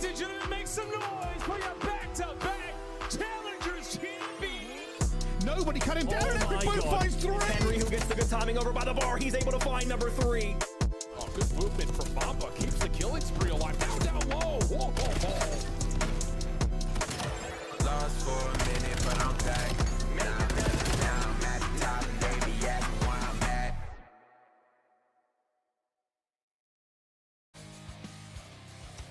Ladies and gentlemen, make some noise for your back-to-back Challengers champions. Nobody cut him down. Everybody finds three. Henry, who gets the good timing over by the bar. He's able to find number 3. Oh, good movement from Mamba. Keeps the killing spree alive. Down low. Whoa, whoa, whoa. Lost for a minute, but I'm back. Now I'm at the top, and baby, yeah, where I'm at.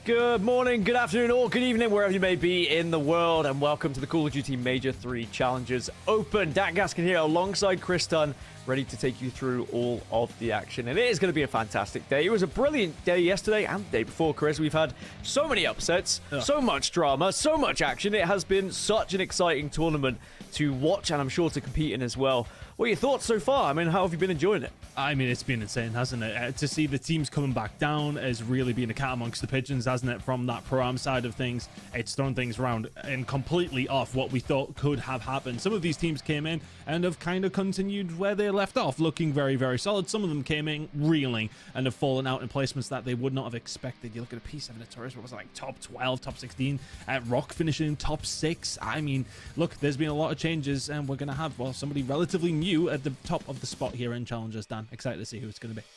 Good morning, good afternoon, or good evening, wherever you may be in the world, and welcome to the Call of Duty Major 3 Challengers Open. Dan Gaskin here alongside Chris Dunn, ready to take you through all of the action. And it is going to be a fantastic day. It was a brilliant day yesterday and the day before, Chris. We've had so many upsets, so much drama, so much action. It has been such an exciting tournament to watch, and I'm sure to compete in as well. What are your thoughts so far? I mean, how have you been enjoying it? I mean, it's been insane, hasn't it? To see the teams coming back down has really been a cat amongst the pigeons, hasn't it? From that pro-am side of things, it's thrown things around and completely off what we thought could have happened. Some of these teams came in and have kind of continued where they left off, looking very, very solid. Some of them came in reeling and have fallen out in placements that they would not have expected. You look at a P7 at Taurus, what was it, like top 12, top 16, at Rock finishing top 6. I mean, look, there's been a lot of changes, and we're going to have, well, somebody relatively new at the top of the spot here in Challengers. Dan, excited to see who it's going to be.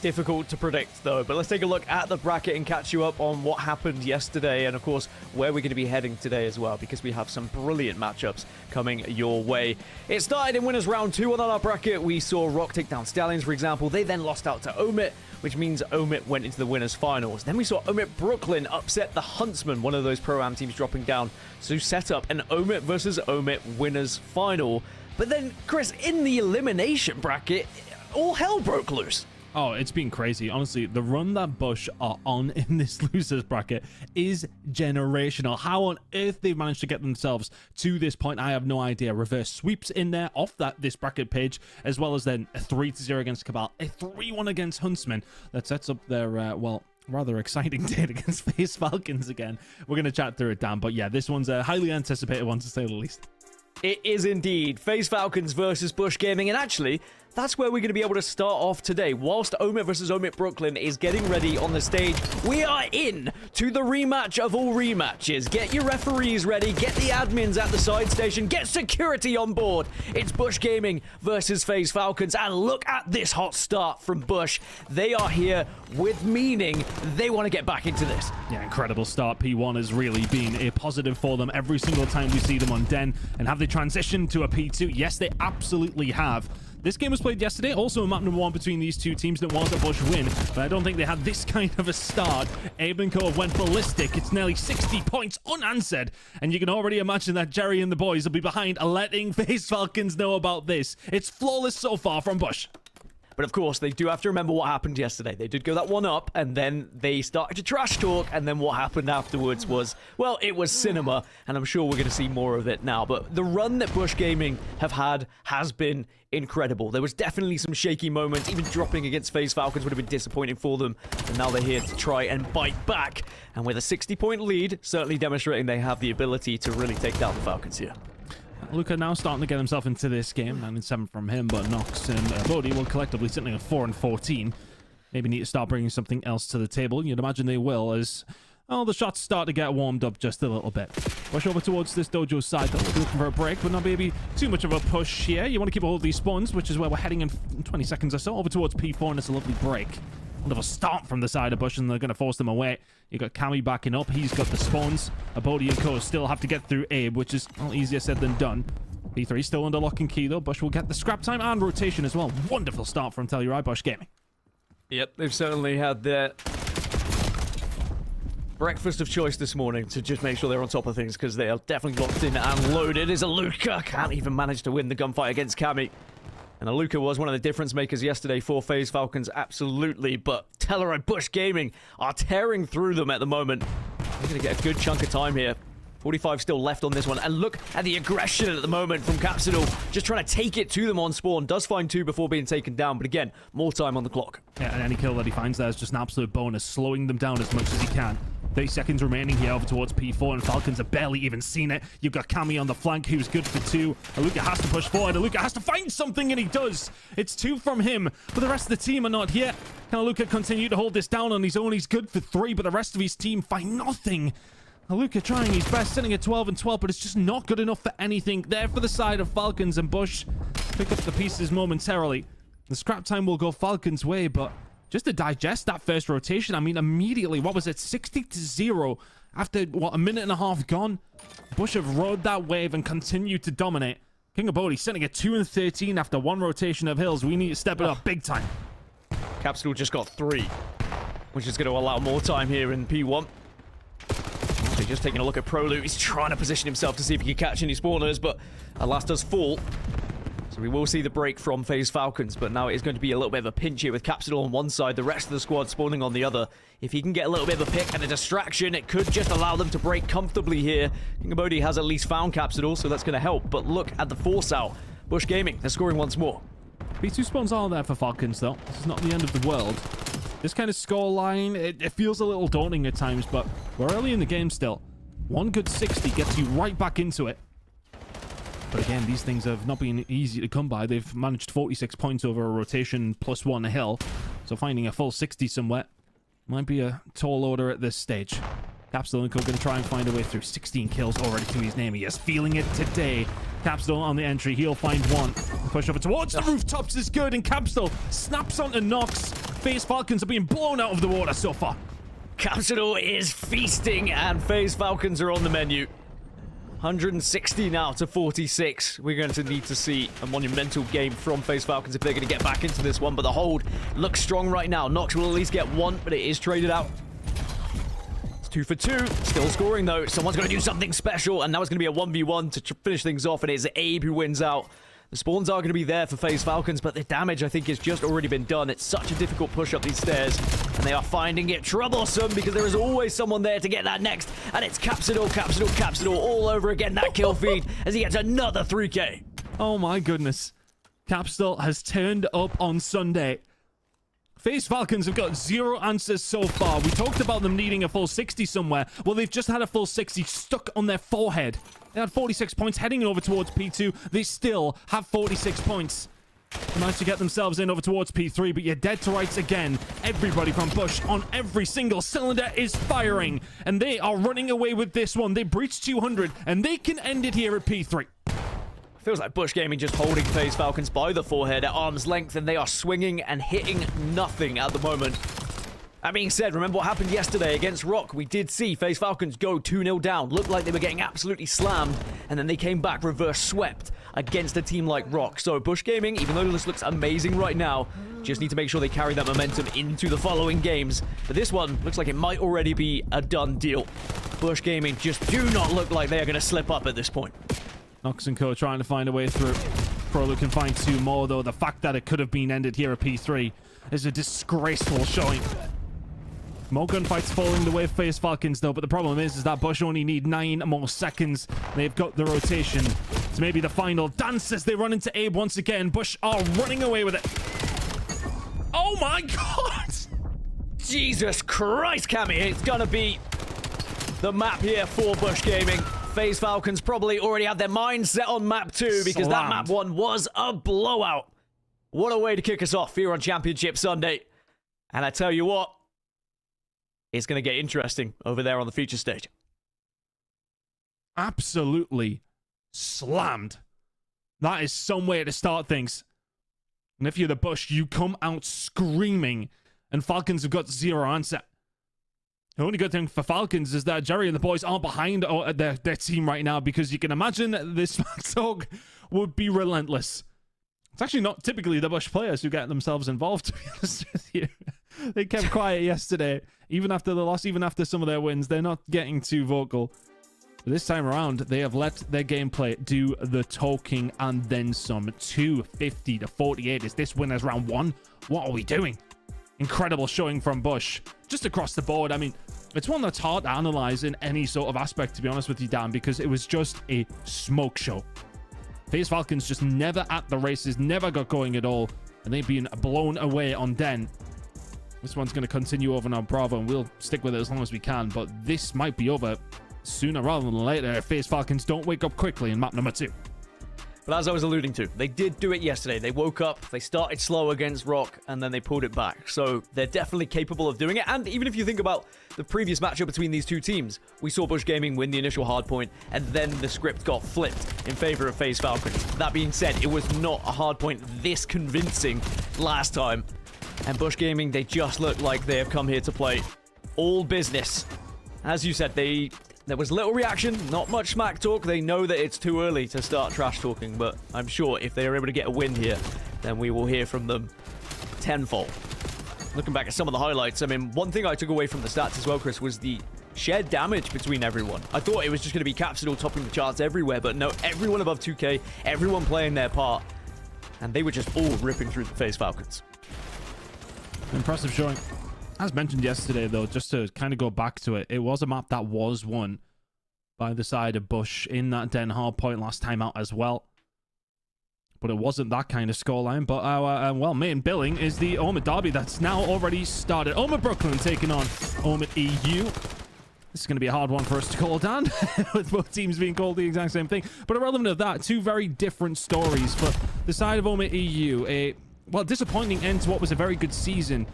Difficult to predict, though, but let's take a look at the bracket and catch you up on what happened yesterday and, of course, where we're going to be heading today as well, because we have some brilliant matchups coming your way. It started in winners round 2 on our bracket. We saw Rock take down Stallions, for example. They then lost out to OMIT, which means OMIT went into the winners finals. Then we saw OMIT Brooklyn upset the Huntsman, one of those pro-am teams dropping down, to set up an OMIT versus OMIT winners final. But then, Chris, in the elimination bracket, all hell broke loose. Oh, it's been crazy. Honestly, the run that Bush are on in this losers bracket is generational. How on earth they've managed to get themselves to this point, I have no idea. Reverse sweeps in there off this bracket page, as well as then a 3-0 against Cabal, a 3-1 against Huntsman. That sets up their, well, rather exciting day against FaZe Falcons again. We're going to chat through it, Dan. But yeah, this one's a highly anticipated one, to say the least. It is indeed. FaZe Falcons versus Bush Gaming, and actually, that's where we're going to be able to start off today. Whilst OMIT versus OMIT Brooklyn is getting ready on the stage, we are in to the rematch of all rematches. Get your referees ready, get the admins at the side station, get security on board. It's Bush Gaming versus FaZe Falcons, and look at this hot start from Bush. They are here with meaning. They want to get back into this. Yeah, incredible start. P1 has really been a positive for them every single time we see them on Den. And have they transitioned to a P2? Yes, they absolutely have. This game was played yesterday, also a map number 1 between these two teams that was a Bush win, but I don't think they had this kind of a start. Abe and Co went ballistic. It's nearly 60 points unanswered, and you can already imagine that Jerry and the boys will be behind letting FaZe Falcons know about this. It's flawless so far from Bush. But of course, they do have to remember what happened yesterday. They did go that one up, and then they started to trash talk, and then what happened afterwards was, well, it was cinema, and I'm sure we're going to see more of it now. But the run that Bush Gaming have had has been incredible. There was definitely some shaky moments. Even dropping against FaZe Falcons would have been disappointing for them, and now they're here to try and bite back. And with a 60-point lead, certainly demonstrating they have the ability to really take down the Falcons here. Luca now starting to get himself into this game. 9-7 from him, but Nox and Bodhi will collectively sitting at 4-14. Maybe need to start bringing something else to the table. You'd imagine they will, as the shots start to get warmed up just a little bit. Push over towards this dojo side. They'll be looking for a break, but not maybe too much of a push here. You want to keep all of these spawns, which is where we're heading in 20 seconds or so. Over towards P4, and it's a lovely break. Wonderful stomp from the side of Bush, and they're going to force them away. You got Cammy backing up. He's got the spawns. Abodi and Co still have to get through Abe, which is easier said than done. P3 still under lock and key, though. Bush will get the scrap time and rotation as well. Wonderful start from Telluride Bush Gaming. Yep, they've certainly had their breakfast of choice this morning to just make sure they're on top of things, because they are definitely locked in and loaded. Is Aluka can't even manage to win the gunfight against Cammy. And Aluka was one of the difference makers yesterday for FaZe Falcons, absolutely. But Telluride Bush Gaming are tearing through them at the moment. They're going to get a good chunk of time here. 45 still left on this one. And look at the aggression at the moment from Capsidal. Just trying to take it to them on spawn. Does find 2 before being taken down. But again, more time on the clock. Yeah, and any kill that he finds there is just an absolute bonus, slowing them down as much as he can. 30 seconds remaining here over towards P4, and Falcons have barely even seen it. You've got Cammy on the flank, who's good for 2. Aluka has to push forward. Aluka has to find something, and he does. It's 2 from him, but the rest of the team are not here. Can Aluka continue to hold this down on his own? He's good for 3, but the rest of his team find nothing. Aluka trying his best, sitting at 12 and 12, but it's just not good enough for anything. There for the side of Falcons, and Bush pick up the pieces momentarily. The scrap time will go Falcons' way, but just to digest that first rotation, I mean, immediately, what was it, 60-0 after, what, a minute and a half gone? Bush have rode that wave and continued to dominate. King of Bodhi sitting at 2 and 13 after 1 rotation of Hills. We need to step it up big time. Capsule just got 3, which is going to allow more time here in P1. So just taking a look at Prolute. He's trying to position himself to see if he can catch any spawners, but alas does fall. So we will see the break from FaZe Falcons, but now it is going to be a little bit of a pinch here with Capsidol on one side, the rest of the squad spawning on the other. If he can get a little bit of a pick and a distraction, it could just allow them to break comfortably here. King of Bodhi has at least found Capsidol, so that's going to help. But look at the force out. Bush Gaming, they're scoring once more. P2 spawns are there for Falcons, though. This is not the end of the world. This kind of score line, it feels a little daunting at times, but we're early in the game still. One good 60 gets you right back into it. But again, these things have not been easy to come by. They've managed 46 points over a rotation plus 1 hill. So finding a full 60 somewhere might be a tall order at this stage. Capsule going to try and find a way through. 16 kills already to his name. He is feeling it today. Capsule on the entry. He'll find 1. Push over towards the rooftops is good. And Capsule snaps onto Nox. FaZe Falcons are being blown out of the water so far. Capsule is feasting, and FaZe Falcons are on the menu. 160 now to 46. We're going to need to see a monumental game from FaZe Falcons if they're going to get back into this one, but the hold looks strong right now. Nox will at least get 1, but it is traded out. It's 2 for 2. Still scoring, though. Someone's going to do something special, and now it's going to be a 1v1 to finish things off, and it's Abe who wins out. The spawns are going to be there for FaZe Falcons, but the damage, I think, has just already been done. It's such a difficult push up these stairs, and they are finding it troublesome because there is always someone there to get that next, and it's Capsidol, Capsidol, Capsidol all over again. That kill feed as he gets another 3k. Oh my goodness. Capsidol has turned up on Sunday. FaZe Falcons have got 0 answers so far. We talked about them needing a full 60 somewhere. Well, they've just had a full 60 stuck on their forehead. They had 46 points heading over towards P2. They still have 46 points. They managed to get themselves in over towards P3, but you're dead to rights again. Everybody from Bush on every single cylinder is firing, and they are running away with this one. They breached 200, and they can end it here at P3. Feels like Bush Gaming just holding FaZe Falcons by the forehead at arm's length, and they are swinging and hitting nothing at the moment. That being said, remember what happened yesterday against Rock? We did see FaZe Falcons go 2-0 down. Looked like they were getting absolutely slammed, and then they came back reverse swept against a team like Rock. So Bush Gaming, even though this looks amazing right now, just need to make sure they carry that momentum into the following games. But this one looks like it might already be a done deal. Bush Gaming just do not look like they are going to slip up at this point. Nox and Co trying to find a way through. Prolo can find 2 more, though. The fact that it could have been ended here at P3 is a disgraceful showing. More gunfights falling the way of FaZe Falcons, though, but the problem is that Bush only need 9 more seconds. They've got the rotation. It's maybe the final dance as they run into Abe once again. Bush are running away with it. Oh my god! Jesus Christ, Cammy. It's going to be the map here for Bush Gaming. FaZe Falcons probably already have their minds set on map 2 because that map 1 was a blowout. What a way to kick us off here on Championship Sunday. And I tell you what, it's going to get interesting over there on the feature stage. Absolutely slammed. That is some way to start things. And if you're the Bush, you come out screaming, and Falcons have got 0 answer. The only good thing for Falcons is that Jerry and the boys aren't behind their team right now, because you can imagine this talk would be relentless. It's actually not typically the Bush players who get themselves involved, to be honest with you. They kept quiet yesterday, even after the loss, even after some of their wins. They're not getting too vocal. But this time around, they have let their gameplay do the talking and then some. 250 to 48. Is this winners round 1? What are we doing? Incredible showing from Bush. Just across the board. I mean, it's one that's hard to analyze in any sort of aspect, to be honest with you, Dan, because it was just a smoke show. FaZe Falcons just never at the races, never got going at all, and they've been blown away on Den. This one's going to continue over on Bravo, and we'll stick with it as long as we can. But this might be over sooner rather than later if FaZe Falcons don't wake up quickly in map number 2. But as I was alluding to, they did do it yesterday. They woke up, they started slow against Rock, and then they pulled it back. So they're definitely capable of doing it. And even if you think about the previous matchup between these two teams, we saw Bush Gaming win the initial hardpoint, and then the script got flipped in favor of FaZe Falcons. That being said, it was not a hardpoint this convincing last time. And Bush Gaming, they just look like they have come here to play all business. As you said, there was little reaction, not much smack talk. They know that it's too early to start trash talking, but I'm sure if they are able to get a win here, then we will hear from them tenfold. Looking back at some of the highlights, I mean, one thing I took away from the stats as well, Chris, was the shared damage between everyone. I thought it was just going to be Capsidal topping the charts everywhere, but no, everyone above 2K, everyone playing their part, and they were just all ripping through the FaZe Falcons. Impressive showing. As mentioned yesterday, though, just to kind of go back to it, it was a map that was won by the side of Bush in that Den hardpoint last time out as well. But it wasn't that kind of scoreline. But our, main billing is the OMIT derby that's now already started. OMIT Brooklyn taking on OMIT EU. This is going to be a hard one for us to call down, with both teams being called the exact same thing. But irrelevant of that, two very different stories. For the side of OMIT EU, a, disappointing end to what was a very good season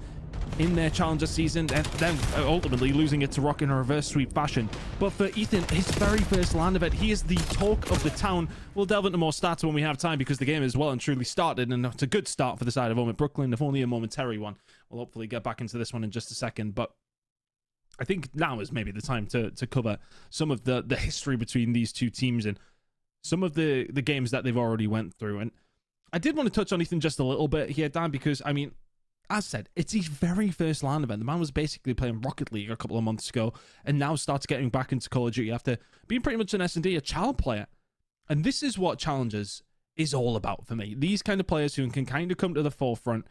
in their challenger season, and then ultimately losing it to Rock in a reverse sweep fashion. But for Ethan, his very first LAN event, he is the talk of the town. We'll delve into more stats when we have time, because the game is well and truly started, and it's a good start for the side of OMIT Brooklyn, if only a momentary one. We'll hopefully get back into this one in just a second, but I think now is maybe the time to cover some of the history between these two teams and some of the games that they've already went through. And I did want to touch on Ethan just a little bit here, Dan, because, I mean, as said, it's his very first LAN event. The man was basically playing Rocket League a couple of months ago and now starts getting back into Call of Duty after being pretty much an S&D, a child player. And this is what Challengers is all about for me. These kind of players who can kind of come to the forefront.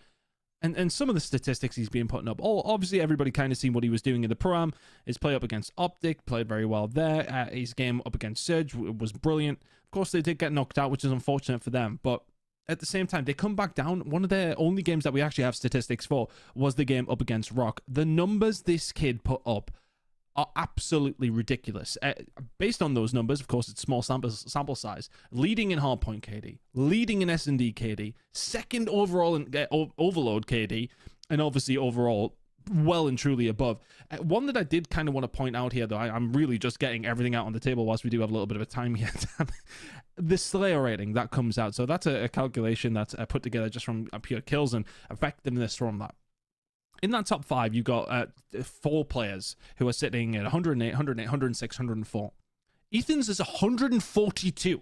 And some of the statistics he's been putting up. Obviously, everybody kind of seen what he was doing in the Pro-Am. His play up against Optic, played very well there. His game up against Surge was brilliant. Of course, they did get knocked out, which is unfortunate for them. But at the same time, they come back down. One of their only games that we actually have statistics for was the game up against Rock. The numbers this kid put up are absolutely ridiculous. Based on those numbers, of course, it's small sample size. Leading in hardpoint KD, leading in S&D KD, second overall in overload KD, and obviously overall well and truly above. One that I did kind of want to point out here, though, I'm really just getting everything out on the table whilst we do have a little bit of a time here. The Slayer rating that comes out. So that's a calculation that's put together just from pure kills and effectiveness from that. In that top 5, you've got 4 players who are sitting at 108, 108, 106, 104. Ethan's is 142.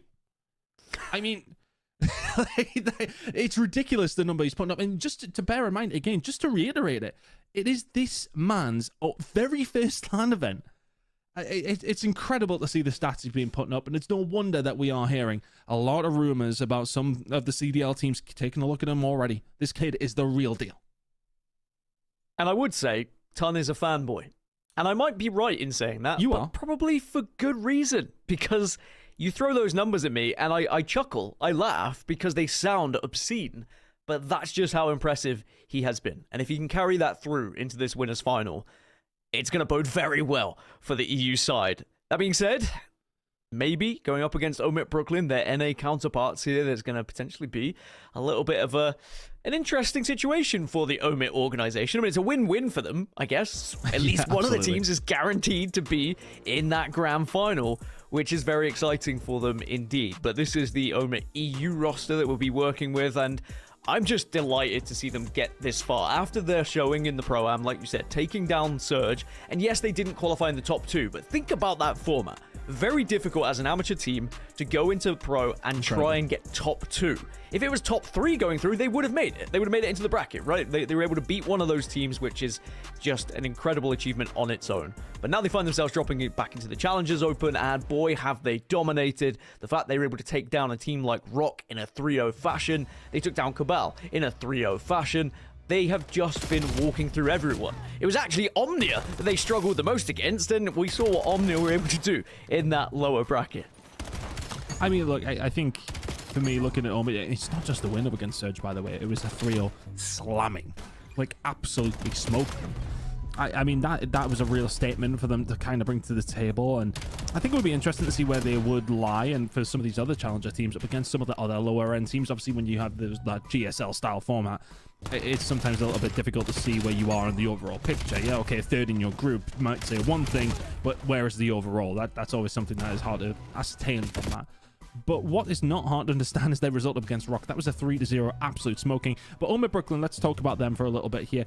I mean, it's ridiculous, the number he's putting up. And just to bear in mind, again, just to reiterate it, it is this man's very first LAN event. It's incredible to see the stats he's been putting up, and it's no wonder that we are hearing a lot of rumors about some of the CDL teams taking a look at him already. This kid is the real deal. And I would say Ton is a fanboy. And I might be right in saying that. You but are. Probably for good reason. Because you throw those numbers at me and I chuckle, I laugh because they sound obscene. But that's just how impressive he has been. And if he can carry that through into this winners final, it's going to bode very well for the EU side. That being said, maybe going up against OMIT Brooklyn, their NA counterparts here, there's going to potentially be a little bit of an interesting situation for the OMIT organization. I mean, it's a win-win for them, I guess. At least one of the teams is guaranteed to be in that grand final, which is very exciting for them indeed. But this is the OMIT EU roster that we'll be working with, and I'm just delighted to see them get this far. After their showing in the Pro-Am, like you said, taking down Surge, and yes, they didn't qualify in the top 2, but think about that format. Very difficult as an amateur team to go into Pro and try and get top 2. If it was top 3 going through, they would have made it. They would have made it into the bracket, right? They were able to beat one of those teams, which is just an incredible achievement on its own. But now they find themselves dropping it back into the Challengers Open, and boy, have they dominated. The fact they were able to take down a team like Rock in a 3-0 fashion. They took down Cabal in a 3-0 fashion. They have just been walking through everyone. It was actually Omnia that they struggled the most against, and we saw what Omnia were able to do in that lower bracket. I mean, look, I think for me, looking at OMIT, it's not just the win up against Surge, by the way. It was a 3-0 slamming like absolutely smoke them. I mean, that was a real statement for them to kind of bring to the table, and I think it would be interesting to see where they would lie, and for some of these other challenger teams up against some of the other lower end teams. Obviously, when you have that GSL style format, it's sometimes a little bit difficult to see where you are in the overall picture. Yeah, okay, third in your group might say one thing, but where is the overall? That's always something that is hard to ascertain from that. But what is not hard to understand is their result up against Rock. That was a 3-0 absolute smoking. But OMIT Brooklyn, let's talk about them for a little bit here.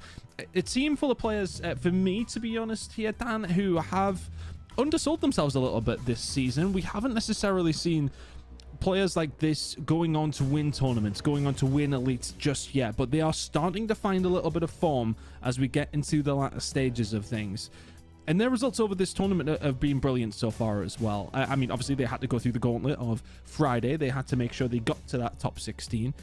It seemed full of players, for me, to be honest here, Dan, who have undersold themselves a little bit this season. We haven't necessarily seen players like this going on to win tournaments, going on to win elites just yet, but they are starting to find a little bit of form as we get into the latter stages of things. And their results over this tournament have been brilliant so far as well. I mean, obviously, they had to go through the gauntlet of Friday. They had to make sure they got to that top 16.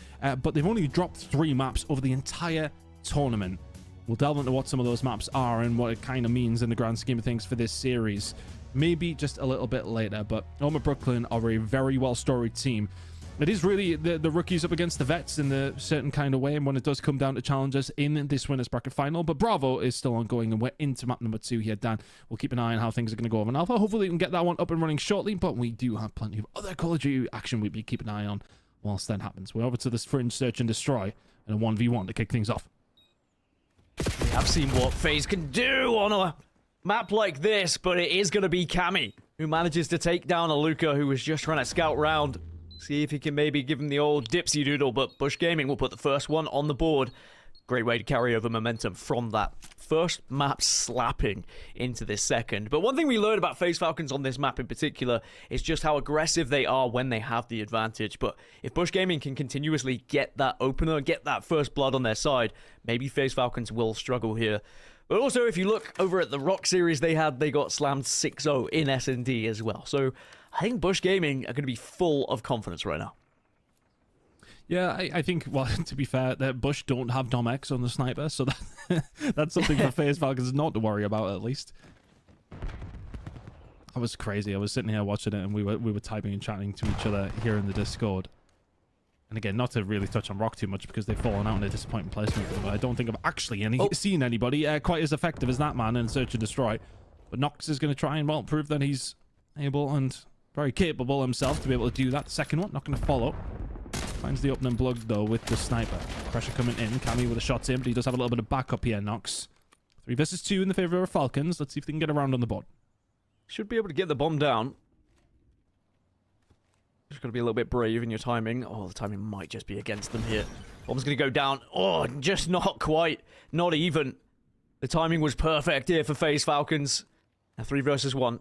But they've only dropped 3 maps over the entire tournament. We'll delve into what some of those maps are and what it kind of means in the grand scheme of things for this series. Maybe just a little bit later. But OMIT Brooklyn are a very well-storied team. It is really the rookies up against the vets in a certain kind of way, and when it does come down to challenges in this winners bracket final. But Bravo is still ongoing, and we're into map number 2 here, Dan. We'll keep an eye on how things are going to go over in Alpha. Hopefully we can get that one up and running shortly, but we do have plenty of other Call of Duty action we'll be keeping an eye on whilst that happens. We're over to this Fringe Search and Destroy and a 1v1 to kick things off. We have seen what FaZe can do on a map like this, but it is going to be Cammy who manages to take down a Luca who was just trying to scout round. See if he can maybe give him the old dipsy doodle, but Bush Gaming will put the first one on the board. Great way to carry over momentum from that first map slapping into this second. But one thing we learned about FaZe Falcons on this map in particular is just how aggressive they are when they have the advantage. But if Bush Gaming can continuously get that opener, get that first blood on their side, maybe FaZe Falcons will struggle here. But also, if you look over at the Rock series they got slammed 6-0 in S&D as well. So I think Bush Gaming are going to be full of confidence right now. Yeah, I think, well, to be fair, that Bush don't have Dom X on the sniper, so that's something for FaZe Falcons not to worry about, at least. That was crazy. I was sitting here watching it, and we were typing and chatting to each other here in the Discord. And again, not to really touch on Rock too much because they've fallen out in a disappointing placement, but I don't think I've actually seen anybody quite as effective as that man in Search and Destroy. But Nox is going to try and, well, prove that he's able and very capable himself to be able to do that. Second one, not going to follow. Finds the opening plug, though, with the sniper. Pressure coming in. Cammy with a shot in, but he does have a little bit of backup here, Nox. 3 versus 2 in the favor of Falcons. Let's see if they can get around on the board. Should be able to get the bomb down. Just got to be a little bit brave in your timing. Oh, the timing might just be against them here. Bomb's going to go down. Oh, just not quite. Not even. The timing was perfect here for FaZe Falcons. Now 3 versus 1.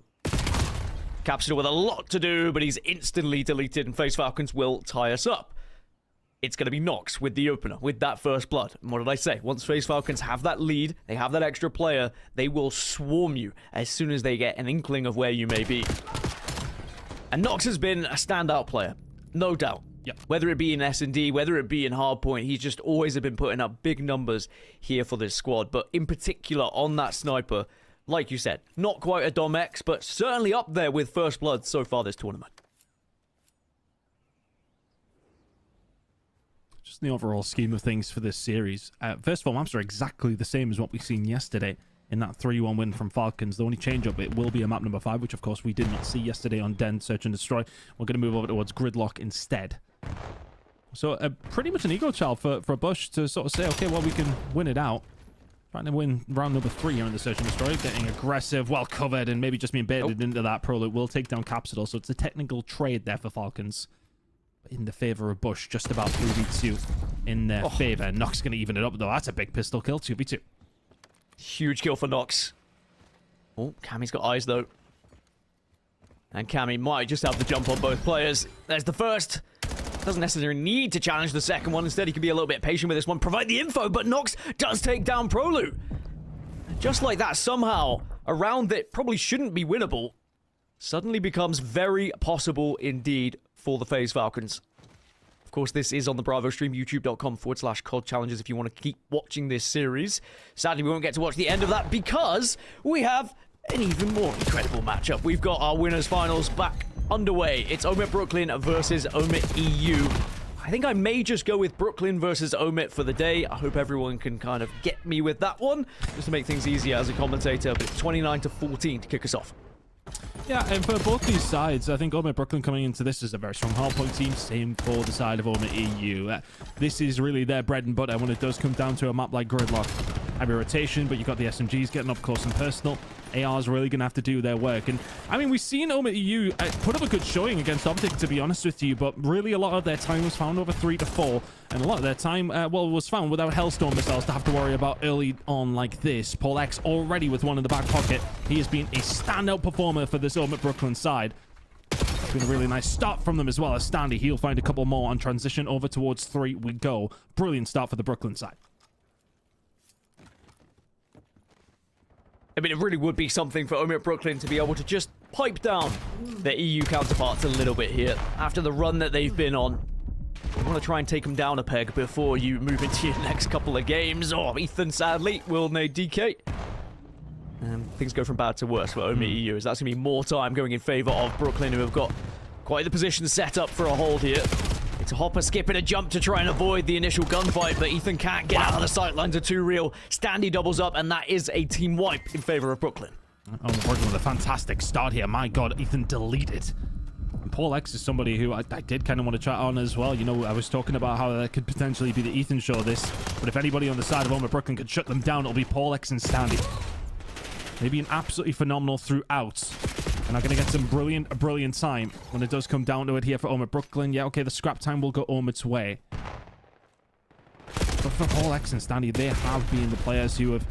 Capsule with a lot to do, but he's instantly deleted, and FaZe Falcons will tie us up. It's going to be Nox with the opener, with that first blood. And what did I say? Once FaZe Falcons have that lead, they have that extra player, they will swarm you as soon as they get an inkling of where you may be. And Nox has been a standout player, no doubt. Yep. Whether it be in S&D, whether it be in Hardpoint, he's just always been putting up big numbers here for this squad. But in particular, on that sniper, like you said, not quite a Dom X, but certainly up there with first blood so far this tournament. Just in the overall scheme of things for this series, first 4 maps are exactly the same as what we've seen yesterday in that 3-1 win from Falcons. The only change up, it will be a map number 5, which of course we did not see yesterday on Den, Search and Destroy. We're going to move over towards Gridlock instead. So pretty much an ego child for Bush to sort of say, okay, well, we can win it out. Trying to win round number 3 here in the Search and Destroy. Getting aggressive, well covered, and maybe just being baited into that. Prologue will take down Capsidal, so it's a technical trade there for Falcons. But in the favor of Bush, just about 3v2 in their favor. Nox going to even it up, though. That's a big pistol kill, 2v2. Huge kill for Nox. Oh, Cammy's got eyes, though. And Cammy might just have the jump on both players. There's the first. Doesn't necessarily need to challenge the second one. Instead, he can be a little bit patient with this one. Provide the info, but Nox does take down Prolu. Just like that, somehow, a round that probably shouldn't be winnable suddenly becomes very possible indeed for the FaZe Falcons. Of course, this is on the Bravo stream, youtube.com/COD Challenges if you want to keep watching this series. Sadly, we won't get to watch the end of that because we have an even more incredible matchup. We've got our winners finals back underway. It's OMIT Brooklyn versus OMIT EU. I think I may just go with Brooklyn versus OMIT for the day. I hope everyone can kind of get me with that one, just to make things easier as a commentator. But it's 29-14 to kick us off. Yeah, and for both these sides, I think OMIT Brooklyn coming into this is a very strong hardpoint team. Same for the side of OMIT EU. This is really their bread and butter when it does come down to a map like Gridlock. Heavy rotation, but you've got the SMGs getting up close and personal. AR is really going to have to do their work. And, I mean, we've seen OMIT EU put up a good showing against Optic, to be honest with you, but really a lot of their time was found over 3 to 4, and a lot of their time, was found without Hellstorm missiles to have to worry about early on like this. Paul X already with one in the back pocket. He has been a standout performer for this OMIT Brooklyn side. It's been a really nice start from them as well as Standy. He'll find a couple more on transition. Over towards 3 we go. Brilliant start for the Brooklyn side. I mean, it really would be something for OMIT Brooklyn to be able to just pipe down their EU counterparts a little bit here. After the run that they've been on, you want to try and take them down a peg before you move into your next couple of games. Oh, Ethan, sadly, will need DK. And things go from bad to worse for OMIT EU, as that's going to be more time going in favor of Brooklyn, who have got quite the position set up for a hold here. It's a hopper, skip, and a jump to try and avoid the initial gunfight, but Ethan can't get out of the sight. Lines are too real. Standy doubles up, and that is a team wipe in favor of Brooklyn. Oh, Brooklyn with a fantastic start here. My God, Ethan deleted. And Paul X is somebody who I did kind of want to chat on as well. You know, I was talking about how that could potentially be the Ethan show this, but if anybody on the side of OMIT Brooklyn could shut them down, it'll be Paul X and Standy. They've been absolutely phenomenal throughout. And are going to get some brilliant time when it does come down to it here for OMIT Brooklyn. Yeah, okay, the scrap time will go OMIT's way. But for Paul X and Standy, they have been the players who have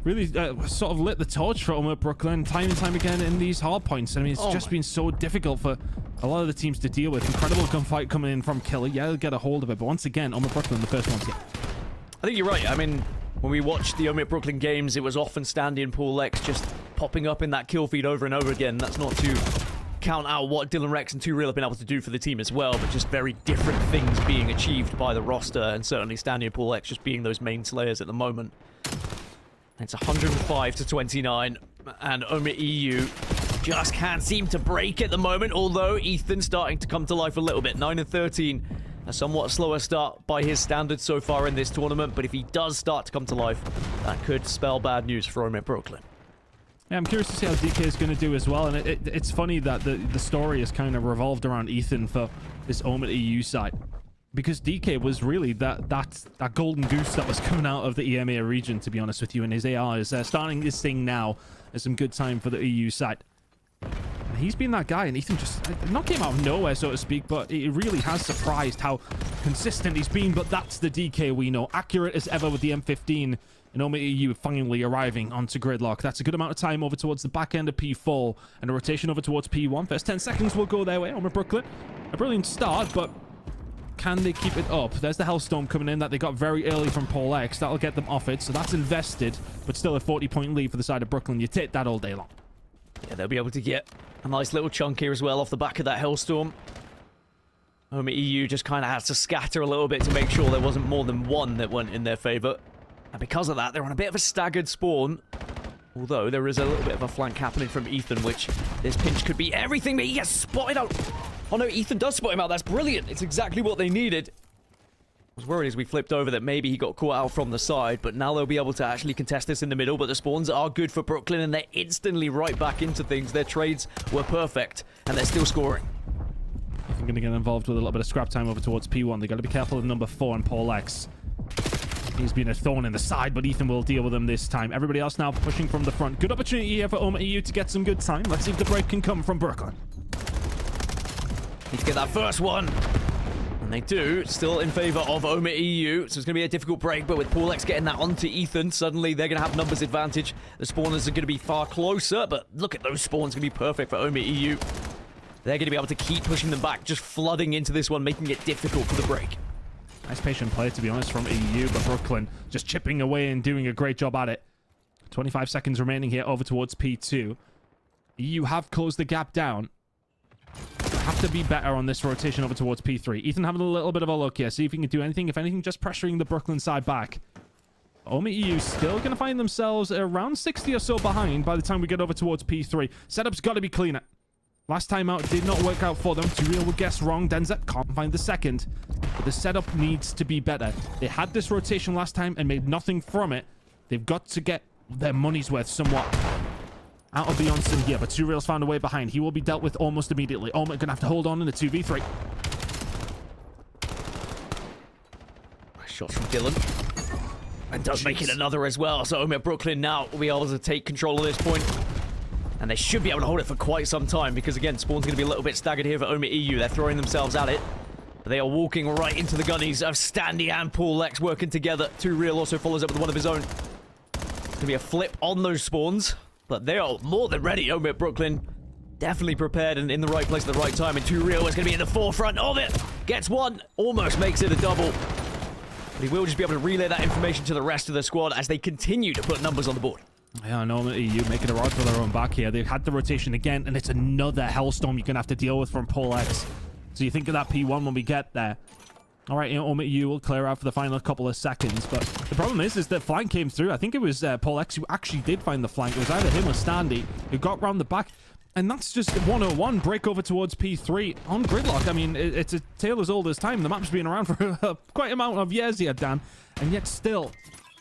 really sort of lit the torch for OMIT Brooklyn time and time again in these hard points. I mean, it's just been so difficult for a lot of the teams to deal with. Incredible gunfight coming in from Killer. Yeah, they'll get a hold of it. But once again, OMIT Brooklyn, the first one to get. I think you're right. I mean, when we watched the OMIT Brooklyn games, it was often Standy and Paul X just popping up in that kill feed over and over again. That's not to count out what Dylan Rex and 2Real have been able to do for the team as well, but just very different things being achieved by the roster, and certainly Standy and Paul X just being those main slayers at the moment. It's 105-29, and OMIT EU just can't seem to break at the moment, although Ethan's starting to come to life a little bit. 9-13. A somewhat slower start by his standards so far in this tournament, but if he does start to come to life, that could spell bad news for OMIT Brooklyn. Yeah, I'm curious to see how DK is going to do as well, and it's funny that the story is kind of revolved around Ethan for this OMIT EU side, because DK was really that golden goose that was coming out of the EMEA region, to be honest with you, and his AR is starting this thing now as some good time for the EU side. He's been that guy, and Ethan just not came out of nowhere, so to speak, but it really has surprised how consistent he's been. But that's the DK we know. Accurate as ever with the M15, and OMIT EU finally arriving onto Gridlock. That's a good amount of time over towards the back end of P4, and a rotation over towards P1. First 10 seconds will go their way. OMIT Brooklyn, a brilliant start, but can they keep it up? There's the Hellstorm coming in that they got very early from Paul X. That'll get them off it, so that's invested, but still a 40-point lead for the side of Brooklyn. You take that all day long. Yeah, they'll be able to get a nice little chunk here as well off the back of that Hellstorm. OMIT EU just kind of had to scatter a little bit to make sure there wasn't more than one that went in their favor. And because of that, they're on a bit of a staggered spawn. Although there is a little bit of a flank happening from Ethan, which this pinch could be everything, but he gets spotted out. Oh no, Ethan does spot him out. That's brilliant. It's exactly what they needed. I was worried as we flipped over that maybe he got caught out from the side, but now they'll be able to actually contest this in the middle. But the spawns are good for Brooklyn, and they're instantly right back into things. Their trades were perfect, and they're still scoring. I'm going to get involved with a little bit of scrap time over towards P1. They got to be careful of number 4 and Paul X. He's been a thorn in the side, but Ethan will deal with him this time. Everybody else now pushing from the front. Good opportunity here for OMIT EU to get some good time. Let's see if the break can come from Brooklyn. Need to get that first one. And they do, still in favor of OMIT EU. So it's going to be a difficult break, but with Paul X getting that onto Ethan, suddenly they're going to have numbers advantage. The spawners are going to be far closer, but look at those spawns. Going to be perfect for OMIT EU. They're going to be able to keep pushing them back, just flooding into this one, making it difficult for the break. Nice patient play, to be honest, from EU, but Brooklyn just chipping away and doing a great job at it. 25 seconds remaining here over towards P2. EU have closed the gap down. Have to be better on this rotation over towards P3. Ethan having a little bit of a look here. See if he can do anything. If anything, just pressuring the Brooklyn side back. OMIT EU still going to find themselves around 60 or so behind by the time we get over towards P3. Setup's got to be cleaner. Last time out did not work out for them. Telluride would guess wrong. Denza can't find the second. But the setup needs to be better. They had this rotation last time and made nothing from it. They've got to get their money's worth somewhat out of the onsen here. But Telluride's found a way behind. He will be dealt with almost immediately. OMIT gonna have to hold on in a 2v3. Shots from Dylan. And does make it another as well. So OMIT Brooklyn now will be able to take control of this point. And they should be able to hold it for quite some time because, again, Spawn's going to be a little bit staggered here for OMIT EU. They're throwing themselves at it. But they are walking right into the gunnies of Standy and Paul Lex working together. Telluride also follows up with one of his own. It's going to be a flip on those spawns. But they are more than ready. OMIT Brooklyn definitely prepared and in the right place at the right time. And Telluride is going to be in the forefront of it. Gets one. Almost makes it a double. But he will just be able to relay that information to the rest of the squad as they continue to put numbers on the board. Yeah, I know EU making a rod for their own back here. They've had the rotation again, and it's another hellstorm you're going to have to deal with from Paul X. So you think of that P1 when we get there. All right, OMIT EU will clear out for the final couple of seconds. But the problem is the flank came through. I think it was Paul X who actually did find the flank. It was either him or Standy who got round the back. And that's just 101 break over towards P3 on gridlock. I mean, it's a tale as old as time. The map's been around for quite an amount of years here, Dan. And yet still,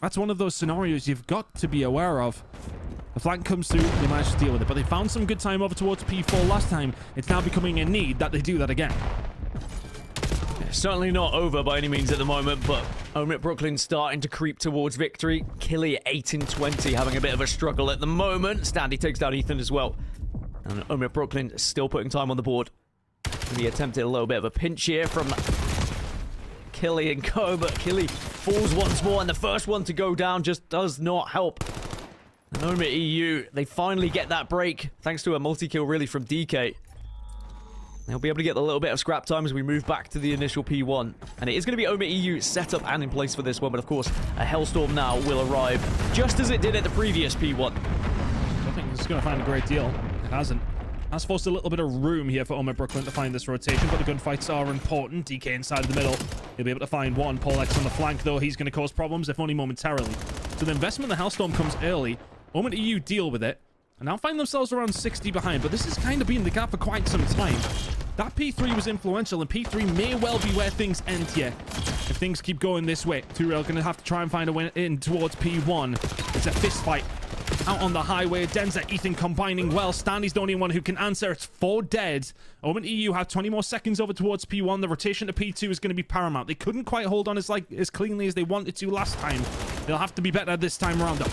that's one of those scenarios you've got to be aware of. The flank comes through, they managed to deal with it. But they found some good time over towards P4 last time. It's now becoming a need that they do that again. Certainly not over by any means at the moment, but OMIT Brooklyn starting to creep towards victory. Killy 8 in 20, having a bit of a struggle at the moment. Standy takes down Ethan as well. And OMIT Brooklyn still putting time on the board. He attempted a little bit of a pinch here from Killy and Co, but Killy falls once more, and the first one to go down just does not help. And OMIT EU, they finally get that break, thanks to a multi-kill really from DK. They'll be able to get a little bit of scrap time as we move back to the initial P1. And it is going to be OMIT EU set up and in place for this one, but of course, a Hellstorm now will arrive, just as it did at the previous P1. I think it's going to find a great deal. It hasn't. Has forced a little bit of room here for OMIT Brooklyn to find this rotation, but the gunfights are important. DK inside the middle. He'll be able to find one. Paul X on the flank, though. He's going to cause problems, if only momentarily. So the investment in the Hellstorm comes early. OMIT EU deal with it, and now find themselves around 60 behind, but this has kind of been the gap for quite some time. That P3 was influential, and P3 may well be where things end here. If things keep going this way, Telluride going to have to try and find a way in towards P1. It's a fist fight. Out on the highway, Denza, Ethan combining well. Standy's the only one who can answer. It's 4 dead. OMIT EU have 20 more seconds over towards P1. The rotation to P2 is going to be paramount. They couldn't quite hold on as cleanly as they wanted to last time. They'll have to be better this time around, though.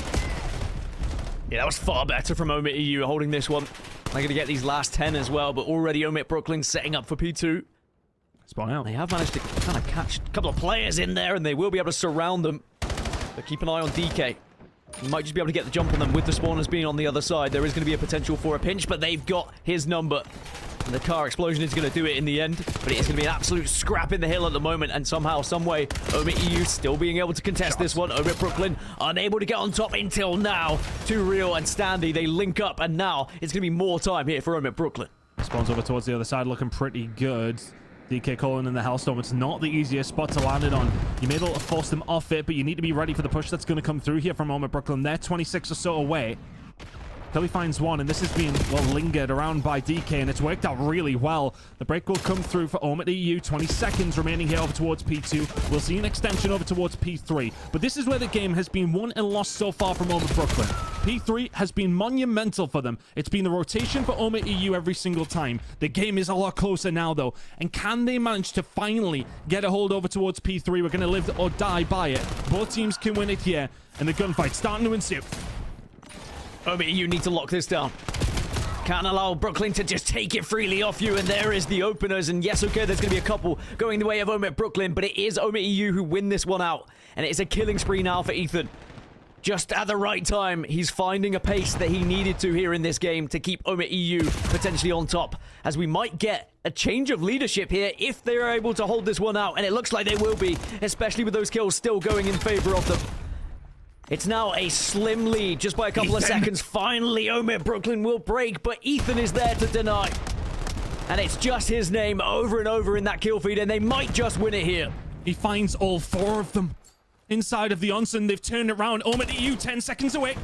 Yeah, that was far better from OMIT EU holding this one. They're going to get these last 10 as well, but already OMIT Brooklyn setting up for P2. Spawn out. They have managed to kind of catch a couple of players in there, and they will be able to surround them. But keep an eye on DK. He might just be able to get the jump on them with the spawners being on the other side. There is going to be a potential for a pinch, but they've got his number. And the car explosion is going to do it in the end. But it is going to be an absolute scrap in the hill at the moment. And somehow, someway, OMIT EU still being able to contest this one. OMIT Brooklyn unable to get on top until now. Telluride and Standy, they link up. And now it's going to be more time here for OMIT Brooklyn. Spawns over towards the other side, looking pretty good. DK calling in the Hellstorm. It's not the easiest spot to land it on. You may be able to force them off it, but you need to be ready for the push that's going to come through here from OMIT Brooklyn. They're 26 or so away. Till he finds one, and this has been, well, lingered around by DK, and it's worked out really well. The break will come through for OMIT EU. 20 seconds remaining here over towards P2. We'll see an extension over towards P3. But this is where the game has been won and lost so far from OMIT Brooklyn. P3 has been monumental for them. It's been the rotation for OMIT EU every single time. The game is a lot closer now, though. And can they manage to finally get a hold over towards P3? We're going to live or die by it. Both teams can win it here, and the gunfight starting to ensue. OMIT EU need to lock this down. Can't allow Brooklyn to just take it freely off you, and there is the openers. And yes, okay, there's going to be a couple going the way of OMIT Brooklyn, but it is OMIT EU who win this one out. And it's a killing spree now for Ethan. Just at the right time, he's finding a pace that he needed to here in this game to keep OMIT EU potentially on top, as we might get a change of leadership here if they're able to hold this one out, and it looks like they will be, especially with those kills still going in favor of them. It's now a slim lead, just by a couple of seconds. Finally, OMIT Brooklyn will break, but Ethan is there to deny. And it's just his name over and over in that kill feed, and they might just win it here. He finds all 4 of them inside of the onsen. They've turned it around. OMIT EU 10 seconds away.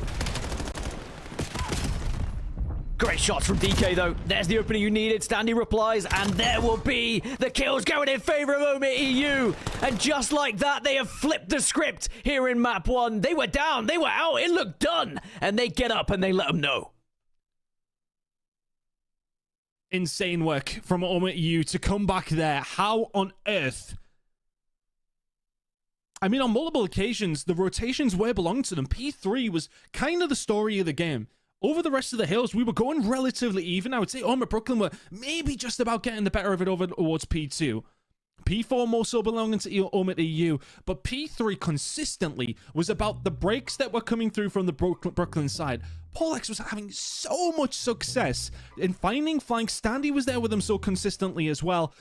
Great shots from DK, though. There's the opening you needed. Standy replies, and there will be the kills going in favor of OMIT EU. And just like that, they have flipped the script here in map 1. They were down. They were out. It looked done. And they get up and they let them know. Insane work from OMIT EU to come back there. How on earth? I mean, on multiple occasions, the rotations were belonging to them. P3 was kind of the story of the game. Over the rest of the hills, we were going relatively even. I would say OMIT Brooklyn were maybe just about getting the better of it over towards P2. P4 more so belonging to OMIT EU, but P3 consistently was about the breaks that were coming through from the Brooklyn side. Polex was having so much success in finding flanks. Standy was there with them so consistently as well.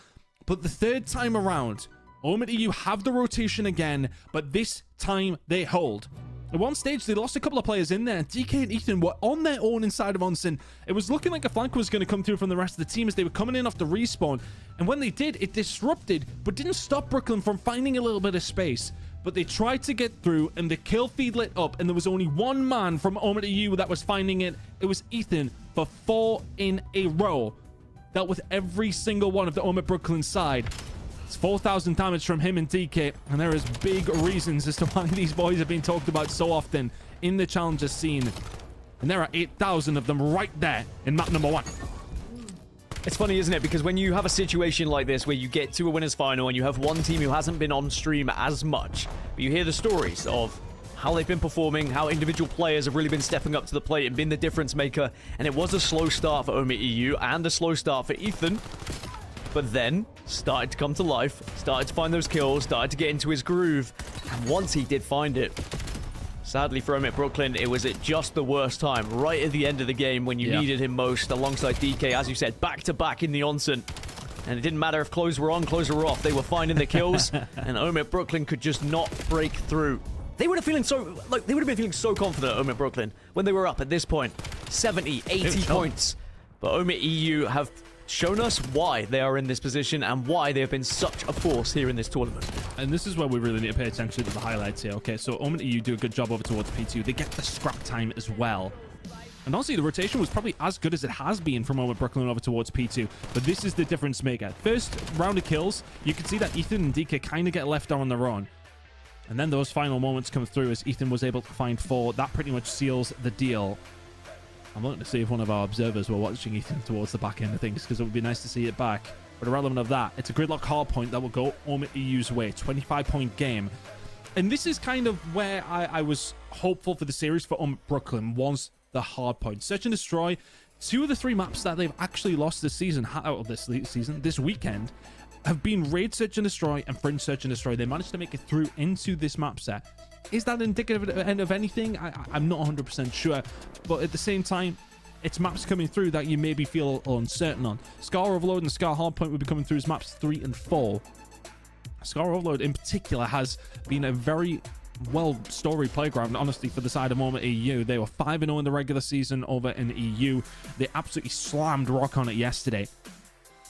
But the third time around, OMIT EU have the rotation again, but this time they hold. At one stage, they lost a couple of players in there. DK and Ethan were on their own inside of Onsen. It was looking like a flank was going to come through from the rest of the team as they were coming in off the respawn. And when they did, it disrupted, but didn't stop Brooklyn from finding a little bit of space. But they tried to get through, and the kill feed lit up, and there was only one man from OMIT EU that was finding it. It was Ethan for 4 in a row. Dealt with every single one of the OMIT Brooklyn side. It's 4,000 damage from him and DK, and there is big reasons as to why these boys have been talked about so often in the challenger scene. And there are 8,000 of them right there in map number 1. It's funny, isn't it? Because when you have a situation like this where you get to a winner's final and you have one team who hasn't been on stream as much, but you hear the stories of how they've been performing, how individual players have really been stepping up to the plate and been the difference maker. And it was a slow start for OMIT EU and a slow start for Ethan. But then started to come to life, started to find those kills, started to get into his groove. And once he did find it, sadly for OMIT Brooklyn, it was at just the worst time, right at the end of the game when you needed him most, alongside DK, as you said, back-to-back in the onsen. And it didn't matter if clothes were on, clothes were off. They were finding the kills, and OMIT Brooklyn could just not break through. They would have been feeling so confident, OMIT Brooklyn, when they were up at this point. 70, 80 points. But OMIT EU have shown us why they are in this position and why they have been such a force here in this tournament. And this is where we really need to pay attention to the highlights here. Okay, so OMIT EU do a good job over towards P2. They get the scrap time as well. And honestly, the rotation was probably as good as it has been from OMIT Brooklyn over towards P2. But this is the difference maker. First round of kills, you can see that Ethan and DK kind of get left on their own. And then those final moments come through as Ethan was able to find 4. That pretty much seals the deal. I'm looking to see if one of our observers were watching Ethan towards the back end of things, because it would be nice to see it back. But irrelevant of that, it's a gridlock hard point that will go OMIT EU's way. 25-point game. And this is kind of where I was hopeful for the series for OMIT Brooklyn, was the hard point. Search and Destroy, 2 of the 3 maps that they've actually lost this season, out of this season, this weekend, have been Raid Search and Destroy and Fringe Search and Destroy. They managed to make it through into this map set. Is that indicative of anything? I'm not 100% sure. But at the same time, it's maps coming through that you maybe feel uncertain on. Scar Overload and Scar Hardpoint will be coming through as maps 3 and 4. Scar Overload in particular has been a very well-storied playground, honestly, for the side of OMIT EU. They were 5-0 in the regular season over in the EU. They absolutely slammed rock on it yesterday.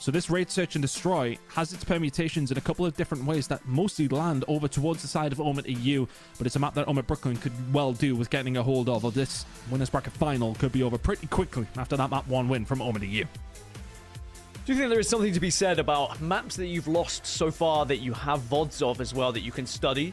So this Raid Search and Destroy has its permutations in a couple of different ways that mostly land over towards the side of OMIT EU, but it's a map that OMIT Brooklyn could well do with getting a hold of, or this winners bracket final could be over pretty quickly after that map 1 win from OMIT EU. Do you think there is something to be said about maps that you've lost so far that you have VODs of as well that you can study?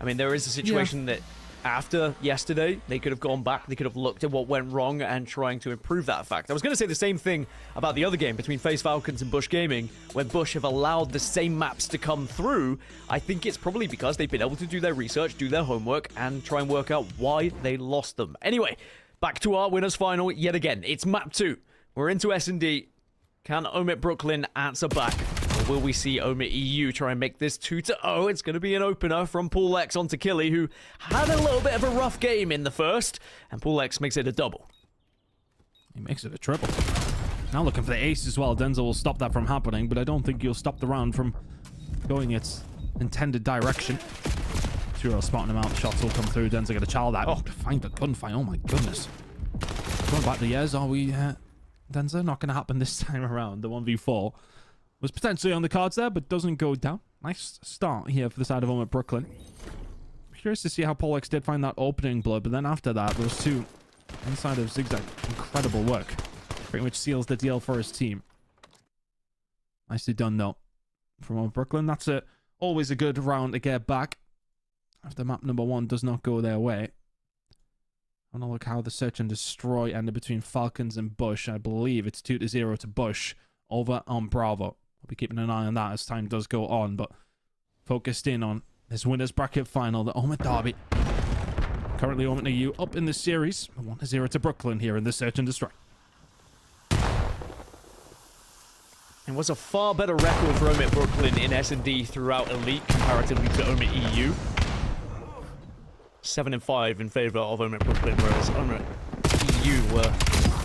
I mean, there is a situation that after yesterday, they could have gone back, they could have looked at what went wrong and trying to improve that fact. I was going to say the same thing about the other game between FaZe Falcons and Bush Gaming, where Bush have allowed the same maps to come through. I think it's probably because they've been able to do their research, do their homework, and try and work out why they lost them. Anyway, back to our winners final yet again. It's map 2. We're into S&D. Can OMIT Brooklyn answer back? Or will we see OMIT EU try and make this 2-0? It's going to be an opener from Pool X onto Killy, who had a little bit of a rough game in the first, and Pool X makes it a double. He makes it a triple. Now looking for the ace as well. Denzel will stop that from happening, but I don't think he'll stop the round from going its intended direction. Turo spotting him out. Shots will come through. Denzel got to chow that. Oh, find the gunfight. Oh my goodness. Going back the years, are we... Denzel, not going to happen this time around. The 1v4 was potentially on the cards there, but doesn't go down. Nice start here for the side of OMIT Brooklyn. Curious to see how Polex did find that opening blow, but then after that, those two inside of Zigzag, incredible work. Pretty much seals the deal for his team. Nicely done, though. From Brooklyn, that's always a good round to get back. After map number 1 does not go their way. I want to look how the search and destroy ended between Falcons and Bush. I believe it's 2-0 to Bush over on Bravo. I'll be keeping an eye on that as time does go on, but focused in on this winners bracket final, the OMIT Derby. Currently, OMIT EU up in the series, 1-0 to Brooklyn here in the search and destroy. It was a far better record for OMIT Brooklyn in S&D throughout Elite comparatively to OMIT EU. 7-5 in favor of OMIT Brooklyn, whereas OMIT EU were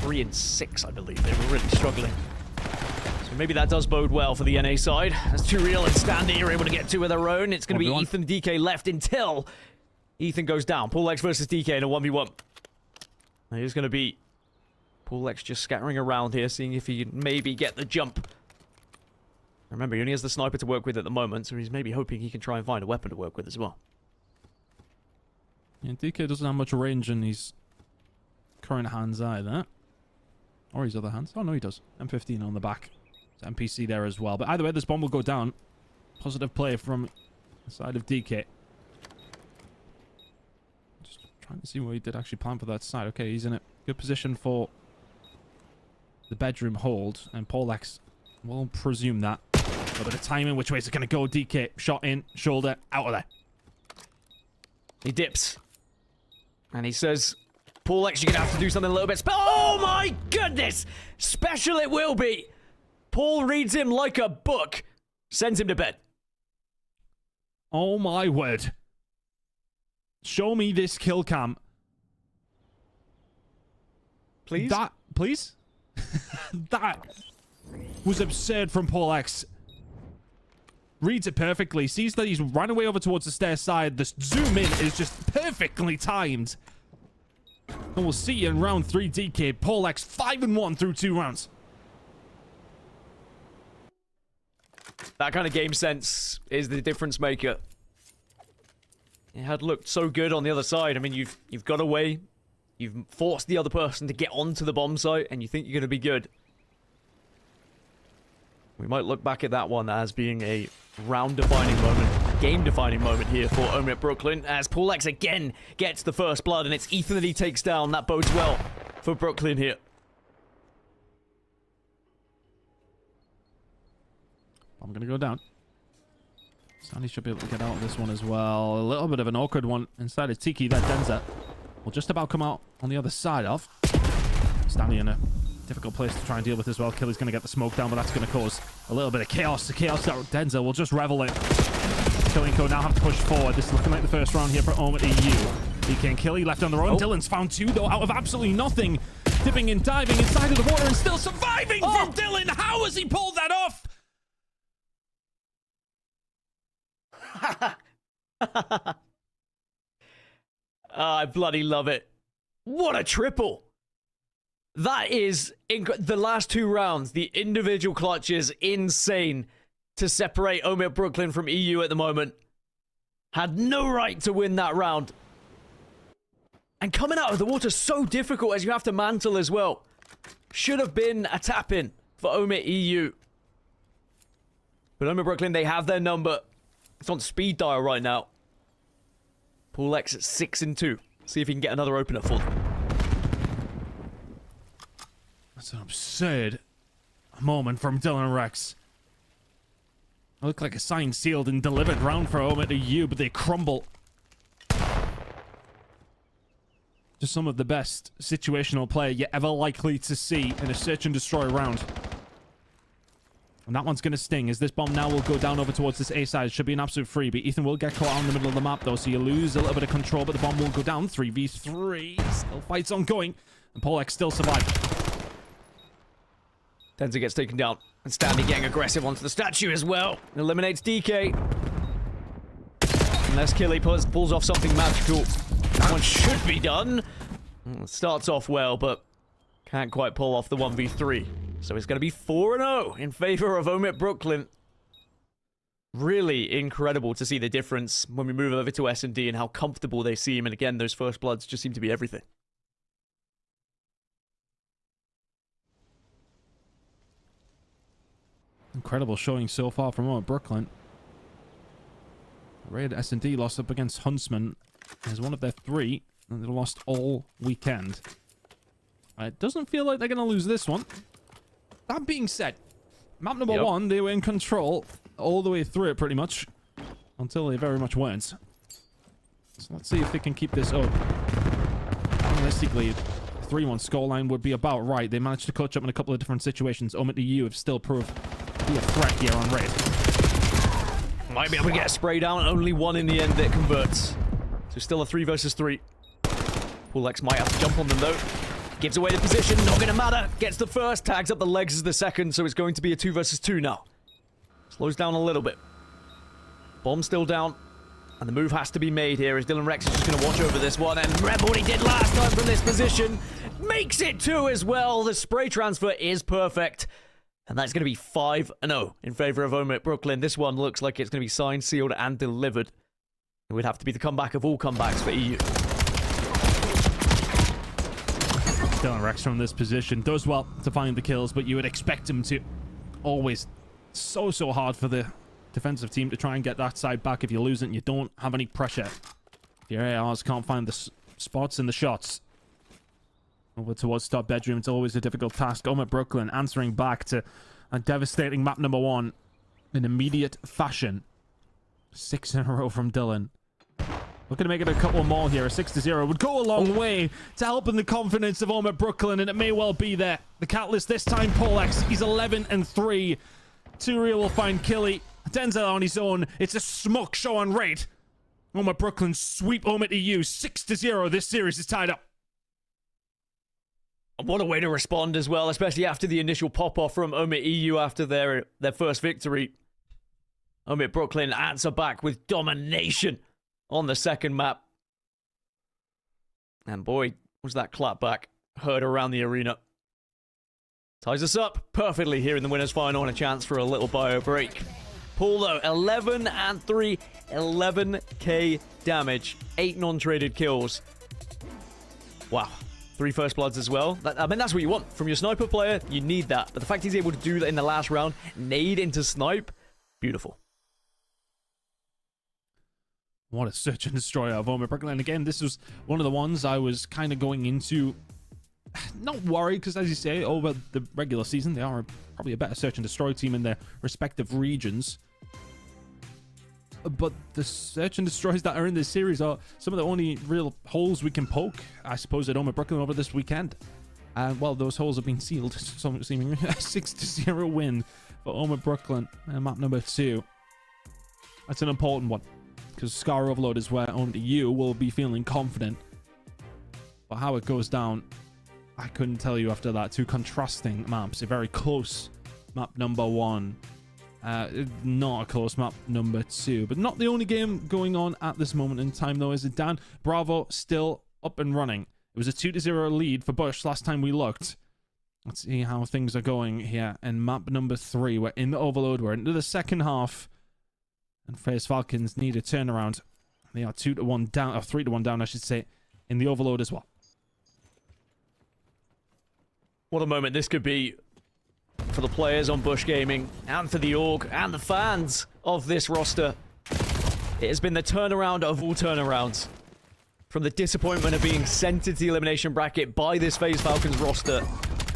3-6, I believe. They were really struggling. So maybe that does bode well for the NA side. As Turiel and Standy are able to get 2 of their own. It's going to be Ethan and DK left until Ethan goes down. Paul X versus DK in a 1v1. Here's going to be Paul X just scattering around here, seeing if he can maybe get the jump. Remember, he only has the sniper to work with at the moment, so he's maybe hoping he can try and find a weapon to work with as well. Yeah, DK doesn't have much range in his current hands either. Or his other hands. Oh, no, he does. M15 on the back. There's NPC there as well. But either way, this bomb will go down. Positive play from the side of DK. Just trying to see what he did actually plan for that side. Okay, he's in a good position for the bedroom hold. And Paul X will presume that. A little bit of timing. Which way is it going to go? DK. Shot in. Shoulder. Out of there. He dips. And he says, Paul X, you're going to have to do something a little bit oh my goodness! Special it will be! Paul reads him like a book. Sends him to bed. Oh my word. Show me this kill cam. Please? Please? That was absurd from Paul X. Reads it perfectly. Sees that he's run away over towards the stair side. The zoom in is just perfectly timed. And we'll see you in round 3, DK. Paul X 5-1 through 2 rounds. That kind of game sense is the difference maker. It had looked so good on the other side. I mean, you've got away. You've forced the other person to get onto the bomb site, and you think you're going to be good. We might look back at that one as being a round-defining moment, game-defining moment here for OMIT Brooklyn, as Paul X again gets the first blood, and it's Ethan that he takes down. That bodes well for Brooklyn here. I'm going to go down. Sandy should be able to get out of this one as well. A little bit of an awkward one inside of Tiki that Denza will just about come out on the other side of. Stanley in a difficult place to try and deal with as well. Killy's going to get the smoke down, but that's going to cause a little bit of chaos. The chaos that Denza will just revel in. Killy and Co now have to push forward. This is looking like the first round here for OMIT EU. DK and Killy left on their own. Dylan's found 2, though, out of absolutely nothing. Dipping and diving inside of the water and still surviving from Dylan. How has he pulled that off? I bloody love it. What a triple. That is the last 2 rounds. The individual clutch is insane to separate OMIT Brooklyn from EU at the moment. Had no right to win that round. And coming out of the water so difficult as you have to mantle as well. Should have been a tap-in for OMIT EU. But OMIT Brooklyn, they have their number. It's on speed dial right now. Paul X at 6-2. See if he can get another opener for them. That's an absurd moment from Dylan Rex. It looked like a signed, sealed, and delivered round for OMIT EU, but they crumble. Just some of the best situational play you're ever likely to see in a search and destroy round. And that one's going to sting, as this bomb now will go down over towards this A side. Should be an absolute freebie. Ethan will get caught out in the middle of the map, though, so you lose a little bit of control, but the bomb will go down. 3v3. Still fights ongoing. And Paul X still survived. Denza gets taken down. And Stanley getting aggressive onto the statue as well. Eliminates DK. Unless Killy pulls off something magical. That one should be done. Starts off well, but can't quite pull off the 1v3. So it's going to be 4-0 in favor of OMIT Brooklyn. Really incredible to see the difference when we move over to S&D and how comfortable they seem. And again, those first bloods just seem to be everything. Incredible showing so far from OMIT Brooklyn. Raid S&D lost up against Huntsman as one of their 3, and they lost all weekend. It doesn't feel like they're going to lose this one. That being said, map number 1, they were in control all the way through it pretty much, until they very much weren't. So let's see if they can keep this up. Realistically, 3-1 scoreline would be about right. They managed to coach up in a couple of different situations. OMIT EU have still proved to be a threat here on Raid. Might be able to get a spray down. Only one in the end that converts. So still a 3 versus 3. Pulex might have to jump on them though. Gives away the position. Not going to matter. Gets the first. Tags up the legs as the second. So it's going to be a 2 versus 2 now. Slows down a little bit. Bomb still down. And the move has to be made here as Dylan Rex is just going to watch over this one. And remember what he did last time from this position. Makes it 2 as well. The spray transfer is perfect. And that's going to be 5-0 in favor of OMIT Brooklyn. This one looks like it's going to be signed, sealed, and delivered. It would have to be the comeback of all comebacks for EU. Dylan Rex from this position does well to find the kills, but you would expect him to always so hard for the defensive team to try and get that side back. If you lose it and you don't have any pressure, if your ARs can't find the spots in the shots over towards top bedroom, it's always a difficult task. OMIT Brooklyn answering back to a devastating map number 1 in immediate fashion. 6 in a row from Dylan. Looking to make it a couple more here. A 6-0 would go a long way to helping the confidence of OMIT Brooklyn, and it may well be there. The catalyst this time, Polex. He's 11-3. Turia will find Killy. Denzel on his own. It's a smoke show on Raid. OMIT Brooklyn sweep OMIT EU 6-0. This series is tied up. What a way to respond as well, especially after the initial pop-off from OMIT EU after their first victory. OMIT Brooklyn answer back with domination on the second map. And boy, was that clapback heard around the arena. Ties us up perfectly here in the winners final and a chance for a little bio break. Paul though, 11-3, 11k damage, 8 non-traded kills. Wow. 3 first bloods as well. I mean, that's what you want from your sniper player. You need that. But the fact he's able to do that in the last round, nade into snipe, beautiful. What a search and destroy of OMIT Brooklyn. And again, this was one of the ones I was kind of going into, not worried, because as you say, over the regular season, they are probably a better search and destroy team in their respective regions. But the search and destroys that are in this series are some of the only real holes we can poke, I suppose, at OMIT Brooklyn over this weekend. And, well, those holes have been sealed, seemingly a 6-0 win for OMIT Brooklyn, map number 2. That's an important one, because Scar Overload is where OMIT EU will be feeling confident. But how it goes down, I couldn't tell you after that. 2 contrasting maps, a very close map number 1. Not a close map number 2, but not the only game going on at this moment in time, though, is it, Dan? Bravo still up and running. It was a 2-0 lead for Bush last time we looked. Let's see how things are going here in map number 3. We're in the Overload. We're into the second half, and FaZe Falcons need a turnaround. They are 2-1 down, or 3-1 down, I should say, in the Overload as well. What a moment this could be for the players on Bush Gaming, and for the org, and the fans of this roster. It has been the turnaround of all turnarounds. From the disappointment of being sent into the elimination bracket by this FaZe Falcons roster,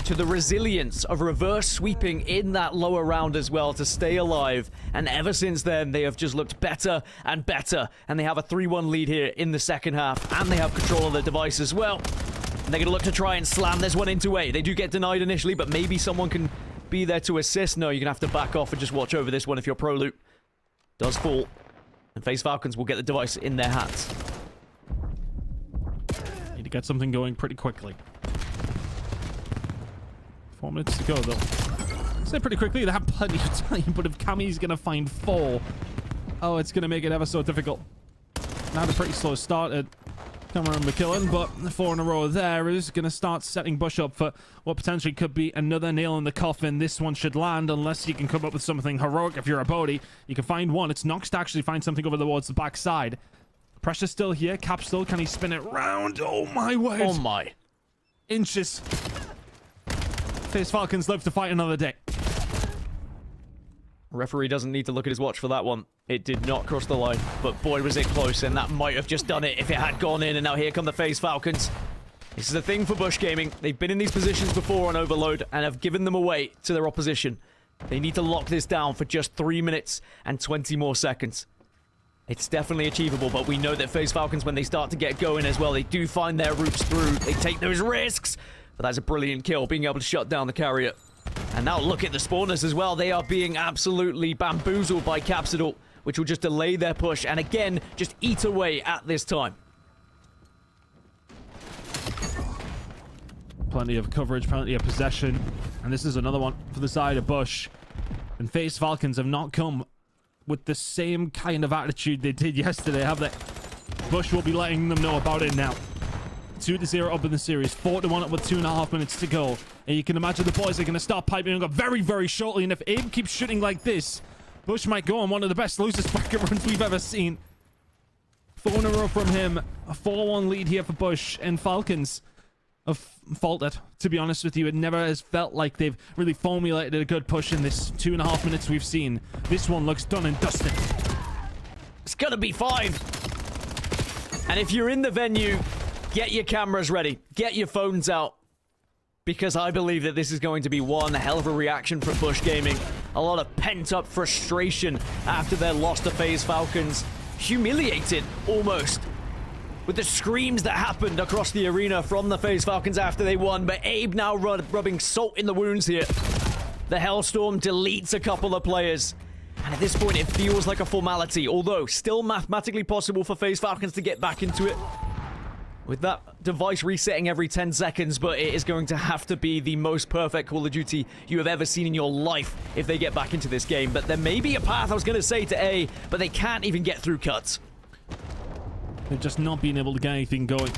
to the resilience of reverse sweeping in that lower round as well to stay alive. And ever since then, they have just looked better and better. And they have a 3-1 lead here in the second half, and they have control of the device as well. And they're going to look to try and slam this one into A. They do get denied initially, but maybe someone can be there to assist. No, you're going to have to back off and just watch over this one if your Pro Loot does fall. And FaZe Falcons will get the device in their hands. Need to get something going pretty quickly. 4 minutes to go, though. So pretty quickly, they have plenty of time, but if Cammy's going to find 4, oh, it's going to make it ever so difficult. Now the pretty slow start at Cameron McKillen, but the 4 in a row there is going to start setting Bush up for what potentially could be another nail in the coffin. This one should land unless you can come up with something heroic. If you're a Bodhi, you can find one. It's Nox to actually find something over towards the backside. Pressure still here. Cap still. Can he spin it round? Oh my word. Oh my. Inches. FaZe Falcons live to fight another day. Referee doesn't need to look at his watch for that one. It did not cross the line, but boy was it close, and that might have just done it if it had gone in. And now here come the FaZe Falcons. This is a thing for Bush Gaming. They've been in these positions before on Overload and have given them away to their opposition. They need to lock this down for just 3 minutes and 20 more seconds. It's definitely achievable, but we know that FaZe Falcons, when they start to get going as well, they do find their routes through. They take those risks. But that's a brilliant kill, being able to shut down the carrier. And now look at the spawners as well. They are being absolutely bamboozled by Capsidal, which will just delay their push and again, just eat away at this time. Plenty of coverage, plenty of possession. And this is another one for the side of Bush. And FaZe Falcons have not come with the same kind of attitude they did yesterday, have they? Bush will be letting them know about it now. 2-0 up in the series, 4-1 up with 2.5 minutes to go. And you can imagine the boys are going to start piping up very, very shortly. And if Abe keeps shooting like this, Bush might go on one of the best losers bracket runs we've ever seen. 4 in a row from him. A 4-1 lead here for Bush, and Falcons have faltered. To be honest with you, it never has felt like they've really formulated a good push in this 2.5 minutes we've seen. This one looks done and dusted. It's gonna be 5. And if you're in the venue, get your cameras ready. Get your phones out. Because I believe that this is going to be one hell of a reaction from Bush Gaming. A lot of pent-up frustration after their loss to FaZe Falcons. Humiliated, almost, with the screams that happened across the arena from the FaZe Falcons after they won. But Abe now rubbing salt in the wounds here. The Hellstorm deletes a couple of players. And at this point, it feels like a formality. Although, still mathematically possible for FaZe Falcons to get back into it. With that device resetting every 10 seconds, but it is going to have to be the most perfect Call of Duty you have ever seen in your life if they get back into this game. But there may be a path, I was going to say, to A, but they can't even get through cuts. They've just not been able to get anything going.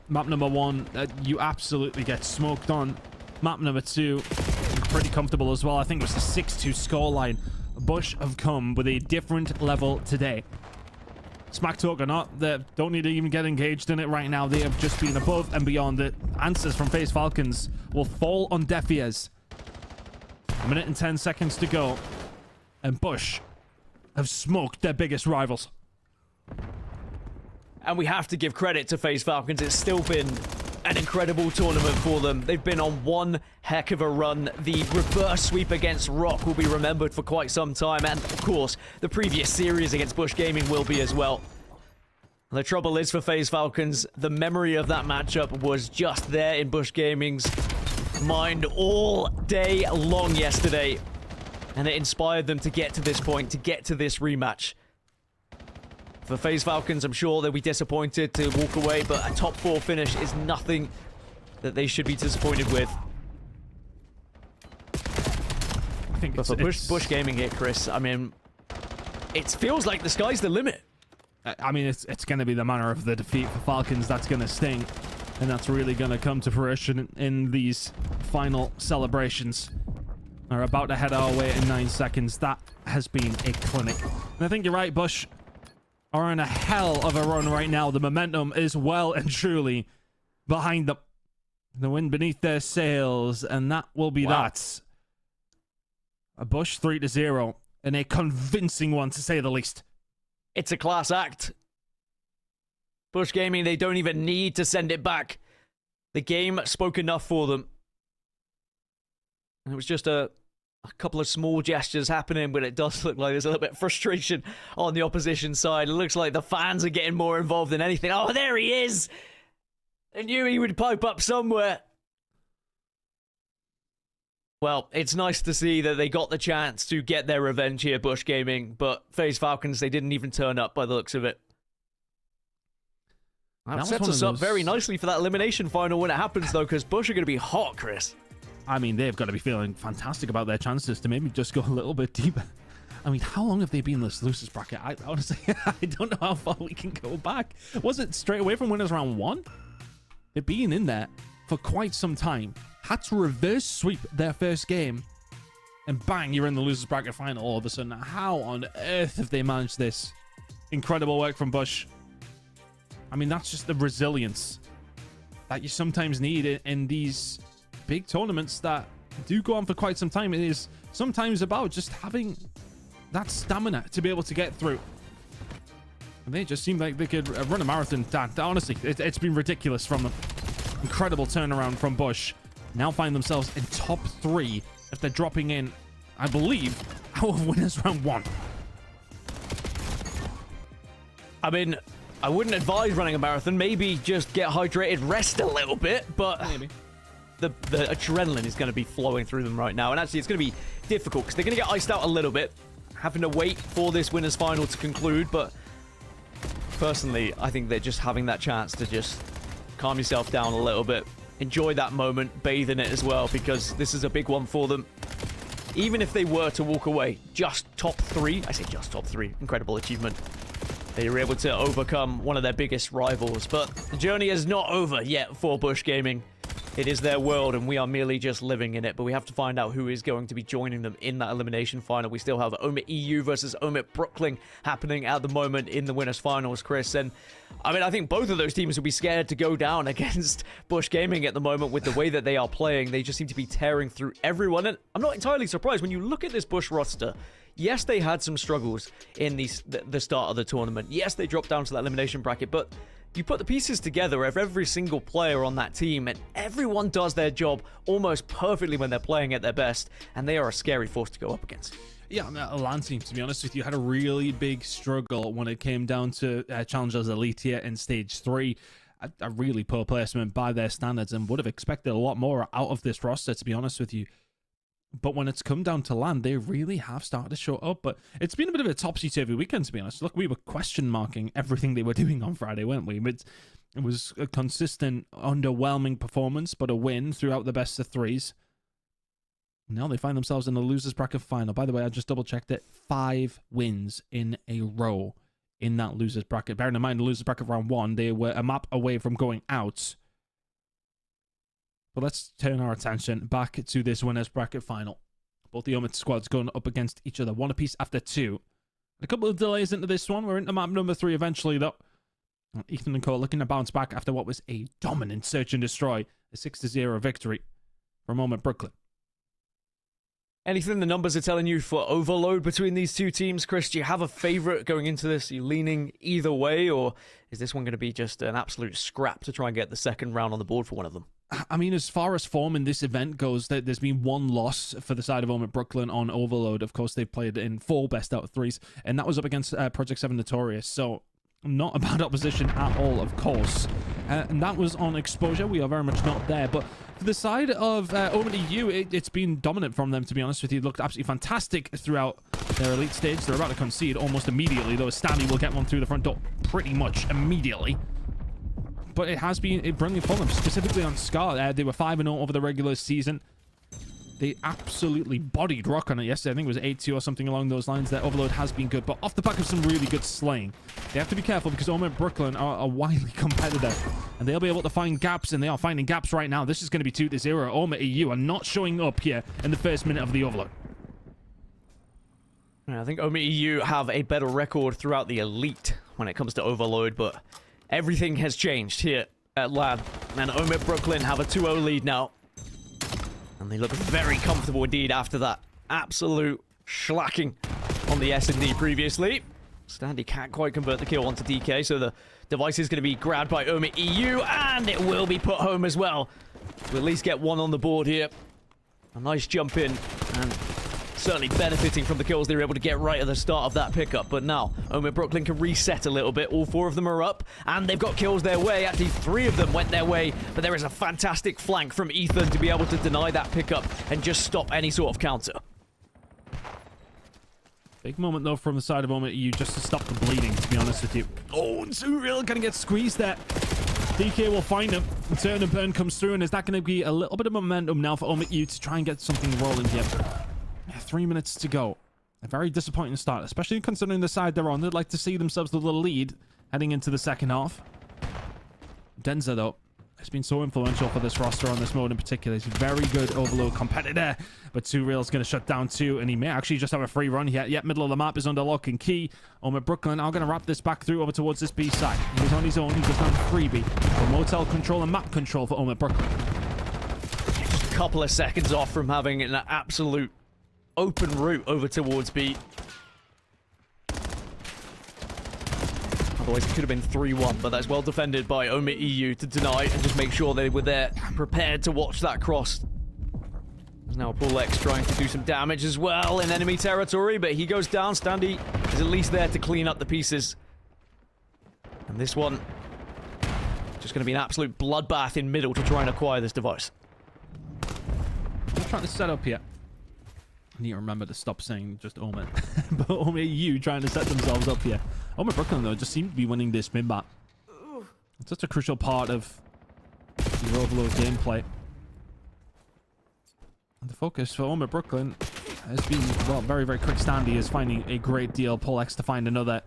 Map number 1, you absolutely get smoked on. Map number 2, pretty comfortable as well. I think it was the 6-2 scoreline. Bush have come with a different level today. Smack talk or not, they don't need to even get engaged in it right now. They have just been above and beyond it. Answers from FaZe Falcons will fall on deaf ears. 1 minute and 10 seconds to go. And Bush have smoked their biggest rivals. And we have to give credit to FaZe Falcons. It's still been an incredible tournament for them. They've been on one heck of a run. The reverse sweep against Rock will be remembered for quite some time. And, of course, the previous series against Bush Gaming will be as well. The trouble is for FaZe Falcons, the memory of that matchup was just there in Bush Gaming's mind all day long yesterday. And it inspired them to get to this point, to get to this rematch. For FaZe Falcons, I'm sure they'll be disappointed to walk away, but a top 4 finish is nothing that they should be disappointed with. I think But for Bush Gaming here, Chris, I mean, it feels like the sky's the limit. I mean, it's going to be the manner of the defeat for Falcons that's going to sting. And that's really going to come to fruition in these final celebrations. We're about to head our way in 9 seconds. That has been a clinic. And I think you're right, Bush are in a hell of a run right now. The momentum is well and truly behind them. The wind beneath their sails, and that will be that. A Bush 3-0, and a convincing one to say the least. It's a class act. Bush Gaming, they don't even need to send it back. The game spoke enough for them. And it was just a couple of small gestures happening, but it does look like there's a little bit of frustration on the opposition side. It looks like the fans are getting more involved than anything. Oh, there he is! I knew he would pipe up somewhere. Well, it's nice to see that they got the chance to get their revenge here, Bush Gaming, but FaZe Falcons, they didn't even turn up by the looks of it. That sets us up very nicely for that elimination final when it happens, though, because Bush are going to be hot, Chris. I mean, they've got to be feeling fantastic about their chances to maybe just go a little bit deeper. I mean, how long have they been in this losers bracket? I honestly, I don't know how far we can go back. Was it straight away from winners round 1? They've been in there for quite some time. Had to reverse sweep their first game. And bang, you're in the losers bracket final all of a sudden. How on earth have they managed this? Incredible work from Bush. I mean, that's just the resilience that you sometimes need in these big tournaments that do go on for quite some time. It is sometimes about just having that stamina to be able to get through. And they just seem like they could run a marathon. Honestly, it's been ridiculous from them. Incredible turnaround from Bush. Now find themselves in top 3 if they're dropping in, I believe, out of winners round 1. I mean, I wouldn't advise running a marathon. Maybe just get hydrated, rest a little bit, but Maybe. the adrenaline is going to be flowing through them right now. And actually, it's going to be difficult because they're going to get iced out a little bit, having to wait for this winners final to conclude. But personally, I think they're just having that chance to just calm yourself down a little bit. Enjoy that moment, bathe in it as well, because this is a big one for them. Even if they were to walk away just top 3, I say just top 3, incredible achievement. They were able to overcome one of their biggest rivals, but the journey is not over yet for Bush Gaming. It is their world, and we are merely just living in it, but we have to find out who is going to be joining them in that elimination final. We still have OMIT EU versus OMIT Brooklyn happening at the moment in the winners finals, Chris, and I mean, I think both of those teams will be scared to go down against Bush Gaming at the moment with the way that they are playing. They just seem to be tearing through everyone, and I'm not entirely surprised when you look at this Bush roster. Yes, they had some struggles in the start of the tournament. Yes, they dropped down to that elimination bracket, but you put the pieces together of every single player on that team, and everyone does their job almost perfectly when they're playing at their best, and they are a scary force to go up against. Yeah, I mean, a LAN team, to be honest with you, had a really big struggle when it came down to Challengers Elite here in Stage 3. A really poor placement by their standards, and would have expected a lot more out of this roster, to be honest with you. But when it's come down to LAN, they really have started to show up. But it's been a bit of a topsy-turvy weekend, to be honest. Look, we were question marking everything they were doing on Friday, weren't we? But it was a consistent, underwhelming performance, but a win throughout the best of 3s. Now they find themselves in the losers bracket final. By the way, I just double-checked it. 5 wins in a row in that losers bracket. Bearing in mind, the losers bracket round 1, they were a map away from going out. But let's turn our attention back to this winners bracket final. Both the OMIT squads going up against each other, one apiece after 2. A couple of delays into this one. We're into map number 3 eventually, though. Ethan and Co looking to bounce back after what was a dominant search and destroy. A 6-0 victory from OMIT Brooklyn. Anything the numbers are telling you for overload between these two teams, Chris? Do you have a favorite going into this? Are you leaning either way, or is this one going to be just an absolute scrap to try and get the second round on the board for one of them? I mean, as far as form in this event goes, there's been 1 loss for the side of OMIT Brooklyn on Overload. Of course, they've played in 4 best out of 3s, and that was up against Project 7 Notorious. So, not a bad opposition at all, of course. And that was on Exposure. We are very much not there. But for the side of OMIT EU, it's been dominant from them, to be honest with you. It looked absolutely fantastic throughout their elite stage. They're about to concede almost immediately, though Stanley will get one through the front door pretty much immediately. But it has been brilliant for them, specifically on Scar. They were 5-0 over the regular season. They absolutely bodied Rock on it yesterday. I think it was 8-2 or something along those lines. Their Overload has been good, but off the back of some really good slaying. They have to be careful because OMIT Brooklyn are a wily competitor, and they'll be able to find gaps, and they are finding gaps right now. This is going to be 2-0. OMIT EU are not showing up here in the first minute of the Overload. I think OMIT EU have a better record throughout the Elite when it comes to Overload, but everything has changed here at LAN, and OMIT Brooklyn have a 2-0 lead now. And they look very comfortable indeed after that absolute schlacking on the S&D previously. Standy can't quite convert the kill onto DK, so the device is going to be grabbed by OMIT EU, and it will be put home as well. We'll at least get 1 on the board here. A nice jump in, and certainly benefiting from the kills they were able to get right at the start of that pickup. But now, OMIT Brooklyn can reset a little bit. All 4 of them are up, and they've got kills their way. Actually, 3 of them went their way, but there is a fantastic flank from Ethan to be able to deny that pickup and just stop any sort of counter. Big moment, though, from the side of OMIT EU just to stop the bleeding, to be honest with you. Oh, Zuriel going to get squeezed there. DK will find him. And Turn and Burn comes through, and is that going to be a little bit of momentum now for OMIT EU to try and get something rolling here? 3 minutes to go. A very disappointing start, especially considering the side they're on. They'd like to see themselves with a lead heading into the second half. Denza, though, has been so influential for this roster on this mode in particular. He's a very good Overload competitor, but Zuriel's going to shut down 2, and he may actually just have a free run here. Yet middle of the map is under lock and key. OMIT Brooklyn are going to wrap this back through over towards this B side. He was on his own. He goes down freebie. For motel control and map control for OMIT Brooklyn. couple of seconds off from having an absolute open route over towards B. Otherwise, it could have been 3-1, but that's well defended by OMIT EU to deny and just make sure they were there, prepared to watch that cross. There's now Paul X trying to do some damage as well in enemy territory, but he goes down. Standy is at least there to clean up the pieces. And this one, just going to be an absolute bloodbath in middle to try and acquire this device. I'm trying to set up here. I need to remember to stop saying just OMIT. But OMIT EU trying to set themselves up here. OMIT Brooklyn, though, just seem to be winning this mid-map. It's such a crucial part of your overall gameplay. And the focus for OMIT Brooklyn has been, well, very, very quick. Standy is finding a great deal. Paul X to find another.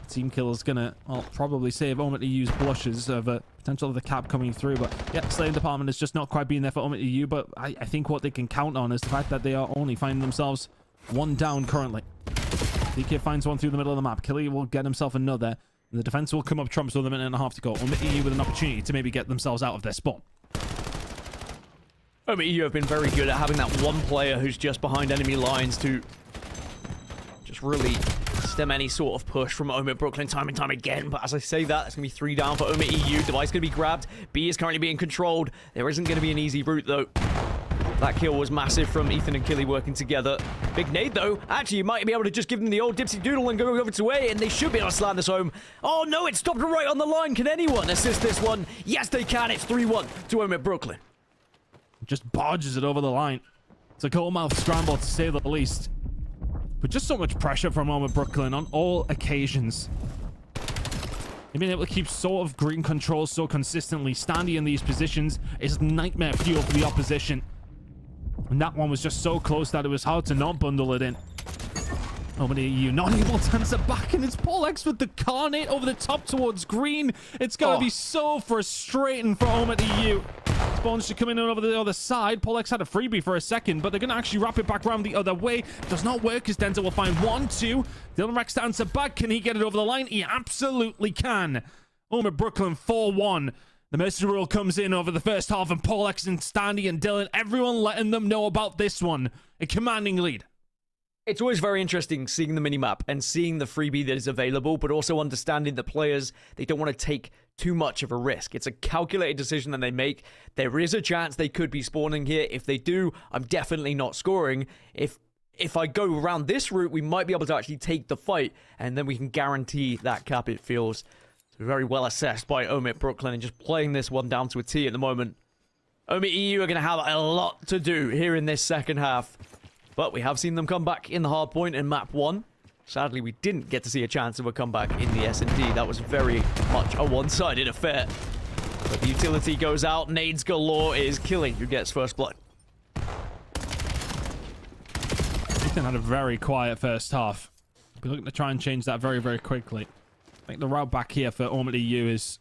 Team kill is gonna, well, probably save OMIT EU's blushes of a potential of the cap coming through, but yeah, slaying department is just not quite being there for OMIT EU, but I think what they can count on is the fact that they are only finding themselves one down currently. DK finds one through the middle of the map. Killy will get himself another, and the defense will come up trumps with a minute and a half to go. OMIT EU with an opportunity to maybe get themselves out of their spawn. OMIT EU have been very good at having that one player who's just behind enemy lines to just really stem any sort of push from OMIT Brooklyn time and time again. But as I say that, it's going to be 3 down for OMIT EU. Device going to be grabbed. B is currently being controlled. There isn't going to be an easy route, though. That kill was massive from Ethan and Killy working together. Big nade, though. Actually, you might be able to just give them the old dipsy doodle and go over to A, and they should be able to slam this home. Oh, no, it stopped right on the line. Can anyone assist this one? Yes, they can. It's 3-1 to OMIT Brooklyn. Just barges it over the line. It's a goal-mouth scramble, to say the least. But just so much pressure from OMIT Brooklyn on all occasions. They've been able to keep sort of green control so consistently. Standy in these positions is nightmare fuel for the opposition. And that one was just so close that it was hard to not bundle it in. OMIT EU not able to answer back, and it's Paul X with the carnate over the top towards green. It's going to be so frustrating for OMIT EU. Spawns to come in over the other side. Paul X had a freebie for a second, but they're going to actually wrap it back around the other way. Does not work as Denzel will find 1-2. Dylan Rex to answer back. Can he get it over the line? He absolutely can. OMIT Brooklyn 4-1. The mercy rule comes in over the first half, and Paul X and Standy and Dylan, everyone letting them know about this one. A commanding lead. It's always very interesting seeing the minimap and seeing the freebie that is available, but also understanding that players, they don't want to take too much of a risk. It's a calculated decision that they make. There is a chance they could be spawning here. If they do, I'm definitely not scoring. If I go around this route, we might be able to actually take the fight, and then we can guarantee that cap. It feels very well assessed by OMIT Brooklyn, and just playing this one down to a T at the moment. OMIT EU are going to have a lot to do here in this second half. But we have seen them come back in the hard point in map 1. Sadly, we didn't get to see a chance of a comeback in the S&D. That was very much a one-sided affair. But the utility goes out. Nades galore. Is Killy who gets first blood. Ethan had a very quiet first half. We're looking to try and change that very, very quickly. I think the route back here for OMIT EU is,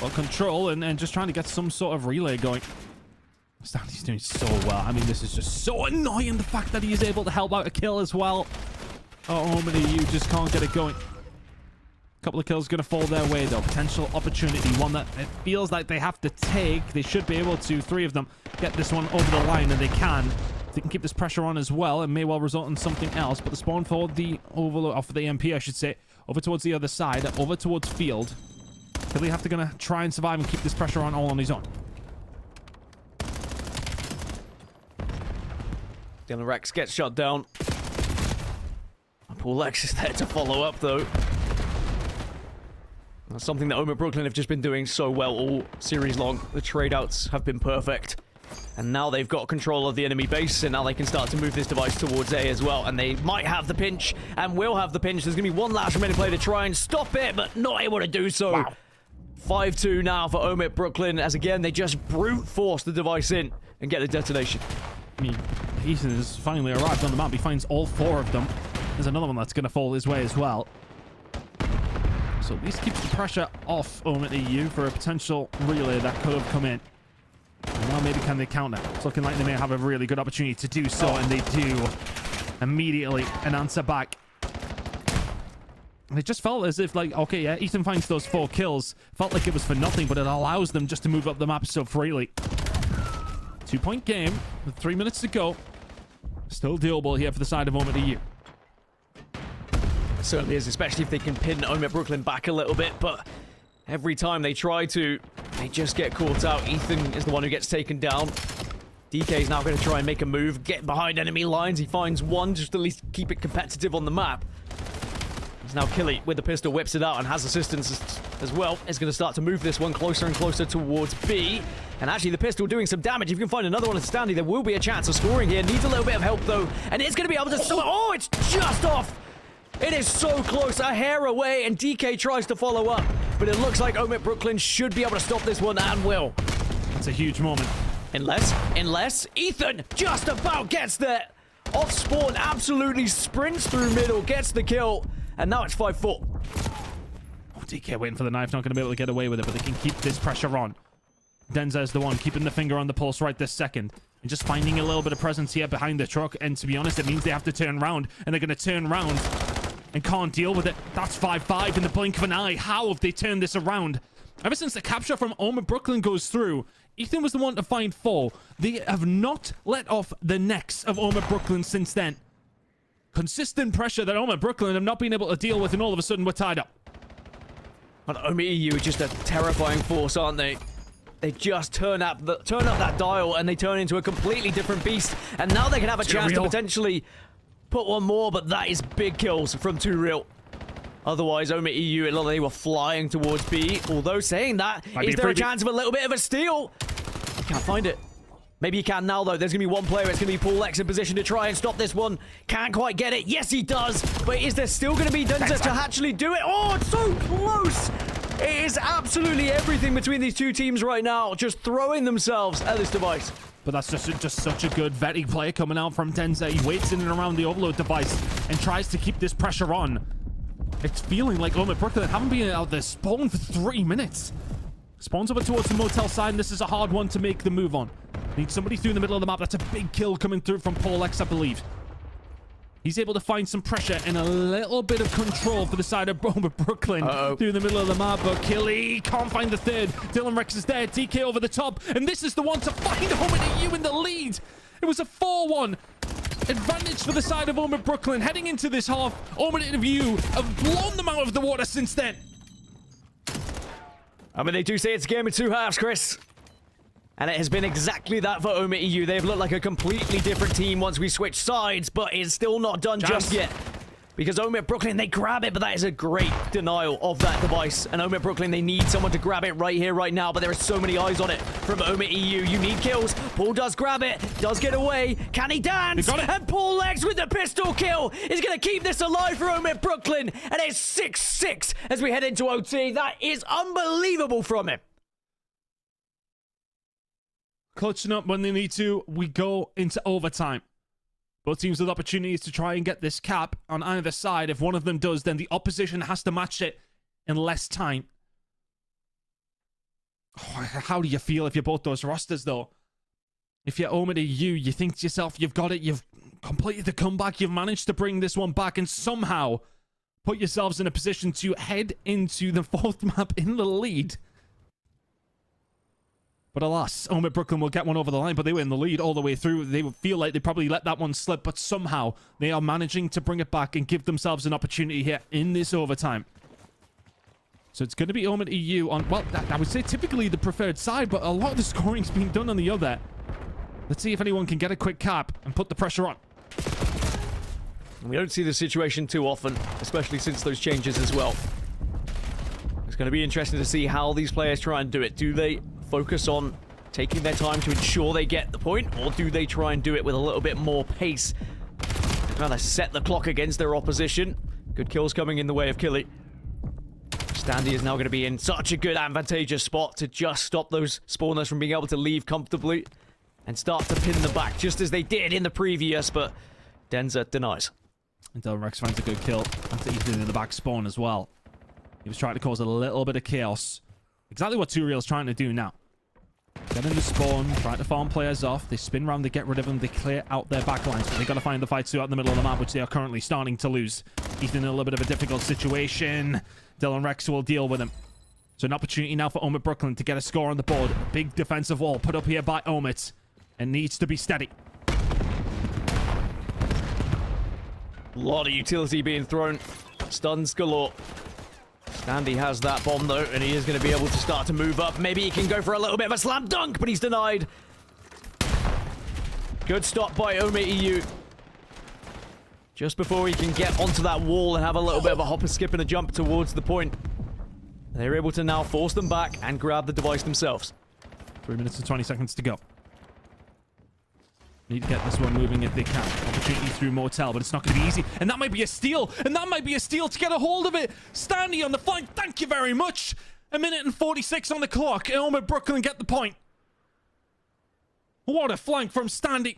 well, control and just trying to get some sort of relay going. Standy's doing so well. I mean, this is just so annoying, the fact that he is able to help out a kill as well. Oh, OMIT EU just can't get it going. A couple of kills going to fall their way, though. Potential opportunity, one that it feels like they have to take. They should be able to, 3 of them, get this one over the line, and they can. They can keep this pressure on as well. It may well result in something else, but the spawn for the overload, or for the MP, I should say, over towards the other side, over towards field. He'll have to gonna try and survive and keep this pressure on all on his own. Dylan Rex gets shot down. Paul X is there to follow up, though. That's something that OMIT Brooklyn have just been doing so well all series long. The trade-outs have been perfect. And now they've got control of the enemy base, and now they can start to move this device towards A as well. And they might have the pinch, and will have the pinch. There's going to be one last remaining play to try and stop it, but not able to do so. Wow. 5-2 now for OMIT Brooklyn, as again, they just brute force the device in and get the detonation. I mean, Ethan has finally arrived on the map. He finds all 4 of them. There's another one that's going to fall his way as well. So at least keeps the pressure off OMIT EU for a potential relay that could have come in. And now maybe can they counter? It's looking like they may have a really good opportunity to do so, and they do. Immediately an answer back. And it just felt as if, like, okay, yeah, Ethan finds those 4 kills. Felt like it was for nothing, but it allows them just to move up the map so freely. 2-point game with 3 minutes to go. Still doable here for the side of OMIT EU. Certainly is, especially if they can pin OMIT Brooklyn back a little bit, but every time they try to, they just get caught out. Ethan is the one who gets taken down. DK is now going to try and make a move, get behind enemy lines. He finds one, just to at least keep it competitive on the map. It's now Killy with the pistol, whips it out and has assistance as well. Is going to start to move this one closer and closer towards B. And actually the pistol doing some damage. If you can find another one at Standy, there will be a chance of scoring here. Needs a little bit of help though. And it's going to be able to... Oh, it's just off! It is so close, a hair away, and DK tries to follow up. But it looks like OMIT Brooklyn should be able to stop this one and will. That's a huge moment. Unless Ethan just about gets there. Off spawn, absolutely sprints through middle, gets the kill. And now it's 5-4. Oh, DK waiting for the knife, not going to be able to get away with it, but they can keep this pressure on. Denza is the one keeping the finger on the pulse right this second. And just finding a little bit of presence here behind the truck. And to be honest, it means they have to turn around. And they're going to turn around and can't deal with it. That's 5-5 in the blink of an eye. How have they turned this around? Ever since the capture from OMIT Brooklyn goes through, Ethan was the one to find 4. They have not let off the necks of OMIT Brooklyn since then. Consistent pressure that OMIT Brooklyn have not been able to deal with, and all of a sudden we're tied up. But OMIT EU are just a terrifying force, aren't they? They just turn up that dial and they turn into a completely different beast. And now they can have a chance to potentially put one more, but that is big kills from Too Real. Otherwise, OMIT EU, it looked like they were flying towards B. Although saying that, is there a chance of a little bit of a steal? I can't find it. Maybe he can now, though. There's going to be one player. It's going to be Paul X in position to try and stop this one. Can't quite get it. Yes, he does. But is there still going to be Denza to actually do it? Oh, it's so close. It is absolutely everything between these two teams right now. Just throwing themselves at this device. But that's just such a good vetting play coming out from Denza. He waits in and around the overload device and tries to keep this pressure on. It's feeling like OMIT Brooklyn haven't been out there spawn for 3 minutes. Spawns over towards the motel side, and this is a hard one to make the move on. Need somebody through the middle of the map. That's a big kill coming through from Paul X, I believe. He's able to find some pressure and a little bit of control for the side of OMIT Brooklyn through the middle of the map. But Killy can't find the third. Dylan Rex is there. DK over the top. And this is the one to find OMIT EU in the lead. It was a 4-1 advantage for the side of OMIT Brooklyn. Heading into this half, OMIT EU have blown them out of the water since then. I mean, they do say it's a game of 2 halves, Chris. And it has been exactly that for OMIT EU. They've looked like a completely different team once we switch sides, but it's still not done just yet. Because OMIT Brooklyn, they grab it, but that is a great denial of that device. And OMIT Brooklyn, they need someone to grab it right here, right now, but there are so many eyes on it from OMIT EU. You need kills. Paul does grab it, does get away. Can he dance? And Paul Legs with the pistol kill is going to keep this alive for OMIT Brooklyn. And it's 6-6 as we head into OT. That is unbelievable from him. Clutching up when they need to, we go into overtime. Both teams with opportunities to try and get this cap on either side. If one of them does, then the opposition has to match it in less time. Oh, how do you feel if you're both those rosters, though? If you're OMIT EU, you think to yourself, you've got it, you've completed the comeback, you've managed to bring this one back and somehow put yourselves in a position to head into the 4th map in the lead. But alas, OMIT Brooklyn will get one over the line, but they were in the lead all the way through. They would feel like they probably let that one slip, but somehow they are managing to bring it back and give themselves an opportunity here in this overtime. So it's going to be OMIT EU on, well, I would say typically the preferred side, but a lot of the scoring's being done on the other. Let's see if anyone can get a quick cap and put the pressure on. We don't see the situation too often, especially since those changes as well. It's going to be interesting to see how these players try and do it. Do they focus on taking their time to ensure they get the point, or do they try and do it with a little bit more pace? Rather set the clock against their opposition. Good kills coming in the way of Killy. Standy is now going to be in such a good advantageous spot to just stop those spawners from being able to leave comfortably and start to pin them back, just as they did in the previous, but Denza denies. And Dylan Rex finds a good kill after Ethan in the back spawn as well. He was trying to cause a little bit of chaos. Exactly what Too Real is trying to do now. Get in the spawn, try to farm players off. They spin around, they get rid of them, they clear out their backlines. But they got to find the fights throughout the middle of the map, which they are currently starting to lose. Ethan in a little bit of a difficult situation. Dylan Rex will deal with him. So an opportunity now for OMIT Brooklyn to get a score on the board. A big defensive wall put up here by OMIT. It needs to be steady. A lot of utility being thrown. Stuns galore. Standy has that bomb though, and he is going to be able to start to move up. Maybe he can go for a little bit of a slam dunk, but he's denied. Good stop by OMIT EU. Just before he can get onto that wall and have a little bit of a hop and skip and a jump towards the point. They're able to now force them back and grab the device themselves. 3 minutes and 20 seconds to go. Need to get this one moving if they can. Opportunity through Motel, but it's not going to be easy. And that might be a steal. And that might be a steal to get a hold of it. Standy on the flank. Thank you very much. 1 minute and 46 on the clock. And OMIT Brooklyn get the point. What a flank from Standy.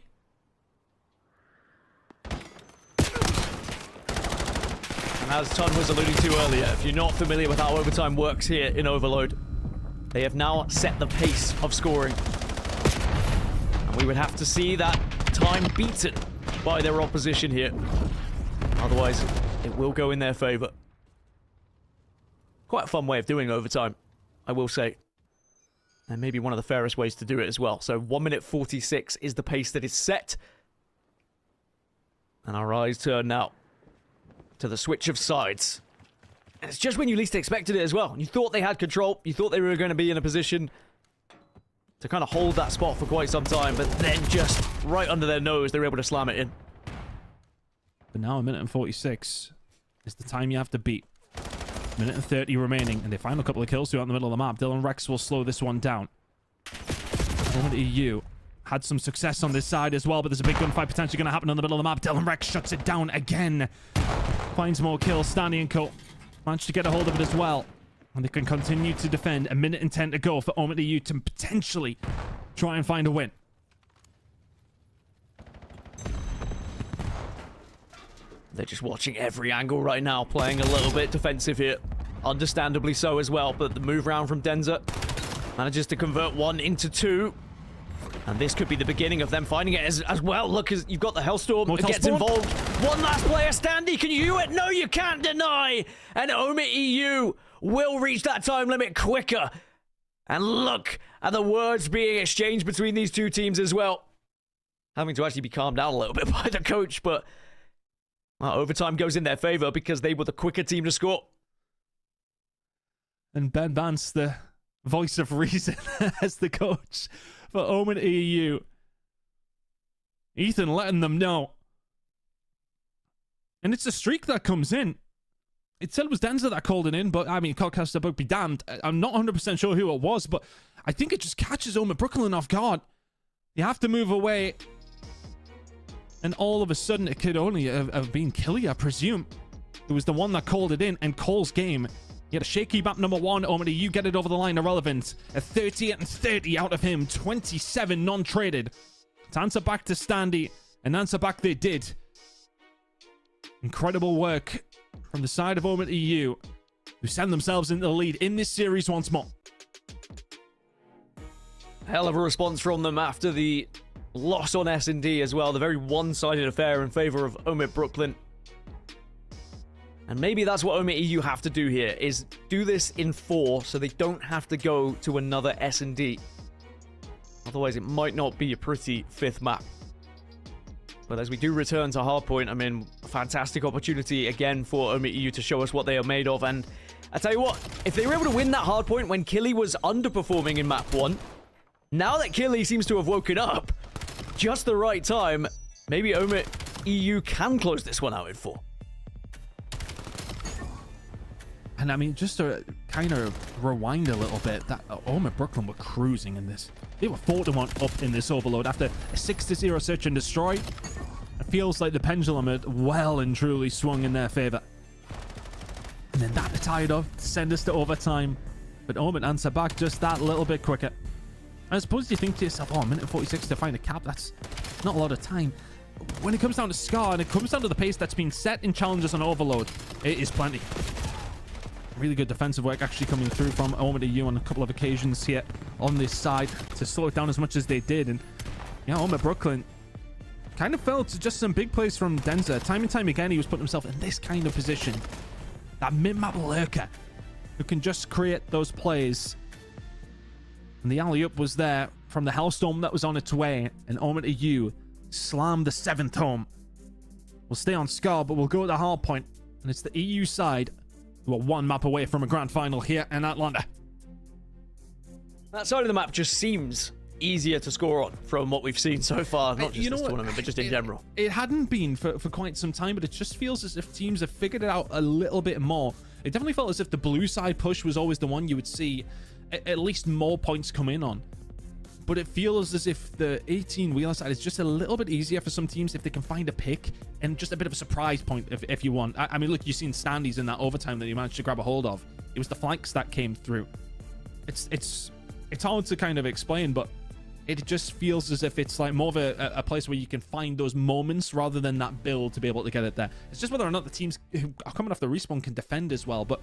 And as Ton was alluding to earlier, if you're not familiar with how overtime works here in Overload, they have now set the pace of scoring. And we would have to see that time beaten by their opposition here. Otherwise, it will go in their favor. Quite a fun way of doing overtime, I will say. And maybe one of the fairest ways to do it as well. So 1 minute 46 is the pace that is set. And our eyes turn now to the switch of sides. And it's just when you least expected it as well. You thought they had control. You thought they were going to be in a position to kind of hold that spot for quite some time. But then just right under their nose, they're able to slam it in. But now 1 minute and 46 is the time you have to beat. 1 minute and 30 remaining. And they find a couple of kills throughout the middle of the map. Dylan Rex will slow this one down. OMIT EU had some success on this side as well, but there's a big gunfight potentially going to happen in the middle of the map. Dylan Rex shuts it down again. Finds more kills. Standy and Co. managed to get a hold of it as well. And they can continue to defend. 1 minute and 10 to go for OMIT EU to potentially try and find a win. They're just watching every angle right now, playing a little bit defensive here. Understandably so as well, but the move round from Denza manages to convert one into two. And this could be the beginning of them finding it as well. Look, as you've got the Hellstorm that gets involved. One last player, Standy. Can you do it? No, you can't deny. And OMIT EU will reach that time limit quicker. And look at the words being exchanged between these two teams as well. Having to actually be calmed down a little bit by the coach, but well, overtime goes in their favor because they were the quicker team to score. And Ben Vance, the voice of reason as the coach for OMIT EU. Ethan letting them know. And it's a streak that comes in. It said it was Denza that called it in, but I mean, Codcaster book be damned. I'm not 100% sure who it was, but I think it just catches OMIT Brooklyn off guard. You have to move away. And all of a sudden, it could only have been Killy, I presume. It was the one that called it in, and Cole's game. He had a shaky map number one. OMIT EU get it over the line, irrelevant. A 38 and 30 out of him. 27 non-traded. To answer back to Standy, and answer back they did. Incredible work from the side of OMIT EU, who send themselves into the lead in this series once more. Hell of a response from them after the loss on S&D as well. The very one-sided affair in favor of OMIT Brooklyn. And maybe that's what OMIT EU have to do here, is do this in 4 so they don't have to go to another S&D. Otherwise, it might not be a pretty 5th map. But as we do return to Hardpoint, I mean, a fantastic opportunity again for OMIT EU to show us what they are made of. And I tell you what, if they were able to win that Hardpoint when Killy was underperforming in map 1, now that Killy seems to have woken up, just the right time, maybe OMIT EU can close this one out in 4. And I mean, just to kind of rewind a little bit, that OMIT Brooklyn were cruising in this. They were 4-1 up in this overload after a 6-0 search and destroy. It feels like the pendulum had well and truly swung in their favor. And then that tied up to send us to overtime. But OMIT answer back just that little bit quicker. I suppose you think to yourself, oh, 1 minute 46 to find a cap, that's not a lot of time. When it comes down to Scar and it comes down to the pace that's been set in challenges on overload, it is plenty. Really good defensive work actually coming through from OMIT EU on a couple of occasions here on this side to slow it down as much as they did. And yeah, OMIT Brooklyn kind of fell to just some big plays from Denza. Time and time again, he was putting himself in this kind of position. That mid-map lurker who can just create those plays. And the alley-up was there. from the Hellstorm that was on its way, and OMIT EU slammed the 7th home. We'll stay on Scar, but we'll go to the hard point, and it's the EU side who are 1 map away from a grand final here in Atlanta. That side of the map just seems easier to score on from what we've seen so far, not just this tournament, but just in general. It hadn't been for quite some time, but it just feels as if teams have figured it out a little bit more. It definitely felt as if the blue side push was always the one you would see at least more points come in on. But it feels as if the 18 wheeler side is just a little bit easier for some teams if they can find a pick and just a bit of a surprise point if you want. I mean, look, you've seen Standys in that overtime that you managed to grab a hold of. It was the flanks that came through. It's hard to kind of explain, but it just feels as if it's like more of a place where you can find those moments rather than that build to be able to get it there. It's just whether or not the teams who are coming off the respawn can defend as well, but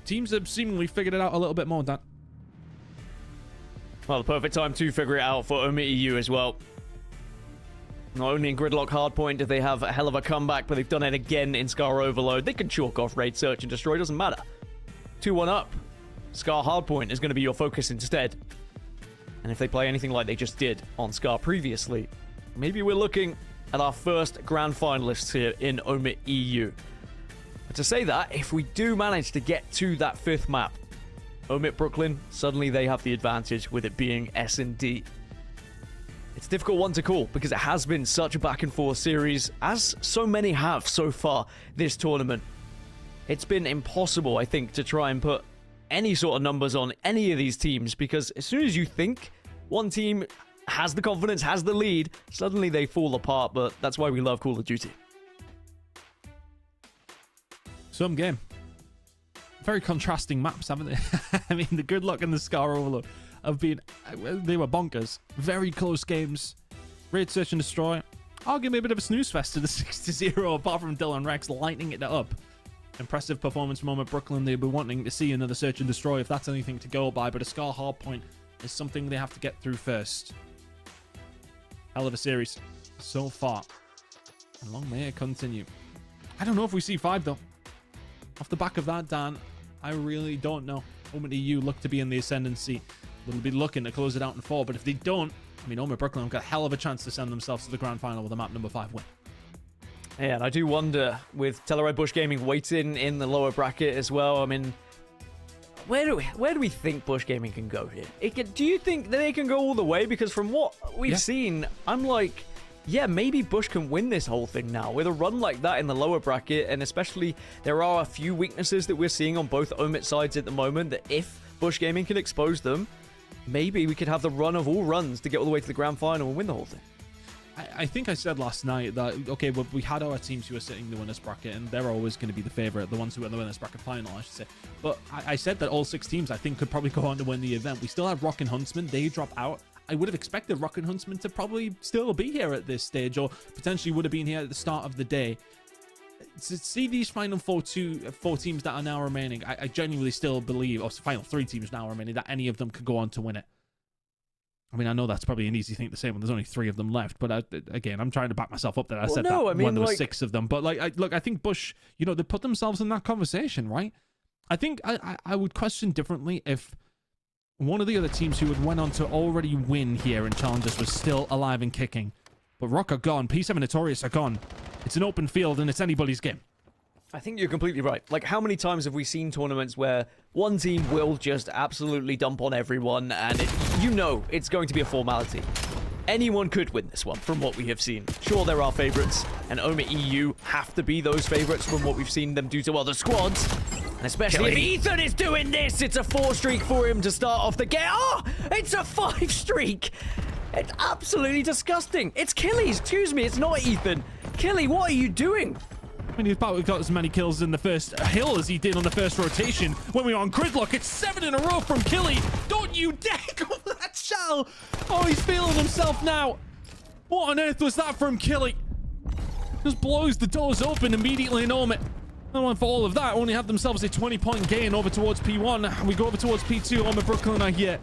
teams have seemingly figured it out a little bit more, Dan. Well, the perfect time to figure it out for OMIT EU as well. Not only in Gridlock Hardpoint did they have a hell of a comeback, but they've done it again in Scar Overload. They can chalk off Raid Search and Destroy, doesn't matter. 2-1 up. Scar Hardpoint is going to be your focus instead. And if they play anything like they just did on Scar previously, maybe we're looking at our first grand finalists here in OMIT EU. But to say that, if we do manage to get to that 5th map, OMIT Brooklyn, suddenly they have the advantage with it being S&D. It's a difficult one to call because it has been such a back and forth series, as so many have so far this tournament. It's been impossible, I think, to try and put any sort of numbers on any of these teams, because as soon as you think one team has the confidence, has the lead, suddenly they fall apart. But that's why we love Call of Duty. Some game. Very contrasting maps, haven't they? I mean, the Gridlock and the Scar Overload have been, they were bonkers. Very close games. Raid Search and Destroy. I'll give me a bit of a snooze fest to the 6-0, apart from Dylan Rex lighting it up. Impressive performance from OMIT Brooklyn. They'll be wanting to see another Search and Destroy if that's anything to go by, but a Scar Hardpoint is something they have to get through first. Hell of a series so far. And long may it continue. I don't know if we see 5 though. Off the back of that, Dan, I really don't know. OMIT EU look to be in the ascendancy. They'll be looking to close it out in 4, but if they don't, I mean, OMIT Brooklyn have got a hell of a chance to send themselves to the grand final with a map number 5 win. Yeah, and I do wonder, with Telluride Bush Gaming waiting in the lower bracket as well, I mean, where do we think Bush Gaming can go here? Do you think that they can go all the way? Because from what we've seen, I'm like, yeah, maybe Bush can win this whole thing now. With a run like that in the lower bracket, and especially there are a few weaknesses that we're seeing on both OMIT sides at the moment, that if Bush Gaming can expose them, maybe we could have the run of all runs to get all the way to the grand final and win the whole thing. I think I said last night that, okay, well, we had our teams who are sitting in the winners bracket, and they're always going to be the favorite, the ones who are in the winners bracket final, I should say. But I said that all 6 teams, I think, could probably go on to win the event. We still have Rock and Huntsman. They drop out. I would have expected Rock and Huntsman to probably still be here at this stage, or potentially would have been here at the start of the day. To see these final 4 teams that are now remaining, I genuinely still believe, or final 3 teams now remaining, that any of them could go on to win it. I mean, I know that's probably an easy thing to say when there's only 3 of them left, but again, I'm trying to back myself up that I said that I mean, when there was 6 of them. But look, I think Bush, you know, they put themselves in that conversation, right? I think I would question differently if one of the other teams who had went on to already win here in Challengers was still alive and kicking. But Rock are gone, P7 Notorious are gone. It's an open field and it's anybody's game. I think you're completely right. Like, how many times have we seen tournaments where one team will just absolutely dump on everyone, and you know it's going to be a formality? Anyone could win this one from what we have seen. Sure, there are favorites, and OMIT EU have to be those favorites from what we've seen them do to other squads. And especially if Ethan is doing this, it's a 4 streak for him to start off the game. Oh, it's a 5 streak. It's absolutely disgusting. It's Killy's. Excuse me, it's not Ethan. Killy, what are you doing? I mean, he's probably got as many kills in the first hill as he did on the first rotation when we were on Gridlock. It's 7 in a row from Killy. Don't you dare go for that shell. Oh, he's feeling himself now. What on earth was that from Killy? Just blows the doors open immediately in OMIT. No one for all of that. Only have themselves a 20-point gain over towards P1. We go over towards P2. OMIT Brooklyn are here.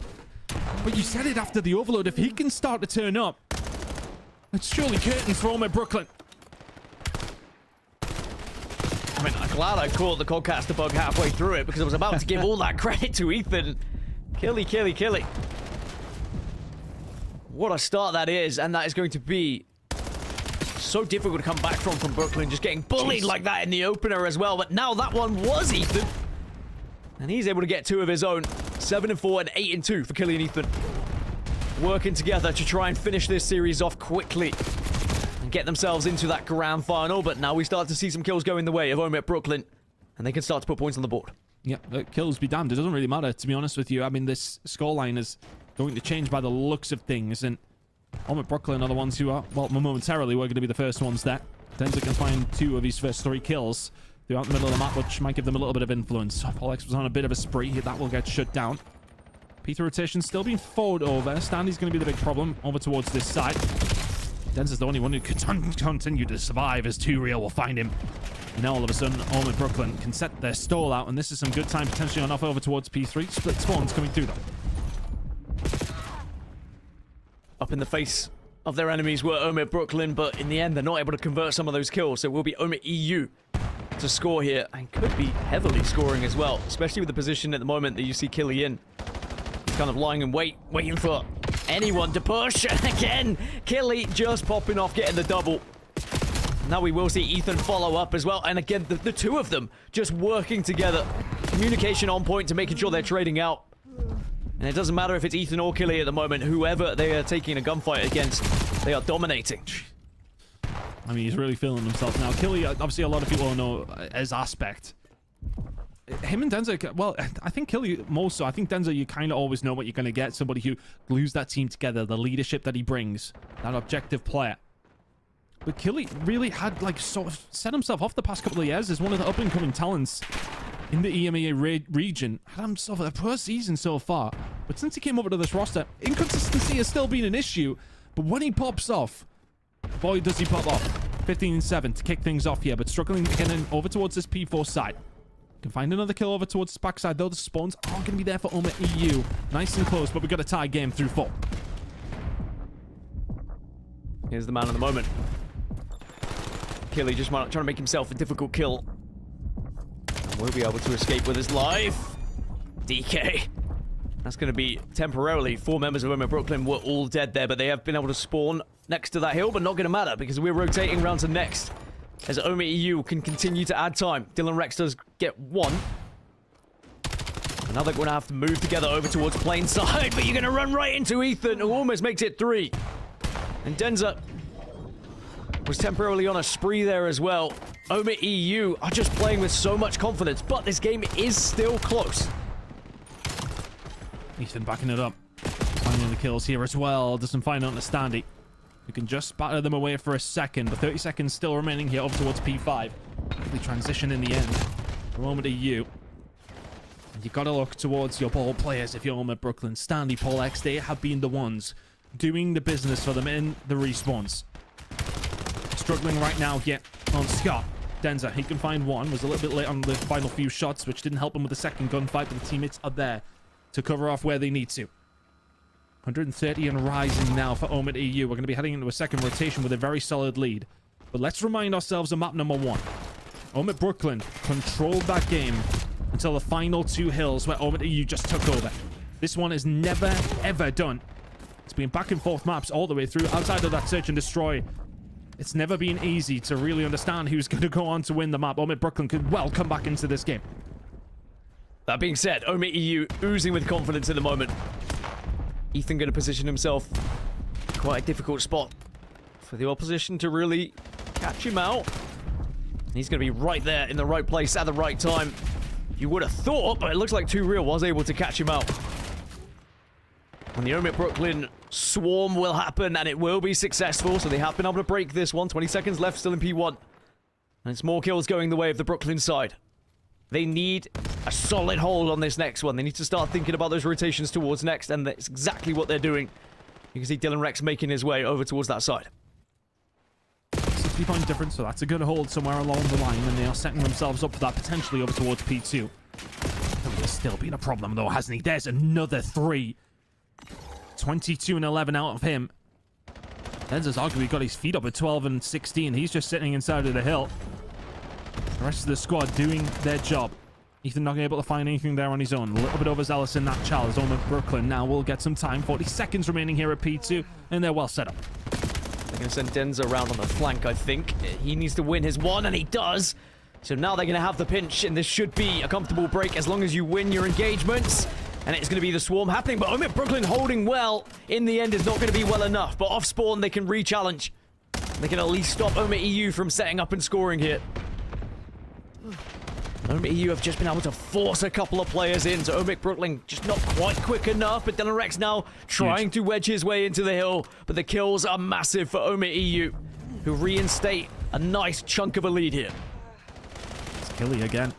But you said it after the overload. If he can start to turn up, it's surely curtains for OMIT Brooklyn. I mean, I'm glad I caught the Codcaster bug halfway through it, because I was about to give all that credit to Ethan. Killy. What a start that is, and that is going to be so difficult to come back from Brooklyn, just getting bullied like that in the opener as well. But now that one was Ethan, and he's able to get 2 of his own. 7-4 and 8-2 for Killy and Ethan, working together to try and finish this series off quickly and get themselves into that grand final. But now we start to see some kills going the way of OMIT Brooklyn, and they can start to put points on the board. Yeah, kills be damned. It doesn't really matter, to be honest with you. I mean, this scoreline is going to change by the looks of things, and OMIT Brooklyn are the ones who are, well, momentarily, we're going to be the first ones there. Denzer can find 2 of his first 3 kills throughout the middle of the map, which might give them a little bit of influence. Polex was on a bit of a spree. That will get shut down. P3 rotation still being forward over. Standy's going to be the big problem over towards this side. Denzer's the only one who can continue to survive, as 2 Real will find him. And now all of a sudden, OMIT Brooklyn can set their stall out, and this is some good time potentially on off over towards P3. Split spawns coming through though. Up in the face of their enemies were OMIT Brooklyn, but in the end, they're not able to convert some of those kills. So it will be OMIT EU to score here, and could be heavily scoring as well, especially with the position at the moment that you see Killy in. He's kind of lying in wait, waiting for anyone to push. And again, Killy just popping off, getting the double. Now we will see Ethan follow up as well. And again, the 2 of them just working together. Communication on point to making sure they're trading out. And it doesn't matter if it's Ethan or Killy at the moment. Whoever they are taking a gunfight against, they are dominating. I mean, he's really feeling himself now. Killy, obviously, a lot of people know as Aspect. Him and Denzer, well, I think Killy more so. I think Denzer, you kind of always know what you're going to get. Somebody who glues that team together, the leadership that he brings, that objective player. But Killy really had, like, sort of set himself off the past couple of years as one of the up-and-coming talents in the EMEA region. Had himself a poor season so far. But since he came over to this roster, inconsistency has still been an issue. But when he pops off, boy, does he pop off. 15-7 to kick things off here, but struggling again over towards this P4 side. Can find another kill over towards the backside, though. The spawns aren't going to be there for OMIT EU. Nice and close, but we've got a tie game through 4. Here's the man of the moment. Killy just trying to make himself a difficult kill. And will be able to escape with his life. DK. That's going to be temporarily. 4 members of OMIT Brooklyn were all dead there, but they have been able to spawn next to that hill, but not going to matter because we're rotating around to next. As OMIT EU can continue to add time. Dylan Rex does get 1. And now they're going to have to move together over towards plain side, but you're going to run right into Ethan, who almost makes it 3. And Denzer was temporarily on a spree there as well. OMIT EU are just playing with so much confidence, but this game is still close. Ethan backing it up. Finding the kills here as well. Doesn't find out the Standy. You can just batter them away for a second, but 30 seconds still remaining here over towards P5. We transition in the end. For OMIT EU. You gotta look towards your ball players if you're OMIT Brooklyn. Standy, Paul X, they have been the ones doing the business for them in the respawns. Struggling right now here on Scott. Denzer, he can find 1. Was a little bit late on the final few shots, which didn't help him with the second gunfight, but the teammates are there to cover off where they need to. 130 and rising now for OMIT EU. We're going to be heading into a second rotation with a very solid lead. But let's remind ourselves of map number 1. OMIT Brooklyn controlled that game until the final 2 hills where OMIT EU just took over. This one is never, ever done. It's been back and forth maps all the way through. Outside of that search and destroy, it's never been easy to really understand who's going to go on to win the map. OMIT Brooklyn could well come back into this game. That being said, OMIT EU oozing with confidence at the moment. Ethan going to position himself in quite a difficult spot for the opposition to really catch him out. He's going to be right there in the right place at the right time. You would have thought, but it looks like 2 Real was able to catch him out. And the OMIT Brooklyn swarm will happen, and it will be successful. So they have been able to break this one. 20 seconds left still in P1. And it's more kills going the way of the Brooklyn side. They need a solid hold on this next one. They need to start thinking about those rotations towards next, and that's exactly what they're doing. You can see Dylan Rex making his way over towards that side. 60-point difference, so that's a good hold somewhere along the line, and they are setting themselves up for that potentially over towards P2. There's still been a problem, though, hasn't he? There's another 3. 22 and 11 out of him. Denzer's arguably got his feet up at 12 and 16. He's just sitting inside of the hill. The rest of the squad doing their job. Ethan not able to find anything there on his own. A little bit overzealous in that challenge. OMIT Brooklyn now will get some time. 40 seconds remaining here at P2, and they're well set up. They're going to send Denza around on the flank, I think. He needs to win his one, and he does. So now they're going to have the pinch, and this should be a comfortable break as long as you win your engagements. And it's going to be the swarm happening, but OMIT Brooklyn holding well in the end is not going to be well enough. But off spawn, they can re-challenge. They can at least stop OMIT EU from setting up and scoring here. OMIT EU have just been able to force a couple of players in, so OMIT Brooklyn just not quite quick enough, but Dylan Rex now trying to wedge his way into the hill, but the kills are massive for OMIT EU, who reinstate a nice chunk of a lead here. It's Killy again.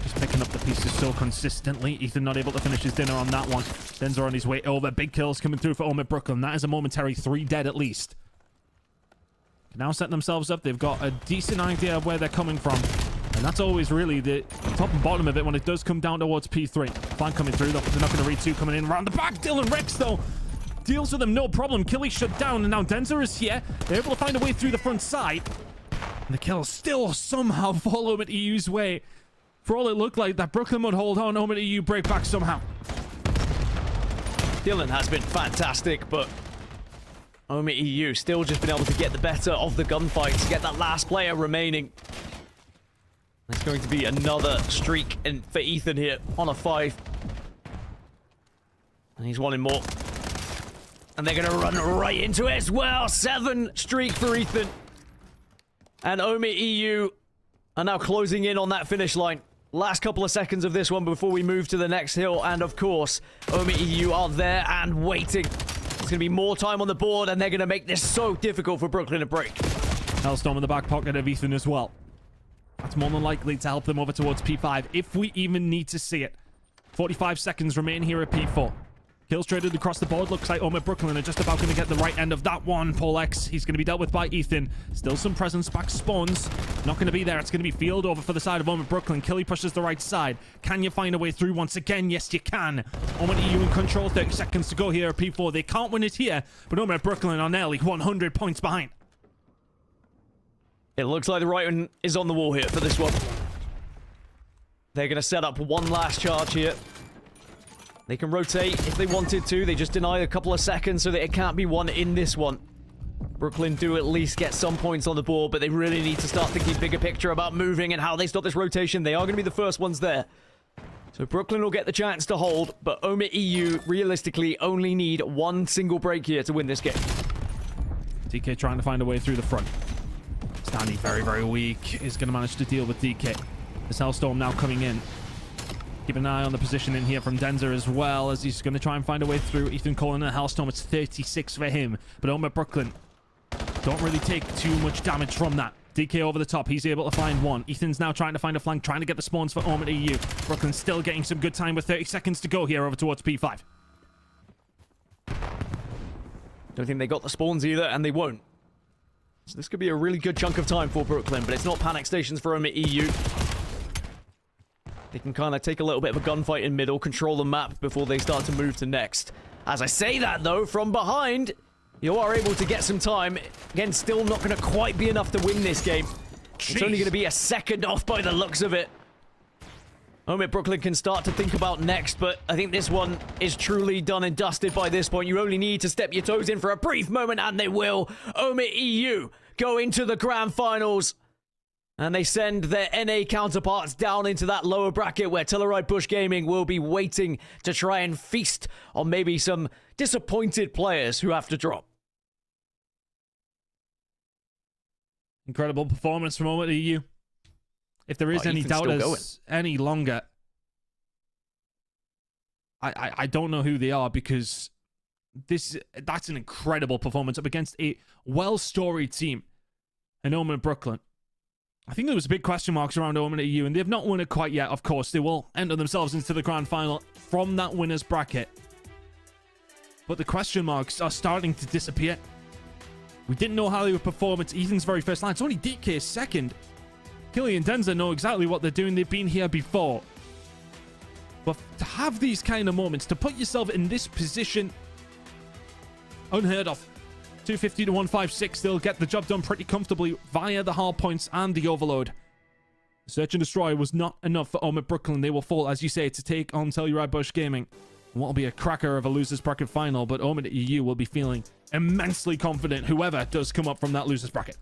Just picking up the pieces so consistently. Ethan not able to finish his dinner on that one. Denza on his way over. Big kills coming through for OMIT Brooklyn. That is a momentary 3 dead at least. Now setting themselves up. They've got a decent idea of where they're coming from. And that's always really the top and bottom of it when it does come down towards P3. Flank coming through, though. They're not going to read 2 coming in around the back. Dylan Rex, though, deals with them, no problem. Killy shut down, and now Denza is here. They're able to find a way through the front side. And the kills still somehow fall OMIT EU's way. For all it looked like, that Brooklyn would hold on. OMIT EU break back somehow. Dylan has been fantastic, but OMIT EU still just been able to get the better of the gunfight to get that last player remaining. There's going to be another streak for Ethan here on a 5. And he's wanting more. And they're going to run right into it as well. 7 streak for Ethan. And OMIT EU are now closing in on that finish line. Last couple of seconds of this one before we move to the next hill. And of course, OMIT EU are there and waiting. There's going to be more time on the board, and they're going to make this so difficult for Brooklyn to break. Hellstorm in the back pocket of Ethan as well. That's more than likely to help them over towards P5, if we even need to see it. 45 seconds remain here at P4. Kills traded across the board. Looks like OMIT Brooklyn are just about going to get the right end of that one. Paul X, he's going to be dealt with by Ethan. Still some presence. Back spawns. Not going to be there. It's going to be field over for the side of OMIT Brooklyn. Killy pushes the right side. Can you find a way through once again? Yes, you can. OMIT EU in control. 30 seconds to go here at P4. They can't win it here, but OMIT Brooklyn are nearly 100 points behind. It looks like the writing is on the wall here for this one. They're going to set up one last charge here. They can rotate if they wanted to. They just deny a couple of seconds so that it can't be won in this one. Brooklyn do at least get some points on the board, but they really need to start thinking bigger picture about moving and how they stop this rotation. They are going to be the first ones there. So Brooklyn will get the chance to hold, but OMIT EU realistically only need one single break here to win this game. DK trying to find a way through the front. Stanley very, very weak. Is going to manage to deal with DK. This Hellstorm now coming in. Keep an eye on the position in here from Denza as well, as he's going to try and find a way through. Ethan calling a Hellstorm. It's 36 for him. But OMIT Brooklyn don't really take too much damage from that. DK over the top. He's able to find one. Ethan's now trying to find a flank, trying to get the spawns for OMIT EU. Brooklyn still getting some good time with 30 seconds to go here over towards P5. Don't think they got the spawns either, and they won't. So this could be a really good chunk of time for Brooklyn, but it's not panic stations for OMIT EU. They can kind of take a little bit of a gunfight in middle, control the map before they start to move to next. As I say that, though, from behind, you are able to get some time. Again, still not going to quite be enough to win this game. Jeez. It's only going to be a second off by the looks of it. OMIT Brooklyn can start to think about next, but I think this one is truly done and dusted by this point. You only need to step your toes in for a brief moment, and they will. OMIT EU go into the grand finals, and they send their NA counterparts down into that lower bracket where Telluride Bush Gaming will be waiting to try and feast on maybe some disappointed players who have to drop. Incredible performance from OMIT EU. If there is any doubters any longer, I don't know who they are, because that's an incredible performance up against a well-storied team in OMIT Brooklyn. I think there was big question marks around OMIT EU, and they've not won it quite yet. Of course, they will enter themselves into the grand final from that winner's bracket. But the question marks are starting to disappear. We didn't know how they would perform. It's Ethan's very first line. It's only DK's second. Killy and Denza know exactly what they're doing. They've been here before. But to have these kind of moments, to put yourself in this position, unheard of. 250 to 156, they'll get the job done pretty comfortably via the hard points and the overload. Search and Destroy was not enough for OMIT Brooklyn. They will fall, as you say, to take on Telluride Bush Gaming. What will be a cracker of a losers bracket final, but OMIT EU will be feeling immensely confident, whoever does come up from that losers bracket.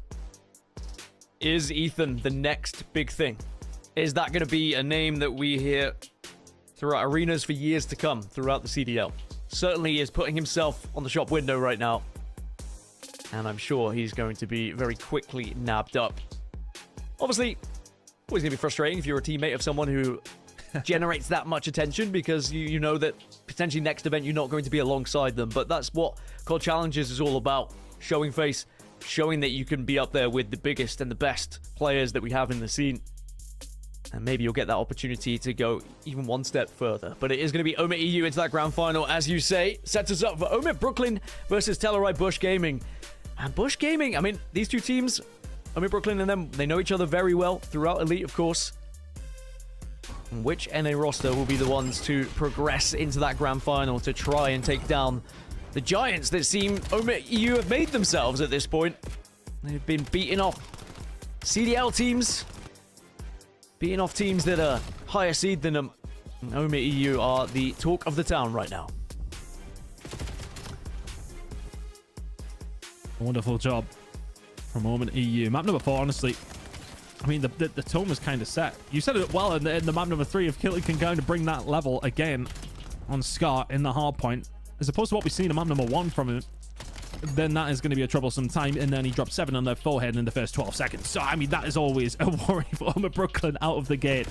Is Ethan the next big thing? Is that going to be a name that we hear throughout arenas for years to come throughout the CDL? Certainly is putting himself on the shop window right now. And I'm sure he's going to be very quickly nabbed up. Obviously, always going to be frustrating if you're a teammate of someone who generates that much attention, because you know that potentially next event you're not going to be alongside them. But that's what COD Challenges is all about. Showing face, showing that you can be up there with the biggest and the best players that we have in the scene. And maybe you'll get that opportunity to go even one step further. But it is going to be OMIT EU into that grand final, as you say. Sets us up for OMIT Brooklyn versus Telluride Bush Gaming. And Bush Gaming, I mean, these two teams, OMIT Brooklyn and them, they know each other very well throughout Elite, of course. And which NA roster will be the ones to progress into that grand final to try and take down the giants that seem OMIT EU have made themselves at this point? They've been beating off CDL teams, beating off teams that are higher seed than them. And OMIT EU are the talk of the town right now. Wonderful job from OMIT EU. Map number 4, honestly, I mean, the tone was kind of set. You said it well in the map number 3. If Killy can kind of bring that level again on Scar in the hard point, as opposed to what we've seen in map number 1 from him, then that is going to be a troublesome time. And then he dropped 7 on their forehead in the first 12 seconds. So, I mean, that is always a worry for OMIT Brooklyn out of the gate.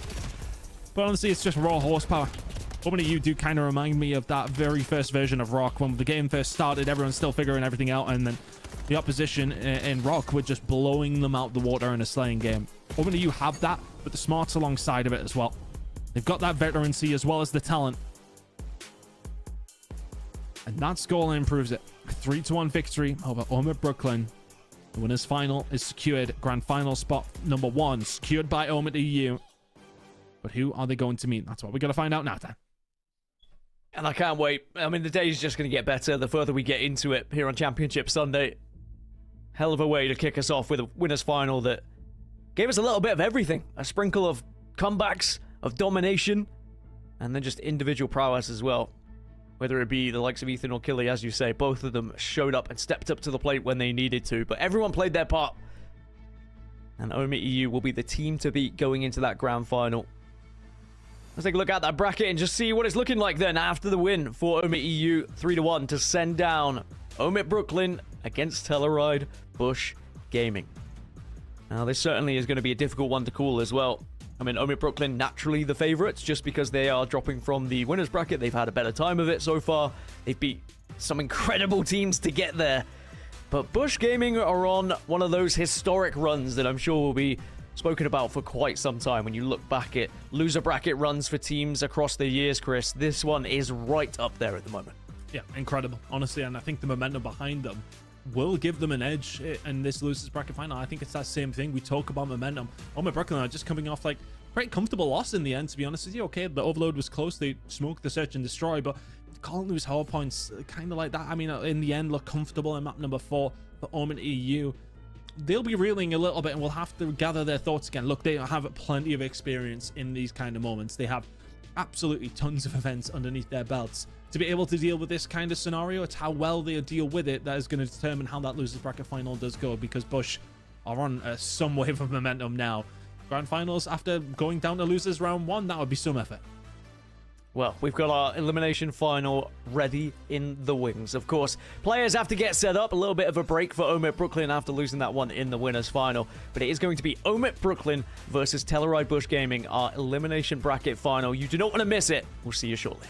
But honestly, it's just raw horsepower. OMIT EU do kind of remind me of that very first version of Rock. When the game first started, everyone's still figuring everything out, and then the opposition in Rock were just blowing them out the water in a slaying game. OMIT EU have that, but the smarts alongside of it as well. They've got that veterancy as well as the talent. And that scoreline proves it. 3-1 victory over OMIT Brooklyn. The winner's final is secured. Grand final spot number 1 secured by OMIT EU. But who are they going to meet? That's what we're going to find out now, Dan. And I can't wait. I mean, the day's just going to get better the further we get into it here on Championship Sunday. Hell of a way to kick us off with a winner's final that gave us a little bit of everything. A sprinkle of comebacks, of domination, and then just individual prowess as well. Whether it be the likes of Ethan or Killy, as you say, both of them showed up and stepped up to the plate when they needed to. But everyone played their part. And OMIT EU will be the team to beat going into that grand final. Let's take a look at that bracket and just see what it's looking like then after the win for OMIT EU 3-1 to send down OMIT Brooklyn against Telluride Bush Gaming. Now, this certainly is going to be a difficult one to call as well. I mean, OMIT Brooklyn naturally the favorites just because they are dropping from the winners bracket. They've had a better time of it so far. They've beat some incredible teams to get there. But Bush Gaming are on one of those historic runs that I'm sure will be spoken about for quite some time. When you look back at loser bracket runs for teams across the years, Chris, this one is right up there at the moment. Yeah, incredible, honestly, and I think the momentum behind them will give them an edge in this losers bracket final. I think it's that same thing. We talk about momentum. OMIT Brooklyn are just coming off like quite comfortable loss in the end, to be honest with you. Okay, the overload was close. They smoked the search and destroy, but can't lose hard points kind of like that. I mean, in the end, look comfortable in map number 4 for OMIT EU. They'll be reeling a little bit and will have to gather their thoughts again. Look, they have plenty of experience in these kind of moments. They have absolutely tons of events underneath their belts. To be able to deal with this kind of scenario, it's how well they deal with it that is going to determine how that losers bracket final does go, because Bush are on some wave of momentum now. Grand finals after going down to losers round 1, that would be some effort. Well, we've got our elimination final ready in the wings. Of course, players have to get set up. A little bit of a break for OMIT Brooklyn after losing that one in the winners final. But it is going to be OMIT Brooklyn versus Telluride Bush Gaming, our elimination bracket final. You do not want to miss it. We'll see you shortly.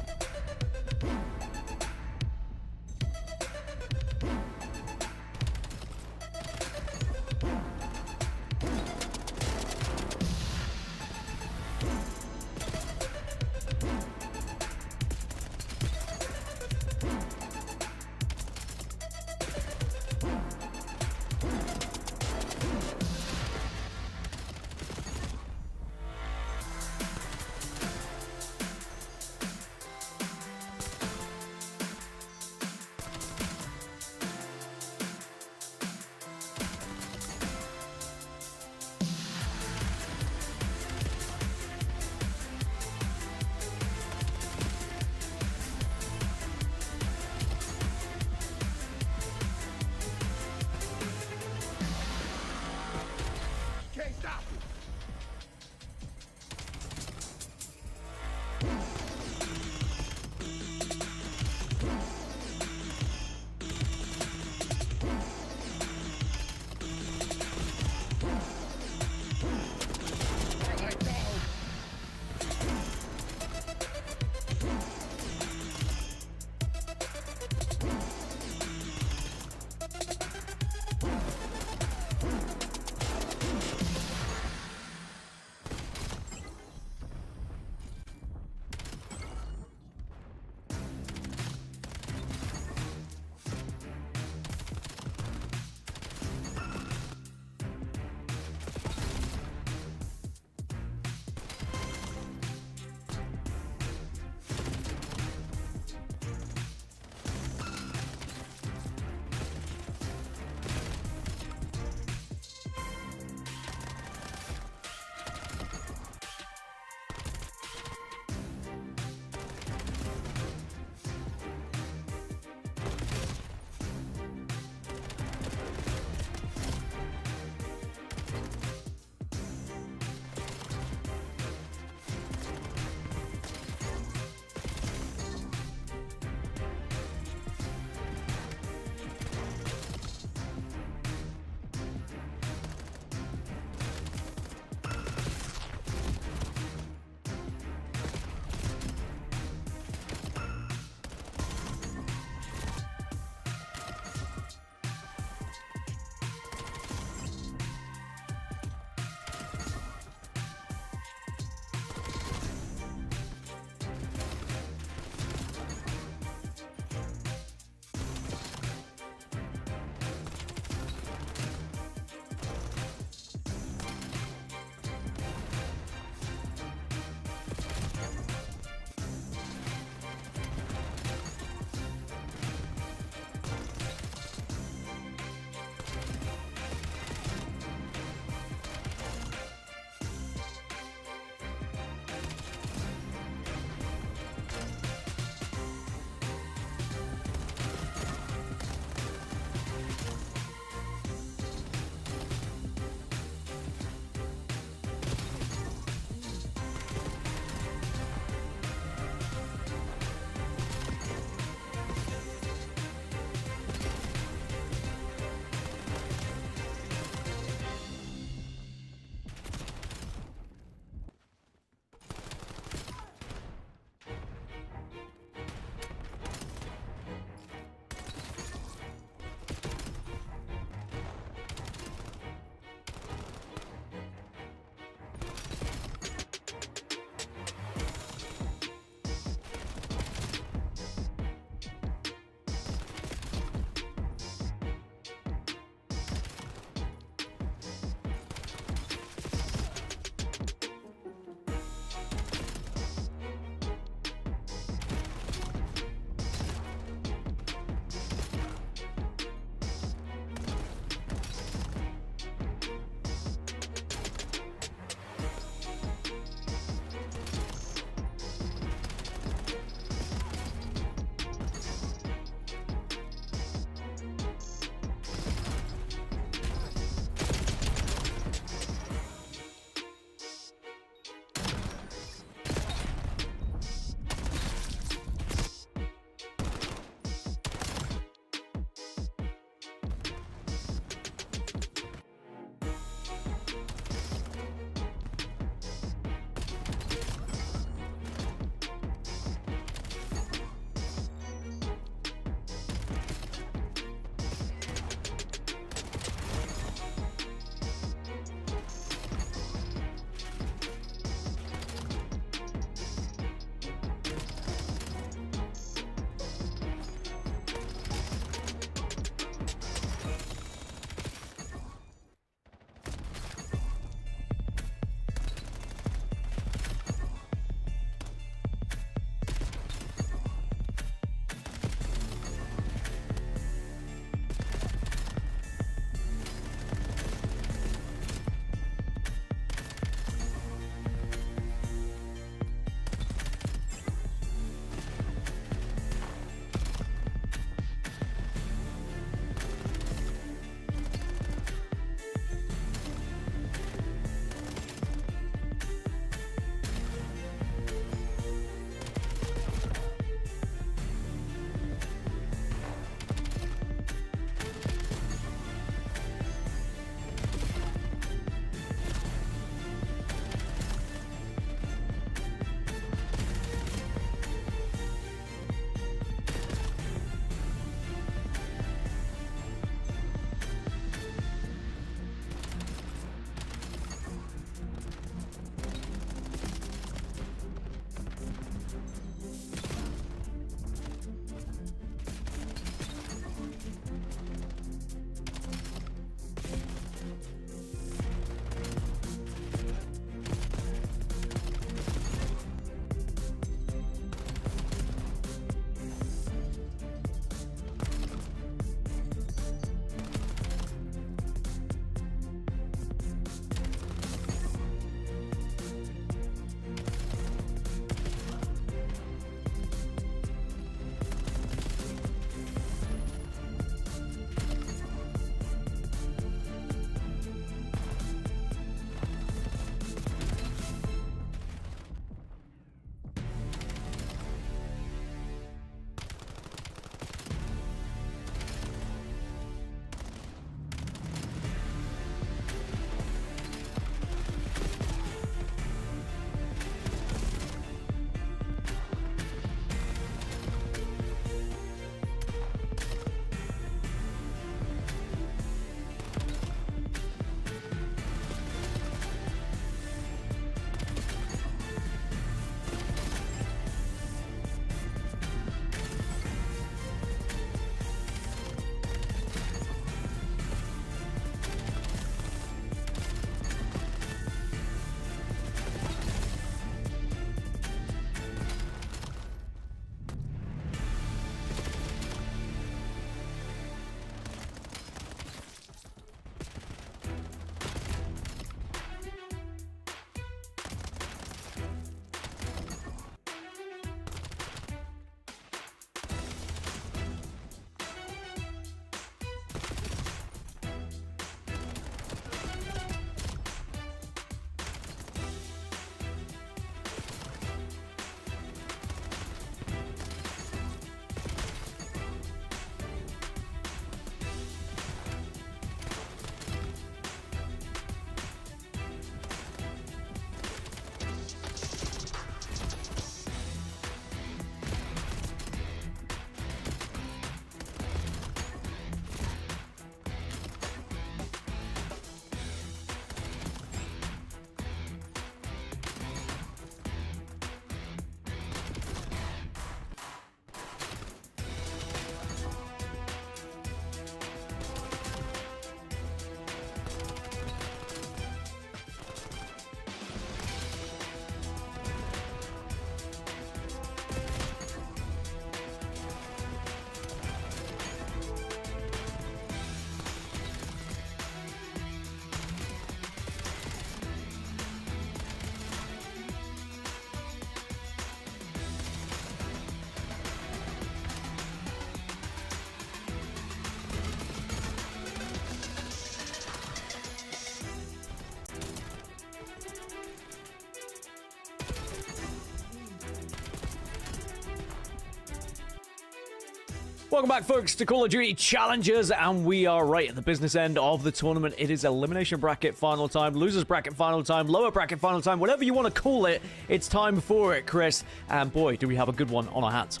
Welcome back, folks, to Call of Duty Challengers, and we are right at the business end of the tournament. It is elimination bracket final time, losers bracket final time, lower bracket final time, whatever you want to call it. It's time for it, Chris. And boy, do we have a good one on our hands.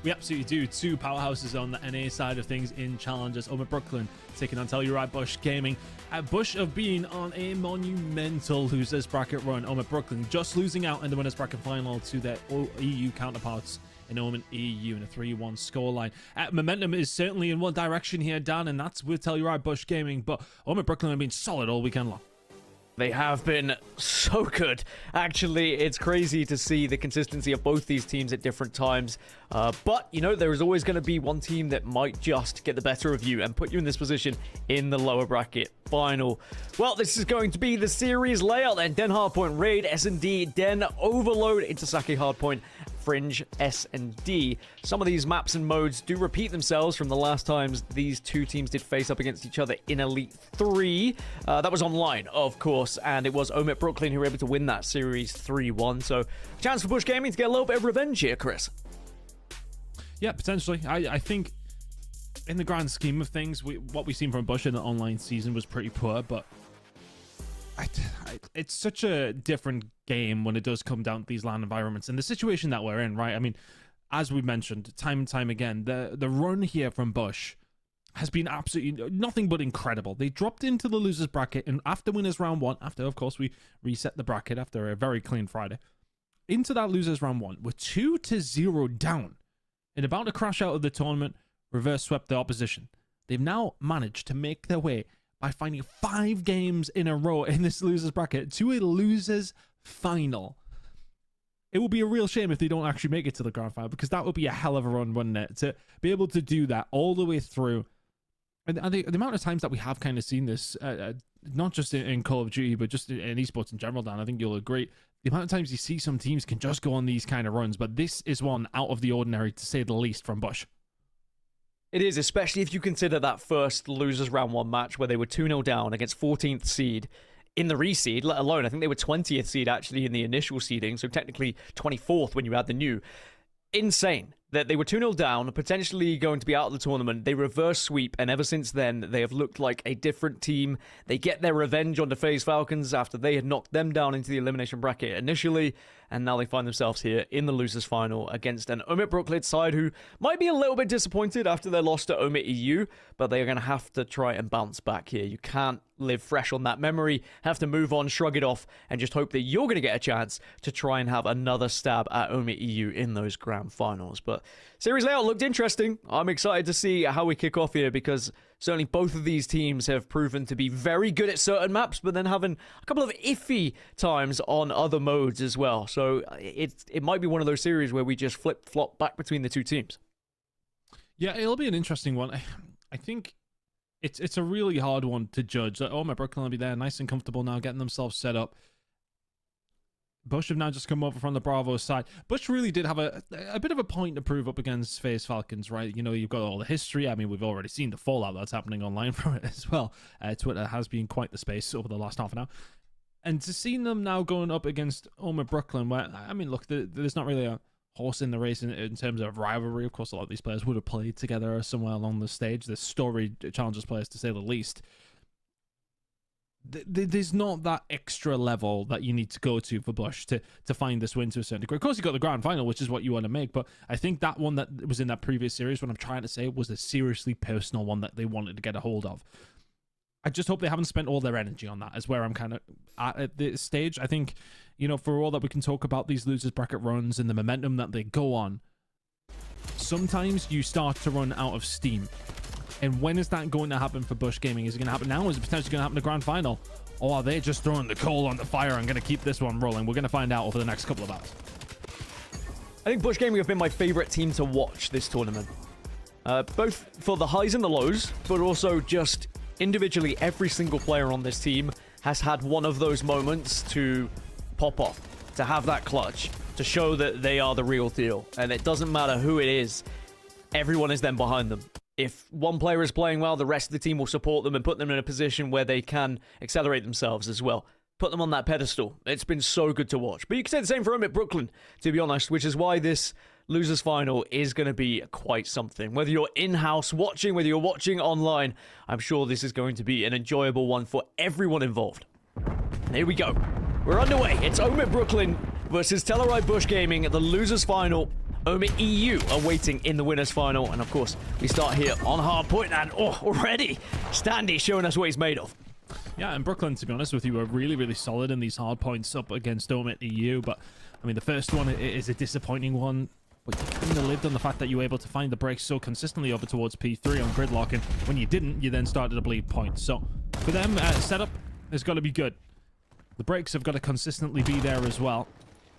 We absolutely do. Two powerhouses on the NA side of things in Challengers. OMIT Brooklyn taking on Telluride Bush Gaming. Bush have been on a monumental losers bracket run. OMIT Brooklyn just losing out in the winners bracket final to their EU counterparts in OMIT EU in a 3-1 scoreline. Momentum is certainly in one direction here, Dan, and that's with Telluride Bush Gaming, but OMIT Brooklyn have been solid all weekend long. They have been so good. Actually, it's crazy to see the consistency of both these teams at different times. But, you know, there is always going to be one team that might just get the better of you and put you in this position in the lower bracket final. Well, this is going to be the series layout then. Den Hardpoint, Raid, S&D, Den, Overload, Intersake Hardpoint, Fringe, S&D. Some of these maps and modes do repeat themselves from the last times these two teams did face up against each other in Elite 3. That was online, of course, and it was OMIT Brooklyn who were able to win that series 3-1. So, chance for Bush Gaming to get a little bit of revenge here, Chris. Yeah, potentially. I think in the grand scheme of things, what we've seen from Bush in the online season was pretty poor, but it's such a different game when it does come down to these LAN environments and the situation that we're in, right? I mean, as we mentioned time and time again, the run here from Bush has been absolutely nothing but incredible. They dropped into the losers bracket, and after winners round 1, after of course we reset the bracket after a very clean Friday, into that losers round 1, we're 2-0 down and about to crash out of the tournament, reverse swept the opposition. They've now managed to make their way by finding 5 games in a row in this losers bracket to a losers final. It would be a real shame if they don't actually make it to the grand final, because that would be a hell of a run, wouldn't it? To be able to do that all the way through. And the amount of times that we have kind of seen this, not just in Call of Duty, but just in esports in general, Dan, I think you'll agree. The amount of times you see some teams can just go on these kind of runs, but this is one out of the ordinary, to say the least, from Bush. It is, especially if you consider that first losers round 1 match where they were 2-0 down against 14th seed in the reseed, let alone, I think they were 20th seed actually in the initial seeding, so technically 24th when you add the new. Insane that they were 2-0 down, potentially going to be out of the tournament. They reverse sweep, and ever since then, they have looked like a different team. They get their revenge on the FaZe Falcons after they had knocked them down into the elimination bracket initially, and now they find themselves here in the losers final against an OMIT Brooklyn side who might be a little bit disappointed after their loss to OMIT EU, but they are going to have to try and bounce back here. You can't live fresh on that memory, have to move on, shrug it off, and just hope that you're going to get a chance to try and have another stab at OMIT EU in those grand finals. But series layout looked interesting. I'm excited to see how we kick off here, because certainly both of these teams have proven to be very good at certain maps, but then having a couple of iffy times on other modes as well. So it might be one of those series where we just flip-flop back between the two teams. Yeah, it'll be an interesting one. I think it's a really hard one to judge. OMIT Brooklyn will be there, nice and comfortable now, getting themselves set up. Bush have now just come over from the Bravo side. Bush really did have a bit of a point to prove up against FaZe Falcons, right? You know, you've got all the history. I mean, we've already seen the fallout that's happening online from it as well. Twitter has been quite the space over the last half an hour. And to see them now going up against OMIT Brooklyn, where, I mean, look, there's not really a horse in the race in terms of rivalry. Of course, a lot of these players would have played together somewhere along the stage. There's storied Challengers players, to say the least. There's not that extra level that you need to go to for Bush to find this win to a certain degree. Of course, you got the grand final, which is what you want to make, but I think that one that was in that previous series, what I'm trying to say, was a seriously personal one that they wanted to get a hold of. I just hope they haven't spent all their energy on that, is where I'm kind of at this stage. I think, you know, for all that we can talk about these losers bracket runs and the momentum that they go on, sometimes you start to run out of steam. And when is that going to happen for Bush Gaming? Is it going to happen now? Is it potentially going to happen in the grand final? Or are they just throwing the coal on the fire and going to keep this one rolling? We're going to find out over the next couple of hours. I think Bush Gaming have been my favorite team to watch this tournament. Both for the highs and the lows, but also just individually, every single player on this team has had one of those moments to pop off, to have that clutch, to show that they are the real deal. And it doesn't matter who it is, everyone is then behind them. If one player is playing well, the rest of the team will support them and put them in a position where they can accelerate themselves as well. Put them on that pedestal. It's been so good to watch. But you can say the same for OMIT Brooklyn, to be honest, which is why this losers final is going to be quite something. Whether you're in-house watching, whether you're watching online, I'm sure this is going to be an enjoyable one for everyone involved. And here we go. We're underway. It's OMIT Brooklyn versus Telluride Bush Gaming, the losers final. OMIT EU are waiting in the winners final. And of course, we start here on hardpoint. And already, Standy showing us what he's made of. Yeah, and Brooklyn, to be honest with you, are really, really solid in these hard points up against OMIT EU. But, I mean, the first one is a disappointing one. But you kind of lived on the fact that you were able to find the breaks so consistently over towards P3 on gridlock. And when you didn't, you then started to bleed points. So, for them, setup has got to be good. The breaks have got to consistently be there as well.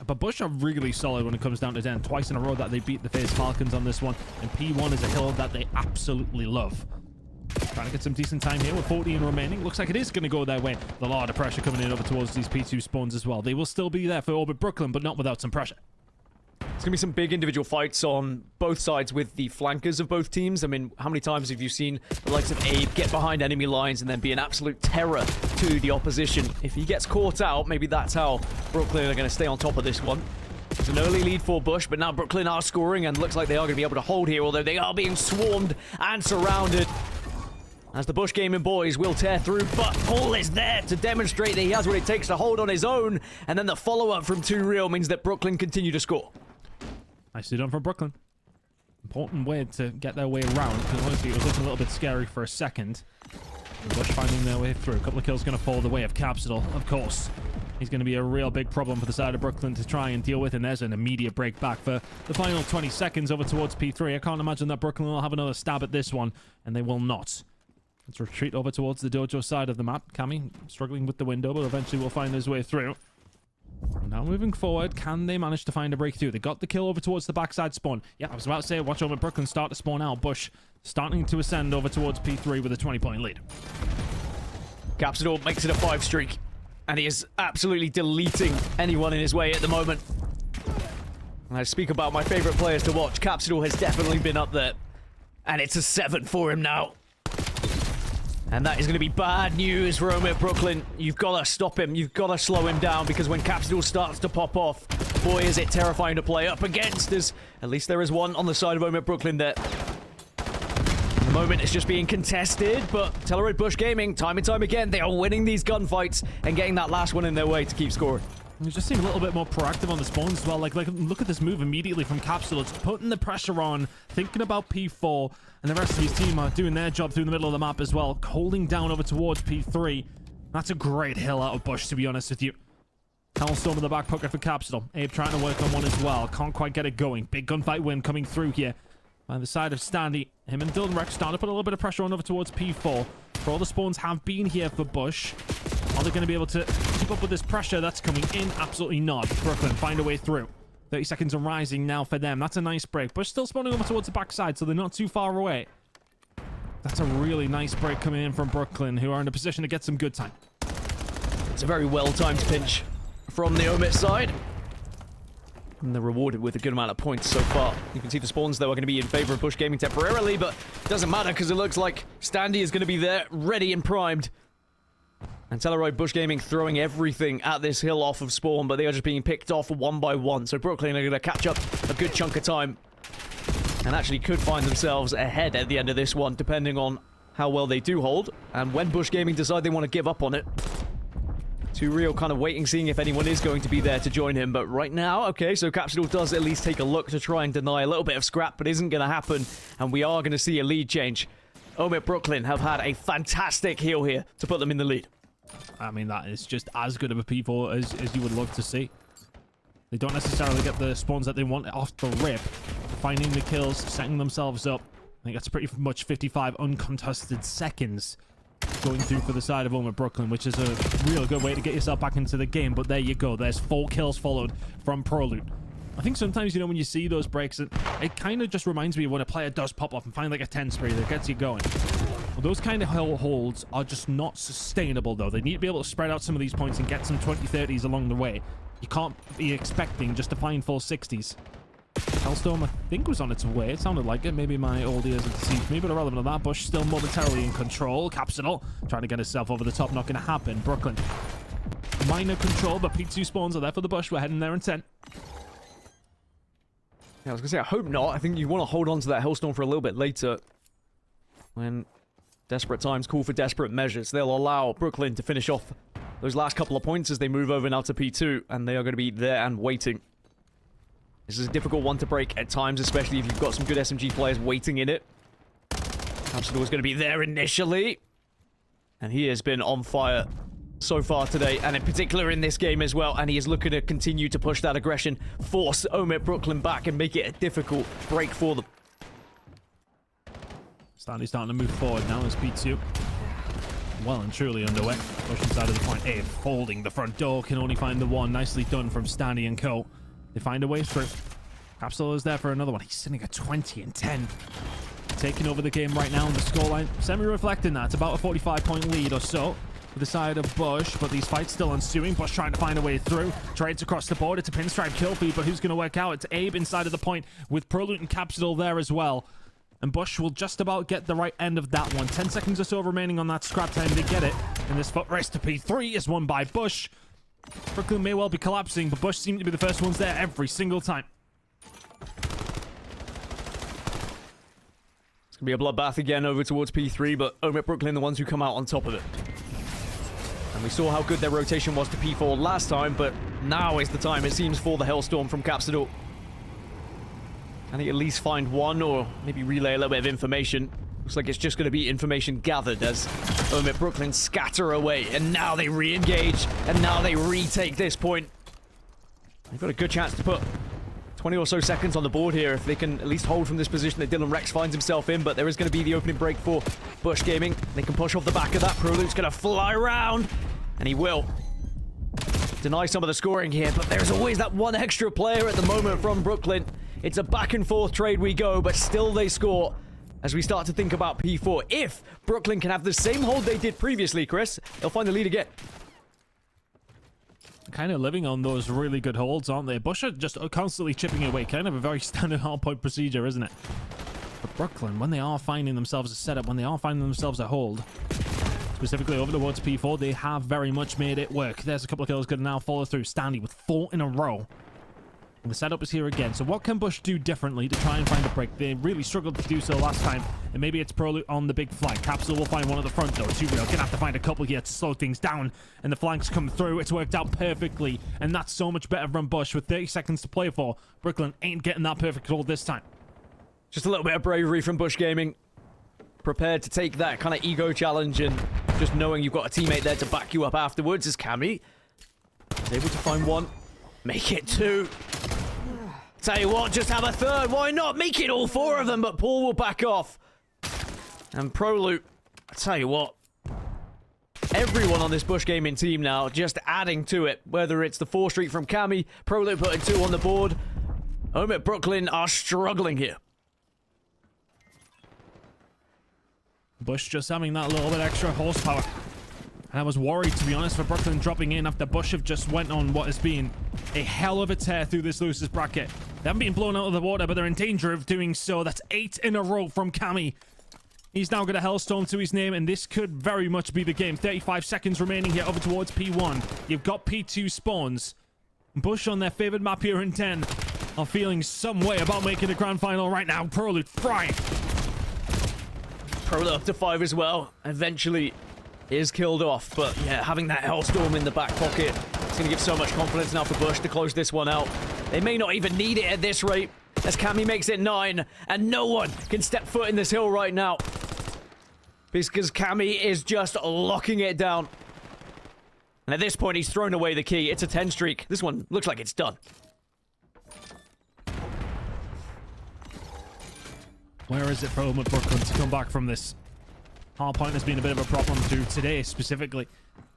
But Bush are really solid when it comes down to den. Twice in a row that they beat the FaZe Falcons on this one. And P1 is a hill that they absolutely love. Trying to get some decent time here with 14 remaining. Looks like it is going to go their way. A lot of pressure coming in over towards these P2 spawns as well. They will still be there for OMIT Brooklyn, but not without some pressure. It's going to be some big individual fights on both sides with the flankers of both teams. I mean, how many times have you seen the likes of Abe get behind enemy lines and then be an absolute terror to the opposition? If he gets caught out, maybe that's how Brooklyn are going to stay on top of this one. It's an early lead for Bush, but now Brooklyn are scoring and looks like they are going to be able to hold here, although they are being swarmed and surrounded. As the Bush Gaming boys will tear through, but Paul is there to demonstrate that he has what it takes to hold on his own. And then the follow-up from 2 Real means that Brooklyn continue to score. Nicely done for Brooklyn. Important way to get their way around, because honestly it was looking a little bit scary for a second. Bush finding their way through. A couple of kills going to fall the way of Capsidal, of course. He's going to be a real big problem for the side of Brooklyn to try and deal with, and there's an immediate break back for the final 20 seconds over towards P3. I can't imagine that Brooklyn will have another stab at this one, and they will not. Let's retreat over towards the dojo side of the map. Cammy struggling with the window, but eventually will find his way through. Now moving forward, can they manage to find a breakthrough? They got the kill over towards the backside spawn. Yeah, I was about to say, watch over Brooklyn start to spawn out. Bush starting to ascend over towards P3 with a 20-point lead. Capsidor makes it a 5 streak, and he is absolutely deleting anyone in his way at the moment. When I speak about my favorite players to watch, Capsidor has definitely been up there, and it's a 7 for him now. And that is going to be bad news for OMIT Brooklyn. You've got to stop him. You've got to slow him down, because when Capsidal starts to pop off, boy, is it terrifying to play up against. As at least there is one on the side of OMIT Brooklyn there. At the moment, it's just being contested, but Telluride Bush Gaming, time and time again, they are winning these gunfights and getting that last one in their way to keep scoring. He just seemed a little bit more proactive on the spawns as well. Like look at this move immediately from Capsule. It's putting the pressure on, thinking about P4, and the rest of his team are doing their job through the middle of the map as well, holding down over towards P3. That's a great hill out of Bush, to be honest with you. Hellstorm in the back pocket for Capsule. Abe trying to work on one as well. Can't quite get it going. Big gunfight win coming through here by the side of Standy. Him and Dylan Rex starting to put a little bit of pressure on over towards P4. For all the spawns have been here for Bush. Are they going to be able to keep up with this pressure that's coming in? Absolutely not. Brooklyn find a way through. 30 seconds and rising now for them. That's a nice break. Bush still spawning over towards the backside, so they're not too far away. That's a really nice break coming in from Brooklyn, who are in a position to get some good time. It's a very well-timed pinch from the OMIT side. And they're rewarded with a good amount of points so far. You can see the spawns, though, are going to be in favor of Bush Gaming temporarily, but it doesn't matter because it looks like Standy is going to be there, ready and primed. And Telluride Bush Gaming throwing everything at this hill off of spawn, but they are just being picked off one by one. So Brooklyn are going to catch up a good chunk of time and actually could find themselves ahead at the end of this one, depending on how well they do hold. And when Bush Gaming decide they want to give up on it, 2 Real kind of waiting, seeing if anyone is going to be there to join him. But right now, okay, so Capsidal does at least take a look to try and deny a little bit of scrap, but isn't going to happen. And we are going to see a lead change. OMIT Brooklyn have had a fantastic heal here to put them in the lead. I mean, that is just as good of a P4 as you would love to see. They don't necessarily get the spawns that they want off the rip. Finding the kills, setting themselves up. I think that's pretty much 55 uncontested seconds going through for the side of OMIT Brooklyn, which is a real good way to get yourself back into the game. But there you go. There's 4 kills followed from Proloot. I think sometimes, you know, when you see those breaks, it kind of just reminds me of when a player does pop off and find like a 10 spree that gets you going. Well, those kind of holds are just not sustainable, though. They need to be able to spread out some of these points and get some 20-30s along the way. You can't be expecting just to find full 60s. Hellstorm, I think, was on its way. It sounded like it. Maybe my old ears have deceived me, but irrelevant to that. Bush still momentarily in control. Capsidal trying to get himself over the top. Not going to happen. Brooklyn, minor control, but P2 spawns are there for the Bush. We're heading there in 10. Yeah, I was going to say, I hope not. I think you want to hold on to that Hellstorm for a little bit later. When desperate times call for desperate measures. They'll allow Brooklyn to finish off those last couple of points as they move over now to P2. And they are going to be there and waiting. This is a difficult one to break at times, especially if you've got some good SMG players waiting in it. Capsule was going to be there initially. And he has been on fire so far today, and in particular in this game as well, and he is looking to continue to push that aggression, force OMIT Brooklyn back and make it a difficult break for them. Stanley starting to move forward now as P2 well and truly underway. Push inside of the point A, folding the front door, can only find the one. Nicely done from Stanley and co. They find a way through. Capsule is there for another one. He's sitting at 20 and 10. Taking over the game right now on the scoreline. Semi-reflecting that. It's about a 45-point lead or so for the side of Bush, but these fights still ensuing. Bush trying to find a way through. Trades across the board. It's a pinstripe kill feed, but who's going to work out? It's Abe inside of the point with Proloot and Capsule there as well. And Bush will just about get the right end of that one. 10 seconds or so remaining on that scrap time to get it. And this foot race to P3 is won by Bush. Brooklyn may well be collapsing, but Bush seem to be the first ones there every single time. It's going to be a bloodbath again over towards P3, but OMIT Brooklyn the ones who come out on top of it. And we saw how good their rotation was to P4 last time, but now is the time, it seems, for the Hellstorm from Capsidor. Can he at least find one, or maybe relay a little bit of information? Looks like it's just going to be information gathered as OMIT Brooklyn scatter away, and now they re-engage, and now they retake this point. They've got a good chance to put 20 or so seconds on the board here if they can at least hold from this position that Dylan Rex finds himself in, but there is going to be the opening break for Bush Gaming. They can push off the back of that. Proloot's going to fly around, and he will deny some of the scoring here, but there's always that one extra player at the moment from Brooklyn. It's a back and forth trade we go, but still they score as we start to think about P4. If Brooklyn can have the same hold they did previously, Chris, they'll find the lead again. Kind of living on those really good holds, aren't they? Bush are just constantly chipping away. Kind of a very standard hardpoint procedure, isn't it? But Brooklyn, when they are finding themselves a setup, when they are finding themselves a hold, specifically over towards P4, they have very much made it work. There's a couple of kills going to now follow through. Stanley with 4 in a row. And the setup is here again. So what can Bush do differently to try and find a break? They really struggled to do so last time. And maybe it's Proloot on the big flank. Capsule will find one at the front though. 2 real. Gonna have to find a couple here to slow things down. And the flanks come through. It's worked out perfectly. And that's so much better from Bush with 30 seconds to play for. Brooklyn ain't getting that perfect hold this time. Just a little bit of bravery from Bush Gaming. Prepared to take that kind of ego challenge and just knowing you've got a teammate there to back you up afterwards as Cammy is able to find one. Make it 2. Tell you what, just have a third. Why not? Make it all 4 of them, but Paul will back off. And Proloot, I tell you what, everyone on this Bush Gaming team now just adding to it. Whether it's the 4 streak from Cammy, Proloot putting 2 on the board. OMIT Brooklyn are struggling here. Bush just having that little bit extra horsepower. And I was worried, to be honest, for Brooklyn dropping in after Bush have just went on what has been a hell of a tear through this losers bracket. They haven't been blown out of the water, but they're in danger of doing so. That's 8 in a row from Cammy. He's now got a Hellstorm to his name, and this could very much be the game. 35 seconds remaining here over towards P1. You've got P2 spawns. Bush on their favorite map here in 10 are feeling some way about making the grand final right now. Proloot frying. Proloot up to 5 as well. Eventually is killed off, but yeah, having that Hellstorm in the back pocket, it's going to give so much confidence now for Bush to close this one out. They may not even need it at this rate, as Cammy makes it 9, and no one can step foot in this hill right now, because Cammy is just locking it down. And at this point, he's thrown away the key. It's a 10 streak. This one looks like it's done. Where is it for OMIT Brooklyn to come back from this? Hardpoint has been a bit of a problem to today specifically.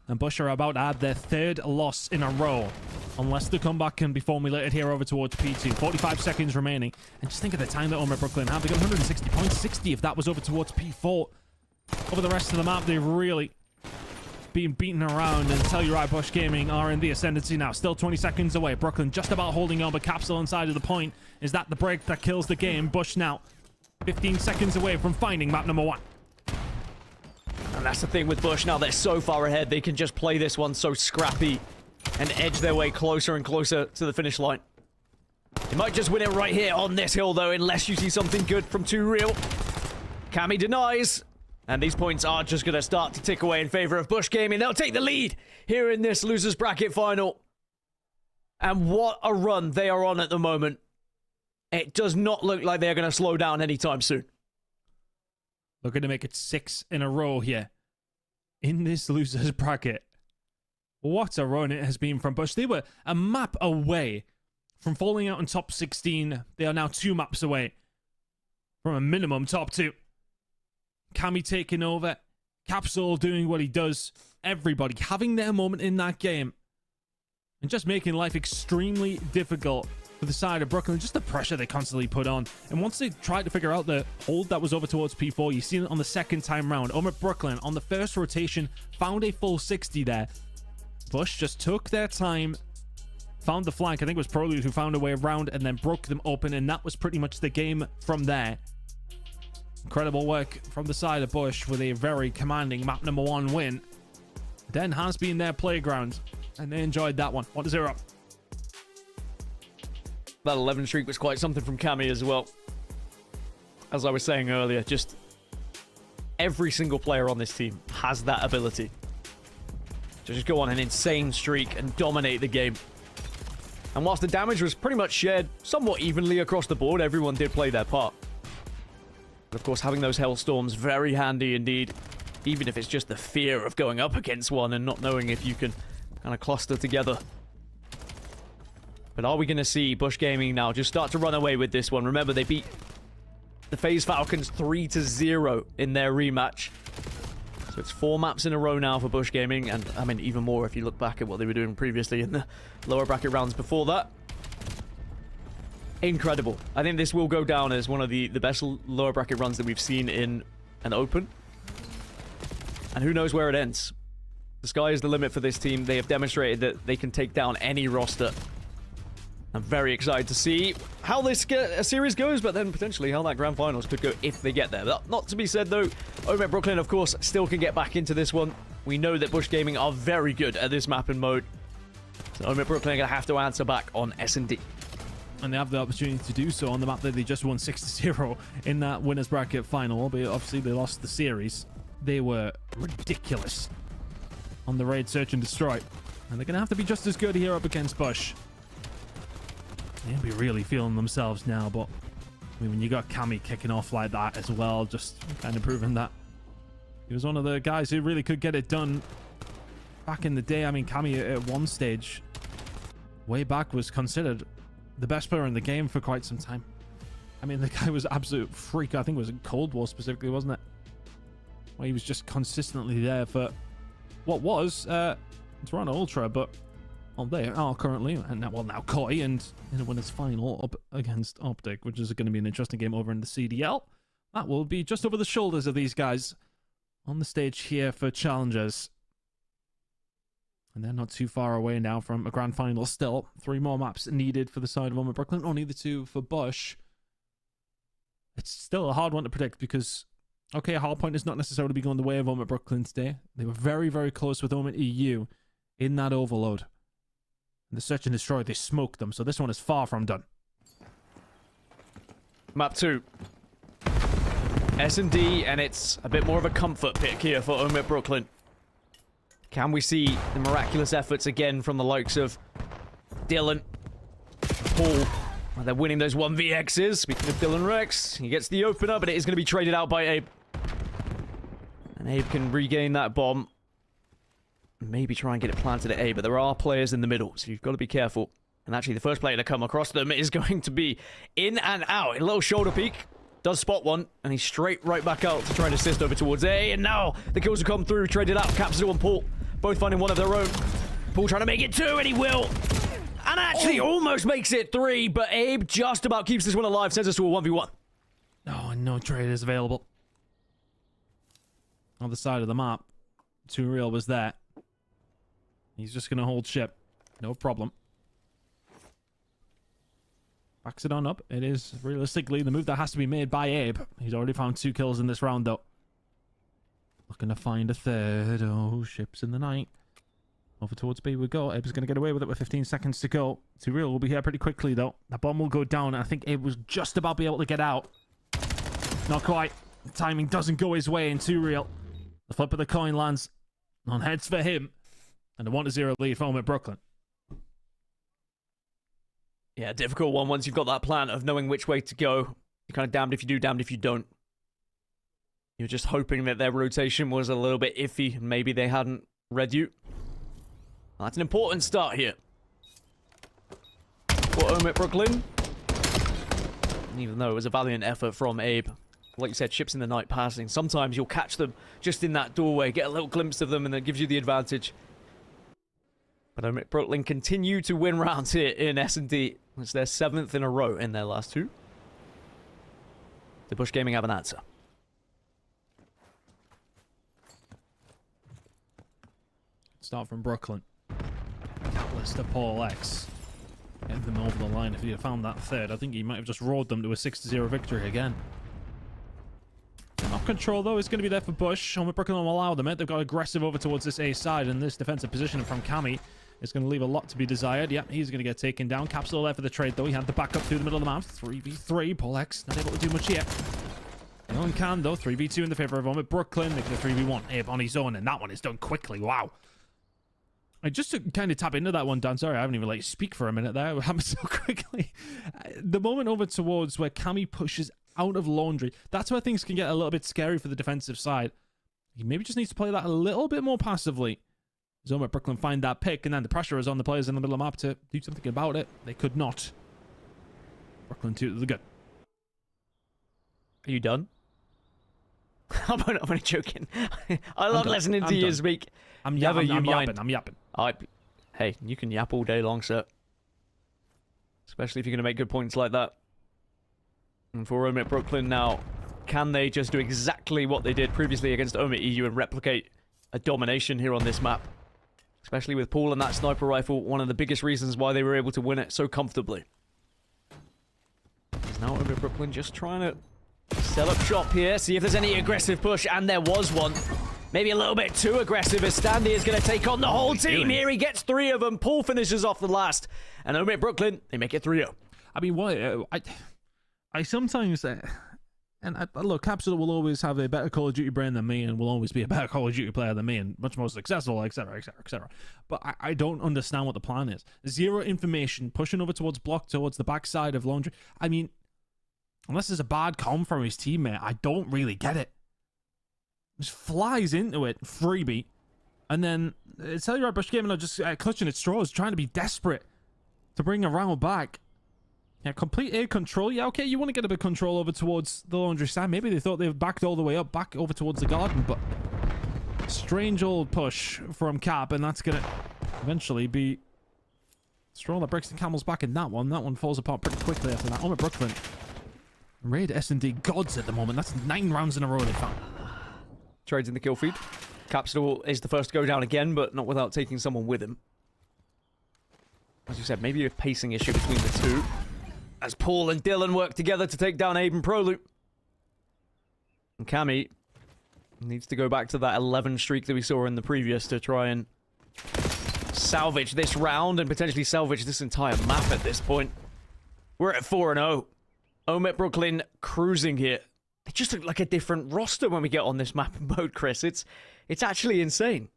And Bush are about to add their 3rd loss in a row. Unless the comeback can be formulated here over towards P2. 45 seconds remaining. And just think of the time that OMIT Brooklyn have. They got 160 points. 60 if that was over towards P4. Over the rest of the map, they've really been beaten around. And Telluride Bush Gaming are in the ascendancy now. Still 20 seconds away. Brooklyn just about holding on, but Capsule inside of the point. Is that the break that kills the game? Bush now 15 seconds away from finding map number 1. And that's the thing with Bush now. They're so far ahead. They can just play this one so scrappy and edge their way closer and closer to the finish line. He might just win it right here on this hill, though, unless you see something good from Too Real. Cammy denies. And these points are just going to start to tick away in favor of Bush Gaming. They'll take the lead here in this losers bracket final. And what a run they are on at the moment. It does not look like they're going to slow down anytime soon. Looking to make it 6 in a row here in this losers bracket. What a run it has been from Bush. They were a map away from falling out in top 16. They are now 2 maps away from a minimum top 2. Cammy taking over, Capsule doing what he does, everybody having their moment in that game, and just making life extremely difficult for the side of Brooklyn. Just the pressure they constantly put on. And once they tried to figure out the hold that was over towards P4, you've seen it on the second time round. OMIT Brooklyn on the first rotation found a full 60 there. Bush just took their time, found the flank. I think it was Prelude who found a way around and then broke them open, and that was pretty much the game from there. Incredible work from the side of Bush with a very commanding map number 1 win. Den has been their playground, and they enjoyed that one. 1-0 up. That 11 streak was quite something from Cammy as well. As I was saying earlier, just every single player on this team has that ability to just go on an insane streak and dominate the game. And whilst the damage was pretty much shared somewhat evenly across the board, everyone did play their part. But of course, having those Hellstorms, very handy indeed. Even if it's just the fear of going up against one and not knowing if you can kind of cluster together. But are we going to see Bush Gaming now just start to run away with this one? Remember, they beat the FaZe Falcons 3-0 in their rematch. So it's 4 maps in a row now for Bush Gaming. And, I mean, even more if you look back at what they were doing previously in the lower bracket rounds before that. Incredible. I think this will go down as one of the best lower bracket runs that we've seen in an open. And who knows where it ends. The sky is the limit for this team. They have demonstrated that they can take down any roster. I'm very excited to see how this series goes, but then potentially how that grand finals could go if they get there. But not to be said, though, OMIT Brooklyn, of course, still can get back into this one. We know that Bush Gaming are very good at this map and mode. So OMIT Brooklyn are going to have to answer back on S&D. And they have the opportunity to do so on the map that they just won 6-0 in that winners bracket final. But obviously they lost the series. They were ridiculous on the raid search and destroy. And they're going to have to be just as good here up against Bush. They'll be really feeling themselves now. But I mean, when you got Cammy kicking off like that as well, just kind of proving that he was one of the guys who really could get it done back in the day. I mean, Cammy at one stage way back was considered the best player in the game for quite some time. I mean, the guy was an absolute freak. I think it was in Cold War specifically, wasn't it? Where he was just consistently there for what was Toronto Ultra, but well, they are currently, and now, well, now Koi, and in a winners final up against Optic, which is going to be an interesting game over in the CDL. That will be just over the shoulders of these guys on the stage here for challengers. And they're not too far away now from a grand final still. 3 more maps needed for the side of OMIT Brooklyn. Only the 2 for Bush. It's still a hard one to predict because, okay, Hardpoint is not necessarily be going the way of OMIT Brooklyn today. They were very, very close with OMIT EU in that overload. And the search and destroy, they smoked them. So this one is far from done. Map 2. S&D, and it's a bit more of a comfort pick here for OMIT Brooklyn. Can we see the miraculous efforts again from the likes of Dylan, Paul? Well, they're winning those 1vx's. Speaking of Dylan Rex, he gets the opener, but it is going to be traded out by Abe. And Abe can regain that bomb. Maybe try and get it planted at A, but there are players in the middle, so you've got to be careful. And actually, the first player to come across them is going to be in and out. A little shoulder peek. Does spot one, and he's straight right back out to try and assist over towards A. And now the kills will come through, traded out. Capsule and Paul both finding one of their own. Paul trying to make it 2, and he will. And actually almost makes it 3, but Abe just about keeps this one alive, sends us to a 1v1. Oh, and no trade is available. On the side of the map, Too Real was there. He's just going to hold ship. No problem. Backs it on up. It is realistically the move that has to be made by Abe. He's already found 2 kills in this round, though. Looking to find a third. Oh, ships in the night. Over towards B we go. Abe's going to get away with it with 15 seconds to go. Telluride will be here pretty quickly, though. That bomb will go down. I think Abe was just about to be able to get out. Not quite. The timing doesn't go his way in Telluride. The flip of the coin lands on heads for him. And a 1-0 lead for OMIT Brooklyn. Yeah, difficult one once you've got that plan of knowing which way to go. You're kind of damned if you do, damned if you don't. You're just hoping that their rotation was a little bit iffy. Maybe they hadn't read you. That's an important start here for OMIT Brooklyn. Even though it was a valiant effort from Abe. Like you said, ships in the night passing. Sometimes you'll catch them just in that doorway, get a little glimpse of them, and that gives you the advantage. But OMIT Brooklyn continue to win rounds here in S&D. It's their 7th in a row in their last 2. The Bush Gaming have an answer. Start from Brooklyn. Catalyst to Paul X. Get them over the line. If he had found that third, I think he might have just roared them to a 6-0 victory again. Not control, though, is going to be there for Bush. OMIT Brooklyn will allow them it. They've got aggressive over towards this A side, and this defensive position from Cammy is going to leave a lot to be desired. Yep, he's going to get taken down. Capsule there for the trade, though. He had the backup through the middle of the map. 3v3. Paul X not able to do much yet. No one can, though. 3v2 in the favor of OMIT Brooklyn. Making a 3v1. Abe on his own, and that one is done quickly. Wow. I just to kind of tap into that one, Dan. Sorry, I haven't even let you speak for a minute there. It happened so quickly. The moment over towards where Cammy pushes out of Laundry, that's where things can get a little bit scary for the defensive side. He maybe just needs to play that a little bit more passively. OMIT Brooklyn find that pick, and then the pressure is on the players in the middle of the map to do something about it. They could not. Brooklyn 2 to the good. Are you done? I'm only joking. I love listening to you speak. I'm yapping. Hey, you can yap all day long, sir. Especially if you're going to make good points like that. And for OMIT Brooklyn now, can they just do exactly what they did previously against OMIT EU and replicate a domination here on this map? Especially with Paul and that sniper rifle, one of the biggest reasons why they were able to win it so comfortably. Is now OMIT Brooklyn just trying to set up shop here, see if there's any aggressive push, and there was one. Maybe a little bit too aggressive as Standy is going to take on the whole team here. He gets 3 of them. Paul finishes off the last. And OMIT Brooklyn, they make it 3-0. I mean, why? I sometimes... look, Capsule will always have a better Call of Duty brain than me and will always be a better Call of Duty player than me and much more successful, etc., etc., etc. But I don't understand what the plan is. 0 information, pushing over towards block, towards the backside of Laundry. I mean, unless there's a bad comm from his teammate, I don't really get it. Just flies into it, freebie. And then Telluride Bush Gaming are just clutching at straws, trying to be desperate to bring a round back. Yeah, complete A control. Yeah, okay, you want to get a bit of control over towards the Laundry side. Maybe they thought they backed all the way up, back over towards the garden, but strange old push from Cap, and that's going to eventually be straw that breaks the camel's back in that one. That one falls apart pretty quickly after that. OMIT Brooklyn. Raid S&D gods at the moment. That's 9 rounds in a row they found. Trades in the kill feed. Capsule is the first to go down again, but not without taking someone with him. As you said, maybe a pacing issue between the two. As Paul and Dylan work together to take down Abe and Proloop. And Cammy needs to go back to that 11 streak that we saw in the previous to try and salvage this round and potentially salvage this entire map at this point. We're at 4-0. OMIT Brooklyn cruising here. They just look like a different roster when we get on this map mode, Chris. It's actually insane.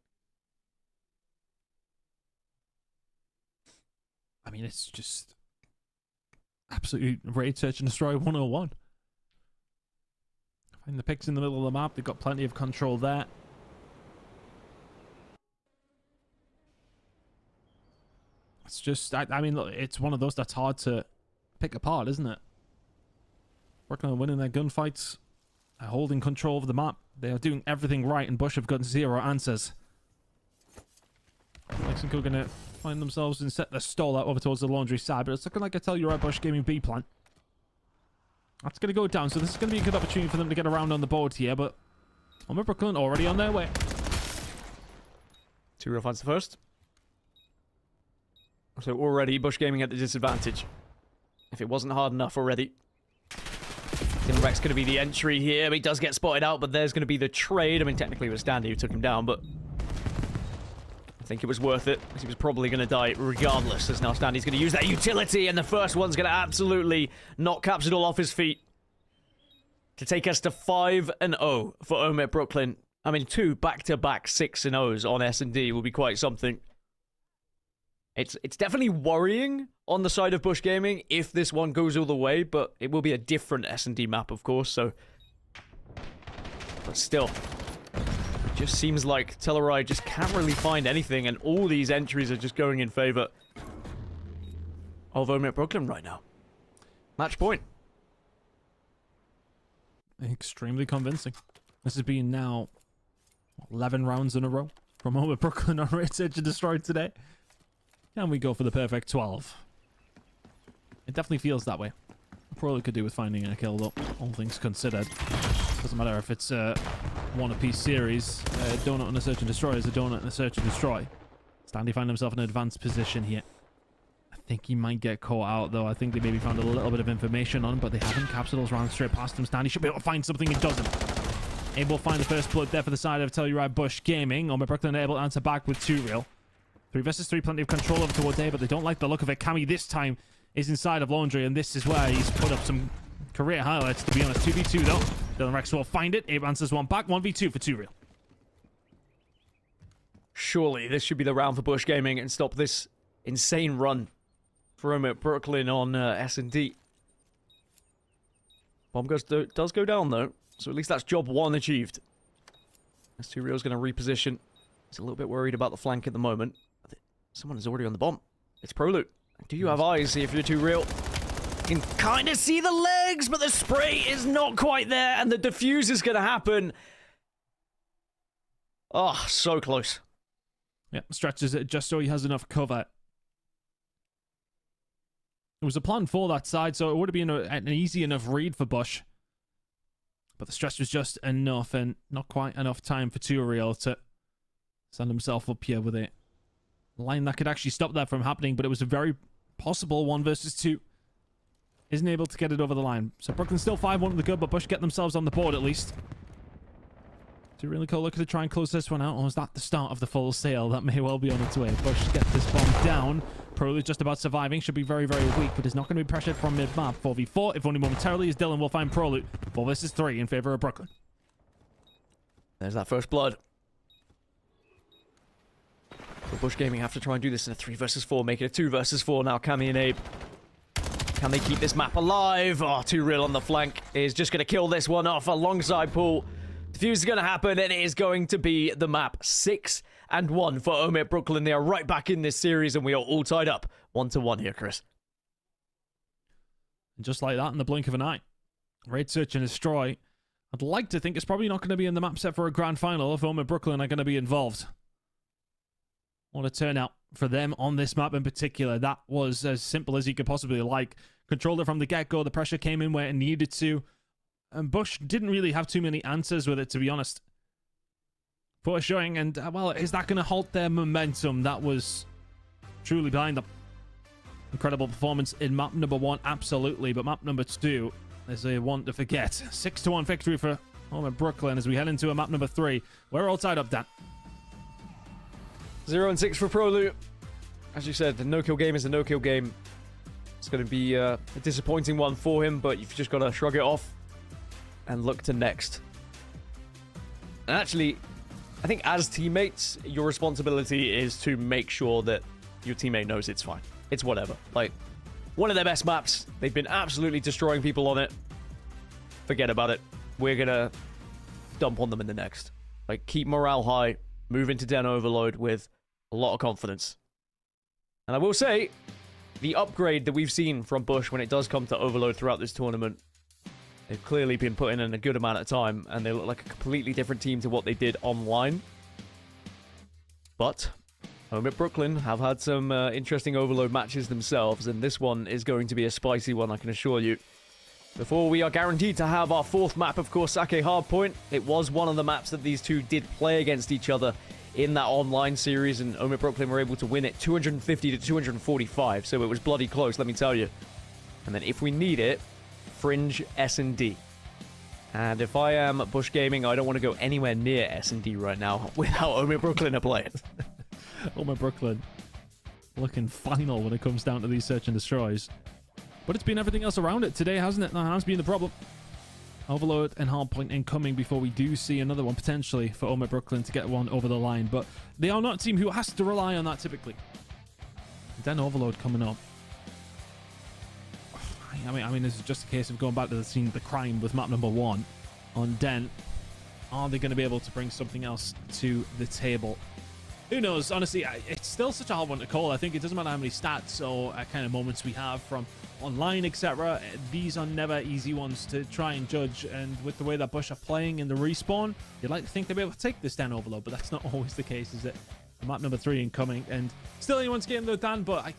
I mean, it's just absolutely raid search and destroy 101. Find the picks in the middle of the map. They've got plenty of control there. It's just, I mean, look, it's one of those that's hard to pick apart, isn't it? Working on winning their gunfights, holding control of the map. They are doing everything right, and Bush have got 0 answers. Mexico going to find themselves and set their stall out over towards the Laundry side, but it's looking like I tell you right, Bush Gaming B plan. That's going to go down, so this is going to be a good opportunity for them to get around on the board here, but OMIT Brooklyn already on their way. 2 real fans first. So already Bush Gaming at the disadvantage. If it wasn't hard enough already. Timberback's going to be the entry here. He does get spotted out, but there's going to be the trade. I mean, technically it was Standy who took him down, but think it was worth it, because he was probably going to die regardless, as now Standy's going to use that utility, and the first one's going to absolutely knock Capsidal off his feet to take us to 5-0 for OMIT Brooklyn. I mean, 2 back-to-back 6-0s on S&D will be quite something. It's definitely worrying on the side of Bush Gaming if this one goes all the way, but it will be a different S&D map, of course, so... But still, it just seems like Telluride just can't really find anything, and all these entries are just going in favor of OMIT Brooklyn right now. Match point. Extremely convincing. This has been now 11 rounds in a row from OMIT Brooklyn on Raid Search and Destroy today. Can we go for the perfect 12? It definitely feels that way. Probably could do with finding a kill, though, all things considered. Doesn't matter if it's a one-apiece series. A donut and a search and destroy is a donut and a search and destroy. Standy find himself in an advanced position here. I think he might get caught out, though. I think they maybe found a little bit of information on him, but they haven't. Capsules round straight past him. Standy should be able to find something. He doesn't. Able to find the first blood there for the side of Telluride Bush Gaming. OMIT Brooklyn able to answer back with 2 real. 3 versus 3, plenty of control over towards A, but they don't like the look of it. Cammy this time is inside of Laundry, and this is where he's put up some career highlights, to be honest. 2v2 though. Dylan Rex will find it. Abe answers one back. 1v2 for 2 real. Surely this should be the round for Bush Gaming and stop this insane run for OMIT Brooklyn on S&D. Bomb does go down though, so at least that's job 1 achieved. As 2 real's going to reposition. He's a little bit worried about the flank at the moment. Someone is already on the bomb. It's Prolute. Do you have eyes if you're 2 real? You can kind of see the legs, but the spray is not quite there, and the defuse is going to happen. Oh, so close. Yeah, stretches it just so he has enough cover. It was a plan for that side, so it would have been an easy enough read for Bush. But the stretch was just enough, and not quite enough time for 2 real to send himself up here with a line that could actually stop that from happening, but it was a very possible 1 versus 2. Isn't able to get it over the line. So Brooklyn still 5-1 with the good, but Bush get themselves on the board at least. Do really cool look to try and close this one out, or is that the start of the full sale? That may well be on its way. Bush get this bomb down. Prolute just about surviving. Should be very, very weak, but is not going to be pressured from mid-map. 4v4, if only momentarily, as Dylan will find Prolute. 4 versus 3 in favor of Brooklyn. There's that first blood. Will Bush Gaming have to try and do this in a 3 versus 4, make it a 2 versus 4 now. Cammy and Abe. Can they keep this map alive? Oh, 2 real on the flank is just going to kill this one off alongside Pool. Defuse is going to happen, and it is going to be the map. 6-1 for OMIT Brooklyn. They are right back in this series, and we are all tied up 1-1 here, Chris. And just like that, in the blink of an eye, Raid Search and Destroy. I'd like to think it's probably not going to be in the map set for a grand final if OMIT Brooklyn are going to be involved. What a turnout for them on this map in particular. That was as simple as you could possibly like. Controlled it from the get-go. The pressure came in where it needed to. And Bush didn't really have too many answers with it, to be honest. Poor showing, and, well, is that going to halt their momentum? That was truly behind them. Incredible performance in map number 1, absolutely. But map number 2 is a one to forget. 6-1 victory for OMIT Brooklyn as we head into a map number 3. We're all tied up, Dan. 0-6 for Prolute. As you said, the no-kill game is a no-kill game. It's going to be a disappointing one for him, but you've just got to shrug it off and look to next. And actually, I think as teammates, your responsibility is to make sure that your teammate knows it's fine. It's whatever. Like, one of their best maps. They've been absolutely destroying people on it. Forget about it. We're going to dump on them in the next. Like, keep morale high. Move into Den Overload with a lot of confidence. And I will say, the upgrade that we've seen from Bush when it does come to Overload throughout this tournament, they've clearly been putting in a good amount of time, and they look like a completely different team to what they did online. But OMIT Brooklyn have had some interesting Overload matches themselves, and this one is going to be a spicy one, I can assure you. Before we are guaranteed to have our 4th map, of course, Sake Hardpoint. It was one of the maps that these two did play against each other in that online series, and OMIT Brooklyn were able to win it 250 to 245, so it was bloody close, let me tell you. And then if we need it, Fringe S&D. And if I am Bush Gaming, I don't want to go anywhere near S&D right now without OMIT Brooklyn to play it. OMIT Brooklyn looking final when it comes down to these search and destroys. But it's been everything else around it today, hasn't it? That has been the problem. Overload and hardpoint incoming before we do see another one potentially for OMIT Brooklyn to get one over the line. But they are not a team who has to rely on that typically. Then Overload coming up. I mean, this is just a case of going back to the scene, the crime with map number 1 on Dent. Are they going to be able to bring something else to the table? Who knows? Honestly, it's still such a hard one to call. I think it doesn't matter how many stats or kind of moments we have from online, etc. These are never easy ones to try and judge. And with the way that Bush are playing in the respawn, you'd like to think they'll be able to take this down Overload, but that's not always the case, is it? Map number 3 incoming, and still anyone's game though, Dan. But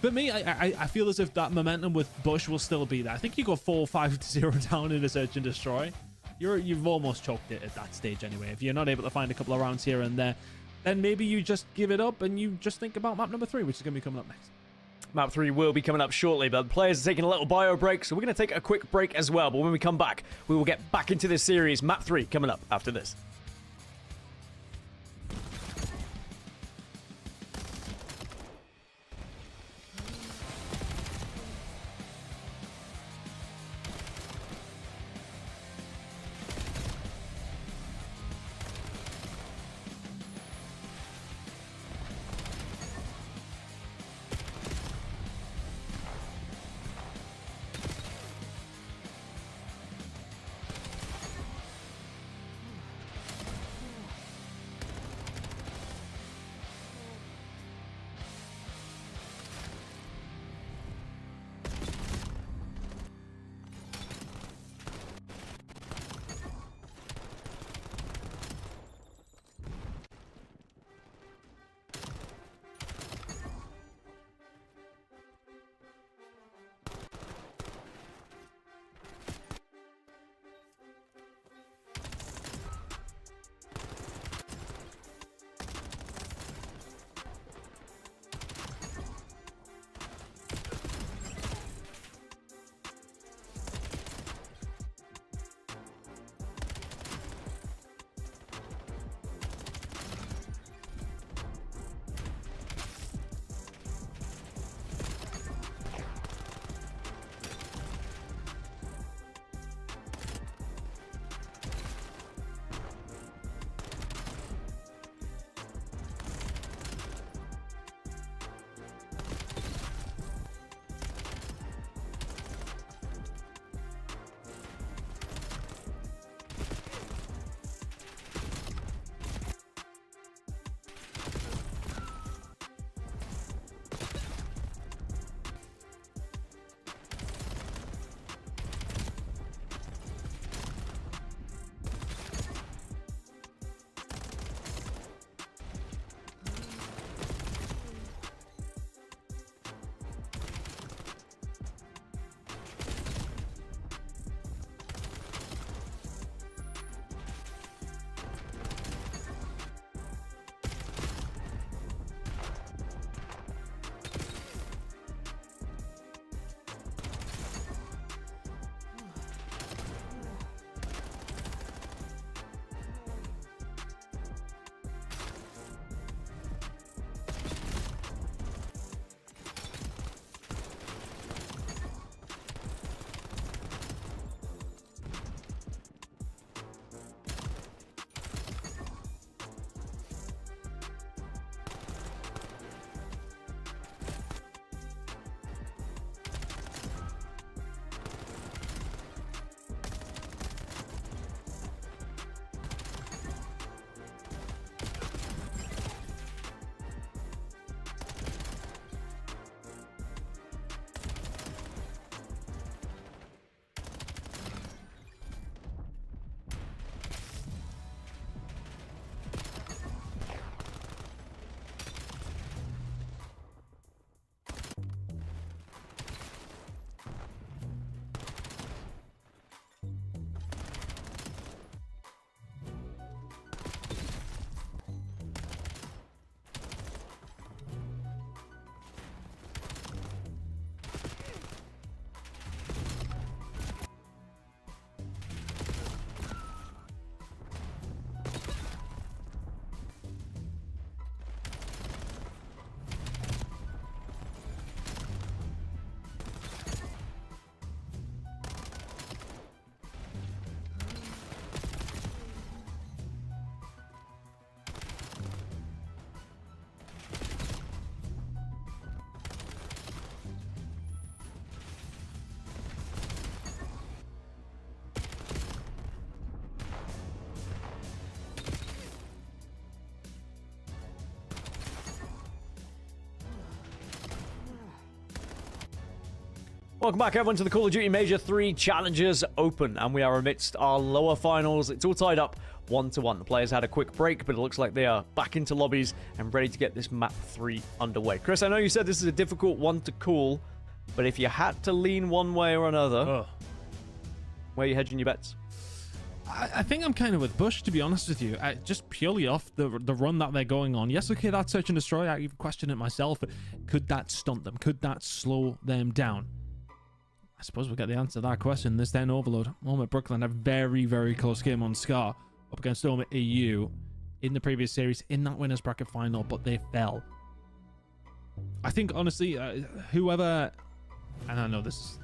for me, I feel as if that momentum with Bush will still be there. I think you go 4-5-0 down in a search and destroy. You've almost choked it at that stage anyway. If you're not able to find a couple of rounds here and there, then maybe you just give it up and you just think about map number 3, which is going to be coming up next. Map 3 will be coming up shortly, but the players are taking a little bio break, so we're going to take a quick break as well. But when we come back, we will get back into this series. Map 3 coming up after this. Welcome back, everyone, to the Call of Duty Major 3 Challengers Open, and we are amidst our lower finals. It's all tied up 1-1. The players had a quick break, but it looks like they are back into lobbies and ready to get this map 3 underway. Chris, I know you said this is a difficult one to call, but if you had to lean one way or another, where are you hedging your bets? I think I'm kind of with Bush, to be honest with you. Just purely off the run that they're going on. Yes, okay, that search and destroy, I even question it myself. But could that stunt them? Could that slow them down? I suppose we'll get the answer to that question this then Overload. OMIT Brooklyn had a very, very close game on Scar up against OMIT EU in the previous series in that winners bracket final, but they fell. I think, honestly, whoever... And I know this is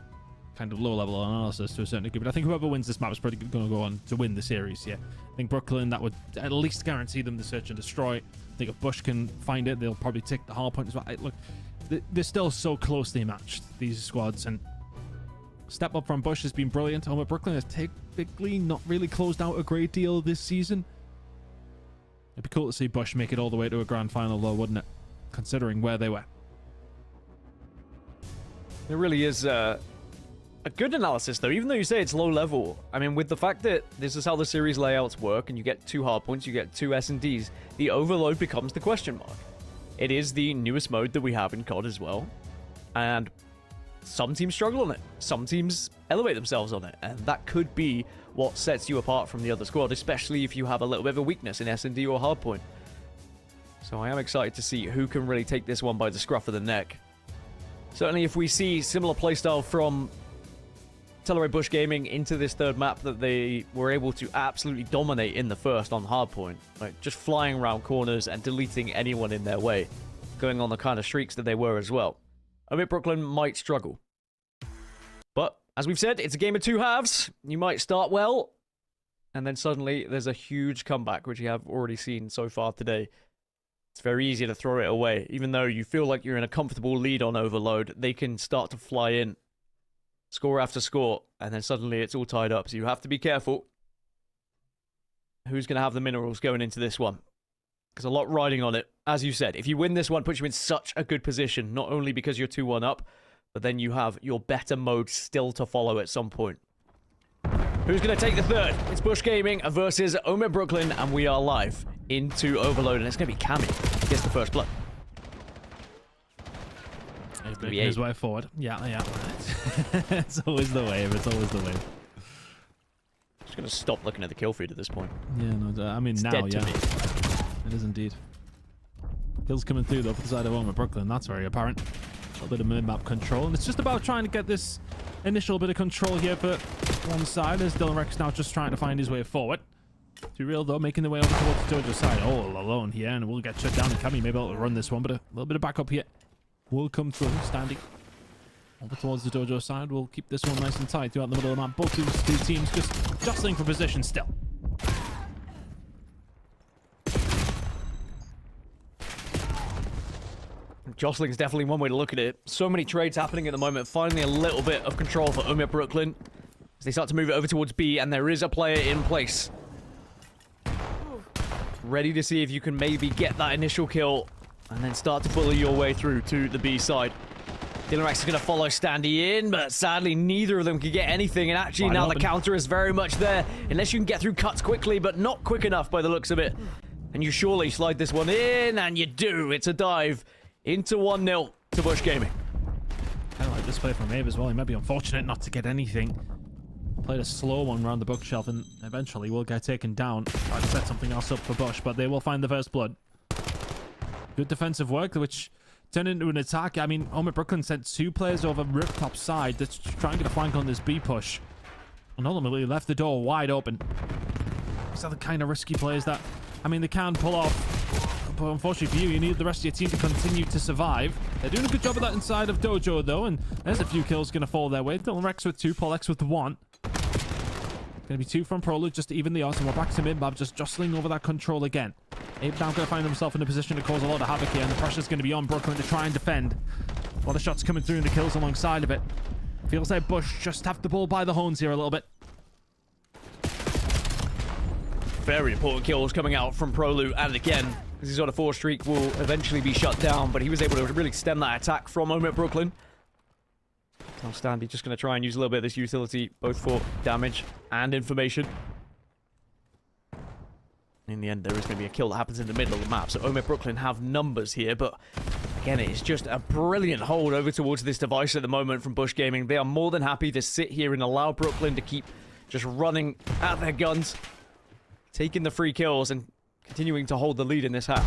kind of low-level analysis to a certain degree, but I think whoever wins this map is probably going to go on to win the series, yeah. I think Brooklyn, that would at least guarantee them the search and destroy. I think if Bush can find it, they'll probably take the hard point as well. Look, they're still so closely matched, these squads, and step up from Bush has been brilliant. OMIT Brooklyn has typically not really closed out a great deal this season. It'd be cool to see Bush make it all the way to a grand final, though, wouldn't it? Considering where they were. There really is a good analysis, though, even though you say it's low level. I mean, with the fact that this is how the series layouts work, and you get 2 hard points, you get 2 S&Ds, the overload becomes the question mark. It is the newest mode that we have in COD as well, and some teams struggle on it. Some teams elevate themselves on it, and that could be what sets you apart from the other squad, especially if you have a little bit of a weakness in S&D or hardpoint. So I am excited to see who can really take this one by the scruff of the neck. Certainly if we see similar playstyle from Telluride Bush Gaming into this third map that they were able to absolutely dominate in the first on hardpoint, like just flying around corners and deleting anyone in their way, going on the kind of streaks that they were as well, OMIT Brooklyn might struggle. But, as we've said, it's a game of 2 halves. You might start well, and then suddenly there's a huge comeback, which you have already seen so far today. It's very easy to throw it away. Even though you feel like you're in a comfortable lead on Overload, they can start to fly in, score after score, and then suddenly it's all tied up. So you have to be careful who's going to have the minerals going into this one. There's a lot riding on it. As you said, if you win this one, it puts you in such a good position, not only because you're 2-1 up, but then you have your better mode still to follow at some point. Who's going to take the third? It's Bush Gaming versus OMIT Brooklyn, and we are live into Overload, and it's going to be Cammy who gets the first blood. He's making his way forward. Yeah. It's always the wave. It's always the wave. Just going to stop looking at the kill feed at this point. Yeah, no, I mean, It's now, dead yeah. to me. It is indeed. Kills coming through, though, for the side of OMIT Brooklyn. That's very apparent. A little bit of mid-map control, and it's just about trying to get this initial bit of control here for one side, as Dylan Rex now just trying to find his way forward. Too real, though, making the way over towards the Dojo side. All alone here, and we'll get shut down. Cammy may be able to run this one, but a little bit of backup here will come through. Standing over towards the Dojo side. We'll keep this one nice and tight throughout the middle of the map. Both two teams just jostling for position still. Jostling's definitely one way to look at it. So many trades happening at the moment. Finally, a little bit of control for OMIT Brooklyn as they start to move it over towards B, and there is a player in place. Ready to see if you can maybe get that initial kill and then start to bully your way through to the B side. Dylan Rex is going to follow Standy in, but sadly neither of them can get anything, and actually now the counter is very much there, unless you can get through cuts quickly, but not quick enough by the looks of it. And you surely slide this one in, and you do. It's a dive into 1-0 to Bush Gaming. Kind of like this play from Abe as well. He might be unfortunate not to get anything. Played a slow one around the bookshelf, and eventually will get taken down. Try to set something else up for Bush, but they will find the first blood. Good defensive work, which turned into an attack. I mean, OMIT Brooklyn sent 2 players over rooftop side to try and get a flank on this B push, and ultimately left the door wide open. These are the kind of risky players that, I mean, they can pull off, but unfortunately for you, you need the rest of your team to continue to survive. They're doing a good job of that inside of Dojo, though, and there's a few kills going to fall their way. Dylan Rex with 2, Paul X with 1. Going to be 2 from Prolo just to even the odds, and we're back to mid-map, just jostling over that control again. Abe now going to find himself in a position to cause a lot of havoc here, and the pressure's going to be on Brooklyn to try and defend. A lot of shots coming through and the kills alongside of it. Feels like Bush just have the ball by the horns here a little bit. Very important kills coming out from Prolu, and again, his on a 4 streak will eventually be shut down, but he was able to really stem that attack from OMIT Brooklyn. Now Standy just going to try and use a little bit of this utility, both for damage and information. In the end, there is going to be a kill that happens in the middle of the map. So OMIT Brooklyn have numbers here, but again, it's just a brilliant hold over towards this device at the moment from Bush Gaming. They are more than happy to sit here and allow Brooklyn to keep just running at their guns, taking the free kills and continuing to hold the lead in this half.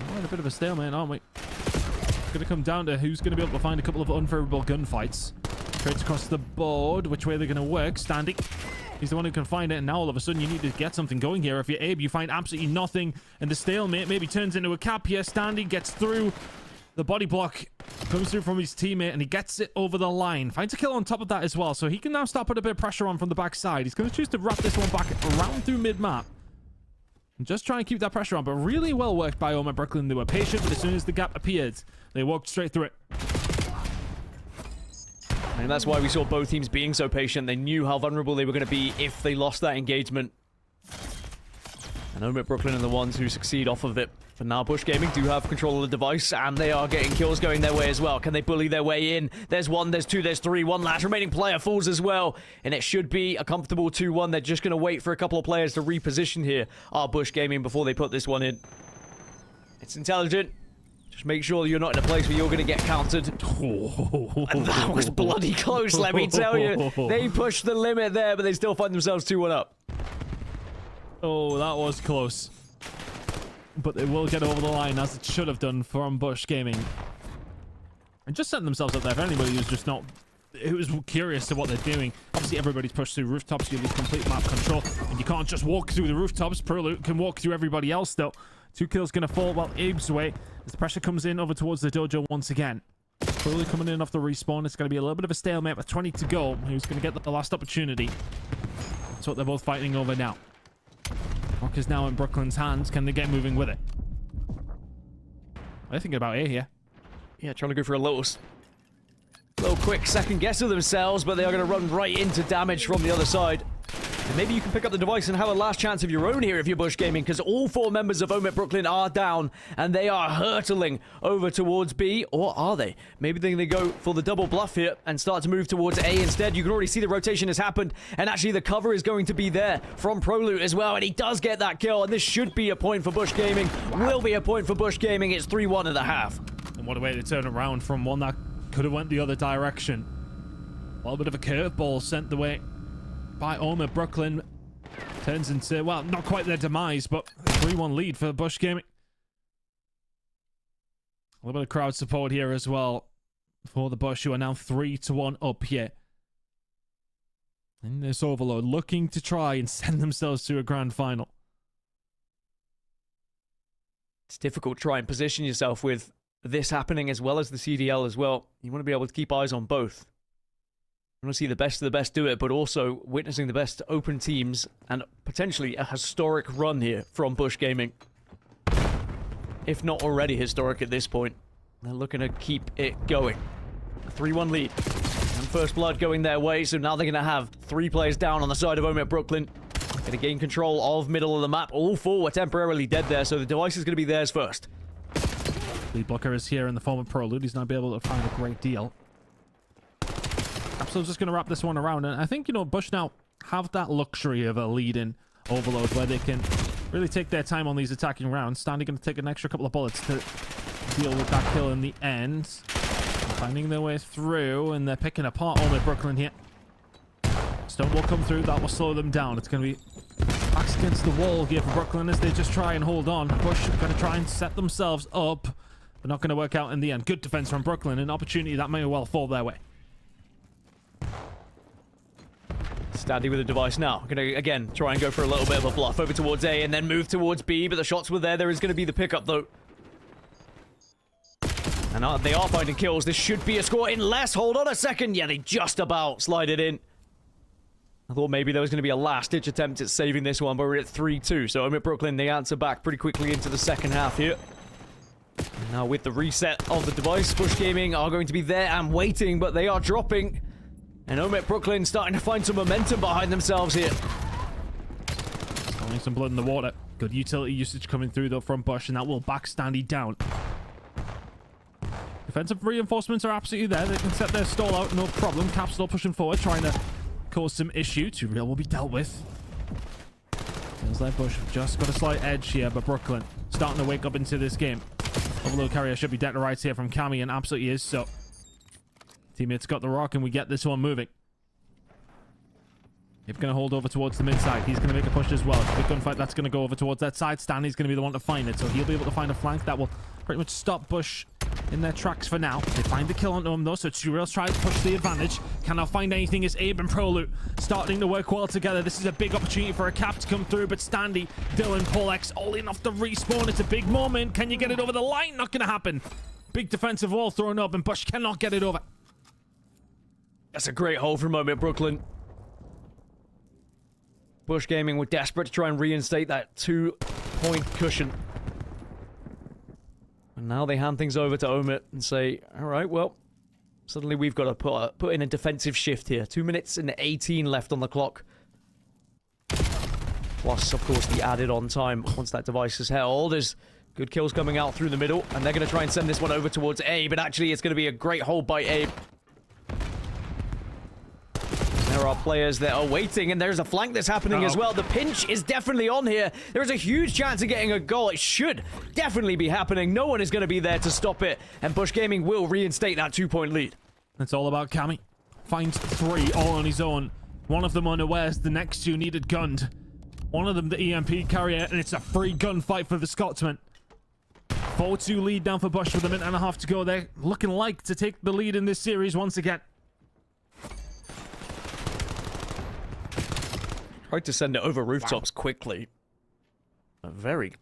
We're in a bit of a stalemate, aren't we? It's going to come down to who's going to be able to find a couple of unfavorable gunfights. Trades across the board. Which way they're going to work? Standing. He's the one who can find it, and now all of a sudden you need to get something going here. If you're Abe, you find absolutely nothing, and the stalemate maybe turns into a cap here. Standing gets through. The body block comes through from his teammate, and he gets it over the line. Finds a kill on top of that as well, so he can now start putting a bit of pressure on from the backside. He's going to choose to wrap this one back around through mid-map. And just try and keep that pressure on, but really well worked by OMIT Brooklyn. They were patient, but as soon as the gap appeared, they walked straight through it. And that's why we saw both teams being so patient. They knew how vulnerable they were going to be if they lost that engagement. And OMIT Brooklyn are the ones who succeed off of it. But now Bush Gaming do have control of the device, and they are getting kills going their way as well. Can they bully their way in? There's one, there's two, there's three. One last remaining player falls as well. And it should be a comfortable 2-1. They're just going to wait for a couple of players to reposition here, our Bush Gaming, before they put this one in. It's intelligent. Just make sure you're not in a place where you're going to get countered. And that was bloody close, let me tell you. They pushed the limit there, but they still find themselves 2-1 up. Oh, that was close. But they will get over the line, as it should have done from Bush Gaming. And just setting themselves up there for anybody who's just not... who was curious to what they're doing. Obviously, everybody's pushed through rooftops. You lose complete map control. And you can't just walk through the rooftops. Perlu can walk through everybody else, though. 2 kills going to fall while Abe's way. As the pressure comes in over towards the dojo once again. Perlu coming in off the respawn. It's going to be a little bit of a stalemate with 20 to go. Who's going to get the last opportunity? That's what they're both fighting over now. Rock is now in Brooklyn's hands. Can they get moving with it? They're thinking about A here. Yeah, trying to go for a little quick second guess of themselves, but they are going to run right into damage from the other side. And maybe you can pick up the device and have a last chance of your own here if you're Bush Gaming, because all 4 members of OMIT Brooklyn are down, and they are hurtling over towards B. Or are they? Maybe they go for the double bluff here and start to move towards A instead. You can already see the rotation has happened, and actually the cover is going to be there from Proloot as well, and he does get that kill, and this should be a point for Bush Gaming. Will be a point for Bush Gaming. It's 3-1 at the half. And what a way to turn around from one that could have went the other direction. A little bit of a curveball sent the way by OMIT Brooklyn. Turns into, well, not quite their demise, but 3-1 lead for Bush Gaming. A little bit of crowd support here as well for the Bush, who are now 3-1 up here. In this overload, looking to try and send themselves to a grand final. It's difficult to try and position yourself with this happening as well as the CDL as well. You want to be able to keep eyes on both. You want to see the best of the best do it, but also witnessing the best open teams and potentially a historic run here from Bush Gaming. If not already historic at this point. They're looking to keep it going. A 3-1 lead. And first blood going their way, so now they're going to have 3 players down on the side of OMIT Brooklyn. Going to gain control of middle of the map. All 4 were temporarily dead there, so the device is going to be theirs first. Lead blocker is here in the form of Proloot. He's not be able to find a great deal. So just going to wrap this one around, and I think, you know, Bush now have that luxury of a lead-in overload where they can really take their time on these attacking rounds. Standy going to take an extra couple of bullets to deal with that kill in the end. Finding their way through, and they're picking apart OMIT Brooklyn here. Stone will come through. That will slow them down. It's going to be backs against the wall here for Brooklyn as they just try and hold on. Bush going to try and set themselves up, but not going to work out in the end. Good defense from Brooklyn. An opportunity that may well fall their way. Standy with the device now. Going to, again, try and go for a little bit of a bluff over towards A and then move towards B, but the shots were there. There is going to be the pickup, though. And they are finding kills. This should be a score in less. Hold on a second. Yeah, they just about slide it in. I thought maybe there was going to be a last-ditch attempt at saving this one, but we're at 3-2. So OMIT Brooklyn, they answer back pretty quickly into the second half here. And now with the reset of the device, Bush Gaming are going to be there and waiting, but they are dropping. And OMIT Brooklyn starting to find some momentum behind themselves here. Throwing some blood in the water. Good utility usage coming through, though, from Bush, and that will back Standy down. Defensive reinforcements are absolutely there. They can set their stall out, no problem. Cap still pushing forward, trying to cause some issue. 2 real will be dealt with. Feels like Bush just got a slight edge here, but Brooklyn starting to wake up into this game. Overload carrier should be dead to rights here from Cammy, and absolutely is so. Teammates got the rock, and we get this one moving. If going to hold over towards the mid side, he's going to make a push as well. Big gunfight that's going to go over towards that side. Stanley's going to be the one to find it, so he'll be able to find a flank that will pretty much stop Bush in their tracks for now. They find the kill onto him though, so 2 reals try to push the advantage. Cannot find anything as Abe and Prolute starting to work well together. This is a big opportunity for a cap to come through, but Standy, Dylan, Polex all enough to respawn. It's a big moment. Can you get it over the line? Not going to happen. Big defensive wall thrown up, and Bush cannot get it over. That's a great hold for a moment, Brooklyn. Bush Gaming were desperate to try and reinstate that 2-point cushion. And now they hand things over to OMIT and say, all right, well, suddenly we've got to put in a defensive shift here. 2 minutes and 18 left on the clock. Plus, of course, the added on time once that device is held. There's good kills coming out through the middle, and they're going to try and send this one over towards Abe, but actually it's going to be a great hold by Abe. There are players that are waiting, and there's a flank that's happening as well. The pinch is definitely on here. There's a huge chance of getting a goal. It should definitely be happening. No one is going to be there to stop it, and Bush Gaming will reinstate that 2-point lead. It's all about Cammy. Finds 3 all on his own. One of them unawares, the next 2 needed gunned. One of them the EMP carrier, and it's a free gunfight for the Scotsman. 4-2 lead down for Bush with a minute and a half to go. They're looking like to take the lead in this series once again. Tried to send it over rooftops quickly. But very,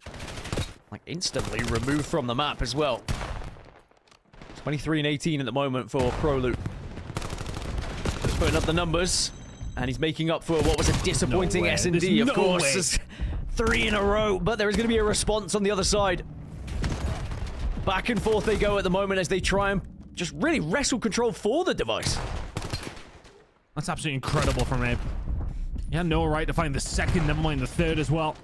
instantly removed from the map as well. 23 and 18 at the moment for Prolute. Just putting up the numbers. And he's making up for what was a disappointing S&D, of course. 3 in a row, but there is going to be a response on the other side. Back and forth they go at the moment as they try and just really wrestle control for the device. That's absolutely incredible from Abe. He had no right to find the second, never mind the third as well.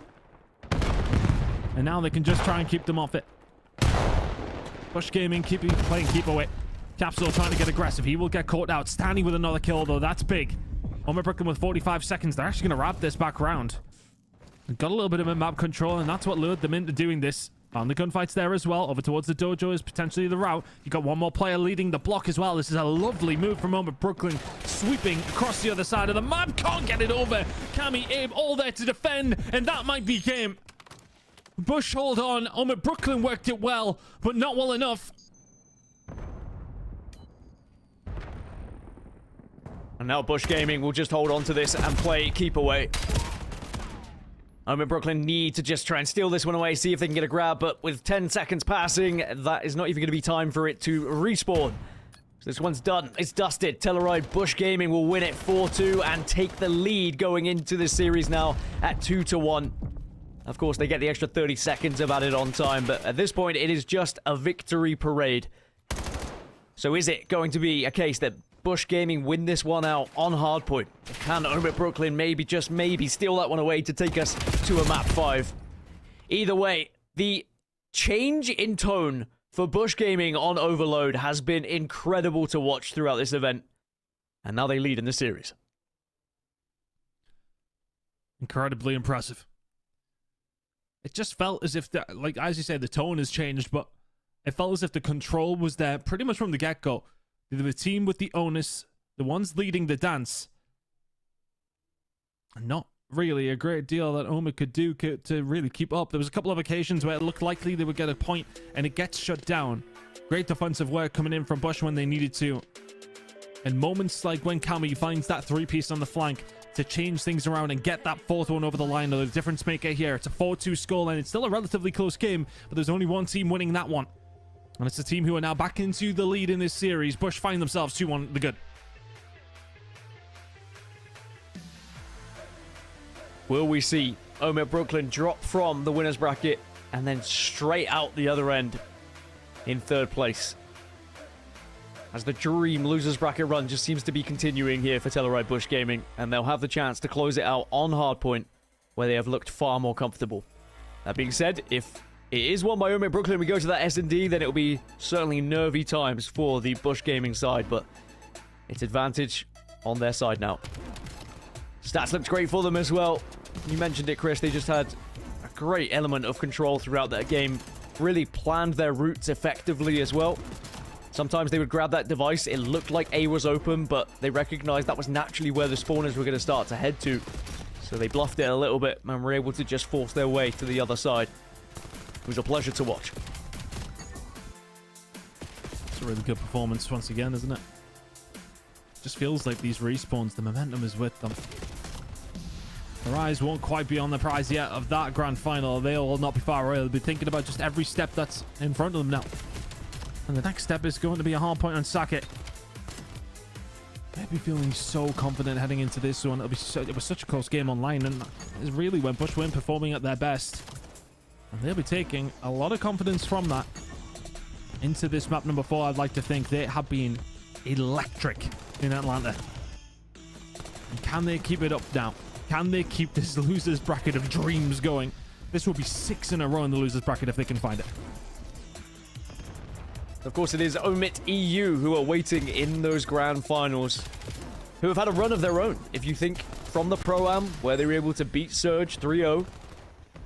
And now they can just try and keep them off it. Bush Gaming playing keep away. Capsule trying to get aggressive. He will get caught out. Stanley with another kill though. That's big. OMIT Brooklyn with 45 seconds. They're actually going to wrap this back round. They've got a little bit of a map control, and that's what lured them into doing this. Found the gunfights there as well. Over towards the dojo is potentially the route. You got one more player leading the block as well. This is a lovely move from OMIT Brooklyn, sweeping across the other side of the map. Can't get it over. Cammy, Abe, all there to defend, and that might be game. Bush hold on. OMIT Brooklyn worked it well, but not well enough. And now Bush Gaming will just hold on to this and play keep away. OMIT Brooklyn need to just try and steal this one away, see if they can get a grab, but with 10 seconds passing, that is not even going to be time for it to respawn. So this one's done. It's dusted. Telluride Bush Gaming will win it 4-2 and take the lead going into this series now at 2-1. Of course, they get the extra 30 seconds of added on time, but at this point, it is just a victory parade. So is it going to be a case that Bush Gaming win this one out on hardpoint? Can OMIT Brooklyn maybe, just maybe, steal that one away to take us to a map 5? Either way, the change in tone for Bush Gaming on Overload has been incredible to watch throughout this event. And now they lead in the series. Incredibly impressive. It just felt as if, like, as you said, the tone has changed, but it felt as if the control was there pretty much from the get-go. The team with the onus, the ones leading the dance. Not really a great deal that OMIT could do to really keep up. There was a couple of occasions where it looked likely they would get a point, and it gets shut down. Great defensive work coming in from Bush when they needed to. And moments like when Cammy finds that 3-piece on the flank to change things around and get that 4th one over the line, or the difference maker here. It's a 4-2 scoreline. It's still a relatively close game, but there's only one team winning that one. And it's the team who are now back into the lead in this series. Bush find themselves 2-1 the good. Will we see OMIT Brooklyn drop from the winner's bracket and then straight out the other end in 3rd place? As the dream losers bracket run just seems to be continuing here for Telluride Bush Gaming, and they'll have the chance to close it out on hardpoint, where they have looked far more comfortable. That being said, if It is won by OMIT Brooklyn. We go to that S&D, then it'll be certainly nervy times for the Bush Gaming side, but it's advantage on their side now. Stats looked great for them as well. You mentioned it, Chris. They just had a great element of control throughout that game. Really planned their routes effectively as well. Sometimes they would grab that device. It looked like A was open, but they recognized that was naturally where the spawners were going to start to head to. So they bluffed it a little bit and were able to just force their way to the other side. It was a pleasure to watch. It's a really good performance once again, isn't it? Just feels like these respawns, the momentum is with them. Their eyes won't quite be on the prize yet of that grand final. They'll not be far away. They'll be thinking about just every step that's in front of them now. And the next step is going to be a hard point on Sake. They'll be feeling so confident heading into this one. It was such a close game online, and it's really when Bush win performing at their best. And they'll be taking a lot of confidence from that into this map number 4. I'd like to think they have been electric in Atlanta. And can they keep it up now? Can they keep this losers bracket of dreams going? This will be 6 in a row in the losers bracket if they can find it. Of course, it is OMIT EU who are waiting in those grand finals, who have had a run of their own. If you think from the Pro-Am, where they were able to beat Surge 3-0,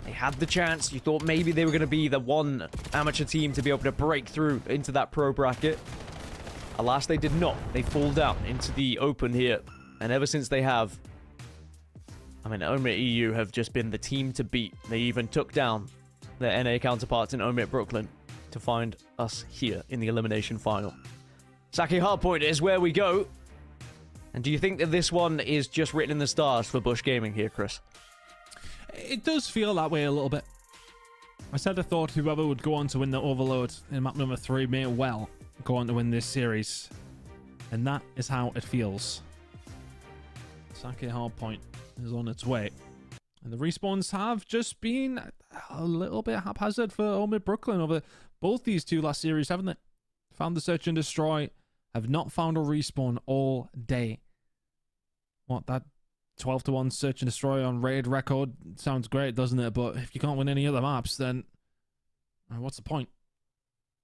they had the chance. You thought maybe they were going to be the one amateur team to be able to break through into that pro bracket. Alas, they did not. They fall down into the open here. And ever since they have, I mean, OMIT EU have just been the team to beat. They even took down their NA counterparts in OMIT Brooklyn to find us here in the elimination final. Sake Hardpoint is where we go. And do you think that this one is just written in the stars for Bush Gaming here, Chris? It does feel that way a little bit. I said I thought whoever would go on to win the Overload in map number 3 may well go on to win this series. And that is how it feels. Sake Hardpoint is on its way. And the respawns have just been a little bit haphazard for OMIT Brooklyn over both these two last series, haven't they? Found the Search and Destroy, have not found a respawn all day. What, that 12-1 Search and Destroy on raid record sounds great, doesn't it? But if you can't win any other maps, then what's the point?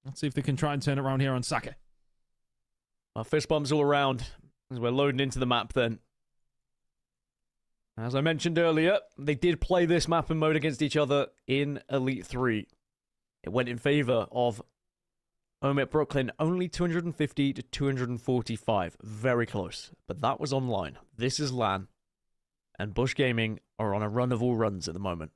Let's see if they can try and turn it around here on Sake. Well, fist bumps all around as we're loading into the map then. As I mentioned earlier, they did play this map and mode against each other in Elite 3. It went in favor of OMIT Brooklyn, only 250 to 245. Very close. But that was online. This is LAN. And Bush Gaming are on a run of all runs at the moment.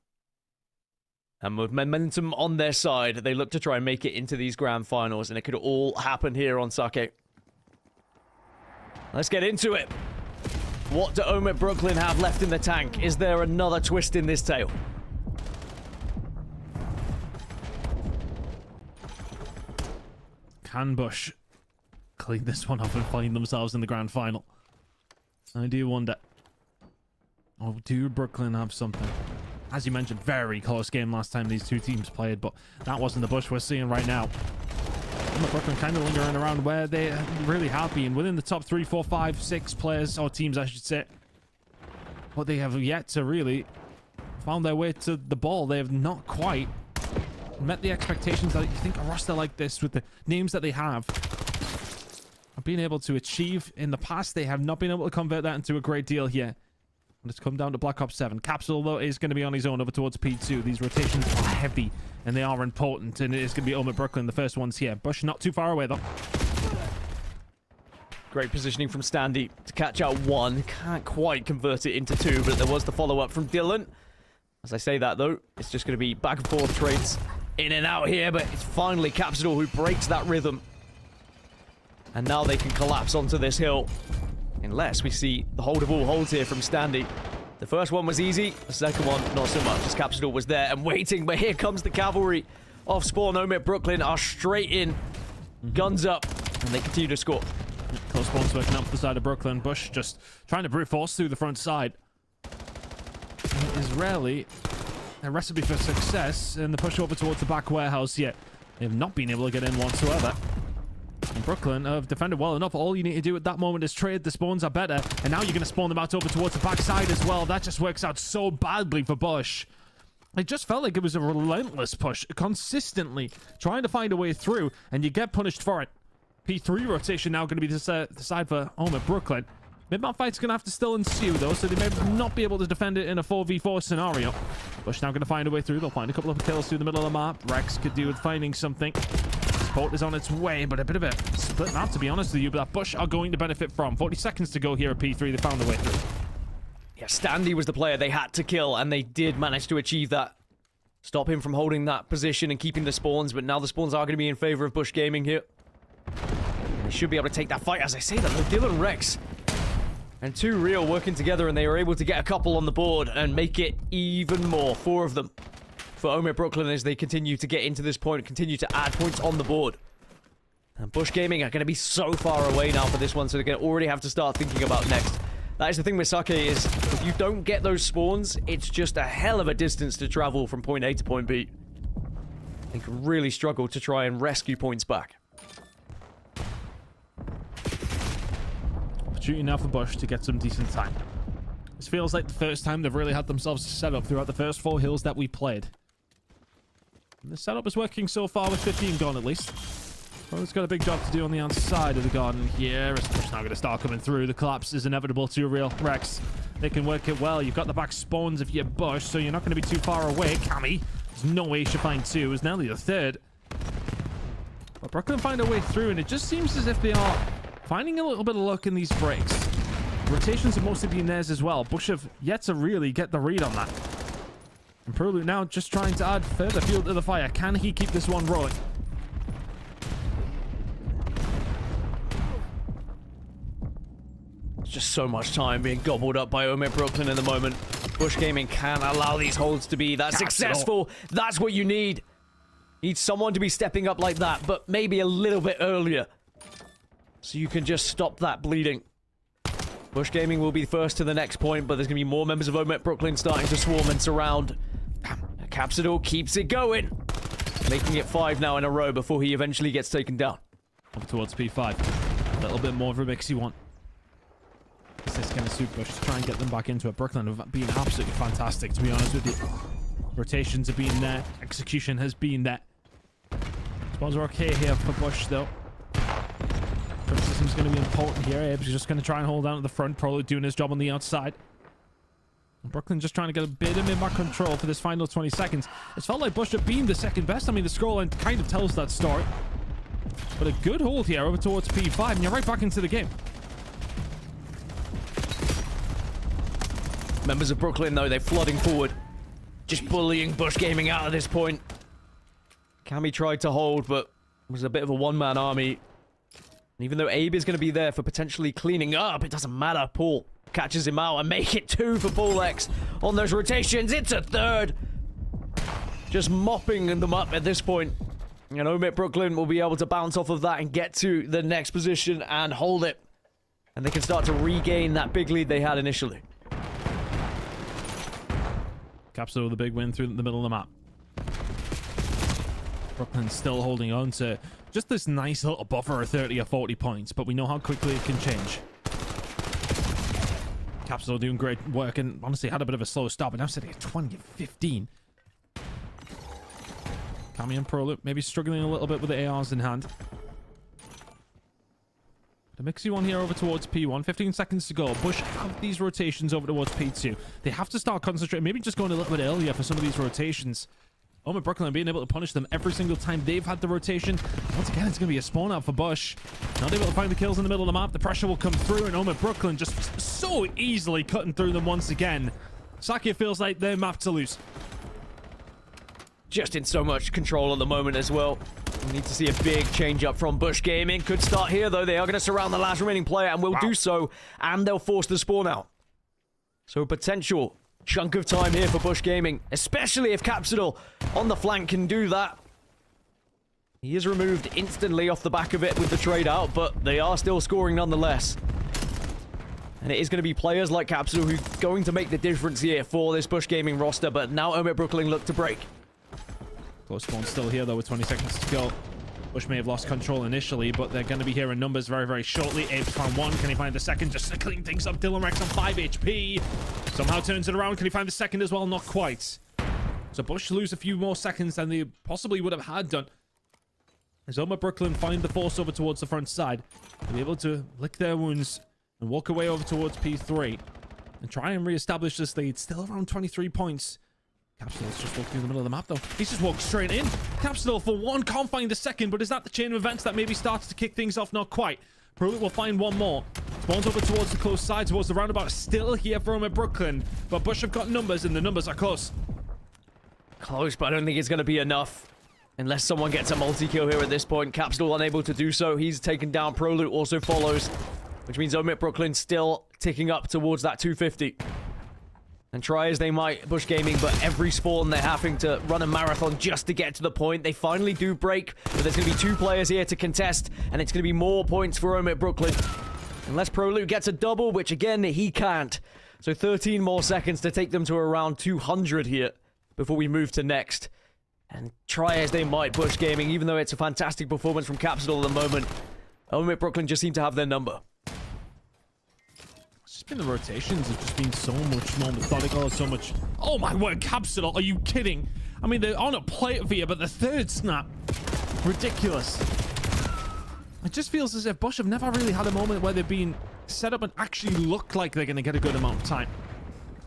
And with momentum on their side, they look to try and make it into these grand finals. And it could all happen here on Sake. Let's get into it. What do OMIT Brooklyn have left in the tank? Is there another twist in this tale? Can Bush clean this one up and find themselves in the grand final? I do wonder. Oh, do Brooklyn have something? As you mentioned, very close game last time these two teams played, but that wasn't the Bush we're seeing right now. Brooklyn kind of lingering around where they really have been, within the top 3, 4, 5, 6 players, or teams I should say. But they have yet to really found their way to the ball. They have not quite met the expectations that you think a roster like this, with the names that they have been able to achieve in the past. They have not been able to convert that into a great deal here. And it's come down to Black Ops 7. Capsule, though, is going to be on his own over towards P2. These rotations are heavy, and they are important. And it is going to be OMIT Brooklyn, the first ones here. Bush not too far away, though. Great positioning from Standy to catch out one. Can't quite convert it into 2, but there was the follow-up from Dylan. As I say that, though, it's just going to be back and forth trades in and out here, but it's finally Capsule who breaks that rhythm. And now they can collapse onto this hill. Unless we see the hold of all holds here from Standy. The first one was easy. The second one, not so much, as Capsule was there and waiting. But here comes the cavalry of Spawn. OMIT Brooklyn are straight in. Guns up. And they continue to score. Close Spawn's working up the side of Brooklyn. Bush just trying to brute force through the front side. It is rarely a recipe for success in the push over towards the back warehouse yet. They have not been able to get in whatsoever. And Brooklyn have defended well enough. All you need to do at that moment is trade. The spawns are better. And now you're going to spawn them out over towards the backside as well. That just works out so badly for Bush. It just felt like it was a relentless push, consistently trying to find a way through, and you get punished for it. P3 rotation now going to be the side for OMIT Brooklyn. Mid-map fight's going to have to still ensue, though, so they may not be able to defend it in a 4v4 scenario. Bush now going to find a way through. They'll find a couple of kills through the middle of the map. Rex could do with finding something. Support is on its way, but a bit of a split map, to be honest with you, but that Bush are going to benefit from. 40 seconds to go here at P3. They found a way through. Yeah, Standy was the player they had to kill, and they did manage to achieve that. Stop him from holding that position and keeping the spawns, but now the spawns are going to be in favor of Bush Gaming here. They should be able to take that fight. As I say that, though, Dylan Rex and 2 Real working together, and they were able to get a couple on the board and make it even more. 4 of them for OMIT Brooklyn as they continue to get into this point, continue to add points on the board. And Bush Gaming are going to be so far away now for this one, so they're going to already have to start thinking about next. That is the thing with Sake is, if you don't get those spawns, it's just a hell of a distance to travel from point A to point B. They can really struggle to try and rescue points back. Opportunity now for Bush to get some decent time. This feels like the first time they've really had themselves set up throughout the first 4 hills that we played. And the setup is working so far with 15 gone at least. Well, it's got a big job to do on the outside of the garden here. As Bush now going to start coming through. The collapse is inevitable to Real Rex. They can work it well. You've got the back spawns if you're Bush, so you're not going to be too far away. Cammy, there's no way you should find 2. It's nearly the 3rd. But Brooklyn find a way through, and it just seems as if they are finding a little bit of luck in these breaks. Rotations have mostly been theirs as well. Bush have yet to really get the read on that. And Perlu now just trying to add further fuel to the fire. Can he keep this one rolling? Just so much time being gobbled up by OMIT Brooklyn in the moment. Bush Gaming can't allow these holds to be that successful. That's what you need. Need someone to be stepping up like that, but maybe a little bit earlier, so you can just stop that bleeding. Bush Gaming will be first to the next point, but there's going to be more members of OMIT Brooklyn starting to swarm and surround. Capsidor keeps it going, making it 5 now in a row before he eventually gets taken down. Up towards P5. A little bit more of a mixy one. This is going to suit Bush to try and get them back into it. Brooklyn have been absolutely fantastic, to be honest with you. Rotations have been there. Execution has been there. Spawns are okay here for Bush, though. System's going to be important here. Abe's just going to try and hold down at the front, probably doing his job on the outside. And Brooklyn just trying to get a bit of mid-map control for this final 20 seconds. It's felt like Bush have been the second best. I mean, the scoreline kind of tells that story. But a good hold here over towards P5, and you're right back into the game. Members of Brooklyn, though, they're flooding forward. Just bullying Bush Gaming out at this point. Cammy tried to hold, but it was a bit of a one-man army. And even though Abe is going to be there for potentially cleaning up, it doesn't matter. Paul catches him out and make it 2 for Paul X on those rotations. It's a 3rd. Just mopping them up at this point. And OMIT Brooklyn will be able to bounce off of that and get to the next position and hold it. And they can start to regain that big lead they had initially. Capsule with a big win through the middle of the map. Brooklyn still holding on to just this nice little buffer of 30 or 40 points, but we know how quickly it can change. Capsule doing great work and honestly had a bit of a slow start, but now sitting at 20 and 15. Cammy and Proloop maybe struggling a little bit with the ARs in hand. The mixy one here over towards P1. 15 seconds to go. Bush have these rotations over towards P2. They have to start concentrating. Maybe just going a little bit earlier for some of these rotations. OMIT Brooklyn being able to punish them every single time they've had the rotation. Once again, it's going to be a spawn out for Bush. Not able to find the kills in the middle of the map. The pressure will come through, and OMIT Brooklyn just so easily cutting through them once again. Sake feels like they're mapped to lose. Just in so much control at the moment as well. We need to see a big change up from Bush Gaming. Could start here, though. They are going to surround the last remaining player, and will do so, and they'll force the spawn out. So a potential chunk of time here for Bush Gaming, especially if Capsidor on the flank can do that. He is removed instantly off the back of it with the trade out, but they are still scoring nonetheless. And it is going to be players like Capsidor who are going to make the difference here for this Bush Gaming roster, but now OMIT Brooklyn look to break. Close spawn still here, though, with 20 seconds to go. Bush may have lost control initially, but they're going to be here in numbers very, very shortly. Abe's found 1. Can he find the second? Just to clean things up. Dylan Rex on 5 HP. Somehow turns it around. Can he find the second as well? Not quite. So Bush lose a few more seconds than they possibly would have had done. As OMIT Brooklyn find the force over towards the front side, they'll be able to lick their wounds and walk away over towards P3 and try and re-establish this lead. Still around 23 points. Capsule just walked through the middle of the map, though. He's just walked straight in. Capsule for one, can't find the second, but is that the chain of events that maybe starts to kick things off? Not quite. Probably will find one more. Spawns over towards the close side, towards the roundabout. Still here for OMIT Brooklyn, but Bush have got numbers, and the numbers are close. Close, but I don't think it's going to be enough. Unless someone gets a multi-kill here at this point. Capsule unable to do so. He's taken down. Proloot also follows, which means OMIT Brooklyn still ticking up towards that 250. And try as they might, Bush Gaming, but every spawn they're having to run a marathon just to get to the point. They finally do break, but there's going to be 2 players here to contest, and it's going to be more points for OMIT Brooklyn. Unless Proloot gets a double, which again, he can't. So 13 more seconds to take them to around 200 here before we move to next. And try as they might, Bush Gaming, even though it's a fantastic performance from Capsule at the moment, OMIT Brooklyn just seem to have their number. It's just been the rotations have just been so much more methodical, so much... Oh my word, Capsule, are you kidding? I mean, they're on a plate for you, but the third snap, ridiculous. It just feels as if Bush have never really had a moment where they've been set up and actually look like they're going to get a good amount of time.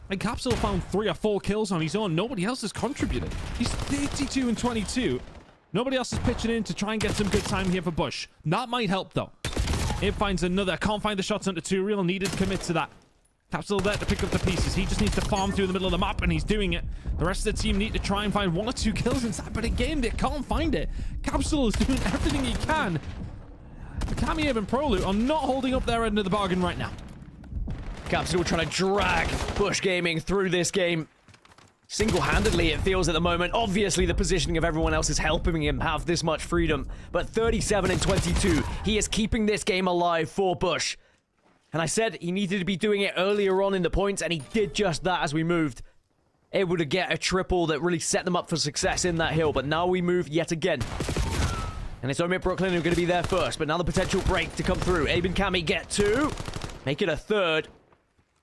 And Capsule found 3 or 4 kills on his own. Nobody else has contributed. He's 32 and 22. Nobody else is pitching in to try and get some good time here for Bush. That might help, though. It finds another. Can't find the shots onto 2 real. Needed to commit to that. Capsule there to pick up the pieces. He just needs to farm through the middle of the map, and he's doing it. The rest of the team need to try and find 1 or 2 kills inside, but again, they can't find it. Capsule is doing everything he can. The Kamiev and Proloot are not holding up their end of the bargain right now. Capsule trying to drag Bush Gaming through this game. Single-handedly, it feels at the moment. Obviously, the positioning of everyone else is helping him have this much freedom. But 37 and 22, he is keeping this game alive for Bush. And I said he needed to be doing it earlier on in the points, and he did just that as we moved. Able to get a triple that really set them up for success in that hill. But now we move yet again. And it's OMIT Brooklyn who are going to be there first. But now the potential break to come through. Abe and Cammy get 2. Make it a 3rd.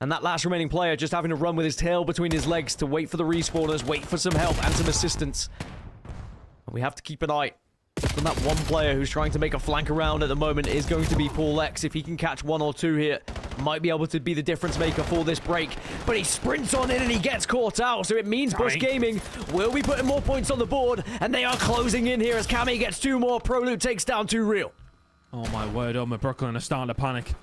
And that last remaining player just having to run with his tail between his legs to wait for the respawners, wait for some help and some assistance. And we have to keep an eye on that one player who's trying to make a flank around at the moment is going to be Paul X. If he can catch 1 or 2 here, might be able to be the difference maker for this break. But he sprints on in and he gets caught out. So it means Bush Gaming will be putting more points on the board. And they are closing in here as Cammy gets 2 more. Proloot takes down 2 real. Oh my word, OMIT Brooklyn are starting to panic.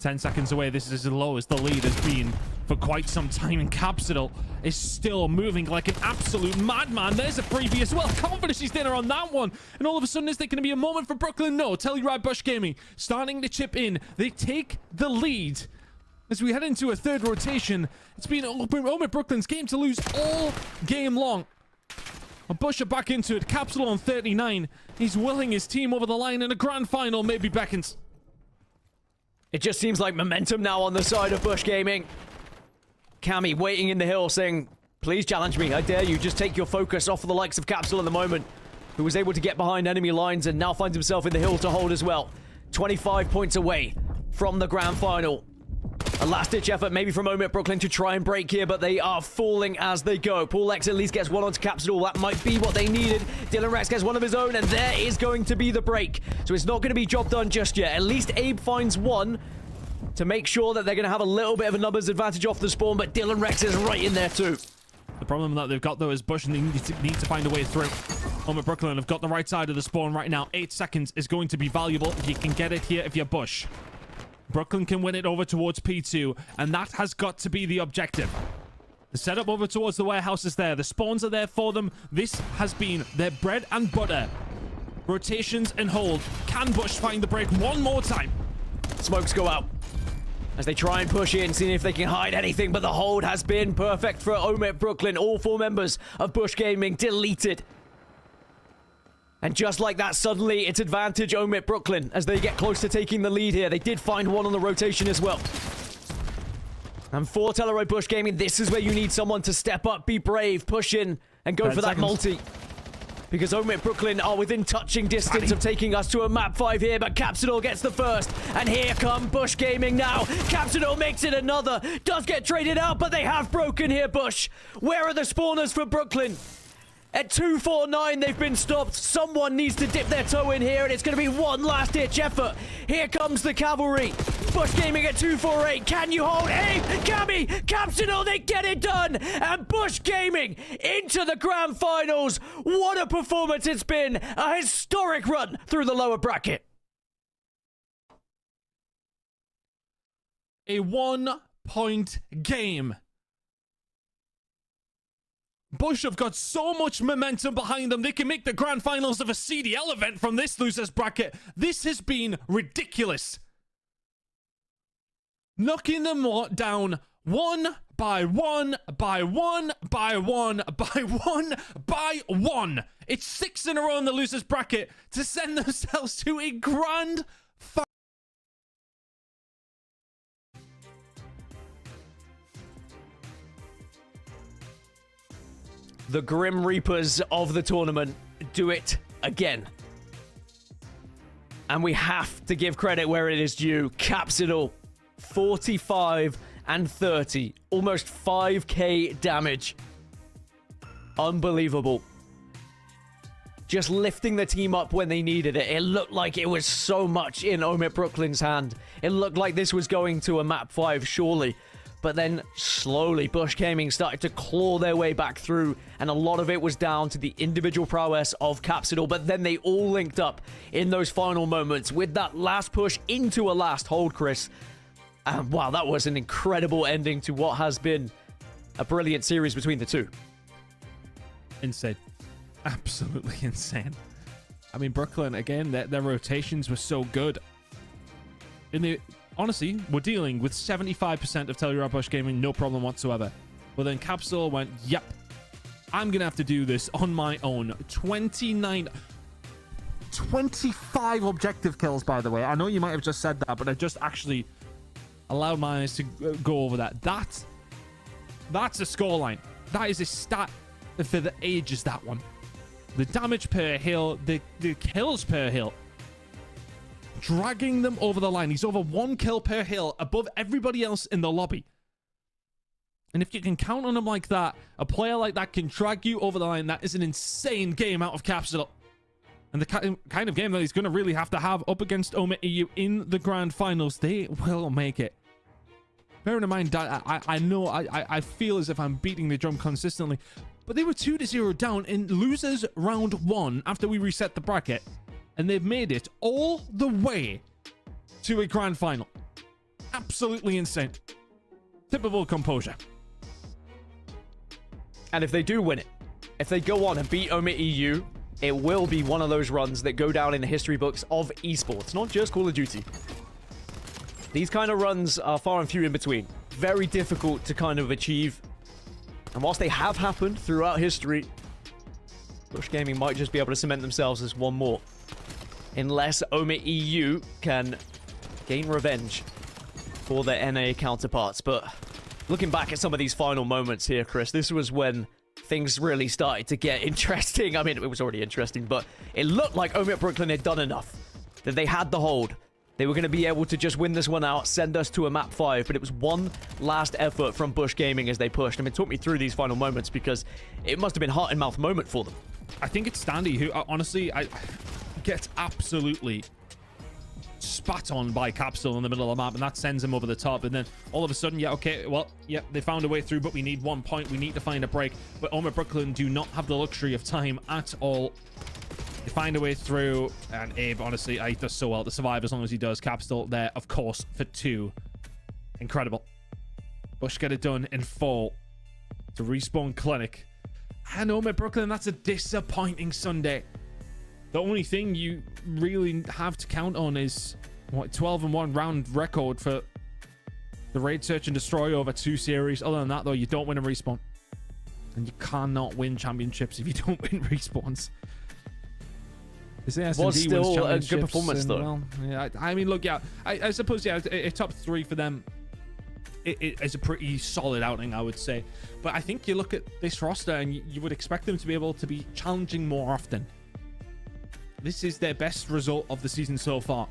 10 seconds away. This is as low as the lead has been for quite some time. And Capsule is still moving like an absolute madman. There's a freebie as well. Can't finish his dinner on that one. And all of a sudden, is there going to be a moment for Brooklyn? No. Telluride Bush Gaming starting to chip in. They take the lead. As we head into a 3rd rotation, it's been OMIT Brooklyn's game to lose all game long. And Bush are back into it. Capsule on 39. He's willing his team over the line, and a grand final maybe beckons. It just seems like momentum now on the side of Bush Gaming. Cammy waiting in the hill saying, please challenge me, I dare you. Just take your focus off of the likes of Capsule at the moment, who was able to get behind enemy lines and now finds himself in the hill to hold as well. 25 points away from the grand final. A last-ditch effort maybe from OMIT Brooklyn to try and break here, but they are falling as they go. Paul X at least gets 1 onto Capsule. That might be what they needed. Dylan Rex gets 1 of his own, and there is going to be the break. So it's not going to be job done just yet. At least Abe finds 1 to make sure that they're going to have a little bit of a numbers advantage off the spawn, but Dylan Rex is right in there too. The problem that they've got, though, is Bush need to find a way through. OMIT Brooklyn have got the right side of the spawn right now. 8 seconds is going to be valuable if you can get it here if you're Bush. Brooklyn can win it over towards P2, and that has got to be the objective. The setup over towards the warehouse is there. The spawns are there for them. This has been their bread and butter. Rotations and hold. Can Bush find the break 1 more time? Smokes go out as they try and push in, seeing if they can hide anything, but the hold has been perfect for OMIT Brooklyn. All 4 members of Bush Gaming deleted. And just like that, suddenly it's advantage OMIT Brooklyn as they get close to taking the lead here. They did find 1 on the rotation as well. And for Telluride Bush Gaming, this is where you need someone to step up, be brave, push in, and go for that multi. because OMIT Brooklyn are within touching distance of taking us to a map 5 here, but Capsidor gets the first, and here come Bush Gaming now. Capsidor makes it another, does get traded out, but they have broken here, Bush. Where are the spawners for Brooklyn? At 249, they've been stopped. Someone needs to dip their toe in here, and it's going to be one last-ditch effort. Here comes the cavalry. Bush Gaming at 248. Can you hold aim? Cammy, Capsidor, they get it done. And Bush Gaming into the grand finals. What a performance it's been. A historic run through the lower bracket. A 1-point game. Bush have got so much momentum behind them, they can make the grand finals of a CDL event from this losers bracket. This has been ridiculous. Knocking them down one by one by one by one by one by one. It's 6 in a row in the losers bracket to send themselves to a grand final. The Grim Reapers of the tournament do it again. And we have to give credit where it is due. Capsidor, 45 and 30. Almost 5k damage. Unbelievable. Just lifting the team up when they needed it. It looked like it was so much in OMIT Brooklyn's hand. It looked like this was going to a map 5, surely. But then slowly Bush Gaming started to claw their way back through, and a lot of it was down to the individual prowess of Capsidor. But then they all linked up in those final moments with that last push into a last hold, Chris. And wow, that was an incredible ending to what has been a brilliant series between the two. Insane. Absolutely insane. I mean, Brooklyn, again, their rotations were so good. Honestly, we're dealing with 75% of Telluride Bush Gaming, no problem whatsoever. But then Capsule went, yep, I'm going to have to do this on my own. 25 objective kills, by the way. I know you might have just said that, but I just actually allowed my eyes to go over that. That's a scoreline. That is a stat for the ages, that one. The damage per hill, the kills per hill. Dragging them over the line. He's over 1 kill per hill above everybody else in the lobby. And if you can count on him like that, a player like that can drag you over the line. That is an insane game out of Capsule. And the kind of game that he's going to really have to have up against OMIT EU in the grand finals. They will make it. Bearing in mind, I know I feel as if I'm beating the drum consistently, but they were 2-0 down in losers round 1 after we reset the bracket. And they've made it all the way to a grand final. Absolutely insane. Typical composure. And if they do win it, if they go on and beat OMIT EU, it will be one of those runs that go down in the history books of esports, not just Call of Duty. These kind of runs are far and few in between. Very difficult to kind of achieve. And whilst they have happened throughout history, Bush Gaming might just be able to cement themselves as one more. Unless OMIT EU can gain revenge for their NA counterparts. But looking back at some of these final moments here, Chris, this was when things really started to get interesting. I mean, it was already interesting, but it looked like OMIT Brooklyn had done enough. That they had the hold. They were going to be able to just win this one out, send us to a map 5, but it was one last effort from Bush Gaming as they pushed. I mean, talk me through these final moments because it must have been heart and mouth moment for them. I think it's Standy who, honestly, gets absolutely spat on by Capsule in the middle of the map, and that sends him over the top. And then all of a sudden, yeah, okay, well, yeah, they found a way through, but we need 1 point. We need to find a break. But OMIT Brooklyn do not have the luxury of time at all. They find a way through, and Abe, honestly, he does so well to survive as long as he does. Capsule there, of course, for 2. Incredible. Bush get it done in 4 to Respawn Clinic. And OMIT Brooklyn, that's a disappointing Sunday. The only thing you really have to count on is, what, 12-1 round record for the Raid Search and Destroy over 2 series. Other than that, though, you don't win a respawn. And you cannot win championships if you don't win respawns. It was still a good performance, though. Well, yeah, I mean, look, yeah, I suppose, yeah, a top 3 for them it is a pretty solid outing, I would say. But I think you look at this roster and you would expect them to be able to be challenging more often. This is their best result of the season so far.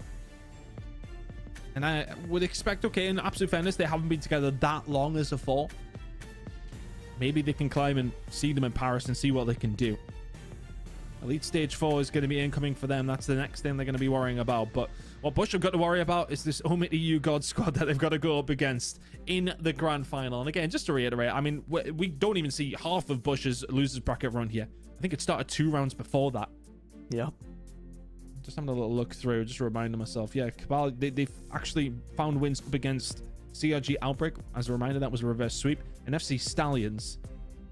And I would expect, okay, in absolute fairness, they haven't been together that long as a four. Maybe they can climb and see them in Paris and see what they can do. Elite Stage 4 is going to be incoming for them. That's the next thing they're going to be worrying about. But what Bush have got to worry about is this OMIT EU God squad that they've got to go up against in the grand final. And again, just to reiterate, I mean, we don't even see half of Bush's losers bracket run here. I think it started 2 rounds before that. Yeah. Just having a little look through, just reminding myself. Yeah, Cabal, they've actually found wins up against CRG Outbreak. As a reminder, that was a reverse sweep. And FC Stallions,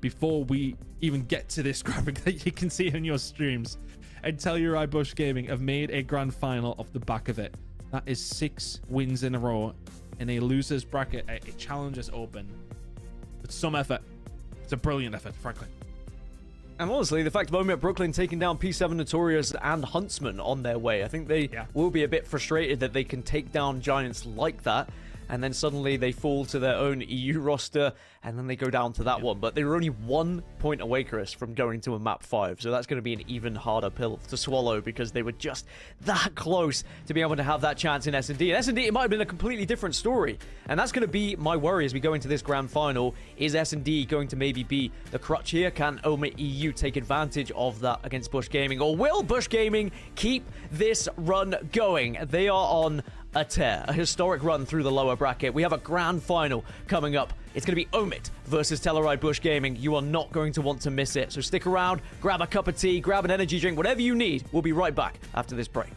before we even get to this graphic that you can see in your streams. And Telluride Bush Gaming have made a grand final off the back of it. That is 6 wins in a row in a losers bracket at a Challengers Open. It's some effort. It's a brilliant effort, frankly. And honestly, the fact of OMIT Brooklyn taking down P7 Notorious and Huntsman on their way, I think they will be a bit frustrated that they can take down giants like that, and then suddenly they fall to their own EU roster, and then they go down to that one. But they were only 1 point away, Chris, from going to a map 5, so that's going to be an even harder pill to swallow because they were just that close to be able to have that chance in S&D. And S&D, it might have been a completely different story, and that's going to be my worry as we go into this grand final. Is S&D going to maybe be the crutch here? Can OMIT EU take advantage of that against Bush Gaming, or will Bush Gaming keep this run going? They are on a tear, a historic run through the lower bracket. We have a grand final coming up. It's going to be OMIT versus Telluride Bush Gaming. You are not going to want to miss it. So stick around, grab a cup of tea, grab an energy drink, whatever you need. We'll be right back after this break.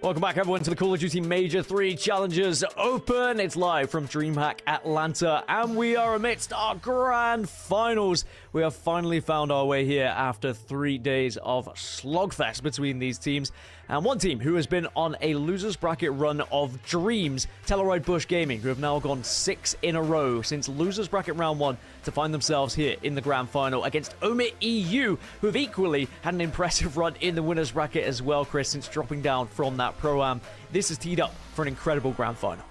Welcome back, everyone, to the Call of Duty Major 3 Challengers Open. It's live from DreamHack Atlanta, and we are amidst our grand finals. We have finally found our way here after 3 days of slogfest between these teams. And one team who has been on a loser's bracket run of dreams, Telluride Bush Gaming, who have now gone 6 in a row since loser's bracket round 1 to find themselves here in the grand final against OMIT EU, who have equally had an impressive run in the winner's bracket as well, Chris, since dropping down from that Pro-Am. This is teed up for an incredible grand final.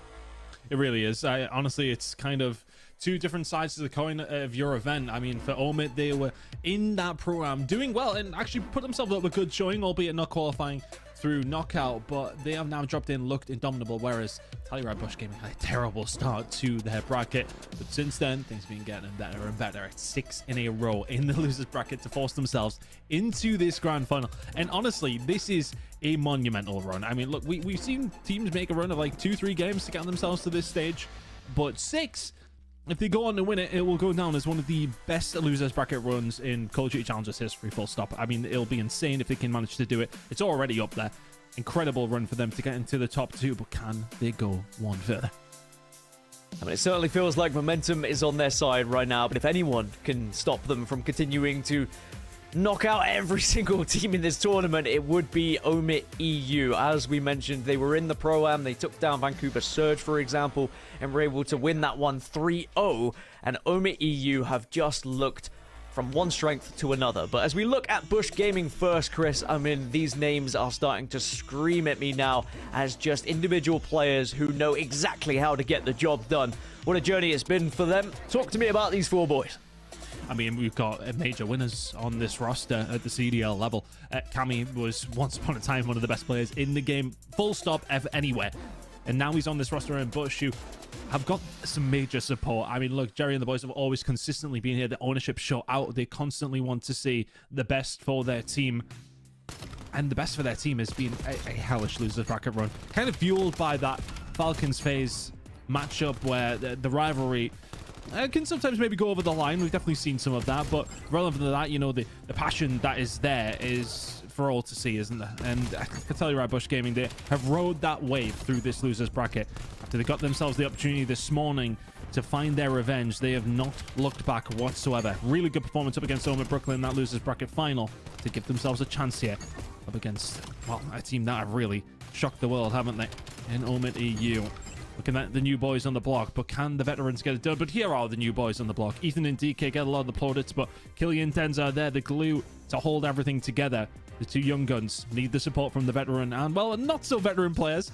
It really is. Honestly, it's kind of two different sides to the coin of your event. I mean, for OMIT, they were in that Pro-Am doing well and actually put themselves up a good showing, albeit not qualifying through knockout, but they have now dropped in, looked indomitable, whereas Telluride Bush Gaming had a terrible start to their bracket, but since then things have been getting better and better. It's 6 in a row in the losers bracket to force themselves into this grand final, and honestly, this is a monumental run. I mean, look, we've seen teams make a run of like 2-3 games to get themselves to this stage, but 6, if they go on to win it, it will go down as one of the best losers bracket runs in Call of Duty Challengers history, full stop. I mean, it'll be insane if they can manage to do it. It's already up there. Incredible run for them to get into the top 2, but can they go one further? I mean, it certainly feels like momentum is on their side right now, but if anyone can stop them from continuing to knock out every single team in this tournament, it would be OMIT EU. As we mentioned, they were in the Pro-Am, they took down Vancouver Surge, for example, and were able to win that one 3-0, and OMIT EU have just looked from one strength to another. But as we look at Bush Gaming first, Chris, I mean, these names are starting to scream at me now as just individual players who know exactly how to get the job done. What a journey it's been for them. Talk to me about these 4 boys. I mean, we've got major winners on this roster at the CDL level. Cammy was once upon a time one of the best players in the game, full stop, ever, anywhere. And now he's on this roster, and Bush, who have got some major support. I mean, look, Jerry and the boys have always consistently been here. The ownership show out. They constantly want to see the best for their team. And the best for their team has been a hellish loser bracket run. Kind of fueled by that Falcons FaZe matchup where the rivalry can sometimes maybe go over the line. We've definitely seen some of that, but relevant to that, you know, the passion that is there is for all to see, isn't there? And I can tell you, right, Bush Gaming, they have rode that wave through this losers bracket. After they got themselves the opportunity this morning to find their revenge, they have not looked back whatsoever. Really good performance up against OMIT Brooklyn in that losers bracket final to give themselves a chance here up against, well, a team that have really shocked the world, haven't they, in OMIT EU. Looking at the new boys on the block, but can the veterans get it done? But here are the new boys on the block. Ethan and DK get a lot of the plaudits, but Killian Denza are there, the glue to hold everything together. The 2 young guns need the support from the veteran and, well, not so veteran players.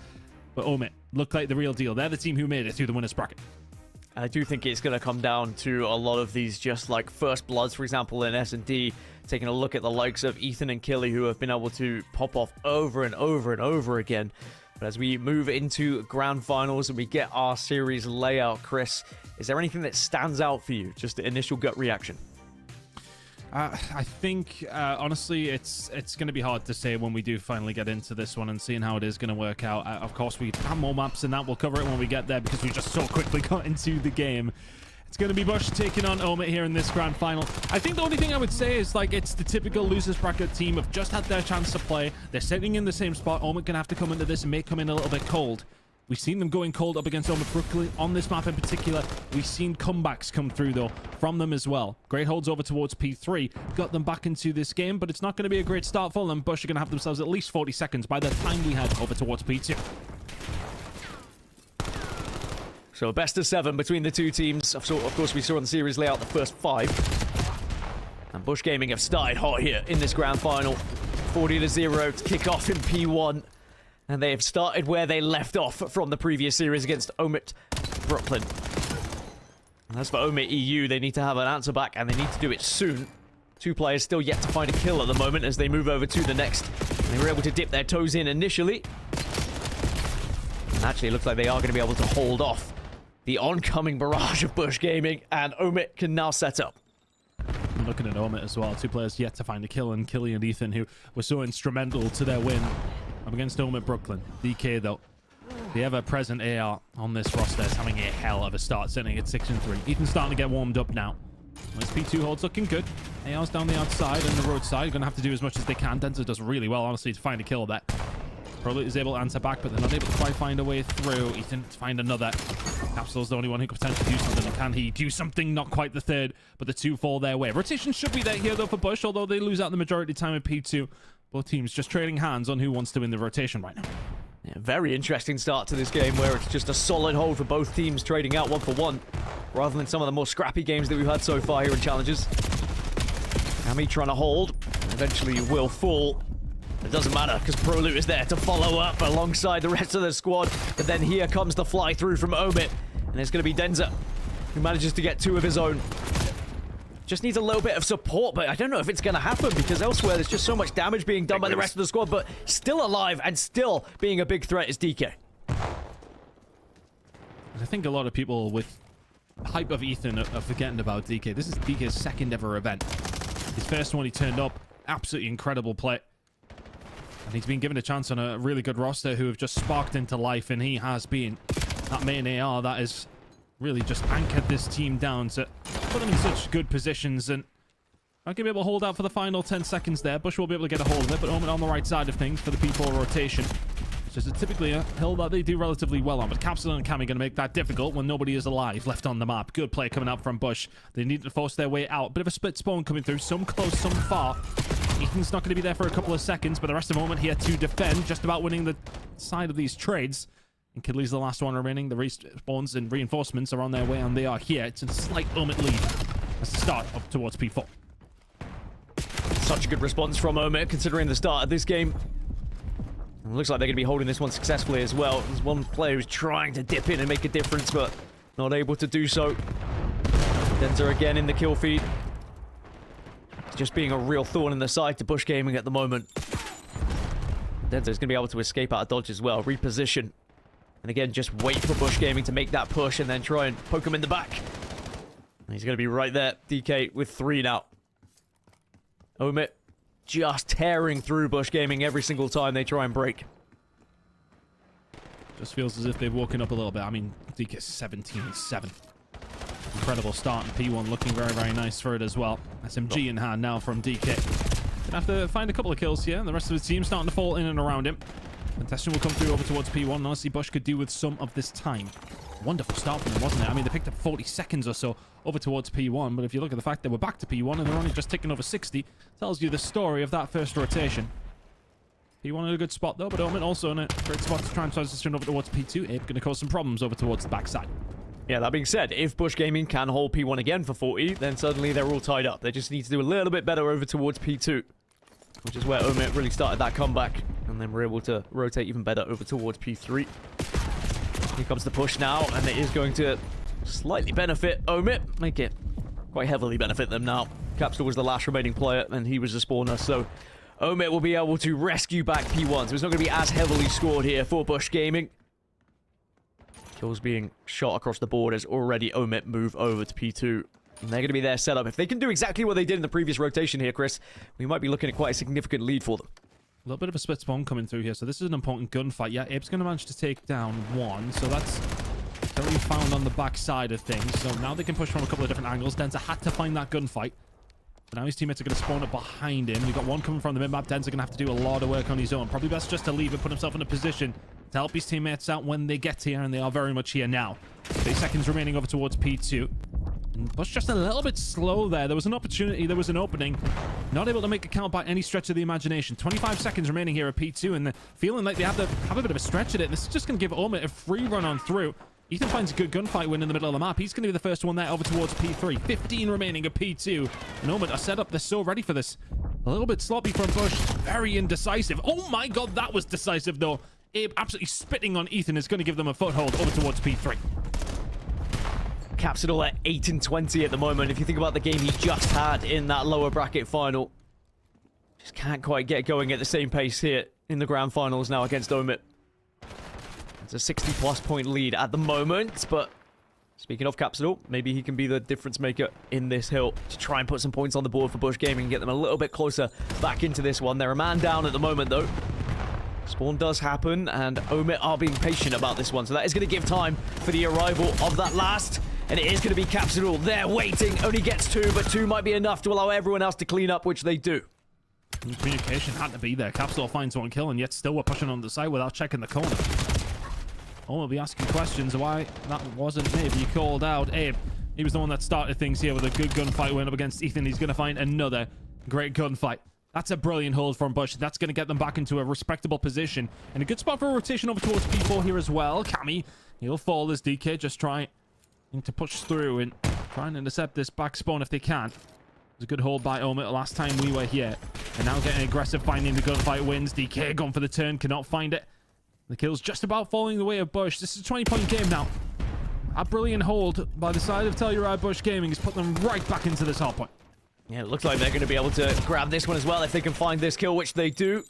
But OMIT look like the real deal. They're the team who made it through the winners bracket. I do think it's going to come down to a lot of these just like first bloods, for example, in S&D, taking a look at the likes of Ethan and Killy, who have been able to pop off over and over and over again. But as we move into grand finals and we get our series layout, Chris, is there anything that stands out for you? Just the initial gut reaction. I think, honestly, it's going to be hard to say when we do finally get into this one and seeing how it is going to work out. Of course, we have more maps than that. We'll cover it when we get there because we just so quickly got into the game. It's going to be Bush taking on OMIT here in this grand final. I think the only thing I would say is, like, it's the typical losers bracket team have just had their chance to play. They're sitting in the same spot. OMIT going to have to come into this and may come in a little bit cold. We've seen them going cold up against OMIT Brooklyn on this map in particular. We've seen comebacks come through, though, from them as well. Great holds over towards P3. Got them back into this game, but it's not going to be a great start for them. Bush are going to have themselves at least 40 seconds by the time we head over towards P2. So best of 7 between the 2 teams. Of course, we saw in the series layout the first 5. And Bush Gaming have started hot here in this grand final. 40-0 to kick off in P1. And they have started where they left off from the previous series against OMIT Brooklyn. And as for OMIT EU, they need to have an answer back, and they need to do it soon. 2 players still yet to find a kill at the moment as they move over to the next. And they were able to dip their toes in initially. And actually, it looks like they are going to be able to hold off the oncoming barrage of Bush Gaming, and OMIT can now set up. I'm looking at OMIT as well. 2 players yet to find a kill, and Killy and Ethan, who were so instrumental to their win up against OMIT Brooklyn. DK, though, the ever-present AR on this roster, is having a hell of a start, sitting at 6-3. Ethan's starting to get warmed up now. His P2 hold's looking good. AR's down the outside and the roadside. Going to have to do as much as they can. Denza does really well, honestly, to find a kill there. Prolute is able to answer back, but they're not able to quite find a way through. Ethan to find another. Capsule's the only one who could potentially do something. Can he do something? Not quite the third, but the two fall their way. Rotation should be there here, though, for Bush, although they lose out the majority of the time in P2. Both teams just trading hands on who wants to win the rotation right now. Yeah, very interesting start to this game where it's just a solid hold for both teams trading out 1-for-1 rather than some of the more scrappy games that we've had so far here in Challenges. Cammy trying to hold. Eventually will fall. It doesn't matter because Prolute is there to follow up alongside the rest of the squad. But then here comes the fly through from OMIT. And it's going to be Denza who manages to get two of his own. Just needs a little bit of support, but I don't know if it's going to happen because elsewhere there's just so much damage being done by the rest of the squad, but still alive and still being a big threat is DK. I think a lot of people with hype of Ethan are forgetting about DK. This is DK's second ever event. His first one, he turned up. Absolutely incredible play. And he's been given a chance on a really good roster who have just sparked into life, and he has been that main AR that is really just anchored this team down to put them in such good positions. And not going to be able to hold out for the final 10 seconds there. Bush will be able to get a hold of it, but OMIT on the right side of things for the P4 rotation. Which is typically a hill that they do relatively well on. But Capsule and Cammy going to make that difficult when nobody is alive left on the map. Good play coming out from Bush. They need to force their way out. Bit of a split spawn coming through. Some close, some far. Ethan's not going to be there for a couple of seconds, but the rest of the moment here to defend. Just about winning the side of these trades. And Kidley's the last one remaining. The respawns and reinforcements are on their way, and they are here. It's a slight OMIT lead as the start up towards P4. Such a good response from OMIT considering the start of this game. And it looks like they're going to be holding this one successfully as well. There's one player who's trying to dip in and make a difference, but not able to do so. Denzer again in the kill feed. It's just being a real thorn in the side to Bush Gaming at the moment. Denzer's going to be able to escape out of dodge as well. Reposition. And again, just wait for Bush Gaming to make that push and then try and poke him in the back. And he's going to be right there. DK with 3 now. OMIT just tearing through Bush Gaming every single time they try and break. Just feels as if they've woken up a little bit. I mean, DK 17-7. Incredible start in P1. Looking very, very nice for it as well. SMG in hand now from DK. Gonna have to find a couple of kills here. The rest of the team starting to fall in and around him. Contestant will come through over towards P1. Honestly, Bush could do with some of this time. Wonderful start from them, wasn't it? I mean, they picked up 40 seconds or so over towards P1, but if you look at the fact that we're back to P1 and they're only just ticking over 60, tells you the story of that first rotation. P1 in a good spot, though, but OMIT also in a great spot to try and transition over towards P2. Ape going to cause some problems over towards the backside. Yeah, that being said, if Bush Gaming can hold P1 again for 40, then suddenly they're all tied up. They just need to do a little bit better over towards P2, which is where OMIT really started that comeback, and then we're able to rotate even better over towards P3. Here comes the push now, and it is going to slightly benefit OMIT. Make it quite heavily benefit them now. Capsule was the last remaining player, and he was the spawner, so OMIT will be able to rescue back P1, so it's not going to be as heavily scored here for Bush Gaming. Kills being shot across the board as already OMIT move over to P2. And they're going to be their setup. If they can do exactly what they did in the previous rotation here, Chris, we might be looking at quite a significant lead for them. A little bit of a split spawn coming through here, so this is an important gunfight. Yeah, Abe's going to manage to take down one, so that's already found on the back side of things. So now they can push from a couple of different angles. Denzer had to find that gunfight. But now his teammates are going to spawn up behind him. We've got one coming from the mid-map. Denzer going to have to do a lot of work on his own. Probably best just to leave and put himself in a position to help his teammates out when they get here, and they are very much here now. 30 seconds remaining over towards P2. And Bush just a little bit slow there. There was an opportunity, there was an opening. Not able to make a count by any stretch of the imagination. 25 seconds remaining here at P2, and they're feeling like they have a bit of a stretch at it. This is just going to give OMIT a free run on through. Ethan finds a good gunfight win in the middle of the map. He's going to be the first one there over towards P3. 15 remaining at P2. And OMIT are set up. They're so ready for this. A little bit sloppy from Bush. Very indecisive. Oh my god, that was decisive though. Abe absolutely spitting on Ethan is going to give them a foothold over towards P3. Capsule at 8-20 at the moment. If you think about the game he just had in that lower bracket final, just can't quite get going at the same pace here in the grand finals now against OMIT. It's a 60+ point lead at the moment, but speaking of Capsule, maybe he can be the difference maker in this hill to try and put some points on the board for Bush Gaming and get them a little bit closer back into this one. They're a man down at the moment though. Spawn does happen, and OMIT are being patient about this one, so that is going to give time for the arrival of that last. And it is going to be Capsule. They're waiting. Only gets 2, but 2 might be enough to allow everyone else to clean up, which they do. Communication had to be there. Capsule finds one kill, and yet still we're pushing on the side without checking the corner. Oh, we'll be asking questions why that wasn't maybe called out. Abe, he was the one that started things here with a good gunfight win up against Ethan. He's going to find another great gunfight. That's a brilliant hold from Bush. That's going to get them back into a respectable position. And a good spot for a rotation over towards P4 here as well. Cammy, he'll fall as DK just trying to push through and try and intercept this back spawn if they can. It was a good hold by OMIT last time we were here. And now getting aggressive, finding the gunfight wins. DK gone for the turn, cannot find it. The kill's just about falling the way of Bush. This is a 20-point game now. A brilliant hold by the side of Telluride Bush Gaming has put them right back into this hard point. Yeah, it looks like they're going to be able to grab this one as well if they can find this kill, which they do.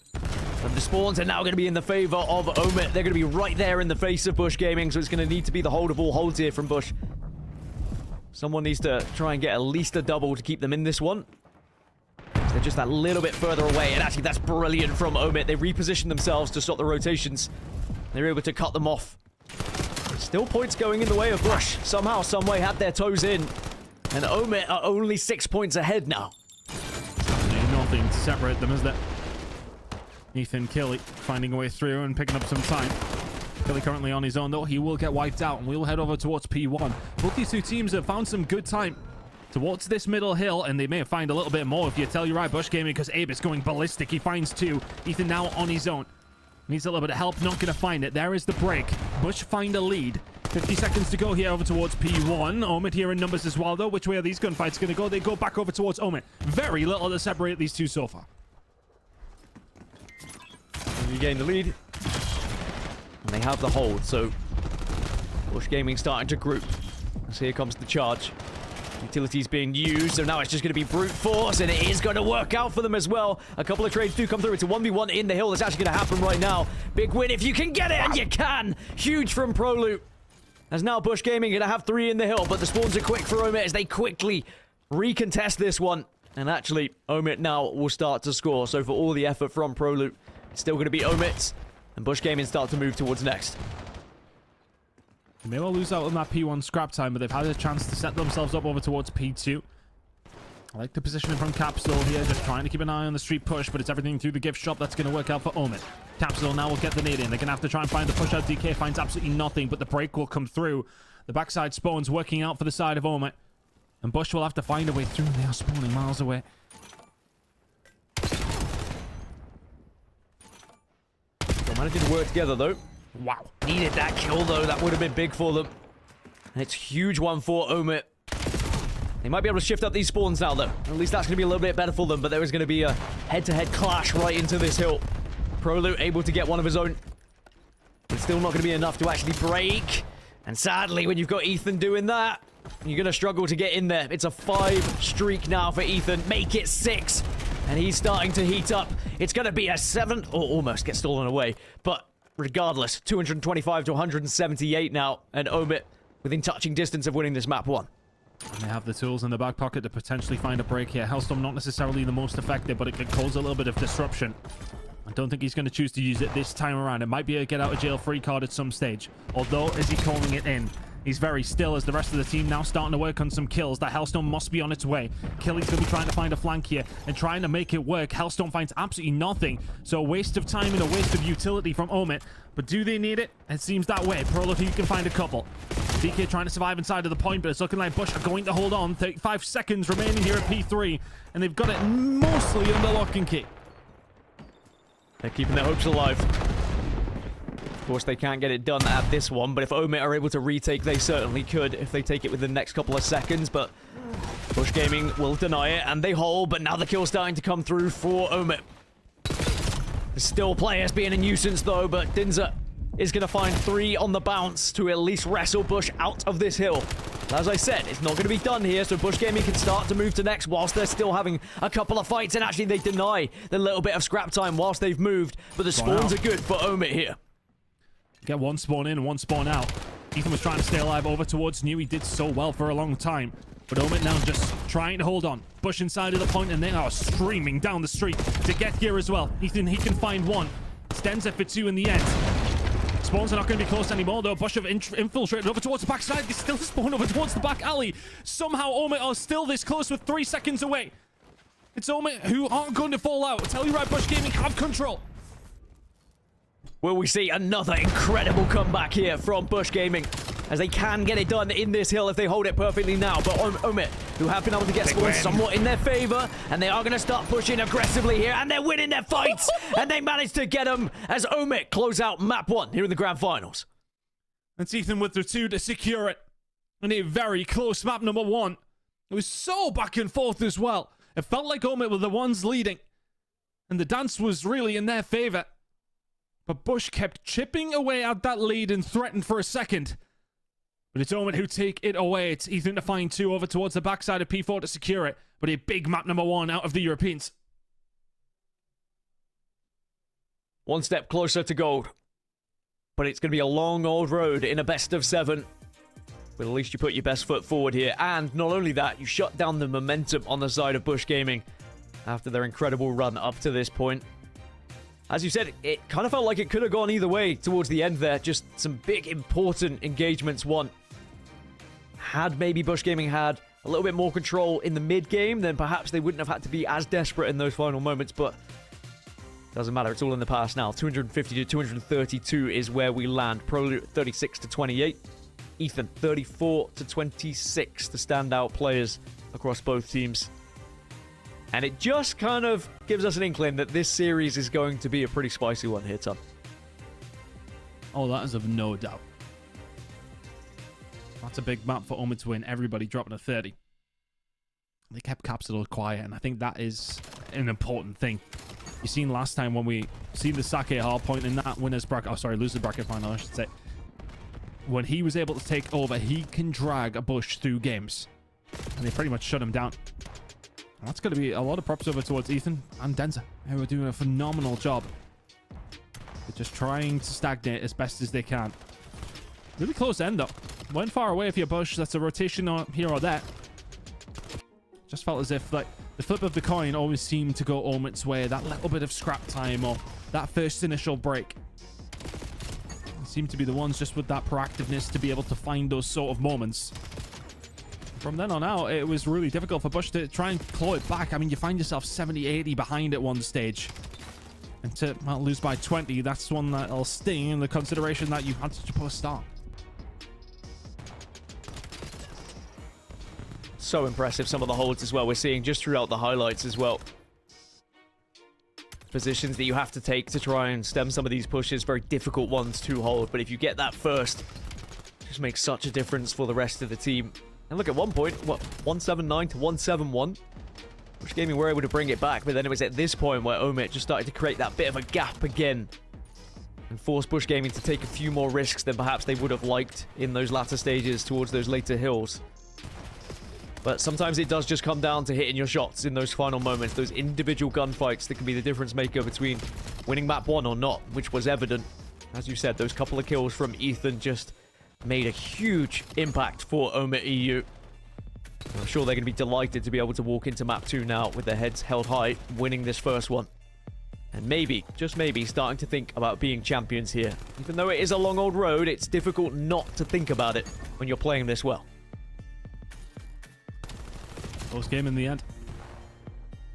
And the spawns are now going to be in the favor of OMIT. They're going to be right there in the face of Bush Gaming, so it's going to need to be the hold of all holds here from Bush. Someone needs to try and get at least a double to keep them in this one. They're just that little bit further away, and actually that's brilliant from OMIT. They repositioned themselves to stop the rotations. They're able to cut them off. Still points going in the way of Bush. Somehow, someway had their toes in. And OMIT are only 6 points ahead now. Nothing to separate them, is there? Ethan Kelly finding a way through and picking up some time. Kelly currently on his own, though. He will get wiped out, and we'll head over towards P1. Both these two teams have found some good time towards this middle hill, and they may find a little bit more if you tell you're right, Bush Gaming, because Abe is going ballistic. He finds two. Ethan now on his own. Needs a little bit of help, not going to find it. There is the break. Bush find a lead. 50 seconds to go here over towards P1. OMIT here in numbers as well, though. Which way are these gunfights going to go? They go back over towards OMIT. Very little to separate these two so far. You gain the lead. And they have the hold, so Bush Gaming starting to group. As here comes the charge. Utilities being used, so now it's just going to be brute force, and it is going to work out for them as well. A couple of trades do come through. It's a 1v1 in the hill. That's actually going to happen right now. Big win if you can get it, and you can. Huge from ProLoot. As now Bush Gaming going to have 3 in the hill, but the spawns are quick for OMIT as they quickly recontest this one. And actually, OMIT now will start to score. So for all the effort from ProLoot, it's still going to be OMIT, and Bush Gaming start to move towards next. They may well lose out on that P1 scrap time, but they've had a chance to set themselves up over towards P2. I like the positioning from Capsule here, just trying to keep an eye on the street push, but it's everything through the gift shop that's going to work out for OMIT. Capsule now will get the nade in. They're going to have to try and find the push out. DK finds absolutely nothing, but the break will come through. The backside spawns working out for the side of OMIT. And Bush will have to find a way through. They are spawning miles away. They're managing to work together, though. Wow. Needed that kill, though. That would have been big for them. And it's a huge one for OMIT. They might be able to shift up these spawns now, though. At least that's going to be a little bit better for them, but there is going to be a head-to-head clash right into this hill. ProLoot able to get one of his own. It's still not going to be enough to actually break. And sadly, when you've got Ethan doing that, you're going to struggle to get in there. It's a 5 streak now for Ethan. Make it 6. And he's starting to heat up. It's going to be a 7, or almost get stolen away. But regardless, 225 to 178 now. And OMIT within touching distance of winning this map 1. And they have the tools in the back pocket to potentially find a break here. Hellstorm not necessarily the most effective, but it could cause a little bit of disruption. I don't think he's going to choose to use it this time around. It might be a get-out-of-jail-free card at some stage. Although, is he calling it in? He's very still as the rest of the team now starting to work on some kills. That Hellstorm must be on its way. Killy's going to be trying to find a flank here and trying to make it work. Hellstorm finds absolutely nothing. So a waste of time and a waste of utility from OMIT. But do they need it? It seems that way. ProLoot can find a couple. DK trying to survive inside of the point, but it's looking like Bush are going to hold on. 35 seconds remaining here at P3, and they've got it mostly under lock and key. They're keeping their hopes alive. Of course, they can't get it done at this one, but if OMIT are able to retake, they certainly could if they take it within the next couple of seconds, but Bush Gaming will deny it, and they hold, but now the kill's starting to come through for OMIT. There's still players being a nuisance, though, but Dinza is going to find 3 on the bounce to at least wrestle Bush out of this hill. As I said, it's not going to be done here, so Bush Gaming can start to move to next whilst they're still having a couple of fights, and actually they deny the little bit of scrap time whilst they've moved, but the spawns are good for OMIT here. Get one spawn in and one spawn out. Ethan was trying to stay alive over towards New. He did so well for a long time. But OMIT now just trying to hold on. Bush inside of the point, and they are streaming down the street to get here as well. Ethan, he can find 1. Stands it for 2 in the end. Spawns are not going to be close anymore, though. Bush have infiltrated over towards the backside. They still spawn over towards the back alley. Somehow OMIT are still this close with 3 seconds away. It's OMIT who aren't going to fall out. Telluride Bush Gaming have control. Will we see another incredible comeback here from Bush Gaming, as they can get it done in this hill if they hold it perfectly now? But OMIT, who have been able to get scores somewhat in their favor, and they are going to start pushing aggressively here, and they're winning their fights, and they managed to get them as OMIT close out map 1 here in the grand finals. It's Ethan with the 2 to secure it. And a very close map number 1. It was so back and forth as well. It felt like OMIT were the ones leading, and the dance was really in their favor. But Bush kept chipping away at that lead and threatened for a second. But it's OMIT who take it away. It's Ethan to find 2 over towards the backside of P4 to secure it. But a big map number 1 out of the Europeans. One step closer to gold. But it's going to be a long old road in a best of 7. But at least you put your best foot forward here. And not only that, you shut down the momentum on the side of Bush Gaming after their incredible run up to this point. As you said, it kind of felt like it could have gone either way towards the end there. Just some big, important engagements won. Had maybe Bush Gaming had a little bit more control in the mid-game, then perhaps they wouldn't have had to be as desperate in those final moments, but doesn't matter. It's all in the past now. 250 to 232 is where we land. Pro 36 to 28. Ethan 34 to 26, the standout players across both teams. And it just kind of gives us an inkling that this series is going to be a pretty spicy one here, Tom. Oh, that is of no doubt. That's a big map for OMIT to win. Everybody dropping a 30. They kept Capsule quiet, and I think that is an important thing. You seen last time when we see the Sake hard point in that winner's bracket, loser's bracket final, I should say. When he was able to take over, he can drag a Bush through games. And they pretty much shut him down. And that's going to be a lot of props over towards Ethan and Denza, who are doing a phenomenal job. They're just trying to stagnate as best as they can. Really close end up. Went far away if you're Bush. That's a rotation here or there. Just felt as if like the flip of the coin always seemed to go OMIT's way. That little bit of scrap time or that first initial break. They seem to be the ones just with that proactiveness to be able to find those sort of moments. From then on out, it was really difficult for Bush to try and claw it back. I mean, you find yourself 70-80 behind at one stage. And to lose by 20, that's one that'll sting in the consideration that you had such a poor start. So impressive, some of the holds as well we're seeing just throughout the highlights as well. Positions that you have to take to try and stem some of these pushes, very difficult ones to hold. But if you get that first, it just makes such a difference for the rest of the team. And look, at one point, what, 179 to 171? Bush Gaming were able to bring it back, but then it was at this point where OMIT just started to create that bit of a gap again and force Bush Gaming to take a few more risks than perhaps they would have liked in those latter stages towards those later hills. But sometimes it does just come down to hitting your shots in those final moments, those individual gunfights that can be the difference maker between winning map 1 or not, which was evident. As you said, those couple of kills from Ethan just made a huge impact for OMIT EU. I'm sure they're going to be delighted to be able to walk into map 2 now with their heads held high, winning this first one. And maybe, just maybe, starting to think about being champions here. Even though it is a long old road, it's difficult not to think about it when you're playing this well. Close game in the end.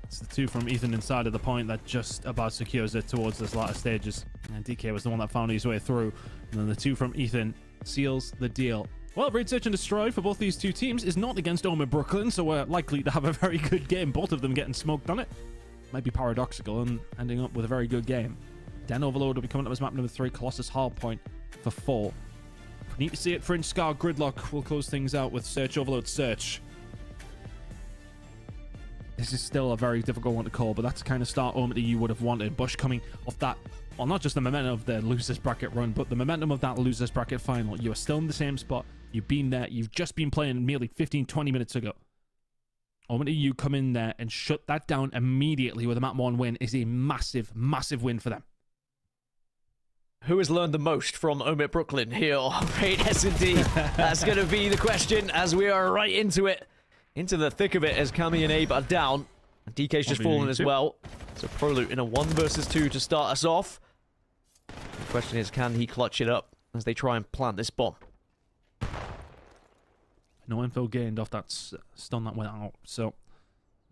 It's the 2 from Ethan inside of the point that just about secures it towards this latter stages. And DK was the one that found his way through. And then the 2 from Ethan seals the deal. Well, Raid Search and Destroy for both these two teams is not against OMIT Brooklyn, so we're likely to have a very good game. Both of them getting smoked on it. Might be paradoxical and ending up with a very good game. Den Overload will be coming up as map number 3. Colossus Hardpoint for 4. Need to see it. Fringe Scar Gridlock will close things out with Search Overload Search. This is still a very difficult one to call, but that's the kind of start OMIT you would have wanted. Bush coming off that, well, not just the momentum of the losers bracket run, but the momentum of that losers bracket final. You are still in the same spot. You've been there. You've just been playing merely 15-20 minutes ago. OMIT EU come in there and shut that down immediately with a map 1 win is a massive, massive win for them. Who has learned the most from OMIT Brooklyn here on Raid S&D? That's going to be the question as we are right into it. Into the thick of it as Kami and Abe are down. And DK's just fallen as well. So Prolute in a 1 versus 2 to start us off. The question is, can he clutch it up as they try and plant this bomb? No info gained off that stun that went out. So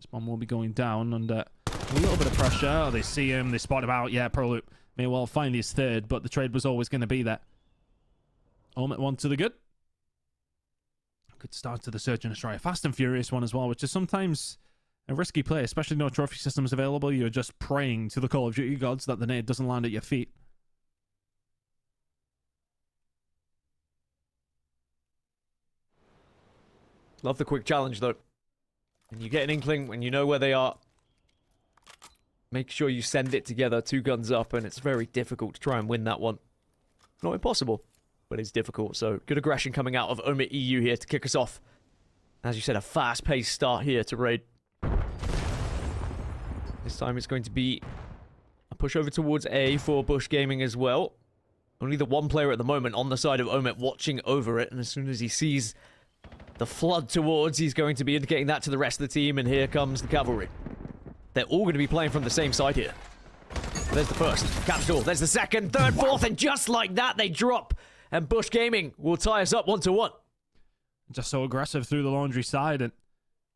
This bomb will be going down under a little bit of pressure. Oh, they see him. They spot him out. Yeah, Proloop may well find his third, but the trade was always going to be there. OMIT one to the good. Good start to the Search and Destroy. A fast and furious one as well, which is sometimes a risky play, especially no trophy systems available. You're just praying to the Call of Duty gods that the nade doesn't land at your feet. Love the quick challenge, though. When you get an inkling, when you know where they are, make sure you send it together, 2 guns up, and it's very difficult to try and win that one. Not impossible, but it's difficult. So good aggression coming out of OMIT EU here to kick us off. As you said, a fast-paced start here to raid. This time it's going to be a push over towards A for Bush Gaming as well. Only the one player at the moment on the side of OMIT watching over it, and as soon as he sees the flood towards, he's going to be indicating that to the rest of the team, and here comes the cavalry. They're all going to be playing from the same side here. There's the first. Capsule. There's the second, third, fourth, and just like that, they drop. And Bush Gaming will tie us up 1-1. Just so aggressive through the laundry side, and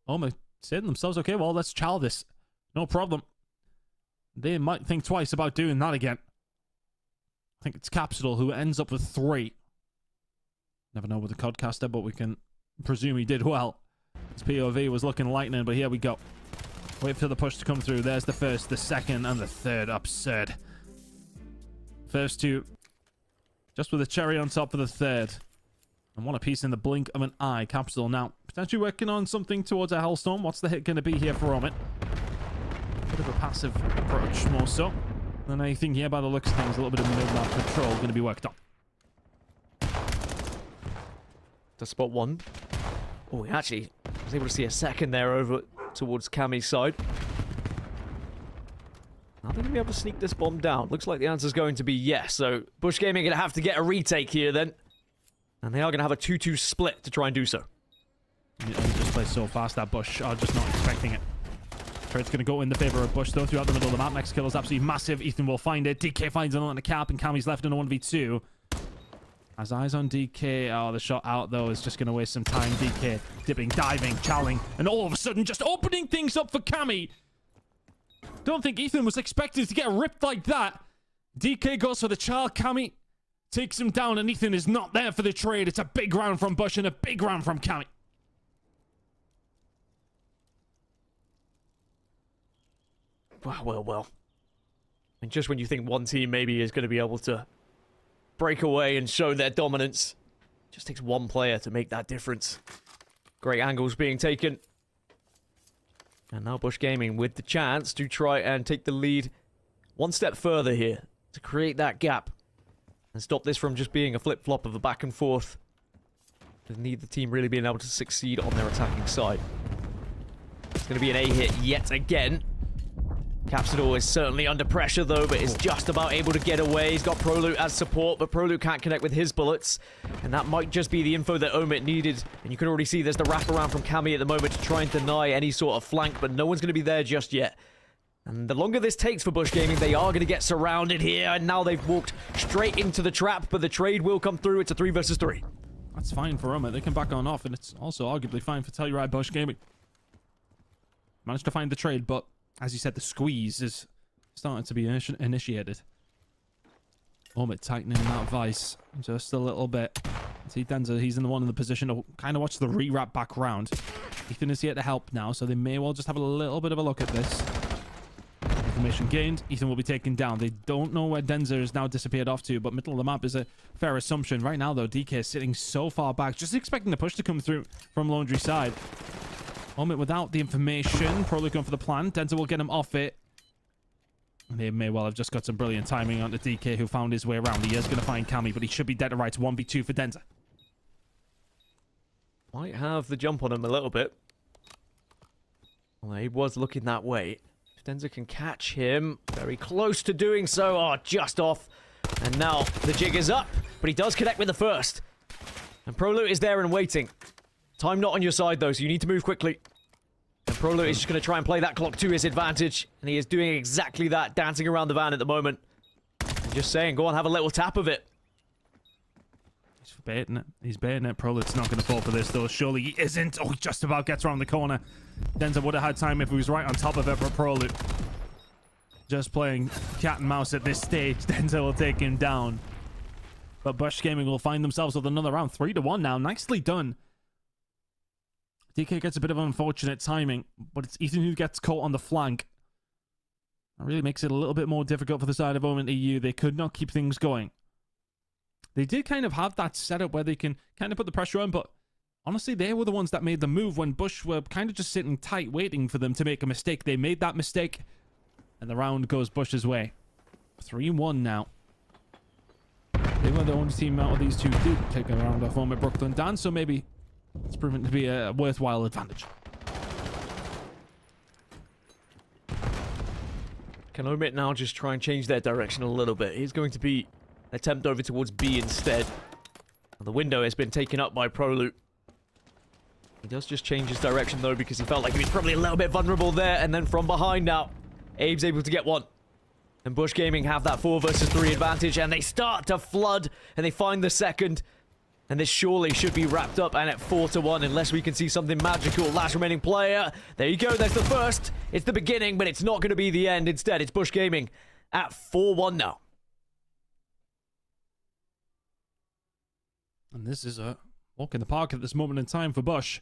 OMIT saying to themselves, okay, well, let's chow this. No problem. They might think twice about doing that again. I think it's Capsule who ends up with 3. Never know with the Codcaster, but we can presume he did well. His POV was looking lightning, but here we go. Wait for the push to come through. There's the first, the second, and the third. Absurd. First 2, just with a cherry on top of the third. And one apiece in the blink of an eye. Capsule now potentially working on something towards a Hellstorm. What's the hit going to be here for OMIT? Bit of a passive approach, more so than anything here by the looks of things. A little bit of mid-map control going to be worked on. To spot 1. Oh, he actually was able to see a second there over towards Cammy's side. Are they going to be able to sneak this bomb down? Looks like the answer is going to be yes. So Bush Gaming are going to have to get a retake here then. And they are going to have a 2-2 split to try and do so. Yeah, just plays so fast, that Bush are just not expecting it. Trade's going to go in the favor of Bush, though, throughout the middle of the map. Next kill is absolutely massive. Ethan will find it. DK finds another on the cap, and Cammy's left in a 1v2. Has eyes on DK. Oh, the shot out, though, is just going to waste some time. DK dipping, diving, chowing, and all of a sudden just opening things up for Cammy. Don't think Ethan was expected to get ripped like that. DK goes for the chow. Cammy takes him down, and Ethan is not there for the trade. It's a big round from Bush and a big round from Cammy. Well. And just when you think one team maybe is going to be able to break away and show their dominance, it just takes one player to make that difference. Great angles being taken. And now Bush Gaming with the chance to try and take the lead one step further here to create that gap and stop this from just being a flip-flop of a back and forth. With neither team really being able to succeed on their attacking side. It's going to be an A hit yet again. Capsule is certainly under pressure though, but is just about able to get away. He's got Proloop as support, but Proloop can't connect with his bullets. And that might just be the info that OMIT needed. And you can already see there's the wraparound from Cammy at the moment to try and deny any sort of flank, but no one's going to be there just yet. And the longer this takes for Bush Gaming, they are going to get surrounded here. And now they've walked straight into the trap, but the trade will come through. It's a 3 versus 3. That's fine for OMIT. They can back on off, and it's also arguably fine for Telluride Bush Gaming. Managed to find the trade, but as you said, the squeeze is starting to be initiated. OMIT tightening that vice just a little bit. See Denzer, he's in the position to kind of watch the rewrap back round. Ethan is here to help now, so they may well just have a little bit of a look at this. Information gained. Ethan will be taken down. They don't know where Denzer has now disappeared off to, but middle of the map is a fair assumption. Right now, though, DK is sitting so far back, just expecting the push to come through from Laundry side. OMIT without the information, probably going for the plan. Denzer will get him off it. And they may well have just got some brilliant timing onto DK, who found his way around. He is going to find Cammy, but he should be dead to rights. 1v2 for Denzer. Might have the jump on him a little bit. Well, he was looking that way. If Denzer can catch him, very close to doing so. Oh, just off. And now the jig is up, but he does connect with the first. And Proloop is there and waiting. Time not on your side, though, so you need to move quickly. And Proloop is just going to try and play that clock to his advantage. And he is doing exactly that, dancing around the van at the moment. And just saying, go on, have a little tap of it. He's baiting it. He's baiting it. Prolut's not going to fall for this, though. Surely he isn't. Oh, he just about gets around the corner. Denza would have had time if he was right on top of it, but Prolut just playing cat and mouse at this stage. Denza will take him down. But Bush Gaming will find themselves with another round. 3-1 now. Nicely done. DK gets a bit of unfortunate timing, but it's Ethan who gets caught on the flank. That really makes it a little bit more difficult for the side of OMIT EU. They could not keep things going. They did kind of have that setup where they can kind of put the pressure on, but honestly, they were the ones that made the move when Bush were kind of just sitting tight, waiting for them to make a mistake. They made that mistake, and the round goes Bush's way. 3-1 now. They were the only team out of these two did take a round off OMIT Brooklyn Dan, so maybe it's proven to be a worthwhile advantage. Can OMIT now just try and change their direction a little bit? He's going to be an attempt over towards B instead. The window has been taken up by Prolut. He does just change his direction though because he felt like he was probably a little bit vulnerable there. And then from behind now, Abe's able to get one. And Bush Gaming have that 4 versus 3 advantage. And they start to flood. And they find the second. And this surely should be wrapped up and at 4-1 unless we can see something magical. Last remaining player. There you go. There's the first. It's the beginning, but it's not going to be the end. Instead, it's Bush Gaming at 4-1 now. And this is a walk in the park at this moment in time for Bush.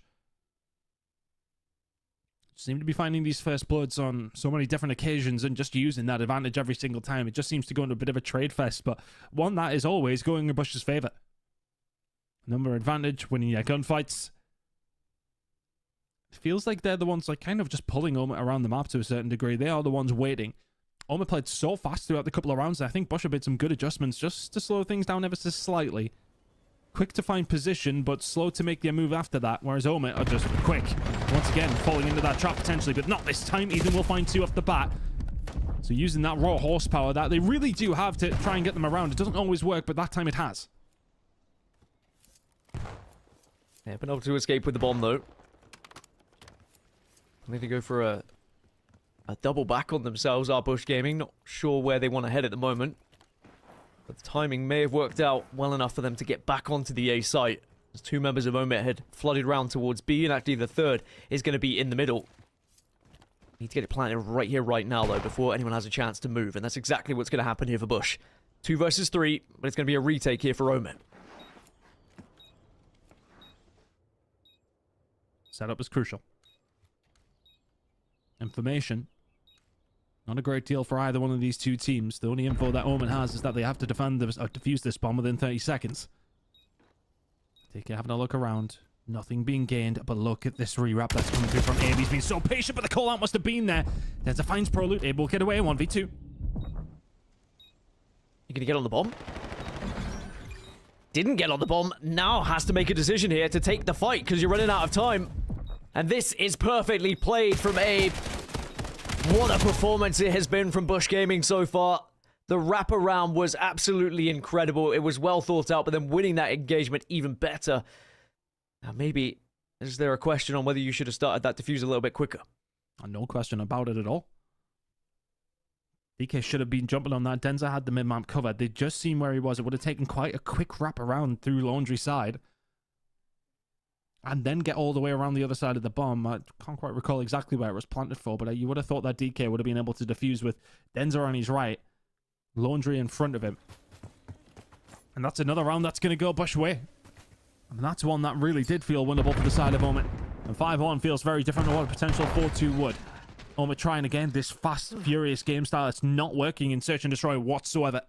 Seem to be finding these first bloods on so many different occasions and just using that advantage every single time. It just seems to go into a bit of a trade fest, but one that is always going in Bush's favor. Number advantage, winning your gunfights. It feels like they're the ones like kind of just pulling OMIT around the map to a certain degree. They are the ones waiting. OMIT played so fast throughout the couple of rounds. I think Bush have made some good adjustments just to slow things down ever so slightly. Quick to find position, but slow to make their move after that, whereas OMIT are just quick. Once again, falling into that trap potentially, but not this time. Ethan will find 2 off the bat. So using that raw horsepower that they really do have to try and get them around. It doesn't always work, but that time it has. Yeah, been able to escape with the bomb though. They need to go for a double back on themselves, our Bush Gaming. Not sure where they want to head at the moment. But the timing may have worked out well enough for them to get back onto the A site. As 2 members of OMIT had flooded round towards B, and actually the third is going to be in the middle. Need to get it planted right here, right now, though, before anyone has a chance to move. And that's exactly what's going to happen here for Bush. 2 versus 3, but it's going to be a retake here for OMIT. Setup is crucial. Information. Not a great deal for either one of these two teams. The only info that OMIT has is that they have to defuse this bomb within 30 seconds. Take it, having a look around. Nothing being gained, but look at this rewrap that's coming through from Abe. He's been so patient, but the call-out must have been there. Denza finds Prolut. Abe will get away 1v2. You gonna get on the bomb? Didn't get on the bomb. Now has to make a decision here to take the fight because you're running out of time. And this is perfectly played from Abe. What a performance it has been from Bush Gaming so far. The wraparound was absolutely incredible. It was well thought out, but then winning that engagement even better. Now maybe, is there a question on whether you should have started that defuse a little bit quicker? No question about it at all. DK should have been jumping on that. Denza had the mid-map covered. They'd just seen where he was. It would have taken quite a quick wrap around through Laundry side. And then get all the way around the other side of the bomb. I can't quite recall exactly where it was planted for, but you would have thought that DK would have been able to defuse with Denza on his right. Laundry in front of him. And that's another round that's going to go Bush way. And that's one that really did feel winnable for the side of OMIT. And 5-1 feels very different to what a potential 4-2 would. OMIT trying again this fast, furious game style. It's not working in Search and Destroy whatsoever.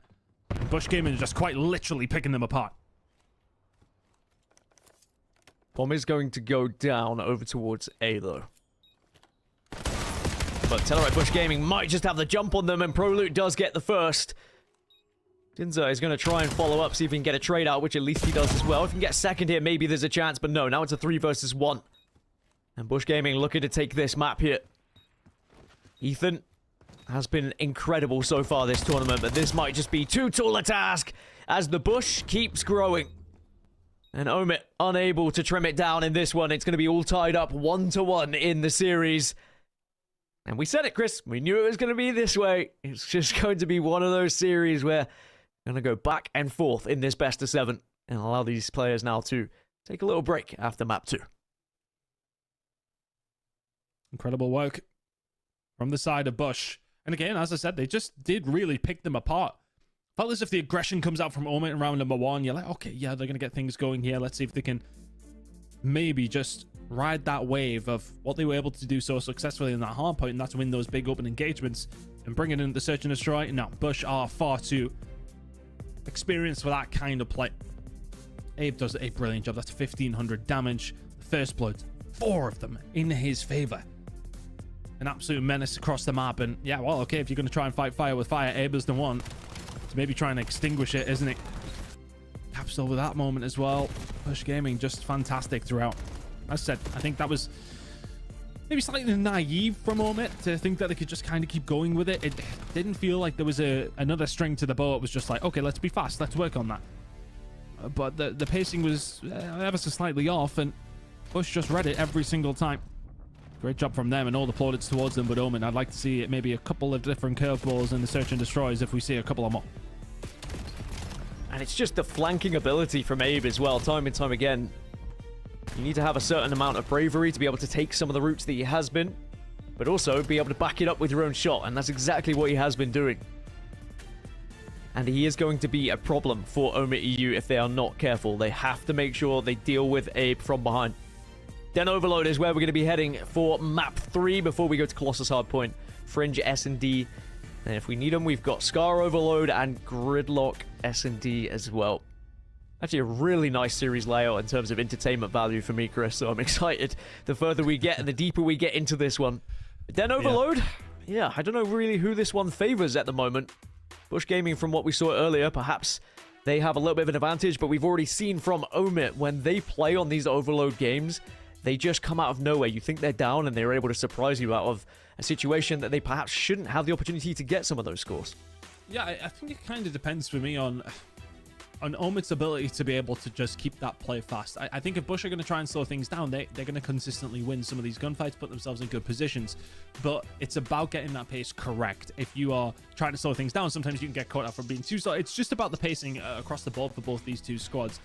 And Bush Gaming is just quite literally picking them apart. Bomb is going to go down over towards A, though. But Telluride Bush Gaming might just have the jump on them, and Prolut does get the first. Dinza is going to try and follow up, see if he can get a trade out, which at least he does as well. If he can get second here, maybe there's a chance, but no, now it's a 3 versus 1. And Bush Gaming looking to take this map here. Ethan has been incredible so far this tournament, but this might just be too tall a task as the Bush keeps growing. And OMIT unable to trim it down in this one. It's going to be all tied up 1-1 in the series. And we said it, Chris. We knew it was going to be this way. It's just going to be one of those series where we're going to go back and forth in this best of 7. and allow these players now to take a little break after map 2. Incredible work from the side of Bush. And again, as I said, they just did really pick them apart. Felt as if the aggression comes out from OMIT in round number 1. You're like, okay, yeah, they're going to get things going here. Let's see if they can maybe just ride that wave of what they were able to do so successfully in that hard point, and that's win those big open engagements and bring it into the search and destroy. No, Bush are far too experienced for that kind of play. Abe does a brilliant job. That's 1,500 damage. The first blood, 4 of them in his favor. An absolute menace across the map. And yeah, well, okay, if you're going to try and fight fire with fire, Abe is the one to maybe try and extinguish it, isn't it? Caps over that moment as well. Bush Gaming just fantastic throughout. As I said, I think that was maybe slightly naive from OMIT to think that they could just kind of keep going with it. It didn't feel like there was another string to the bow. It was just like, okay, let's be fast. Let's work on that. But the pacing was ever so slightly off, and Bush just read it every single time. Great job from them, and all the plaudits towards them. But OMIT, I'd like to see it maybe a couple of different curveballs in the search and destroys if we see a couple of more. And it's just the flanking ability from Abe as well, time and time again. You need to have a certain amount of bravery to be able to take some of the routes that he has been, but also be able to back it up with your own shot, and that's exactly what he has been doing. And he is going to be a problem for OMIT EU if they are not careful. They have to make sure they deal with Abe from behind. Den Overload is where we're going to be heading for map 3 before we go to Colossus Hardpoint, Fringe S&D. And if we need them, we've got Scar Overload and Gridlock S&D as well. Actually, a really nice series layout in terms of entertainment value for me, Chris, so I'm excited. The further we get and the deeper we get into this one. Den Overload? Yeah, I don't know really who this one favors at the moment. Bush Gaming, from what we saw earlier, perhaps they have a little bit of an advantage, but we've already seen from OMIT, when they play on these Overload games, they just come out of nowhere. You think they're down, and they're able to surprise you out of a situation that they perhaps shouldn't have the opportunity to get some of those scores. Yeah, I think it kind of depends for me on OMIT's ability to be able to just keep that play fast. I think if Bush are going to try and slow things down, they're going to consistently win some of these gunfights, put themselves in good positions. But it's about getting that pace correct. If you are trying to slow things down, sometimes you can get caught out from being too slow. It's just about the pacing across the board for both these two squads.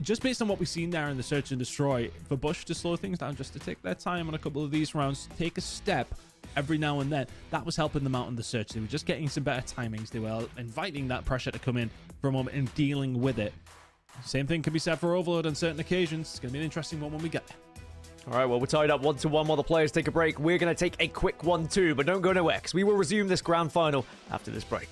Just based on what we've seen there in the search and destroy, for Bush to slow things down, just to take their time on a couple of these rounds, take a step every now and then, that was helping them out in the search. They were just getting some better timings. They were inviting that pressure to come in for a moment and dealing with it. Same thing can be said for Overload on certain occasions. It's going to be an interesting one when we get there. All right, well, we're tied up 1-1 while the players take a break. We're going to take a quick 1-2, but don't go nowhere, because we will resume this grand final after this break.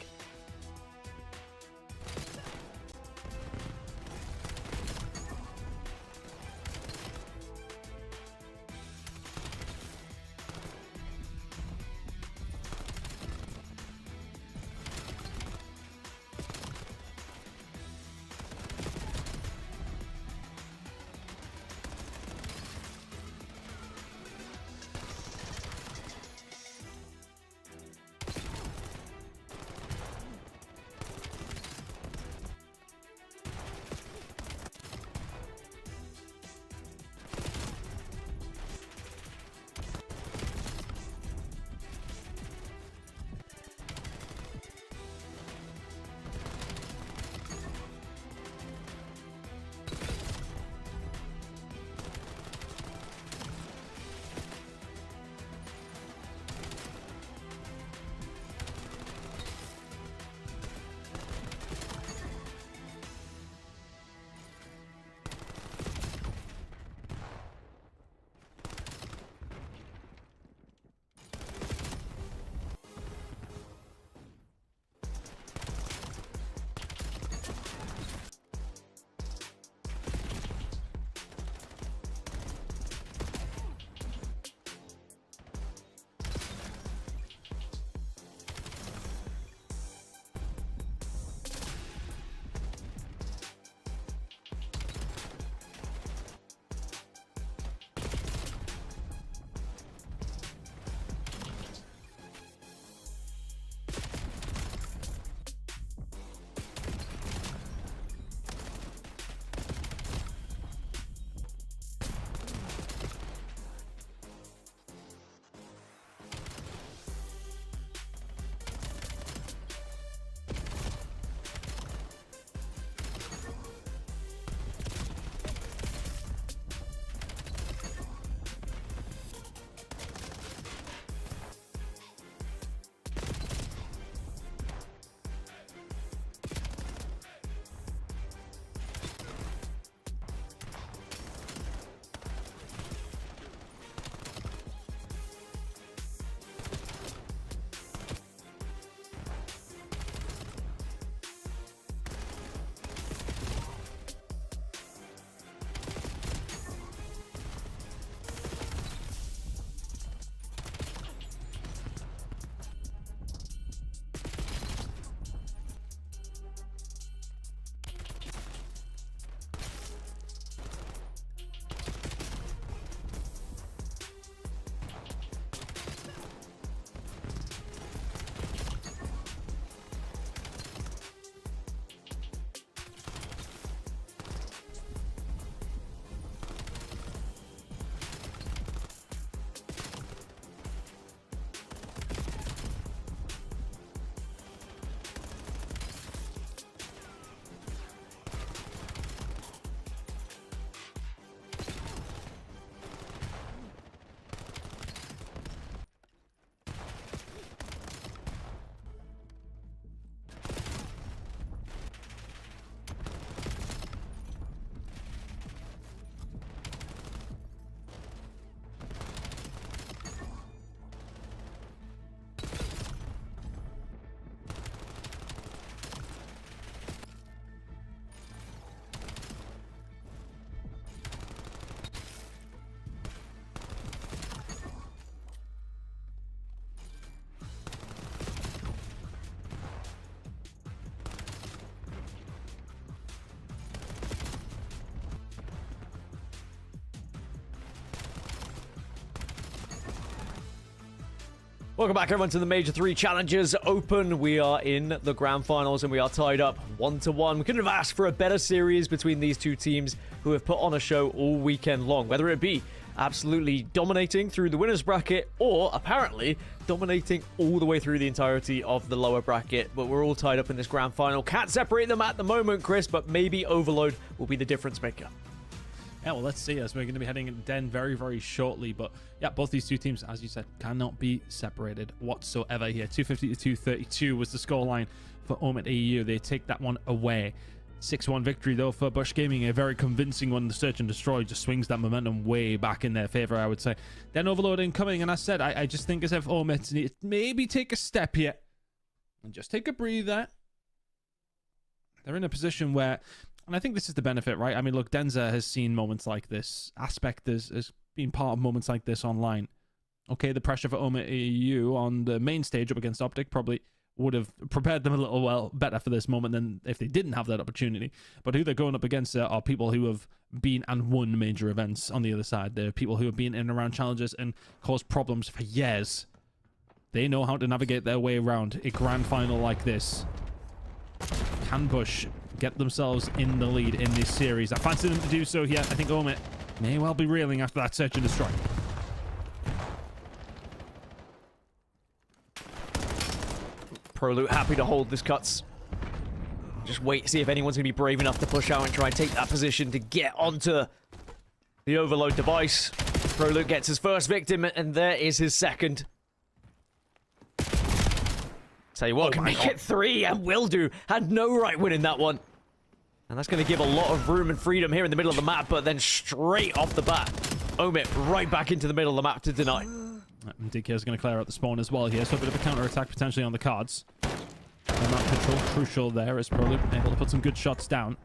Welcome back, everyone, to the Major 3 Challengers Open. We are in the grand finals, and we are tied up 1-1. We couldn't have asked for a better series between these two teams who have put on a show all weekend long, whether it be absolutely dominating through the winner's bracket or apparently dominating all the way through the entirety of the lower bracket. But we're all tied up in this grand final. Can't separate them at the moment, Chris, but maybe Overload will be the difference maker. Yeah, well, let's see, as we're going to be heading in Den very, very shortly. But yeah, both these two teams, as you said, cannot be separated whatsoever here. 250 to 232 was the scoreline for OMIT AU. They take that one away. 6-1 victory, though, for Bush Gaming. A very convincing one. The Search and Destroy just swings that momentum way back in their favor, I would say. Then Overload incoming, and I said, I just think as if OMIT need to maybe take a step here and just take a breather. They're in a position where, and I think this is the benefit, right? I mean, look, Denza has seen moments like this. Aspect has been part of moments like this online. Okay, the pressure for OMIT AU on the main stage up against Optic probably would have prepared them a little better for this moment than if they didn't have that opportunity. But who they're going up against are people who have been and won major events on the other side. They're people who have been in and around challenges and caused problems for years. They know how to navigate their way around a grand final like this. Can Bush get themselves in the lead in this series? I fancy them to do so here. I think OMIT may well be reeling after that Search and Destroy. Proloot happy to hold this cuts. Just wait, see if anyone's going to be brave enough to push out and try and take that position to get onto the Overload device. Proloot gets his first victim, and there is his second. Tell you what, can make it 3, and will do. Had no right winning that one. And that's going to give a lot of room and freedom here in the middle of the map, but then straight off the bat, OMIT right back into the middle of the map to deny. DK is going to clear out the spawn as well here, so a bit of a counter-attack potentially on the cards. Map control crucial there as Proloot able to put some good shots down.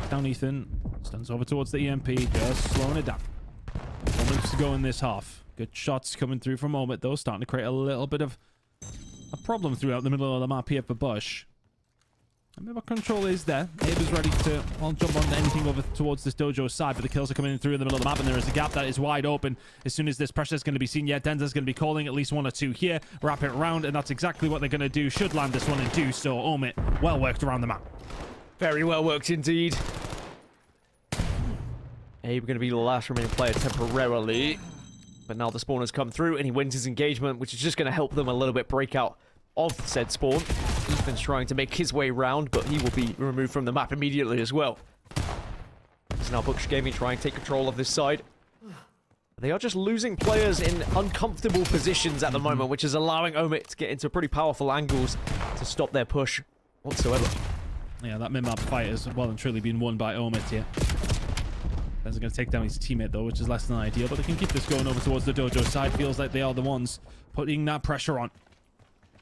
Down Ethan, stuns over towards the EMP, just slowing it down. 4 minutes to go in this half. Good shots coming through from OMIT though, starting to create a little bit of a problem throughout the middle of the map here for Bush. Remember, control is there. Abe is ready to, well, jump on anything over towards this dojo side, but the kills are coming in through in the middle of the map, and there is a gap that is wide open. As soon as this pressure is going to be seen, Denza's going to be calling at least 1 or 2 here. Wrap it around, and that's exactly what they're going to do. Should land this one and do so. OMIT, well worked around the map. Very well worked indeed. Abe going to be the last remaining player temporarily. But now the spawn has come through, and he wins his engagement, which is just going to help them a little bit break out of said spawn. Ethan's trying to make his way round, but he will be removed from the map immediately as well. So now Bush Gaming trying to take control of this side. They are just losing players in uncomfortable positions at the moment, which is allowing OMIT to get into pretty powerful angles to stop their push whatsoever. Yeah, that mid-map fight has well and truly been won by OMIT here. They're going to take down his teammate though, which is less than ideal, but they can keep this going over towards the dojo side. Feels like they are the ones putting that pressure on.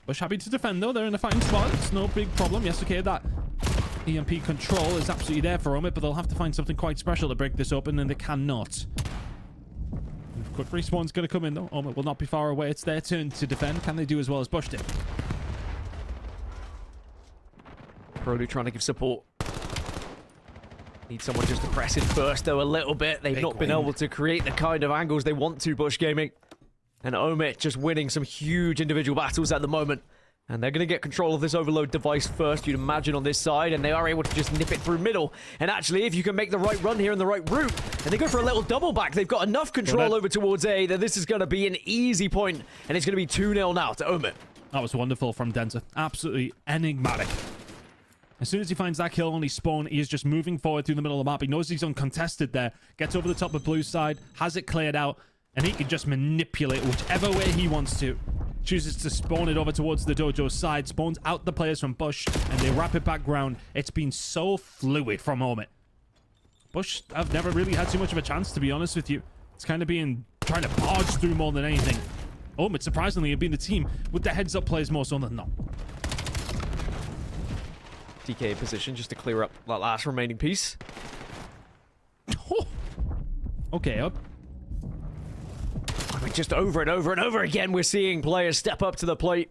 Bush happy to defend though. They're in a fighting spot. It's no big problem. Yes, okay, that EMP control is absolutely there for OMIT, but they'll have to find something quite special to break this open, and they cannot. Quick respawn's going to come in though. OMIT will not be far away. It's their turn to defend. Can they do as well as Bush did? Proloot trying to give support. Need someone just to press in first though a little bit. They've not been able to create the kind of angles they want to, Bush Gaming. And OMIT just winning some huge individual battles at the moment. And they're going to get control of this Overload device first, you'd imagine, on this side. And they are able to just nip it through middle. And actually, if you can make the right run here and the right route, and they go for a little double back, they've got enough control over towards A that this is going to be an easy point. And it's going to be 2-0 now to OMIT. That was wonderful from Denza. Absolutely enigmatic. As soon as he finds that kill on his spawn, he is just moving forward through the middle of the map. He knows he's uncontested there. Gets over the top of blue side, has it cleared out, and he can just manipulate whichever way he wants to. Chooses to spawn it over towards the dojo side, spawns out the players from Bush, and they wrap it back ground. It's been so fluid from OMIT. Bush have never really had too much of a chance, to be honest with you. It's kind of been trying to barge through more than anything. OMIT, surprisingly, have been the team with the heads-up plays more so than not. DK in position just to clear up that last remaining piece. Okay, up. I mean, just over and over and over again, we're seeing players step up to the plate.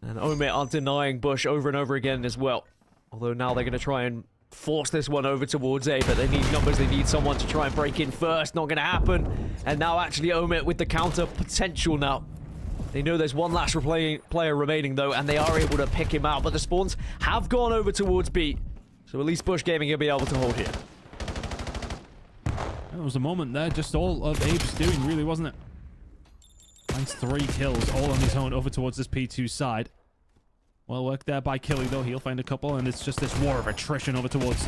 And OMIT are denying Bush over and over again as well. Although now they're going to try and force this one over towards A, but they need numbers. They need someone to try and break in first. Not going to happen. And now actually OMIT with the counter potential now. They know there's one last player remaining, though, and they are able to pick him out. But the spawns have gone over towards B. So at least Bush Gaming will be able to hold here. There was a moment there, just all of Abe's doing, really, wasn't it? Finds 3 kills, all on his own, over towards this P2 side. Well worked there by Killy, though. He'll find a couple, and it's just this war of attrition over towards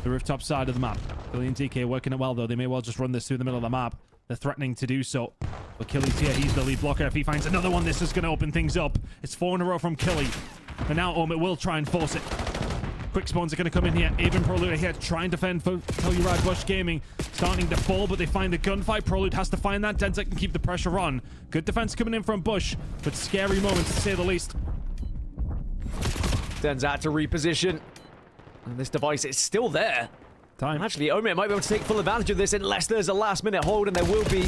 the rooftop side of the map. Killy and DK working it well, though. They may well just run this through the middle of the map. They're threatening to do so. But Killy's here. He's the lead blocker. If he finds another one, this is going to open things up. It's 4 in a row from Killy. But now OMIT will try and force it. Quick spawns are going to come in here. Even Prolude here trying to defend for Telluride Bush Gaming. Starting to fall, but they find the gunfight. Prolude has to find that. Denza can keep the pressure on. Good defense coming in from Bush, but scary moments to say the least. Denza had to reposition. And this device is still there. Time. Actually, OMIT might be able to take full advantage of this unless there's a last-minute hold, and there will be.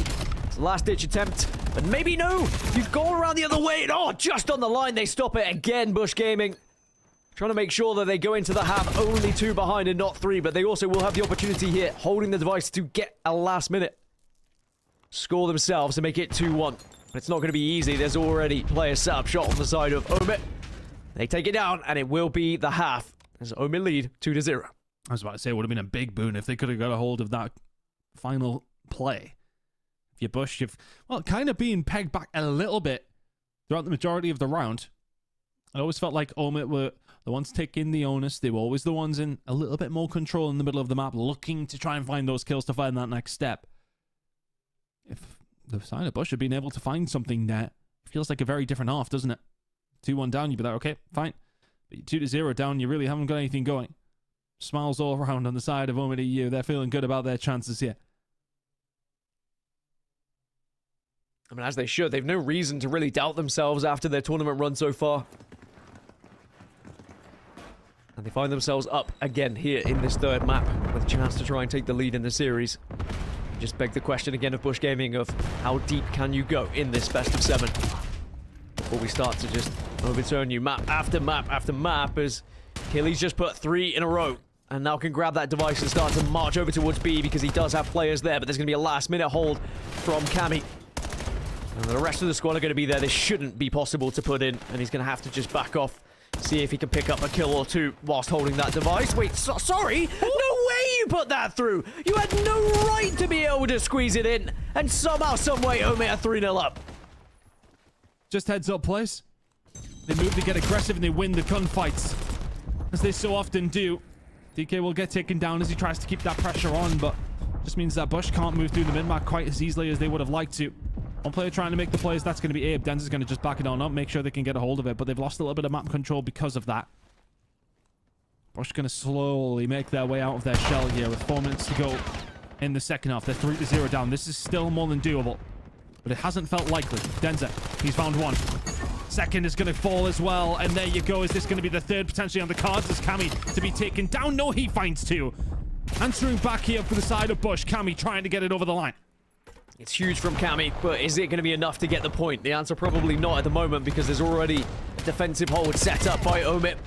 It's a last-ditch attempt. But maybe no. You've gone around the other way. Oh, just on the line. They stop it again, Bush Gaming. Trying to make sure that they go into the half only 2 behind and not 3, but they also will have the opportunity here, holding the device to get a last-minute score themselves to make it 2-1. But it's not going to be easy. There's already players set up shot on the side of OMIT. They take it down, and it will be the half as OMIT lead 2-0. I was about to say it would have been a big boon if they could have got a hold of that final play. If you Bush, you've, well, kind of being pegged back a little bit throughout the majority of the round. I always felt like OMIT were the ones taking the onus. They were always the ones in a little bit more control in the middle of the map, looking to try and find those kills to find that next step. If the side of Bush had been able to find something there, it feels like a very different half, doesn't it? 2-1 down, you'd be like, okay, fine. But 2-0 down, you really haven't got anything going. Smiles all around on the side of OMIT EU. They're feeling good about their chances here. I mean, as they should. They've no reason to really doubt themselves after their tournament run so far. And they find themselves up again here in this third map with a chance to try and take the lead in the series. Just beg the question again of Bush Gaming of how deep can you go in this best of 7 before we start to just overturn you map after map after map as Killy's just put 3 in a row and now can grab that device and start to march over towards B because he does have players there, but there's going to be a last-minute hold from Cammy. And the rest of the squad are going to be there. This shouldn't be possible to put in, and he's going to have to just back off, see if he can pick up a kill or 2 whilst holding that device. Wait, sorry? No way you put that through! You had no right to be able to squeeze it in, and somehow, someway, OMIT are 3-0 up. Just heads up, please. They move to get aggressive and they win the gunfights, as they so often do. DK will get taken down as he tries to keep that pressure on, but just means that Bush can't move through the mid-map quite as easily as they would have liked to. One player trying to make the plays, that's going to be Abe. Denza's going to just back it on up, make sure they can get a hold of it, but they've lost a little bit of map control because of that. Bush going to slowly make their way out of their shell here with 4 minutes to go in the second half. They're 3-0 down. This is still more than doable, but it hasn't felt likely. Denza, he's found 1. Second is going to fall as well, and there you go. Is this going to be the third potentially on the cards? Is Cammy to be taken down? No, he finds 2. Answering back here for the side of Bush. Cammy trying to get it over the line. It's huge from Cammy, but is it going to be enough to get the point? The answer probably not at the moment because there's already a defensive hold set up by OMIT.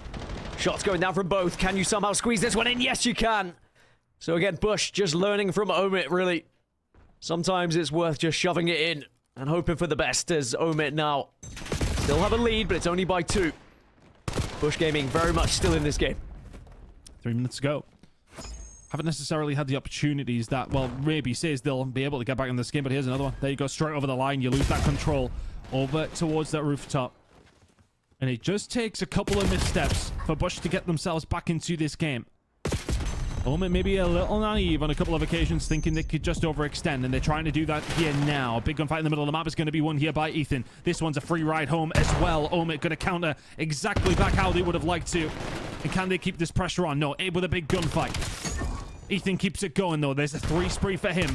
Shots going down from both. Can you somehow squeeze this one in? Yes, you can. So again, Bush just learning from OMIT, really. Sometimes it's worth just shoving it in and hoping for the best as OMIT now still have a lead, but it's only by 2. Bush Gaming very much still in this game. 3 minutes to go. Haven't necessarily had the opportunities that, well, maybe says they'll be able to get back in this game, but here's another one. There you go, straight over the line. You lose that control over towards that rooftop. And it just takes a couple of missteps for Bush to get themselves back into this game. OMIT maybe a little naive on a couple of occasions, thinking they could just overextend, and they're trying to do that here now. Big gunfight in the middle of the map is going to be won here by Ethan. This one's a free ride home as well. OMIT going to counter exactly back how they would have liked to. And can they keep this pressure on? No, Abe with a big gunfight. Ethan keeps it going, though. There's a 3 spree for him.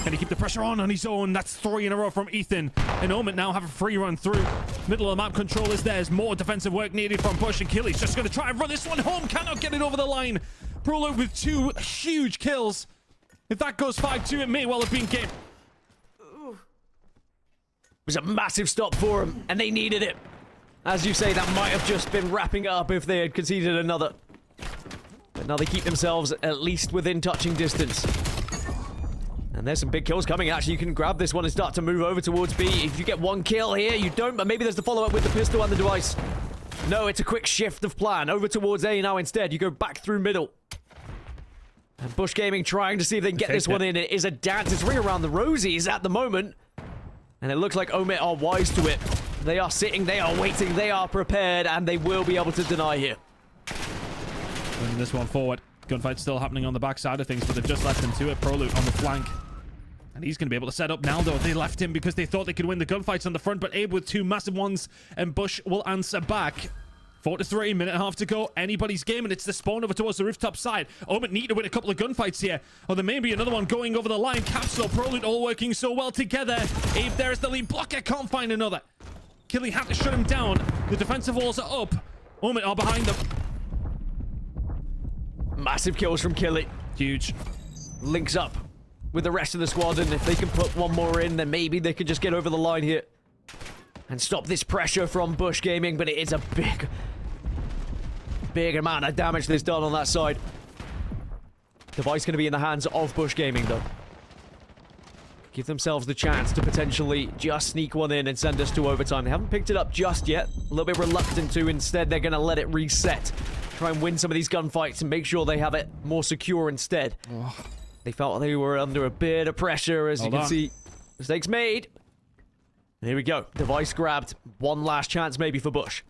Can he keep the pressure on his own? That's 3 in a row from Ethan. And OMIT now have a free run through. Middle of the map control is theirs. More defensive work needed from Bush, and Killy's just going to try and run this one home. Cannot get it over the line. Prolo with 2 huge kills. If that goes 5-2, it may well have been game. It was a massive stop for them, and they needed it. As you say, that might have just been wrapping it up if they had conceded another. But now they keep themselves at least within touching distance. And there's some big kills coming. Actually, you can grab this one and start to move over towards B. If you get one kill here, you don't, but maybe there's the follow-up with the pistol and the device. No, it's a quick shift of plan. Over towards A now instead. You go back through middle. And Bush Gaming trying to see if they can get this one in. It is a dance. It's ring around the rosies at the moment. And it looks like OMIT are wise to it. They are sitting, they are waiting, they are prepared, and they will be able to deny here. Moving this one forward. Gunfight still happening on the back side of things, but they've just left him to it. Prolute on the flank. And he's going to be able to set up now, though. They left him because they thought they could win the gunfights on the front, but Abe with two massive ones, and Bush will answer back. 4-3, minute and a half to go. Anybody's game, and it's the spawn over towards the rooftop side. OMIT need to win a couple of gunfights here. Or there may be another one going over the line. Capsule, Prolute all working so well together. Abe there is the lead blocker, can't find another. Killy had to shut him down. The defensive walls are up. OMIT are behind them. Massive kills from Killy. Huge. Links up with the rest of the squad, and if they can put one more in, then maybe they can just get over the line here and stop this pressure from Bush Gaming. But it is a big amount of damage that's done on that side. Device going to be in the hands of Bush Gaming, though. Give themselves the chance to potentially just sneak one in and send us to overtime. They haven't picked it up just yet. A little bit reluctant to. Instead, they're going to let it reset. Try and win some of these gunfights and make sure they have it more secure instead. Oh. They felt they were under a bit of pressure, as you can see. Mistakes made. And here we go. Device grabbed. One last chance maybe for Bush.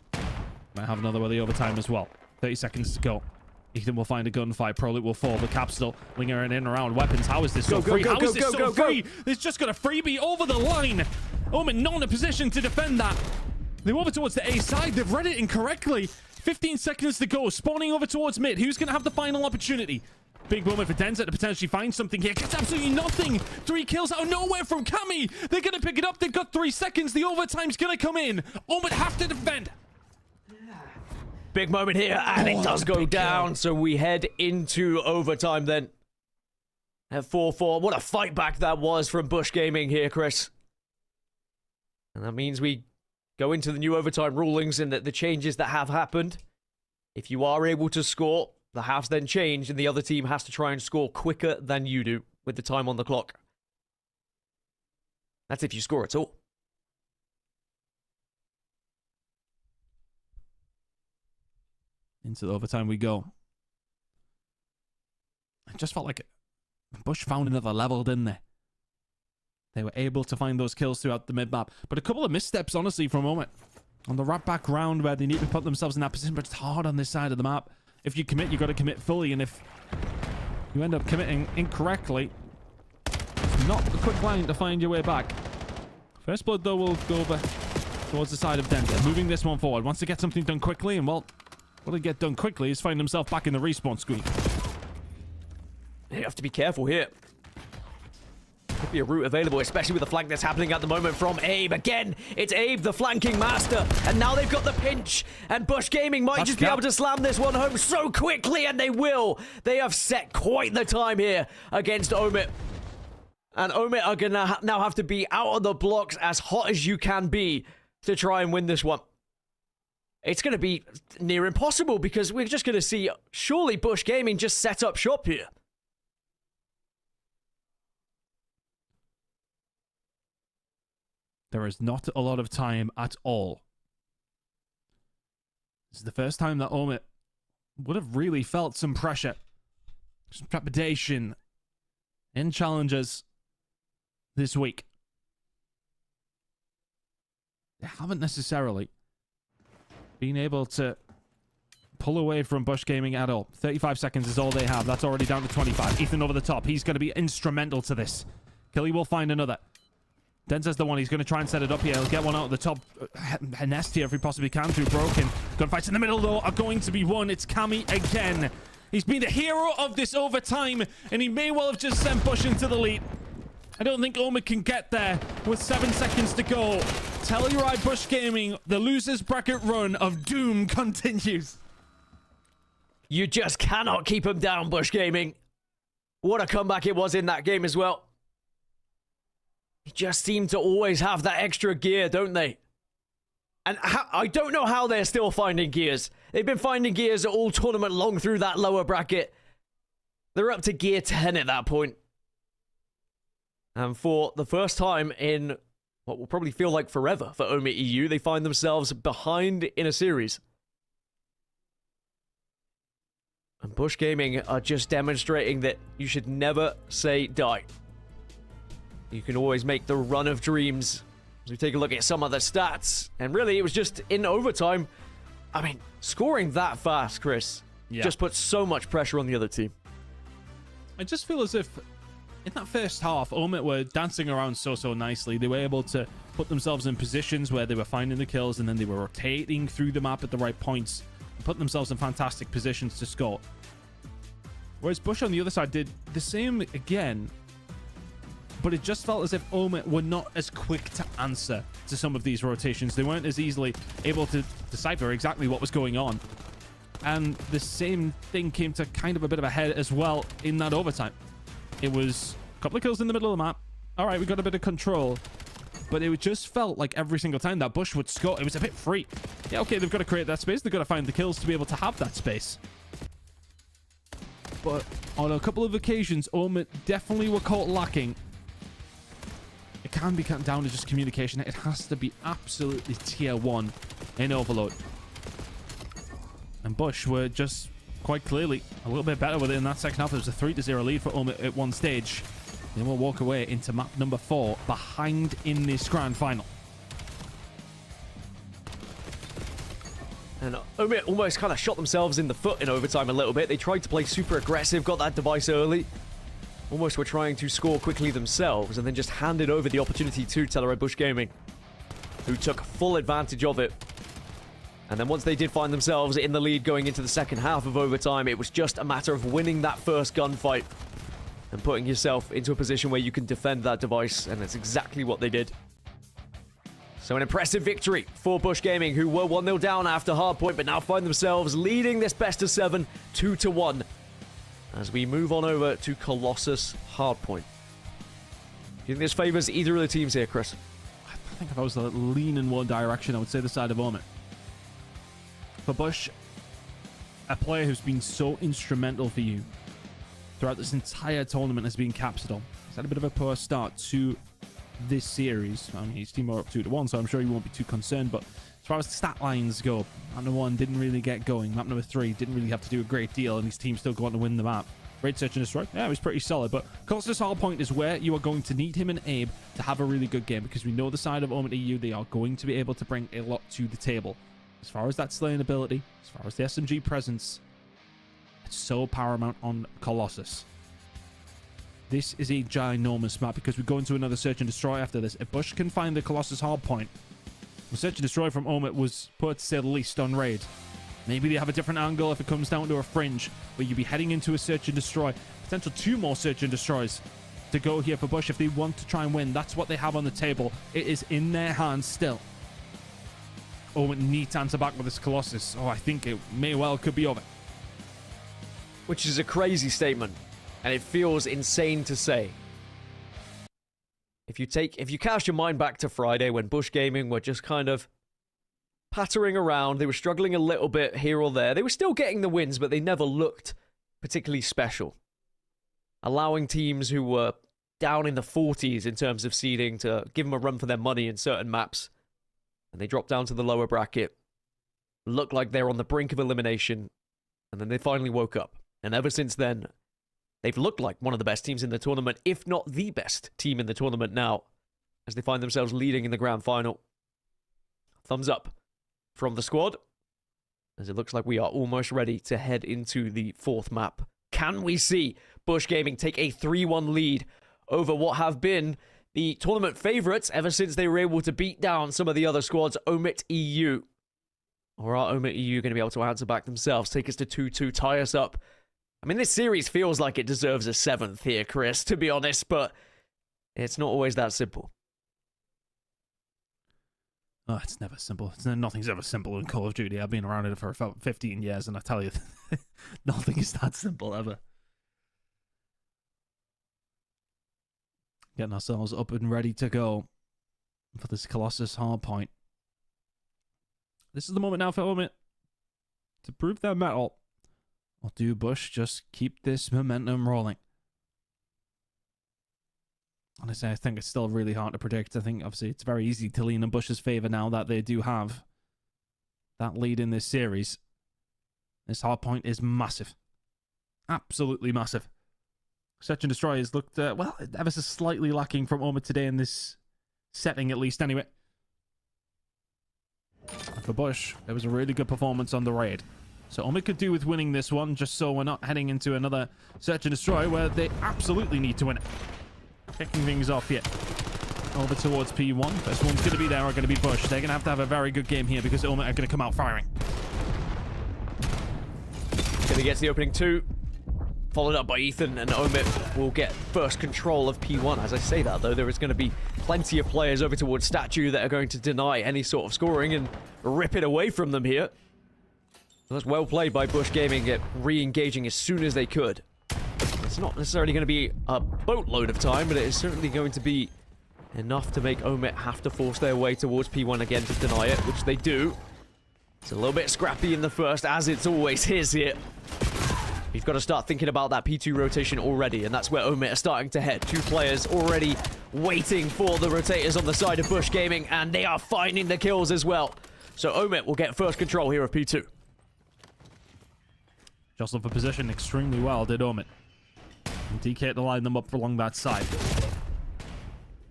Might have another with the overtime as well. 30 seconds to go. Ethan will find a gunfight. Prolute will fall. The capsule lingering in around weapons. How is this so free? How is this so free? It's just got a freebie over the line. OMIT not in a position to defend that. They move over towards the A side. They've read it incorrectly. 15 seconds to go. Spawning over towards mid. Who's going to have the final opportunity? Big moment for Denza to potentially find something here. Gets absolutely nothing. 3 kills out of nowhere from Kami. They're going to pick it up. They've got 3 seconds. The overtime's going to come in. OMIT have to defend. Big moment here, and it does go down. So we head into overtime then. At 4-4. What a fight back that was from Bush Gaming here, Chris. And that means we go into the new overtime rulings and the changes that have happened. If you are able to score, the halves then change, and the other team has to try and score quicker than you do with the time on the clock. That's if you score at all. Into the overtime we go. It just felt like Bush found another level, didn't they? They were able to find those kills throughout the mid-map. But a couple of missteps, honestly, for a moment. On the right back round where they need to put themselves in that position, but it's hard on this side of the map. If you commit, you've got to commit fully, and if you end up committing incorrectly, it's not a quick line to find your way back. First blood, though, will go over towards the side of Denver. Moving this one forward. Wants to get something done quickly, and well, what he get done quickly is find himself back in the respawn screen. You have to be careful here. Could be a route available, especially with the flank that's happening at the moment from Abe. Again, it's Abe, the flanking master. And now they've got the pinch. And Bush Gaming might just be able to slam this one home so quickly, and they will. They have set quite the time here against OMIT. And OMIT are going to now have to be out of the blocks as hot as you can be to try and win this one. It's going to be near impossible because we're just going to see, surely, Bush Gaming just set up shop here. There is not a lot of time at all. This is the first time that OMIT would have really felt some pressure, some trepidation in challenges this week. They haven't necessarily been able to pull away from Bush Gaming at all. 35 seconds is all they have. That's already down to 25. Ethan over the top. He's going to be instrumental to this. Killy will find another. Denza's the one. He's going to try and set it up here. He'll get one out of the top nest here if he possibly can through Broken. Gunfights in the middle, though, are going to be won. It's Kami again. He's been the hero of this overtime, and he may well have just sent Bush into the lead. I don't think OMIT can get there with 7 seconds to go. Telluride Bush Gaming, the losers bracket run of doom continues. You just cannot keep him down, Bush Gaming. What a comeback it was in that game as well. They just seem to always have that extra gear, don't they? And I don't know how they're still finding gears. They've been finding gears all tournament long through that lower bracket. They're up to gear 10 at that point. And for the first time in what will probably feel like forever for OMIT EU, they find themselves behind in a series. And Bush Gaming are just demonstrating that you should never say die. You can always make the run of dreams. As we take a look at some of the stats, and really it was just in overtime. I mean, scoring that fast, Chris, just puts so much pressure on the other team. I just feel as if in that first half, OMIT were dancing around so nicely. They were able to put themselves in positions where they were finding the kills, and then they were rotating through the map at the right points and putting themselves in fantastic positions to score. Whereas Bush on the other side did the same again, but it just felt as if OMIT were not as quick to answer to some of these rotations. They weren't as easily able to decipher exactly what was going on. And the same thing came to kind of a bit of a head as well in that overtime. It was a couple of kills in the middle of the map. All right, we got a bit of control. But it just felt like every single time that Bush would score, it was a bit free. Yeah, okay, they've got to create that space. They've got to find the kills to be able to have that space. But on a couple of occasions, OMIT definitely were caught lacking. It can be cut down to just communication. It has to be absolutely tier 1 in Overload. And Bush were just quite clearly a little bit better with it in that second half. It was a 3-0 lead for OMIT at one stage. They will walk away into map number 4 behind in this grand final. And OMIT almost kind of shot themselves in the foot in overtime a little bit. They tried to play super aggressive, got that device early. Almost were trying to score quickly themselves, and then just handed over the opportunity to Telluride Bush Gaming, who took full advantage of it. And then once they did find themselves in the lead going into the second half of overtime, it was just a matter of winning that first gunfight and putting yourself into a position where you can defend that device, and that's exactly what they did. So an impressive victory for Bush Gaming, who were 1-0 down after hardpoint, but now find themselves leading this best of 7, 2-1, as we move on over to Colossus hardpoint. Do you think this favors either of the teams here, Chris? I think if I was to lean in one direction, I would say the side of OMIT. For Bush, a player who's been so instrumental for you throughout this entire tournament has been Capsidol. He's had a bit of a poor start to this series. I mean, his team are up 2-1, so I'm sure he won't be too concerned. But as far as stat lines go, map number 1 didn't really get going. Map number 3 didn't really have to do a great deal, and his team still going to win the map. Raid Search and Destroy, yeah, it was pretty solid. But Colossus Hardpoint is where you are going to need him and Abe to have a really good game, because we know the side of OMIT EU, they are going to be able to bring a lot to the table. As far as that slaying ability, as far as the SMG presence, it's so paramount on Colossus. This is a ginormous map, because we go into another Search and Destroy after this. If Bush can find the Colossus hardpoint, the Search and Destroy from OMIT was, put to say the least, on raid. Maybe they have a different angle if it comes down to a fringe, but you'd be heading into a Search and Destroy. Potential 2 more Search and Destroys to go here for Bush if they want to try and win. That's what they have on the table. It is in their hands still. OMIT need to answer back with this Colossus. Oh, I think it may well could be over. Which is a crazy statement, and it feels insane to say. If you cast your mind back to Friday when Bush Gaming were just kind of pattering around, they were struggling a little bit here or there. They were still getting the wins, but they never looked particularly special. Allowing teams who were down in the 40s in terms of seeding to give them a run for their money in certain maps. And they dropped down to the lower bracket. Looked like they're on the brink of elimination. And then they finally woke up. And ever since then, they've looked like one of the best teams in the tournament, if not the best team in the tournament now, as they find themselves leading in the grand final. Thumbs up from the squad, as it looks like we are almost ready to head into the 4th map. Can we see Bush Gaming take a 3-1 lead over what have been the tournament favourites ever since they were able to beat down some of the other squads, OMIT EU? Or are OMIT EU going to be able to answer back themselves, take us to 2-2, tie us up? I mean, this series feels like it deserves a 7th here, Chris, to be honest, but it's not always that simple. Oh, it's never simple. Nothing's ever simple in Call of Duty. I've been around it for about 15 years, and I tell you, nothing is that simple ever. Getting ourselves up and ready to go for this Colossus hardpoint. This is the moment now for OMIT to prove their mettle. Or do Bush just keep this momentum rolling? Honestly, I think it's still really hard to predict. I think, obviously, it's very easy to lean in Bush's favor now that they do have that lead in this series. This hard point is massive. Absolutely massive. Search and Destroy has looked, well, ever so slightly lacking from OMIT today in this setting, at least, anyway. And for Bush, it was a really good performance on the raid. So OMIT could do with winning this one, just so we're not heading into another Search and Destroy where they absolutely need to win it. Kicking things off here. Over towards P1. First one's going to be there are going to be Bush. They're going to have a very good game here because OMIT are going to come out firing. Going to get to the opening 2. Followed up by Ethan, and OMIT will get first control of P1. As I say that, though, there is going to be plenty of players over towards Statue that are going to deny any sort of scoring and rip it away from them here. That's well played by Bush Gaming at re-engaging as soon as they could. It's not necessarily going to be a boatload of time, but it is certainly going to be enough to make OMIT have to force their way towards P1 again to deny it, which they do. It's a little bit scrappy in the first, as it's always his here. You've got to start thinking about that P2 rotation already, and that's where OMIT are starting to head. 2 players already waiting for the rotators on the side of Bush Gaming, and they are finding the kills as well. So OMIT will get first control here of P2. Jostled for position extremely well, did OMIT. And DK had to line them up along that side.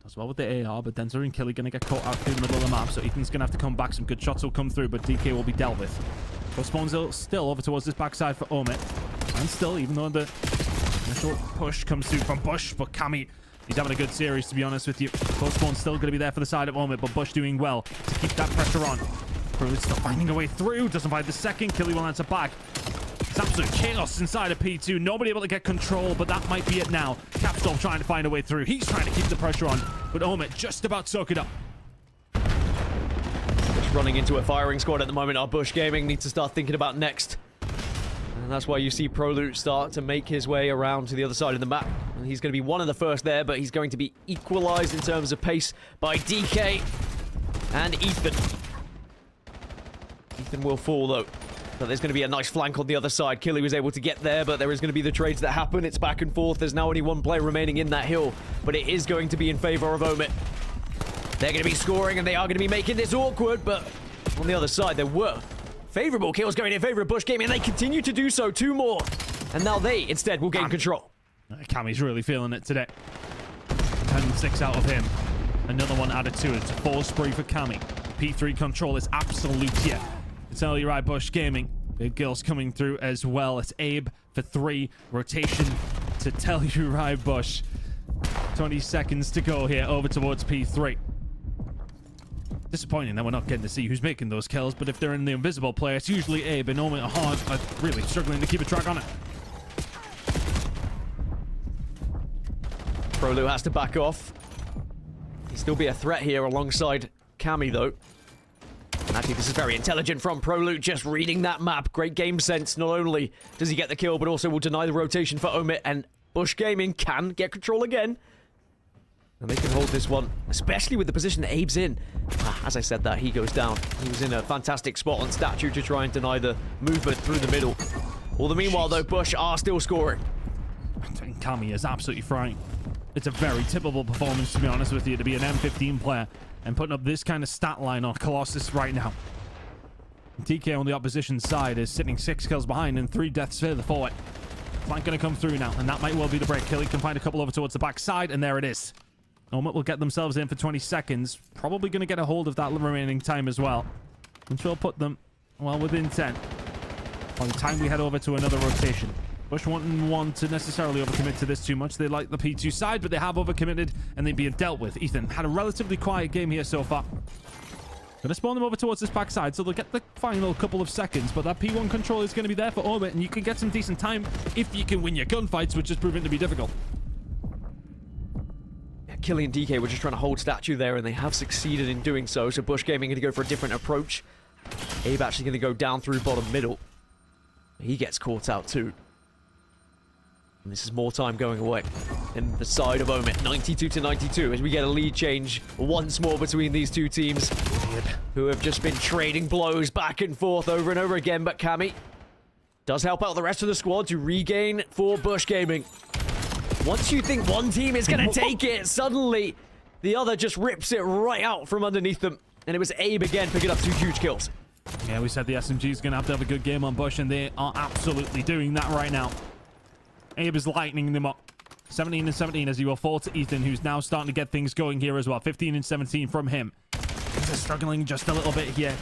Does well with the AR, but Denzer and Killy going to get caught out through the middle of the map, so Ethan's going to have to come back. Some good shots will come through, but DK will be dealt with. Spawns still over towards this backside for OMIT. And still, even though the initial push comes through from Bush, but Cammy, he's having a good series, to be honest with you. Spawn's still going to be there for the side of OMIT, but Bush doing well to keep that pressure on. It's still finding a way through, doesn't find the second. Killy will answer back. It's absolute chaos inside of P2. Nobody able to get control, but that might be it now. Capstone trying to find a way through. He's trying to keep the pressure on, but OMIT just about soak it up. Just running into a firing squad at the moment. Our Bush Gaming needs to start thinking about next. And that's why you see Prolute start to make his way around to the other side of the map. And he's going to be one of the first there, but he's going to be equalized in terms of pace by DK and Ethan. Ethan will fall, though. But there's going to be a nice flank on the other side. Killy was able to get there, but there is going to be the trades that happen. It's back and forth. There's now only 1 player remaining in that hill, but it is going to be in favor of OMIT. They're going to be scoring, and they are going to be making this awkward, but on the other side, there were favorable kills going in favor of Bush Gaming, and they continue to do so. 2 more, and now they, instead, will gain control. Cammy's really feeling it today. 10-6 out of him. Another one added to it. It's a 4 spree for Cammy. P3 control is absolute here. It's Telluride Bush Gaming. Big girls coming through as well. It's Abe for 3. Rotation to Telluride Bush. 20 seconds to go here over towards P3. Disappointing that we're not getting to see who's making those kills, but if they're in the invisible player, it's usually Abe, and OMIT are really struggling to keep a track on it. Prolu has to back off. He'll still be a threat here alongside Cammy, though. And actually, this is very intelligent from Prolute, just reading that map. Great game sense. Not only does he get the kill, but also will deny the rotation for OMIT, and Bush Gaming can get control again. And they can hold this one, especially with the position that Abe's in. As I said that, he goes down. He was in a fantastic spot on Statue to try and deny the movement through the middle. All the meanwhile, though, Bush are still scoring. Cammy is absolutely frying. It's a very typical performance, to be honest with you, to be an M15 player and putting up this kind of stat line on Colossus right now. TK on the opposition side is sitting 6 kills behind and 3 deaths further forward. Flank going to come through now, and that might well be the break. Killy can find a couple over towards the back side, and there it is. OMIT will get themselves in for 20 seconds. Probably going to get a hold of that remaining time as well, which will put them, well, within 10. By the time we head over to another rotation. Bush wouldn't want to necessarily overcommit to this too much. They like the P2 side, but they have overcommitted, and they're being dealt with. Ethan had a relatively quiet game here so far. Gonna spawn them over towards this backside, so they'll get the final couple of seconds, but that P1 control is going to be there for OMIT, and you can get some decent time if you can win your gunfights, which is proving to be difficult. Killy and DK were just trying to hold Statue there, and they have succeeded in doing so. So Bush Gaming going to go for a different approach. Abe actually going to go down through bottom middle. He gets caught out too. And this is more time going away in the side of OMIT. 92-92 as we get a lead change once more between these two teams, who have just been trading blows back and forth over and over again. But Cammy does help out the rest of the squad to regain for Bush Gaming. Once you think one team is going to take it, suddenly the other just rips it right out from underneath them. And it was Abe again picking up 2 huge kills. Yeah, we said the SMG is going to have a good game on Bush, and they are absolutely doing that right now. Abe is lightening them up. 17 and 17 as he will fall to Ethan, who's now starting to get things going here as well. 15 and 17 from him. He's struggling just a little bit here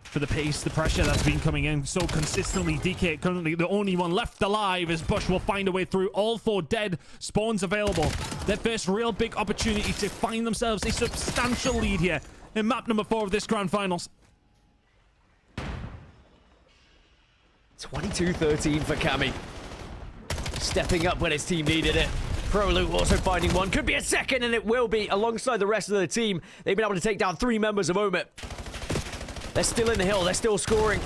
for the pace, the pressure that's been coming in so consistently. DK currently the only one left alive as Bush will find a way through. All 4 dead, spawns available. Their first real big opportunity to find themselves a substantial lead here in map number 4 of this grand finals. 22-13 for Cammy. Stepping up when his team needed it. Prolu also finding one. Could be a second, and it will be alongside the rest of the team. They've been able to take down 3 members of OMIT. They're still in the hill. They're still scoring.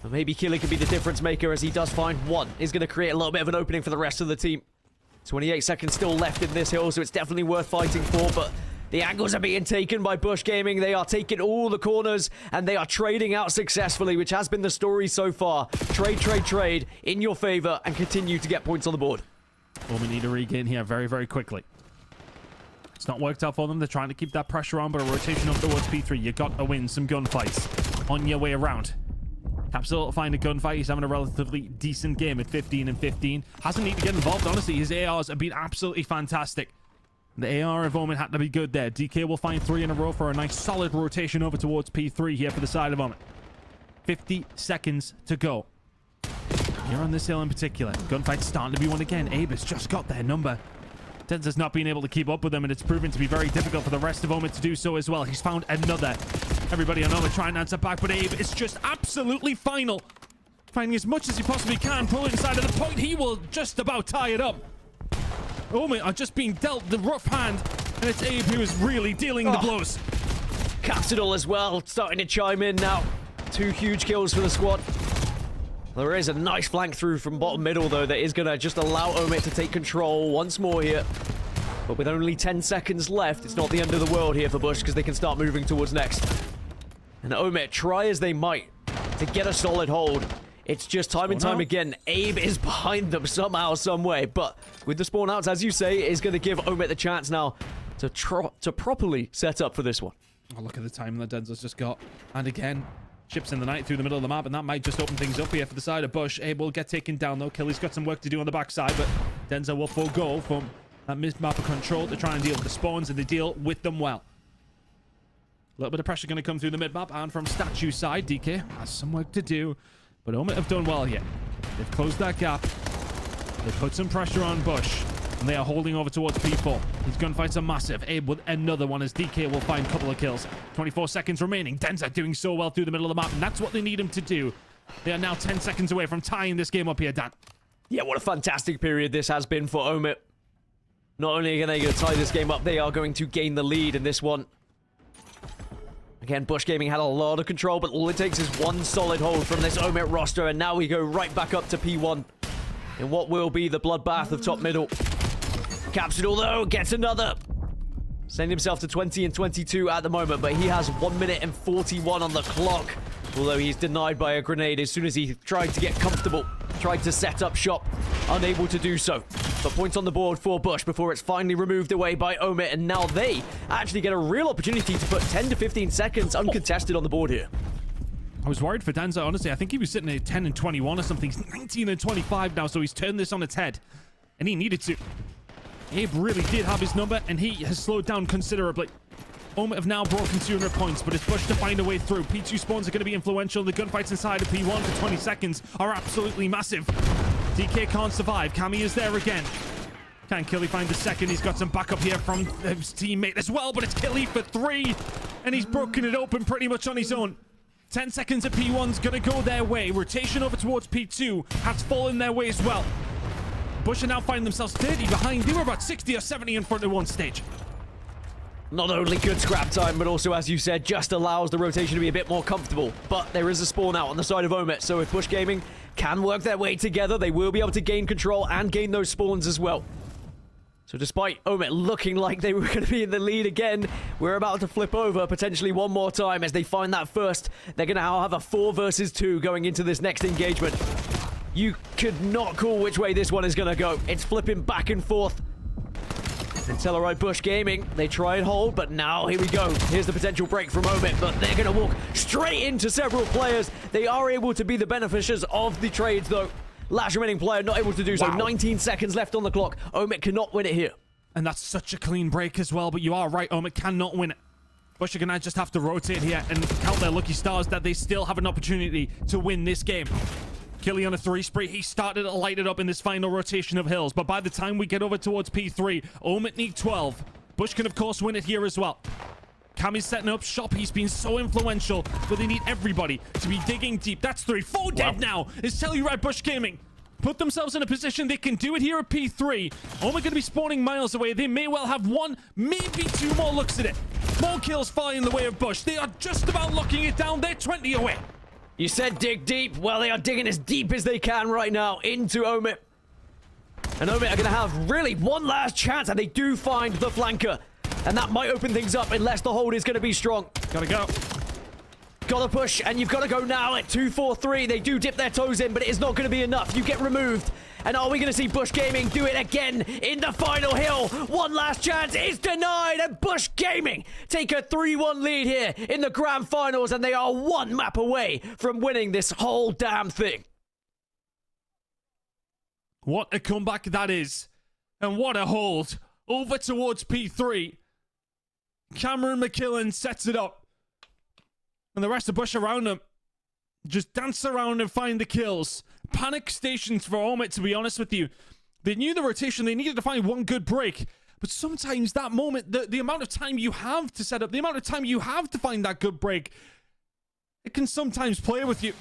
But maybe Killy could be the difference maker as he does find one. Is going to create a little bit of an opening for the rest of the team. 28 seconds still left in this hill, so it's definitely worth fighting for, but the angles are being taken by Bush Gaming. They are taking all the corners, and they are trading out successfully, which has been the story so far. Trade, trade, trade in your favor, and continue to get points on the board. Well, we need to regain here very, very quickly. It's not worked out for them. They're trying to keep that pressure on, but a rotation up towards P3. You got to win some gunfights on your way around. Capsule find a gunfight. He's having a relatively decent game at 15 and 15. Hasn't needed to get involved, honestly. His ARs have been absolutely fantastic. The AR of OMIT had to be good there. DK will find 3 in a row for a nice solid rotation over towards P3 here for the side of OMIT. 50 seconds to go. Here on this hill in particular. Gunfight's starting to be won again. Abe has just got their number. Denza's not been able to keep up with them, and it's proven to be very difficult for the rest of OMIT to do so as well. He's found another. Everybody on OMIT trying to answer back, but Abe is just absolutely final. Finding as much as he possibly can. Pull it inside of the point. He will just about tie it up. OMIT are just being dealt the rough hand, and it's Abe who is really dealing the blows. Capsidal as well, starting to chime in now. 2 huge kills for the squad. There is a nice flank through from bottom middle, though, that is going to just allow OMIT to take control once more here. But with only 10 seconds left, it's not the end of the world here for Bush, because they can start moving towards next. And OMIT, try as they might to get a solid hold. It's just time and time again, Abe is behind them somehow, some way. But with the spawn outs, as you say, is going to give OMIT the chance now to properly set up for this one. Oh, look at the time that Denzel's just got. And again, ships in the night through the middle of the map, and that might just open things up here for the side of Bush. Abe will get taken down, though. Kelly's got some work to do on the backside, but Denzel will forego from that mid-map control to try and deal with the spawns, and they deal with them well. A little bit of pressure going to come through the mid-map, and from Statue side, DK has some work to do. But OMIT have done well here. They've closed that gap. They've put some pressure on Bush. And they are holding over towards P4. These gunfights are massive. Abe with another one as DK will find a couple of kills. 24 seconds remaining. Denza doing so well through the middle of the map. And that's what they need him to do. They are now 10 seconds away from tying this game up here, Dan. Yeah, what a fantastic period this has been for OMIT. Not only are they going to tie this game up, they are going to gain the lead in this one. Again, Bush Gaming had a lot of control, but all it takes is one solid hold from this OMIT roster, and now we go right back up to P1 in what will be the bloodbath of top middle. Capsule, though, gets another. Sending himself to 20 and 22 at the moment, but he has 1 minute and 41 on the clock. Although he's denied by a grenade as soon as he tried to get comfortable, tried to set up shop, unable to do so. But points on the board for Bush before it's finally removed away by OMIT, and now they actually get a real opportunity to put 10 to 15 seconds uncontested on the board here. I was worried for Denza, honestly. I think he was sitting at 10 and 21 or something. He's 19 and 25 now, so he's turned this on its head. And he needed to. Abe really did have his number, and he has slowed down considerably. OMIT have now broken 200 points, but it's Bush to find a way through. P2 spawns are going to be influential. The gunfights inside of P1 for 20 seconds are absolutely massive. DK can't survive. Cammy is there again. Can Killy find the second? He's got some backup here from his teammate as well, but it's Killy for 3, and he's broken it open pretty much on his own. 10 seconds at P1's going to go their way. Rotation over towards P2 has fallen their way as well. Bush are now finding themselves 30 behind. They were about 60 or 70 in front of one stage. Not only good scrap time, but also, as you said, just allows the rotation to be a bit more comfortable. But there is a spawn out on the side of OMIT, so if Bush Gaming can work their way together, they will be able to gain control and gain those spawns as well. So despite OMIT looking like they were going to be in the lead again, we're about to flip over potentially one more time as they find that first. They're going to now have a 4 versus 2 going into this next engagement. You could not call which way this one is going to go. It's flipping back and forth. And Telluride Bush Gaming, they try and hold, but now here we go. Here's the potential break from OMIT, but they're going to walk straight into several players. They are able to be the beneficiaries of the trades, though. Last remaining player not able to do so. Wow. 19 seconds left on the clock. OMIT cannot win it here. And that's such a clean break as well, but you are right, OMIT cannot win it. Bush are going to just have to rotate here and count their lucky stars that they still have an opportunity to win this game. Killy on a 3 spree. He started to light it up in this final rotation of hills, but by the time we get over towards P3, OMIT need 12. Bush can, of course, win it here as well. Cammy's setting up shop. He's been so influential, but they need everybody to be digging deep. That's 3. 4 dead now. It's Telluride Bush Gaming. Put themselves in a position they can do it here at P3. OMIT going to be spawning miles away. They may well have 1, maybe 2 more looks at it. More kills falling in the way of Bush. They are just about locking it down. They're 20 away. You said dig deep. Well, they are digging as deep as they can right now into OMIT. And OMIT are going to have really one last chance, and they do find the flanker. And that might open things up unless the hold is going to be strong. Gotta go. Gotta push, and you've got to go now at 2-4-3. They do dip their toes in, but it is not going to be enough. You get removed. And are we going to see Bush Gaming do it again in the final hill? One last chance is denied, and Bush Gaming take a 3-1 lead here in the grand finals, and they are 1 map away from winning this whole damn thing. What a comeback that is. And what a hold. Over towards P3. Cameron McKillen sets it up. And the rest of Bush around him just dance around and find the kills. Panic stations for OMIT, to be honest with you. They knew the rotation. They needed to find one good break. But sometimes that moment, the amount of time you have to set up, the amount of time you have to find that good break, it can sometimes play with you.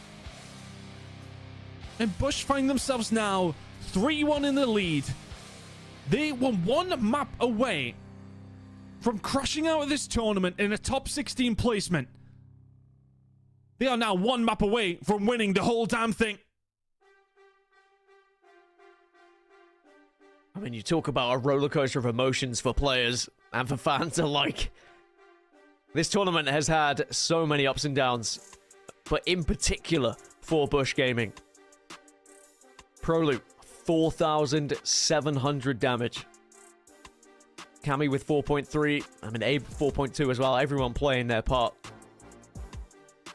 And Bush find themselves now 3-1 in the lead. They were 1 map away from crashing out of this tournament in a top 16 placement. They are now 1 map away from winning the whole damn thing. I mean, you talk about a roller coaster of emotions for players and for fans alike. This tournament has had so many ups and downs, but in particular for Bush Gaming. Proloop, 4,700 damage. Cammy with 4.3. I mean, Abe 4.2 as well. Everyone playing their part.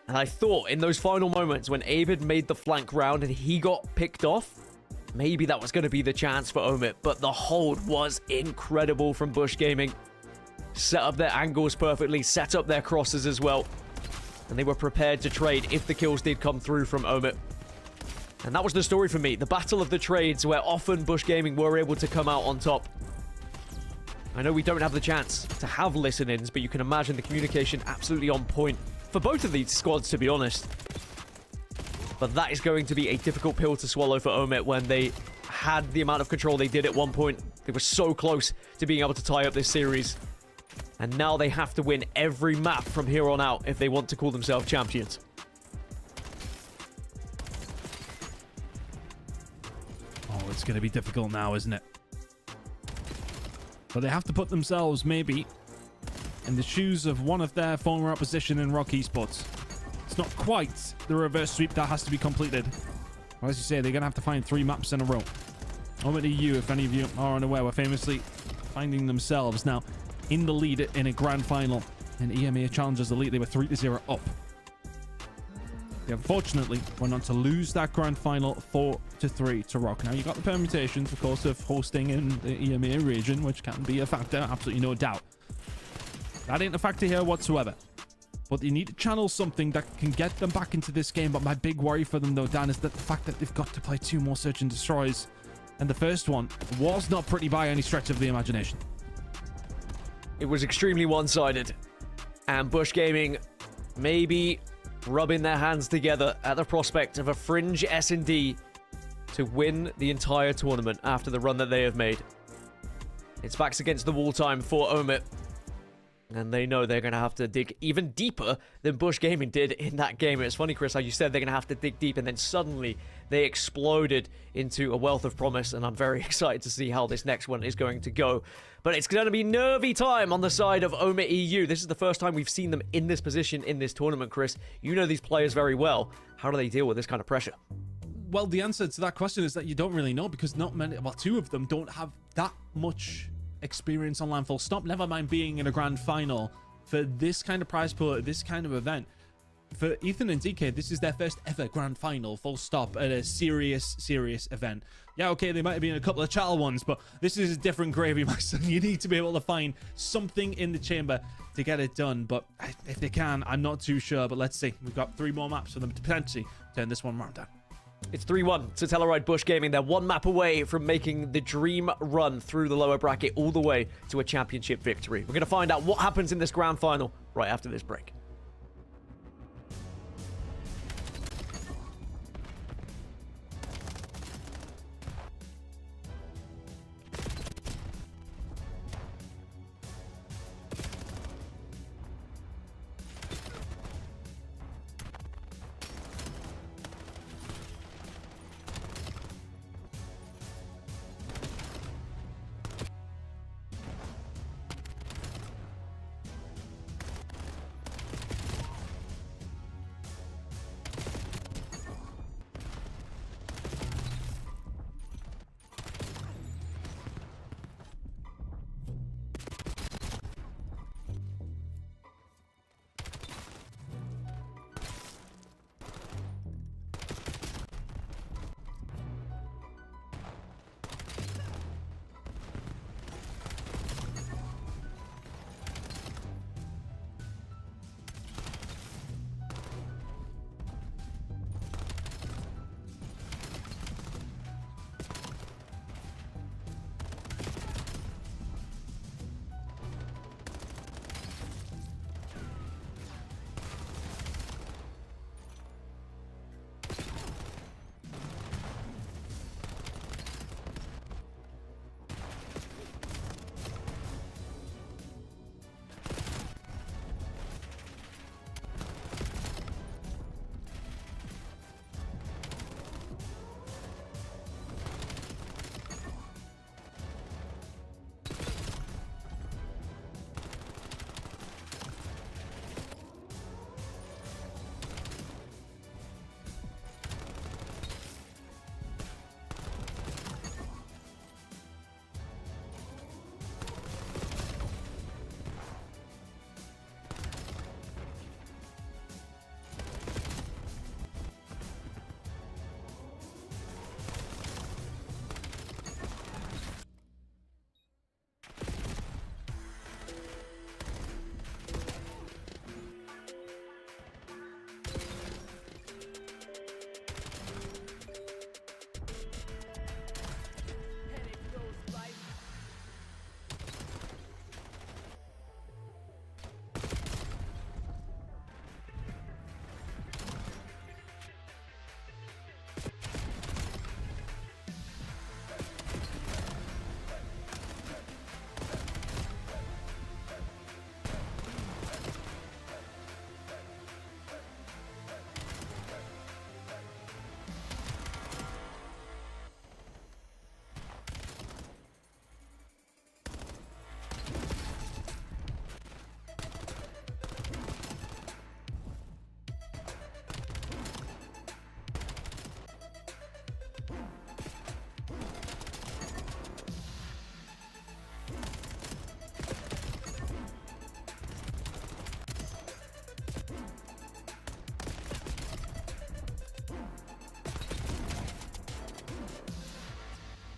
And I thought in those final moments when Abe had made the flank round and he got picked off, maybe that was going to be the chance for OMIT. But the hold was incredible from Bush Gaming. Set up their angles perfectly, set up their crosses as well. And they were prepared to trade if the kills did come through from OMIT. And that was the story for me. The battle of the trades where often Bush Gaming were able to come out on top. I know we don't have the chance to have listen-ins, but you can imagine the communication absolutely on point for both of these squads, to be honest. But that is going to be a difficult pill to swallow for OMIT when they had the amount of control they did at one point. They were so close to being able to tie up this series. And now they have to win every map from here on out if they want to call themselves champions. Oh, it's going to be difficult now, isn't it? But they have to put themselves, maybe, in the shoes of one of their former opposition in Rock Esports. It's not quite the reverse sweep that has to be completed. Well, as you say, they're going to have to find 3 maps in a row. OMIT EU, if any of you are unaware, were famously finding themselves now in the lead in a grand final in EMEA Challengers Elite. They were 3-0 up. They unfortunately went on to lose that grand final 4-3 to Rock. Now, you got the permutations, of course, of hosting in the EMEA region, which can be a factor, absolutely no doubt. That ain't a factor here whatsoever. But they need to channel something that can get them back into this game. But my big worry for them, though, Dan, is that the fact that they've got to play 2 more Search and Destroys. And the first one was not pretty by any stretch of the imagination. It was extremely one-sided. And Bush Gaming maybe rubbing their hands together at the prospect of a fringe S&D to win the entire tournament after the run that they have made. It's backs against the wall time for OMIT. And they know they're going to have to dig even deeper than Bush Gaming did in that game. It's funny, Chris, how you said they're going to have to dig deep, and then suddenly they exploded into a wealth of promise, and I'm very excited to see how this next one is going to go. But it's going to be nervy time on the side of OMIT EU. This is the first time we've seen them in this position in this tournament, Chris. You know these players very well. How do they deal with this kind of pressure? Well, the answer to that question is that you don't really know, because not many, well, two of them don't have that much experience online, full stop. Never mind being in a grand final for this kind of prize pool, this kind of event. For Ethan and DK, this is their first ever grand final, full stop, at a serious event. Yeah, okay, they might have been a couple of chattel ones, but this is a different gravy, my son. You need to be able to find something in the chamber to get it done. But if they can, I'm not too sure. But let's see. We've got 3 more maps for them to potentially turn this one around. It's 3-1 to Telluride Bush Gaming. They're 1 map away from making the dream run through the lower bracket all the way to a championship victory. We're going to find out what happens in this grand final right after this break.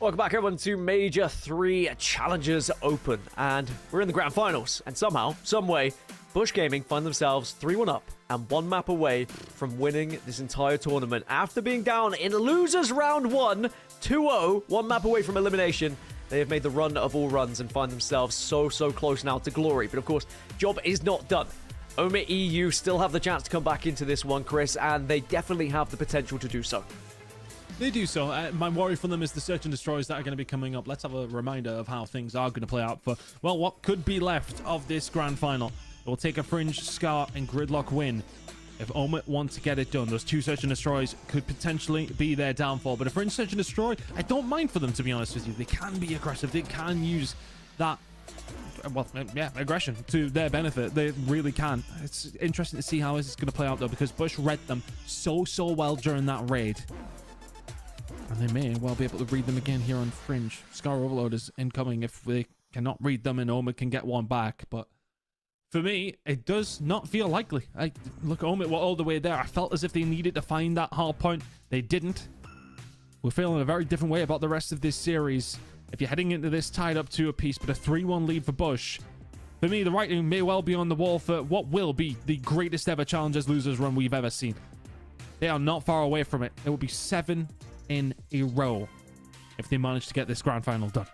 Welcome back, everyone, to Major 3 Challengers Open. And we're in the grand finals. And somehow, someway, Bush Gaming find themselves 3-1 up and 1 map away from winning this entire tournament. After being down in losers round 1, 2-0, 1 map away from elimination, they have made the run of all runs and find themselves so close now to glory. But of course, job is not done. OMIT EU still have the chance to come back into this one, Chris, and they definitely have the potential to do so. They do so. My worry for them is the search and destroys that are going to be coming up. Let's have a reminder of how things are going to play out for, well, what could be left of this grand final. It will take a Fringe, Scar, and Gridlock win if OMIT want to get it done. Those 2 search and destroys could potentially be their downfall. But a Fringe search and destroy, I don't mind for them, to be honest with you. They can be aggressive. They can use that, well, yeah, aggression to their benefit. They really can. It's interesting to see how this is going to play out, though, because Bush read them so well during that raid. And they may well be able to read them again here on Fringe. Scar Overload is incoming if they cannot read them and OMIT can get one back. But for me, it does not feel likely. Look, OMIT were all the way there. I felt as if they needed to find that hard point. They didn't. We're feeling a very different way about the rest of this series. If you're heading into this tied up 2 apiece, but a 3-1 lead for Bush. For me, the writing may well be on the wall for what will be the greatest ever Challengers Losers run we've ever seen. They are not far away from it. It will be 7 in a row if they manage to get this grand final done.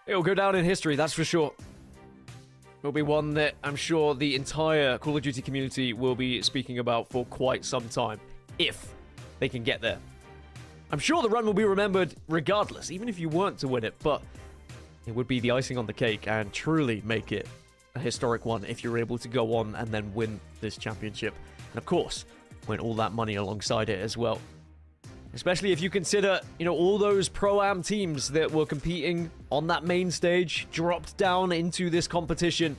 It'll go down in history, that's for sure. It'll be one that I'm sure the entire Call of Duty community will be speaking about for quite some time, if they can get there. I'm sure the run will be remembered regardless, even if you weren't to win it, but it would be the icing on the cake and truly make it a historic one if you're able to go on and then win this championship. And of course, win all that money alongside it as well. Especially if you consider, all those Pro-Am teams that were competing on that main stage dropped down into this competition.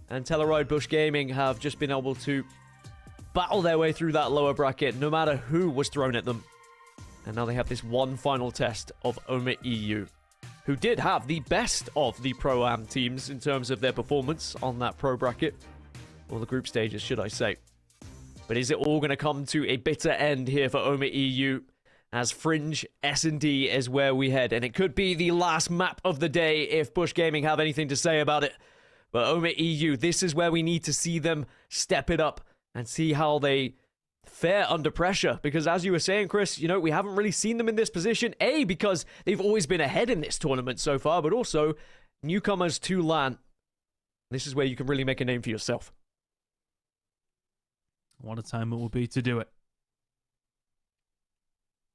And Telluride Bush Gaming have just been able to battle their way through that lower bracket, no matter who was thrown at them. And now they have this one final test of OMIT EU, who did have the best of the Pro-Am teams in terms of their performance on that pro bracket. Or the group stages, should I say. But is it all going to come to a bitter end here for OMIT EU? As Fringe S&D is where we head. And it could be the last map of the day if Bush Gaming have anything to say about it. But OMIT EU, this is where we need to see them step it up and see how they fare under pressure. Because as you were saying, Chris, we haven't really seen them in this position. A, because they've always been ahead in this tournament so far, but also newcomers to LAN. This is where you can really make a name for yourself. What a time it will be to do it.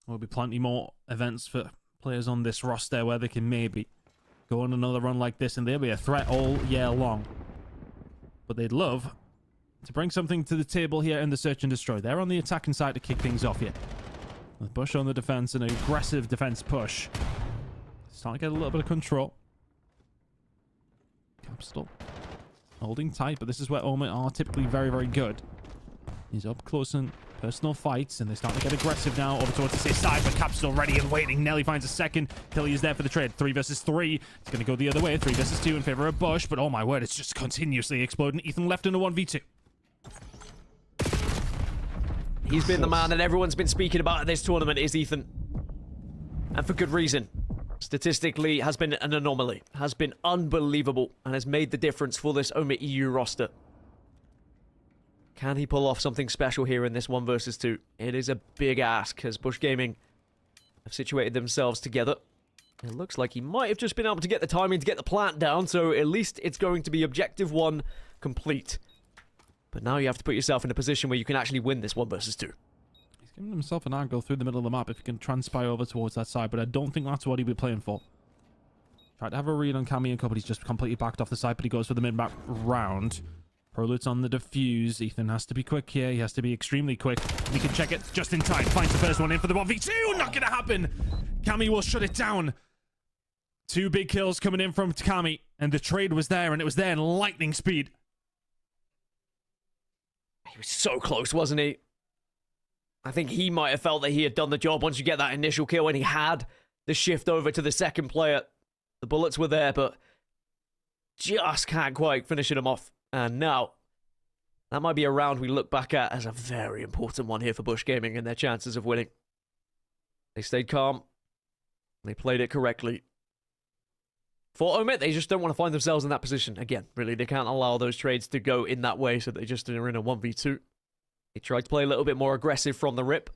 There'll be plenty more events for players on this roster where they can maybe go on another run like this and they'll be a threat all year long. But they'd love to bring something to the table here in the Search and Destroy. They're on the attacking side to kick things off here. With Bush on the defense and an aggressive defense push. Starting to get a little bit of control. Capsule holding tight, but this is where OMIT are typically very, very good. He's up close and personal fights, and they start to get aggressive now over towards the side, but Capsule ready and waiting. Nelly finds a second. Killy is there for the trade. 3 versus 3. It's going to go the other way. 3 versus 2 in favor of Bush, but oh my word, it's just continuously exploding. Ethan left in a 1v2. He's been the man that everyone's been speaking about at this tournament, is Ethan. And for good reason. Statistically, has been an anomaly. Has been unbelievable, and has made the difference for this OMIT EU roster. Can he pull off something special here in this 1 versus 2? It is a big ask, as Bush Gaming have situated themselves together. It looks like he might have just been able to get the timing to get the plant down, so at least it's going to be objective 1 complete. But now you have to put yourself in a position where you can actually win this 1 versus 2. He's giving himself an angle through the middle of the map if he can transpire over towards that side, but I don't think that's what he'll be playing for. Tried to have a read on Cammy and Co, but he's just completely backed off the side, but he goes for the mid-map round. Prolut's on the defuse. Ethan has to be quick here. He has to be extremely quick. He can check it just in time. Finds the first one in for the 1v2. Not going to happen. Cammy will shut it down. 2 big kills coming in from Cammy. And the trade was there, and it was there in lightning speed. He was so close, wasn't he? I think he might have felt that he had done the job once you get that initial kill, and he had the shift over to the second player. The bullets were there, but just can't quite finishing him off. And now, that might be a round we look back at as a very important one here for Bush Gaming and their chances of winning. They stayed calm. They played it correctly. For OMIT, they just don't want to find themselves in that position. Again, really, they can't allow those trades to go in that way, so they just are in a 1v2. They tried to play a little bit more aggressive from the rip.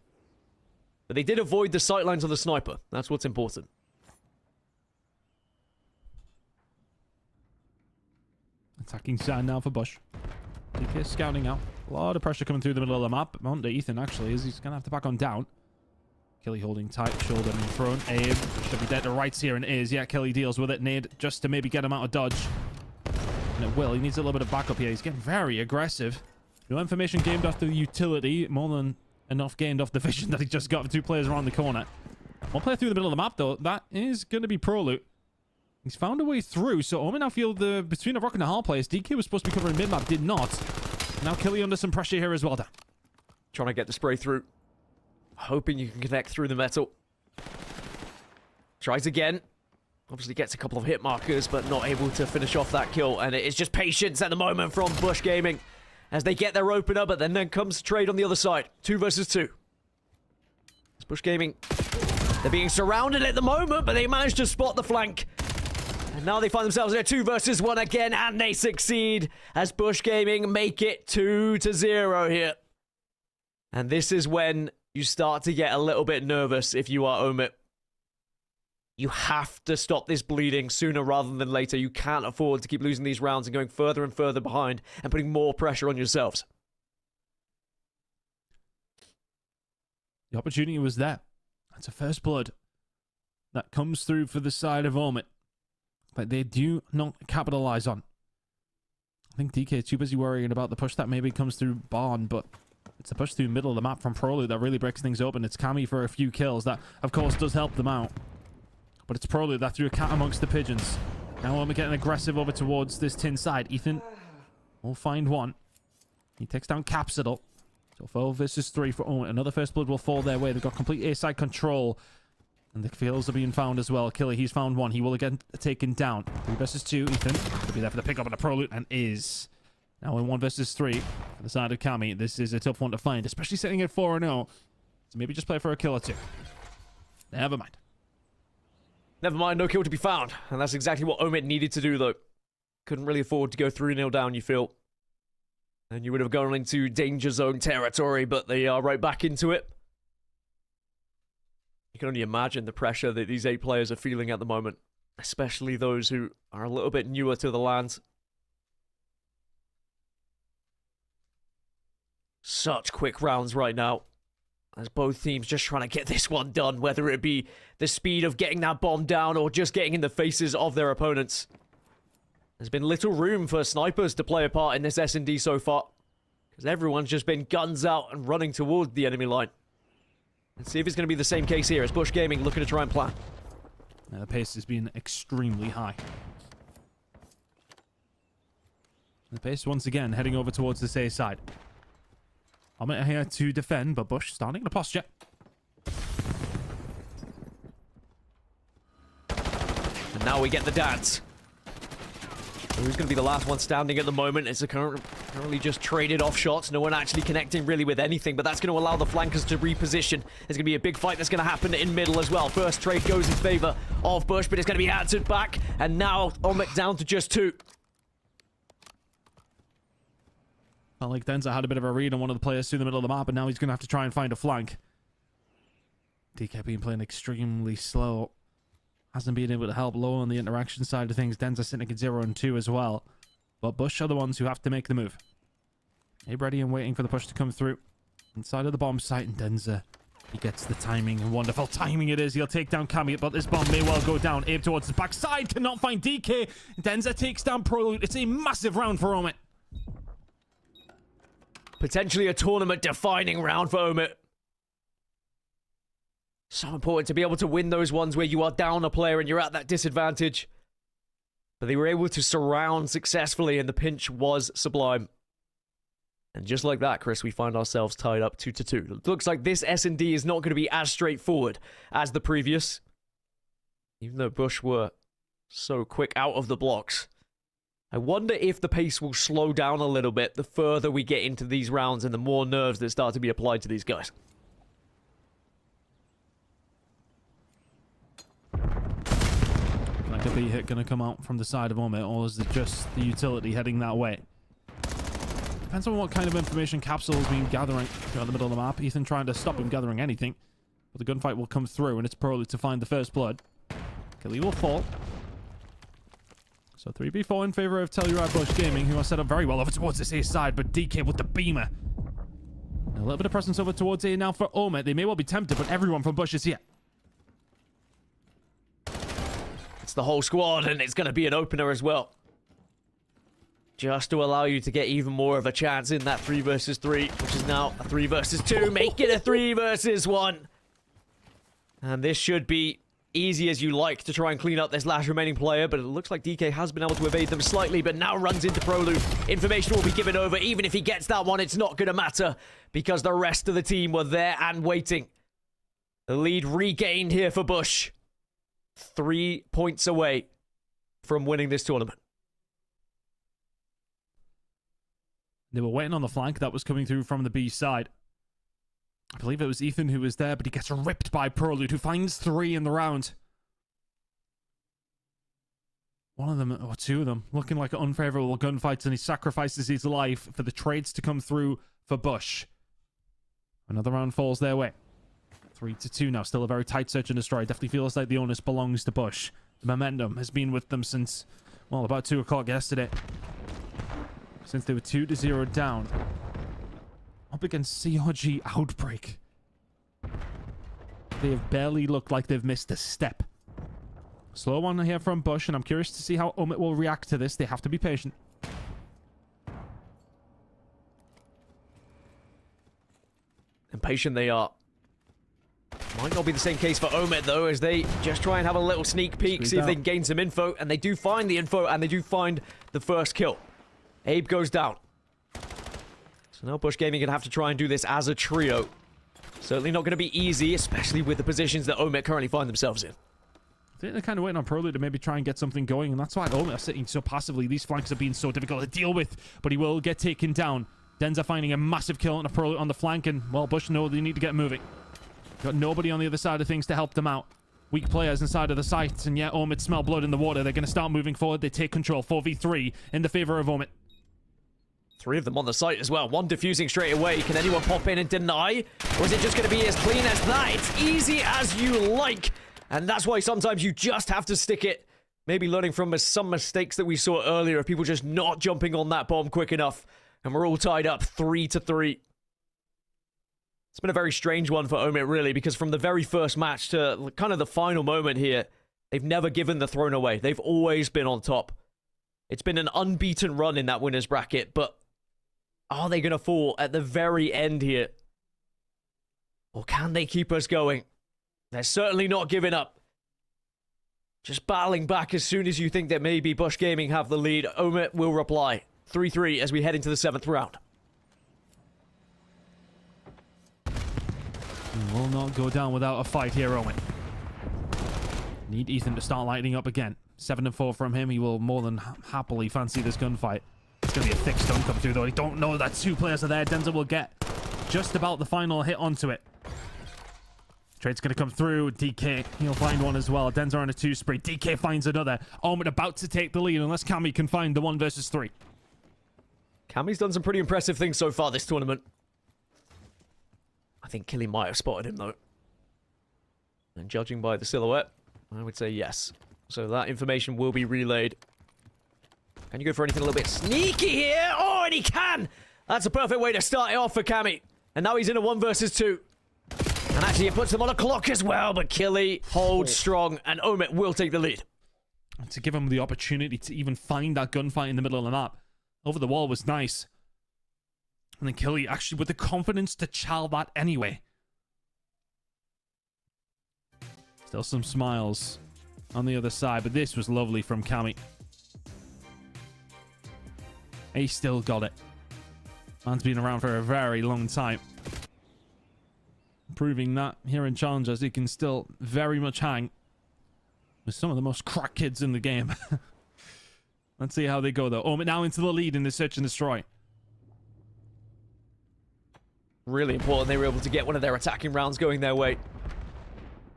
But they did avoid the sightlines of the sniper. That's what's important. Attacking side now for Bush. DK scouting out. A lot of pressure coming through the middle of the map. Onto Ethan, actually, as he's going to have to back on down. Kelly holding tight, shoulder in front. Abe should be dead to rights here, and is. Yeah, Kelly deals with it. Nade just to maybe get him out of dodge. And it will. He needs a little bit of backup here. He's getting very aggressive. No information gained off the utility. More than enough gained off the vision that he just got for 2 players around the corner. One player through the middle of the map, though. That is going to be Proloot. He's found a way through, so OMIT now feel the between a rock and a hard players. DK was supposed to be covering mid-map, did not. Now Kelly under some pressure here as well. Trying to get the spray through. Hoping you can connect through the metal. Tries again. Obviously gets a couple of hit markers, but not able to finish off that kill. And it is just patience at the moment from Bush Gaming as they get their opener, but then comes trade on the other side. 2 versus 2. It's Bush Gaming. They're being surrounded at the moment, but they managed to spot the flank. And now they find themselves in a 2 versus 1 again, and they succeed as Bush Gaming make it 2-0 here. And this is when you start to get a little bit nervous if you are OMIT. You have to stop this bleeding sooner rather than later. You can't afford to keep losing these rounds and going further and further behind and putting more pressure on yourselves. The opportunity was there. That's a first blood that comes through for the side of OMIT. But they do not capitalize on. I think DK is too busy worrying about the push that maybe comes through Barn, but it's the push through middle of the map from Prelude that really breaks things open. It's Cammy for a few kills. That, of course, does help them out. But it's Prelude that threw a cat amongst the pigeons. Now OMIT getting aggressive over towards this tin side. Ethan will find one. He takes down Capsidal. So 4 versus 3 for OMIT. Another first blood will fall their way. They've got complete A-side control. And the kills are being found as well. Killer, he's found one. He will again taken down. 3 versus 2. Ethan could be there for the pickup on the Prelude and is. Now in 1 versus 3 for the side of Cammy. This is a tough one to find, especially sitting at 4-0. So maybe just play for a kill or 2. Never mind. Never mind, no kill to be found. And that's exactly what OMIT needed to do, though. Couldn't really afford to go 3-0 down, you feel. And you would have gone into danger zone territory, but they are right back into it. You can only imagine the pressure that these 8 players are feeling at the moment. Especially those who are a little bit newer to the land. Such quick rounds right now. As both teams just trying to get this one done, whether it be the speed of getting that bomb down or just getting in the faces of their opponents. There's been little room for snipers to play a part in this S&D so far, because everyone's just been guns out and running towards the enemy line. Let's see if it's going to be the same case here as Bush Gaming looking to try and plan. The pace has been extremely high. The pace once again heading over towards the A side. OMIT here to defend, but Bush starting the posture. And now we get the dance. So who's going to be the last one standing at the moment? It's currently just traded off shots. No one actually connecting really with anything, but that's going to allow the flankers to reposition. There's going to be a big fight that's going to happen in middle as well. First trade goes in favor of Bush, but it's going to be answered back. And now OMIT down to just 2. Felt like Denza had a bit of a read on one of the players through the middle of the map, and now he's going to have to try and find a flank. DK been playing extremely slow. Hasn't been able to help low on the interaction side of things. Denza sitting at 0 and 2 as well. But Bush are the ones who have to make the move. Abe ready and waiting for the push to come through. Inside of the bomb site, and Denza, he gets the timing. And wonderful timing it is. He'll take down Cammy, but this bomb may well go down. Abe towards the backside, cannot find DK. Denza takes down Prelude. It's a massive round for OMIT. Potentially a tournament-defining round for OMIT. So important to be able to win those ones where you are down a player and you're at that disadvantage. But they were able to surround successfully, and the pinch was sublime. And just like that, Chris, we find ourselves tied up 2-2. It looks like this S&D is not going to be as straightforward as the previous. Even though Bush were so quick out of the blocks. I wonder if the pace will slow down a little bit the further we get into these rounds and the more nerves that start to be applied to these guys. Like a B hit going to come out from the side of OMIT, or is it just the utility heading that way? Depends on what kind of information Capsule has been gathering throughout the middle of the map. Ethan trying to stop him gathering anything. But the gunfight will come through, and it's Prelude to find the first blood. Killy will fall. So 3v4 in favor of Telluride Bush Gaming, who are set up very well over towards this A side, but DK with the beamer. A little bit of presence over towards A now for OMIT. They may well be tempted, but everyone from Bush is here. It's the whole squad, and it's going to be an opener as well. Just to allow you to get even more of a chance in that 3 versus 3, which is now a 3 versus 2. Make it a 3 versus 1. And this should be easy as you like to try and clean up this last remaining player, but it looks like DK has been able to evade them slightly, but now runs into Prelude. Information will be given over. Even if he gets that one, it's not going to matter because the rest of the team were there and waiting. The lead regained here for Bush. 3 points away from winning this tournament. They were waiting on the flank that was coming through from the B side. I believe it was Ethan who was there, but he gets ripped by Prelude, who finds 3 in the round. One of them, or 2 of them, looking like unfavorable gunfights, and he sacrifices his life for the trades to come through for Bush. Another round falls their way. 3-2 now. Still a very tight search and destroy. Definitely feels like the onus belongs to Bush. The momentum has been with them since, well, about 2 o'clock yesterday. Since they were 2-0 down. Up against CRG Outbreak. They have barely looked like they've missed a step. Slow one here from Bush, and I'm curious to see how OMIT will react to this. They have to be patient. And patient they are. Might not be the same case for OMIT, though, as they just try and have a little sneak peek, see if they can gain some info. And they do find the info, and they do find the first kill. Abe goes down. So now Bush Gaming gonna have to try and do this as a trio. Certainly not going to be easy, especially with the positions that OMIT currently find themselves in. I think they're kind of waiting on Prelude to maybe try and get something going, and that's why OMIT are sitting so passively. These flanks have been so difficult to deal with, but he will get taken down. Denza finding a massive kill on a Prelude on the flank, and, well, Bush know they need to get moving. Got nobody on the other side of things to help them out. Weak players inside of the site, and yet OMIT smell blood in the water. They're going to start moving forward. They take control. 4v3 in the favor of OMIT. 3 of them on the site as well. 1 defusing straight away. Can anyone pop in and deny? Or is it just going to be as clean as that? It's easy as you like. And that's why sometimes you just have to stick it. Maybe learning from some mistakes that we saw earlier of people just not jumping on that bomb quick enough. And we're all tied up 3-3. It's been a very strange one for OMIT, really, because from the very first match to kind of the final moment here, they've never given the throne away. They've always been on top. It's been an unbeaten run in that winner's bracket, but are they going to fall at the very end here? Or can they keep us going? They're certainly not giving up. Just battling back as soon as you think that maybe Bush Gaming have the lead. OMIT will reply. 3-3 as we head into the 7th round. Will not go down without a fight here, OMIT. Need Ethan to start lighting up again. 7-4 from him. He will more than happily fancy this gunfight. It's going to be a thick stun come through, though. I don't know that 2 players are there. Denza will get just about the final hit onto it. Trade's going to come through. DK, he'll find one as well. Denza on a 2 spree. DK finds another. OMIT about to take the lead unless Cammy can find the 1 versus 3. Cammy's done some pretty impressive things so far this tournament. I think Killy might have spotted him, though. And judging by the silhouette, I would say yes. So that information will be relayed. Can you go for anything a little bit sneaky here? Oh, and he can! That's a perfect way to start it off for Cammy. And now he's in a 1 versus 2. And actually, it puts them on a clock as well, but Killy holds strong, and OMIT will take the lead. To give him the opportunity to even find that gunfight in the middle of the map. Over the wall was nice. And then Killy actually with the confidence to chow that anyway. Still some smiles on the other side, but this was lovely from Cammy. He still got it. Man's been around for a very long time. Proving that here in Challengers, he can still very much hang with some of the most crack kids in the game. Let's see how they go, though. OMIT now into the lead in the search and destroy. Really important they were able to get one of their attacking rounds going their way.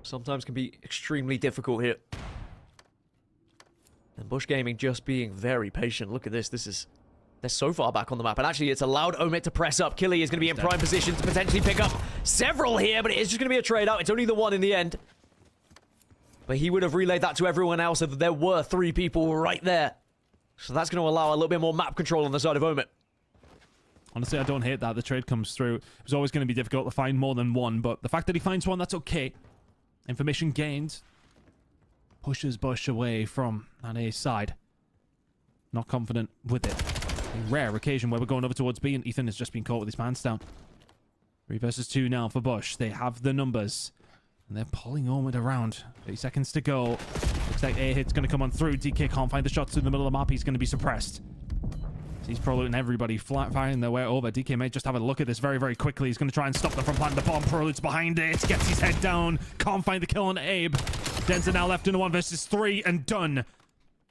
Sometimes can be extremely difficult here. And Bush Gaming just being very patient. Look at this. They're so far back on the map. And actually, it's allowed OMIT to press up. Killy is going to be in prime position to potentially pick up several here, but it is just going to be a trade out. It's only the 1 in the end. But he would have relayed that to everyone else if there were 3 people right there. So that's going to allow a little bit more map control on the side of OMIT. Honestly, I don't hate that. The trade comes through. It was always going to be difficult to find more than 1, but the fact that he finds 1, that's okay. Information gained. Pushes Bush away from that A side. Not confident with it. A rare occasion where we're going over towards B, and Ethan has just been caught with his pants down. 3 versus 2 now for Bush. They have the numbers. And they're pulling OMIT around. 30 seconds to go. Looks like A hit's going to come on through. DK can't find the shots in the middle of the map. He's going to be suppressed. He's probably letting everybody firing their way over. DK may just have a look at this very, very quickly. He's going to try and stop them from planting the bomb. Prelude's behind it. Gets his head down. Can't find the kill on Abe. Denza now left in a 1 versus 3 and done.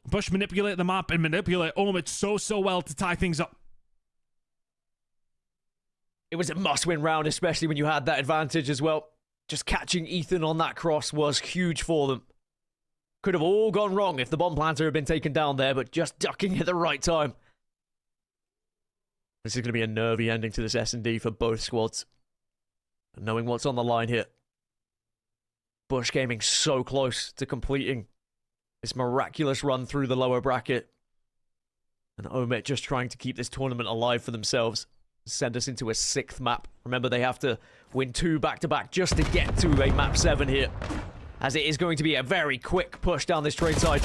Bush manipulate the map and manipulate OMIT so well to tie things up. It was a must-win round, especially when you had that advantage as well. Just catching Ethan on that cross was huge for them. Could have all gone wrong if the bomb planter had been taken down there, but just ducking at the right time. This is going to be a nervy ending to this S&D for both squads. And knowing what's on the line here. Bush Gaming so close to completing this miraculous run through the lower bracket. And OMIT just trying to keep this tournament alive for themselves. Send us into a 6th map. Remember, they have to win 2 back-to-back just to get to a map 7 here. As it is going to be a very quick push down this trade side.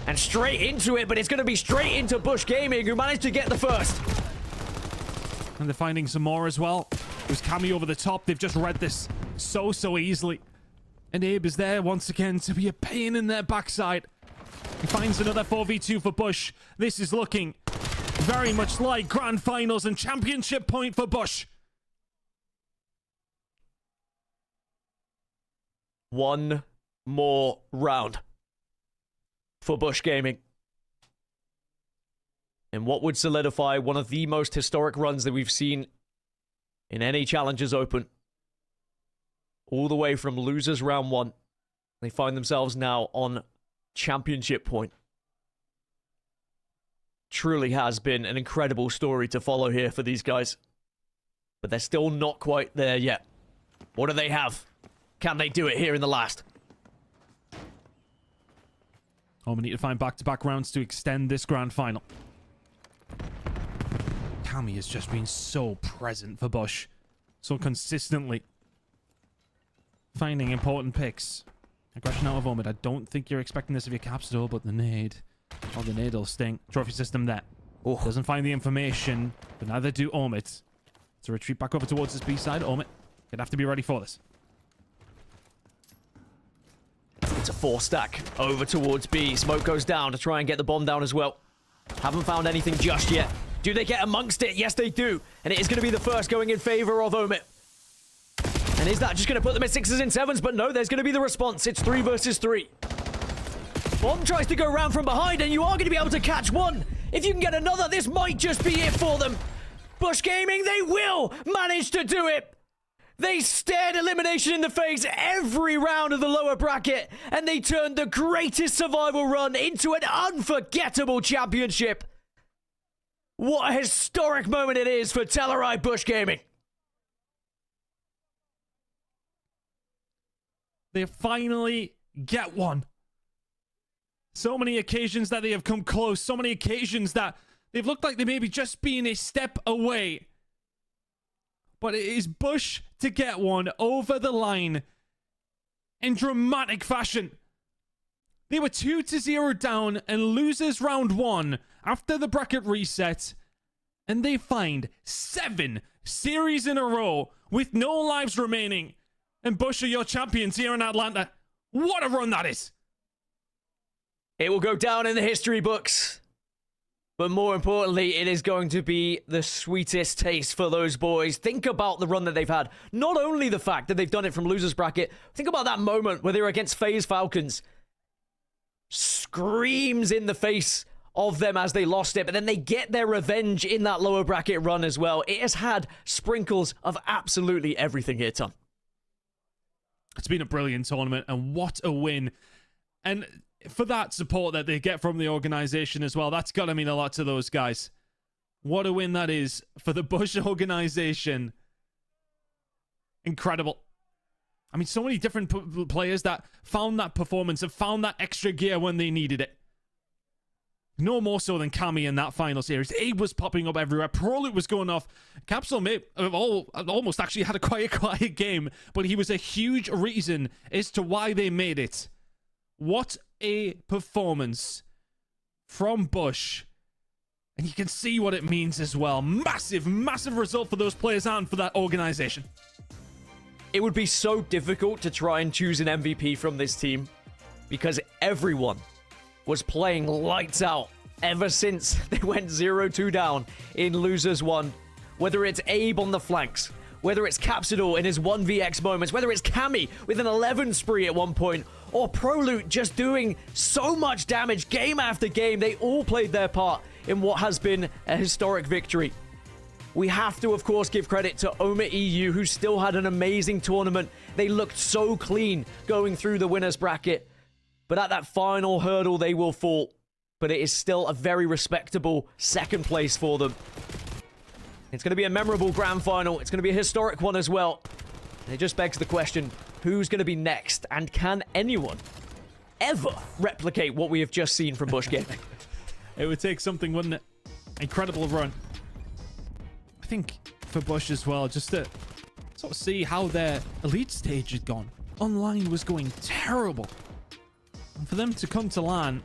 And straight into it, but it's going to be straight into Bush Gaming, who managed to get the first. And they're finding some more as well. There's Cammy over the top. They've just read this so easily. And Abe is there once again to be a pain in their backside. He finds another 4v2 for Bush. This is looking very much like grand finals and championship point for Bush. One more round for Bush Gaming. And what would solidify one of the most historic runs that we've seen in any Challengers Open. All the way from losers round 1. They find themselves now on championship point. Truly has been an incredible story to follow here for these guys. But they're still not quite there yet. What do they have? Can they do it here in the last? Oh, we need to find back-to-back rounds to extend this grand final. Cammy has just been so present for Bush. So consistently. Finding important picks. Aggression out of OMIT. I don't think you're expecting this of your capsule, but the nade. Oh, the nade will sting. Trophy system there. Oh. Doesn't find the information, but neither do OMIT. So retreat back over towards this B side. OMIT, gonna have to be ready for this. It's a 4-stack over towards B. Smoke goes down to try and get the bomb down as well. Haven't found anything just yet. Do they get amongst it? Yes, they do. And it is going to be the first going in favor of OMIT. And is that just going to put them at 6s and 7s? But no, there's going to be the response. It's 3 versus 3. Bomb tries to go round from behind, and you are going to be able to catch one. If you can get another, this might just be it for them. Bush Gaming, they will manage to do it. They stared elimination in the face every round of the lower bracket, and they turned the greatest survival run into an unforgettable championship. What a historic moment it is for Telluride Bush Gaming. They finally get one. So many occasions that they have come close. So many occasions that they've looked like they may be just being a step away. But it is Bush to get one over the line in dramatic fashion. They were 2-0 down and losers round 1 after the bracket reset. And they find 7 series in a row with no lives remaining. And Bush are your champions here in Atlanta. What a run that is. It will go down in the history books. But more importantly, it is going to be the sweetest taste for those boys. Think about the run that they've had. Not only the fact that they've done it from losers bracket. Think about that moment where they were against FaZe Falcons. Screams in the face of them as they lost it. But then they get their revenge in that lower bracket run as well. It has had sprinkles of absolutely everything here, Tom. It's been a brilliant tournament, and what a win. And for that support that they get from the organization as well, that's got to mean a lot to those guys. What a win that is for the Bush organization. Incredible. I mean, so many different players that found that performance and found that extra gear when they needed it. No more so than Cammy in that final series. Abe was popping up everywhere. Prolute was going off. Capsule may have almost actually had a quiet game, but he was a huge reason as to why they made it. What a performance from Bush. And you can see what it means as well. Massive, massive result for those players and for that organization. It would be so difficult to try and choose an MVP from this team because everyone was playing lights out ever since they went 0-2 down in Losers 1. Whether it's Abe on the flanks, whether it's Capsidor in his 1vx moments, whether it's Cammy with an 11 spree at one point, or Proloot just doing so much damage game after game. They all played their part in what has been a historic victory. We have to, of course, give credit to OMIT EU, who still had an amazing tournament. They looked so clean going through the winner's bracket. But at that final hurdle, they will fall. But it is still a very respectable second place for them. It's going to be a memorable grand final. It's going to be a historic one as well. And it just begs the question, who's going to be next? And can anyone ever replicate what we have just seen from Bush Gaming? It would take something, wouldn't it? Incredible run. I think for Bush as well, just to sort of see how their elite stage had gone. Online was going terrible. And for them to come to LAN,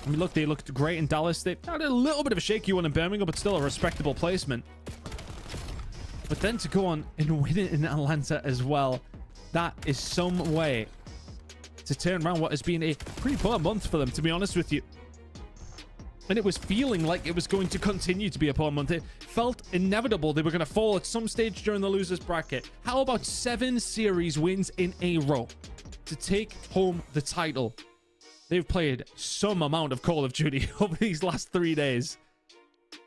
I mean, look, they looked great in Dallas. They had a little bit of a shaky one in Birmingham, but still a respectable placement. But then to go on and win it in Atlanta as well, that is some way to turn around what has been a pretty poor month for them, to be honest with you. And it was feeling like it was going to continue to be a poor month. It felt inevitable they were going to fall at some stage during the losers bracket. How about 7 series wins in a row to take home the title? They've played some amount of Call of Duty over these last 3 days.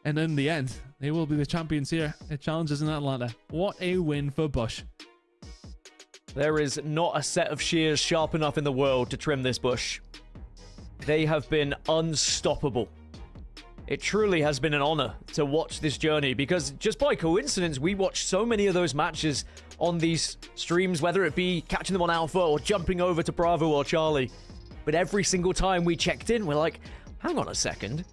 And in the end, they will be the champions here at Challengers in Atlanta. What a win for Bush. There is not a set of shears sharp enough in the world to trim this bush. They have been unstoppable. It truly has been an honor to watch this journey, because just by coincidence, we watched so many of those matches on these streams, whether it be catching them on Alpha or jumping over to Bravo or Charlie. But every single time we checked in, we're like, hang on a second.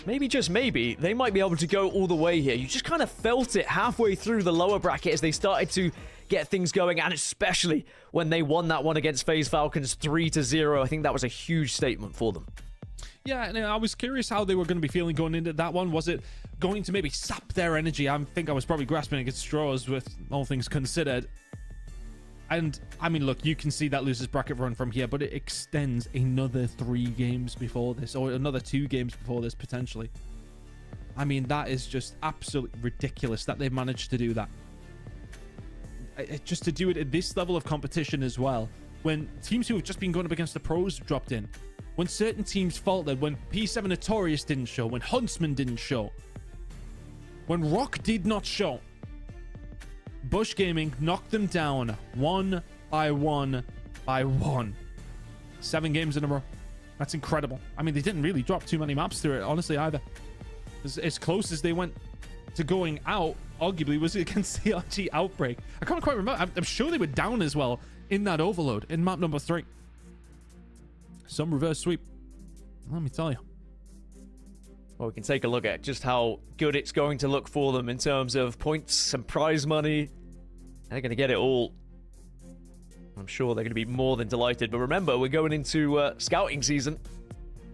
Maybe, just maybe, they might be able to go all the way here. You just kind of felt it halfway through the lower bracket as they started to get things going, and especially when they won that one against FaZe Falcons 3-0. I think that was a huge statement for them. Yeah, and I was curious how they were going to be feeling going into that one. Was it going to maybe sap their energy? I think I was probably grasping against straws with all things considered. And, I mean, look, you can see that losers bracket run from here, but it extends another 3 games before this, or another 2 games before this, potentially. I mean, that is just absolutely ridiculous that they've managed to do that. Just to do it at this level of competition as well, when teams who have just been going up against the pros dropped in, when certain teams faltered, when P7 Notorious didn't show, when Huntsman didn't show, when Rock did not show, Bush Gaming knocked them down 1 by 1 by 1. 7 games in a row. That's incredible. I mean, they didn't really drop too many maps through it, honestly, either. As close as they went to going out, arguably, was against CRG Outbreak. I can't quite remember. I'm sure they were down as well in that overload in map number 3. Some reverse sweep. Let me tell you. Well, we can take a look at just how good it's going to look for them in terms of points and prize money. They're going to get it all. I'm sure they're going to be more than delighted. But remember, we're going into scouting season.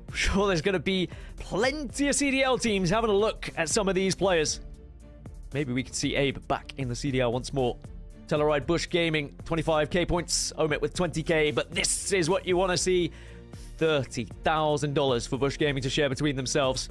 I'm sure there's going to be plenty of CDL teams having a look at some of these players. Maybe we can see Abe back in the CDL once more. Telluride Bush Gaming, 25k points. OMIT with 20k. But this is what you want to see. $30,000 for Bush Gaming to share between themselves.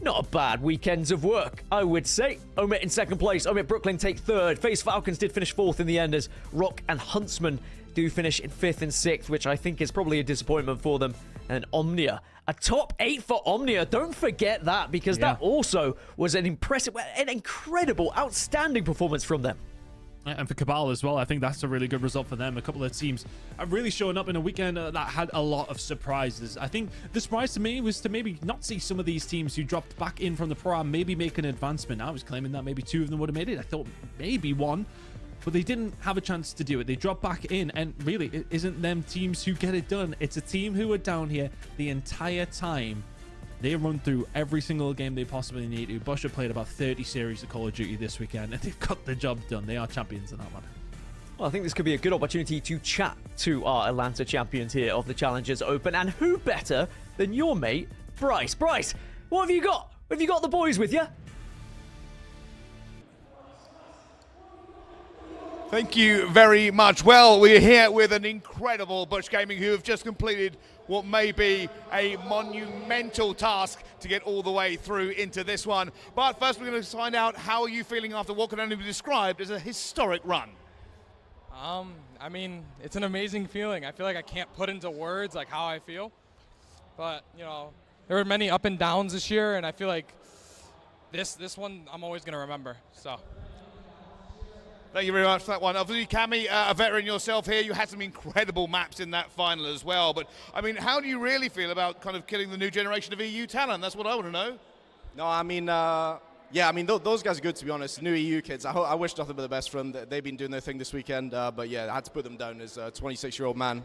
Not a bad weekends of work, I would say. OMIT in second place. OMIT Brooklyn take third. FaZe Falcons did finish 4th in the end, as Rock and Huntsman do finish in 5th and 6th, which I think is probably a disappointment for them. And Omnia, a top 8 for Omnia. Don't forget that, because that also was an impressive, an incredible, outstanding performance from them. And for Cabal as well, I think that's a really good result for them. A couple of teams are really showing up in a weekend that had a lot of surprises. I think the surprise to me was to maybe not see some of these teams who dropped back in from the Pro Am maybe make an advancement. I was claiming that maybe 2 of them would have made it. I thought maybe 1, but they didn't have a chance to do it. They dropped back in, and really, it isn't them teams who get it done. It's a team who are down here the entire time. They run through every single game they possibly need to. Bush have played about 30 series of Call of Duty this weekend, and they've got the job done. They are champions in that matter. Well, I think this could be a good opportunity to chat to our Atlanta champions here of the Challengers Open. And who better than your mate, Bryce? Bryce, what have you got? Have you got the boys with you? Thank you very much. Well, we're here with an incredible Bush Gaming who have just completed what may be a monumental task to get all the way through into this one. But first we're going to find out, how are you feeling after what can only be described as a historic run? I mean, it's an amazing feeling. I feel like I can't put into words like how I feel, but you know, there were many up and downs this year, and I feel like this one I'm always gonna remember. So. Thank you very much for that one. Obviously, Cammy, a veteran yourself here, you had some incredible maps in that final as well. But, I mean, how do you really feel about kind of killing the new generation of EU talent? That's what I want to know. No, I mean, yeah, I mean, those guys are good, to be honest. New EU kids, I wish nothing but the best for them. They've been doing their thing this weekend. But, yeah, I had to put them down as a 26-year-old man.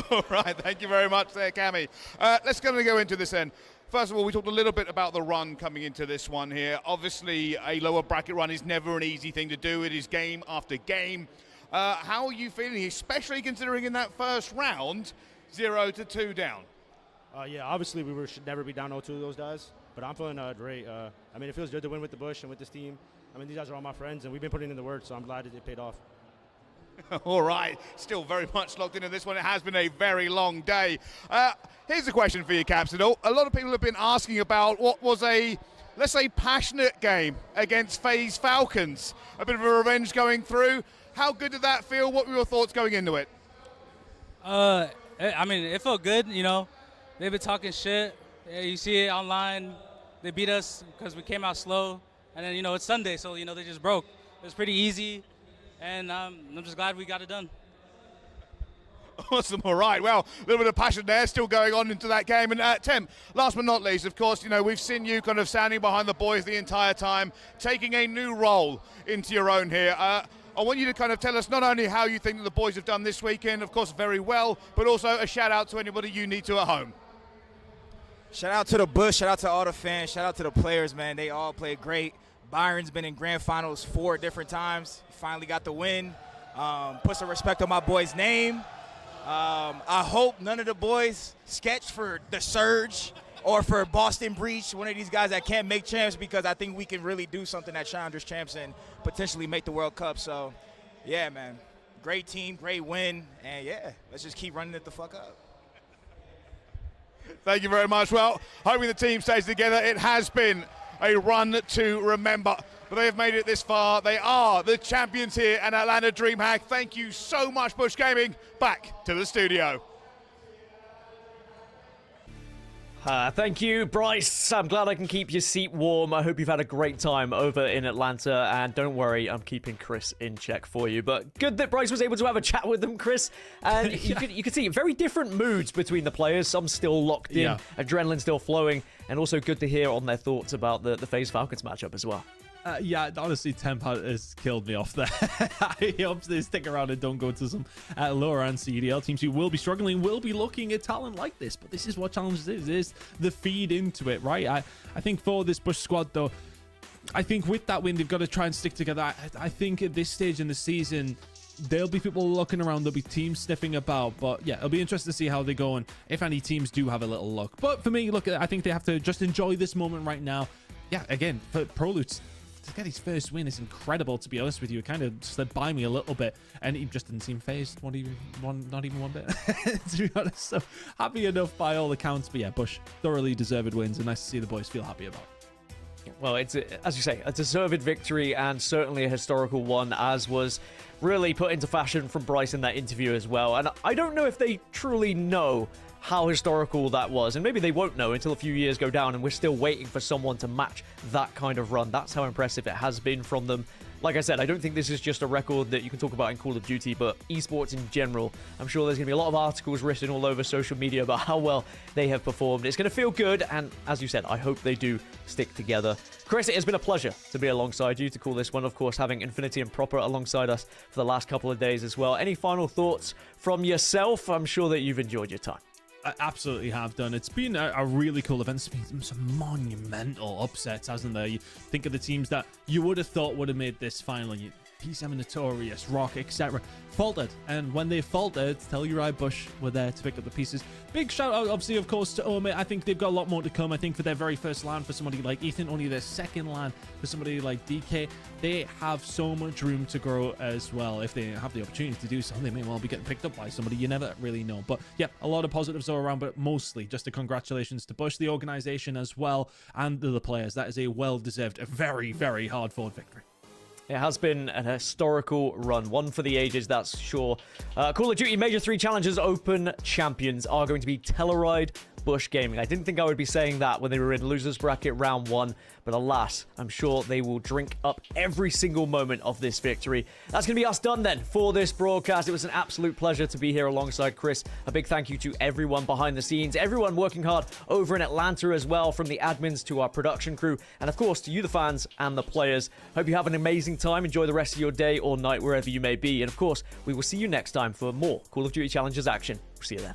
All right, thank you very much there, Cammy. Let's go into this then. First of all, we talked a little bit about the run coming into this one here. Obviously, a lower bracket run is never an easy thing to do. It is game after game. How are you feeling, especially considering in that first round, 0-2 down? Yeah, obviously we should never be down 0-2 to those guys, but I'm feeling great. I mean, it feels good to win with the Bush and with this team. I mean, these guys are all my friends, and we've been putting in the work, so I'm glad it paid off. All right, still very much locked into this one. It has been a very long day. Here's a question for you, Captain. A lot of people have been asking about what was a, let's say, passionate game against FaZe Falcons. A bit of a revenge going through. How good did that feel? What were your thoughts going into it? I mean, it felt good, you know. They've been talking shit. Yeah, you see it online. They beat us because we came out slow. And then, you know, it's Sunday, so, you know, they just broke. It was pretty easy. And I'm just glad we got it done. Awesome. All right. Well, a little bit of passion there still going on into that game. And Tim, last but not least, of course, you know, we've seen you kind of standing behind the boys the entire time, taking a new role into your own here. I want you to kind of tell us not only how you think that the boys have done this weekend, of course, very well, but also a shout out to anybody you need to at home. Shout out to the Bush, shout out to all the fans, shout out to the players, man. They all played great. Byron's been in grand finals 4 different times. He finally got the win. Put some respect on my boy's name. I hope none of the boys sketch for the Surge or for Boston Breach, one of these guys that can't make champs, because I think we can really do something at Challengers Champs and potentially make the World Cup. So, yeah, man, great team, great win, and yeah, let's just keep running it the fuck up. Thank you very much. Well, hoping the team stays together. It has been a run to remember, but they have made it this far. They are the champions here at Atlanta DreamHack. Thank you so much, Bush Gaming. Back to the studio. Thank you, Bryce. I'm glad I can keep your seat warm. I hope you've had a great time over in Atlanta. And don't worry, I'm keeping Chris in check for you. But good that Bryce was able to have a chat with them, Chris. And you could see very different moods between the players. Some still locked in, adrenaline still flowing. And also good to hear on their thoughts about the FaZe Falcons matchup as well. Yeah, honestly, Temp has killed me off there. I hope they stick around and don't go to some lower and CDL teams who will be struggling, will be looking at talent like this. But this is what Challengers is the feed into it, right? I think for this Bush squad, though, I think with that win, they've got to try and stick together. I think at this stage in the season, there'll be people looking around, there'll be teams sniffing about, but yeah, it'll be interesting to see how they go and if any teams do have a little look. But for me, look, I think they have to just enjoy this moment right now. Yeah, again, for Prolutes, to get his first win is incredible, to be honest with you. It kind of slid by me a little bit, and he just didn't seem phased, not even one bit, to be honest. So happy enough by all accounts, but yeah, Bush thoroughly deserved wins, and nice to see the boys feel happy about it. Well, it's, as you say, a deserved victory and certainly a historical one, as was really put into fashion from Bryce in that interview as well. And I don't know if they truly know how historical that was, and maybe they won't know until a few years go down and we're still waiting for someone to match that kind of run. That's how impressive it has been from them. Like I said, I don't think this is just a record that you can talk about in Call of Duty, but esports in general. I'm sure there's going to be a lot of articles written all over social media about how well they have performed. It's going to feel good, and as you said, I hope they do stick together. Chris, it has been a pleasure to be alongside you to call this one, of course, having Infinity and Proper alongside us for the last couple of days as well. Any final thoughts from yourself? I'm sure that you've enjoyed your time. I absolutely have done. It's been a really cool event. It's been some monumental upsets, hasn't there? You think of the teams that you would have thought would have made this final. P7 Notorious, Rock, etc. faltered, and when they faltered, Telluride Bush were there to pick up the pieces. Big shout out, obviously, of course, to OMIT. I think they've got a lot more to come. I think for their very first LAN, for somebody like Ethan, only their second LAN for somebody like DK, they have so much room to grow as well. If they have the opportunity to do so, they may well be getting picked up by somebody. You never really know. But yeah, a lot of positives all around, but mostly just a congratulations to Bush, the organization as well, and the players. That is a well-deserved, a very, very hard-fought victory. It has been an historical run, one for the ages, that's sure. Call of Duty Major 3 Challengers Open champions are going to be Telluride Bush Gaming. I didn't think I would be saying that when they were in losers bracket round 1, but alas, I'm sure they will drink up every single moment of this victory. That's going to be us done then for this broadcast. It was an absolute pleasure to be here alongside Chris. A big thank you to everyone behind the scenes, everyone working hard over in Atlanta as well, from the admins to our production crew, and of course to you, the fans and the players. Hope you have an amazing time. Enjoy the rest of your day or night wherever you may be, and of course we will see you next time for more Call of Duty Challengers action. We'll see you then.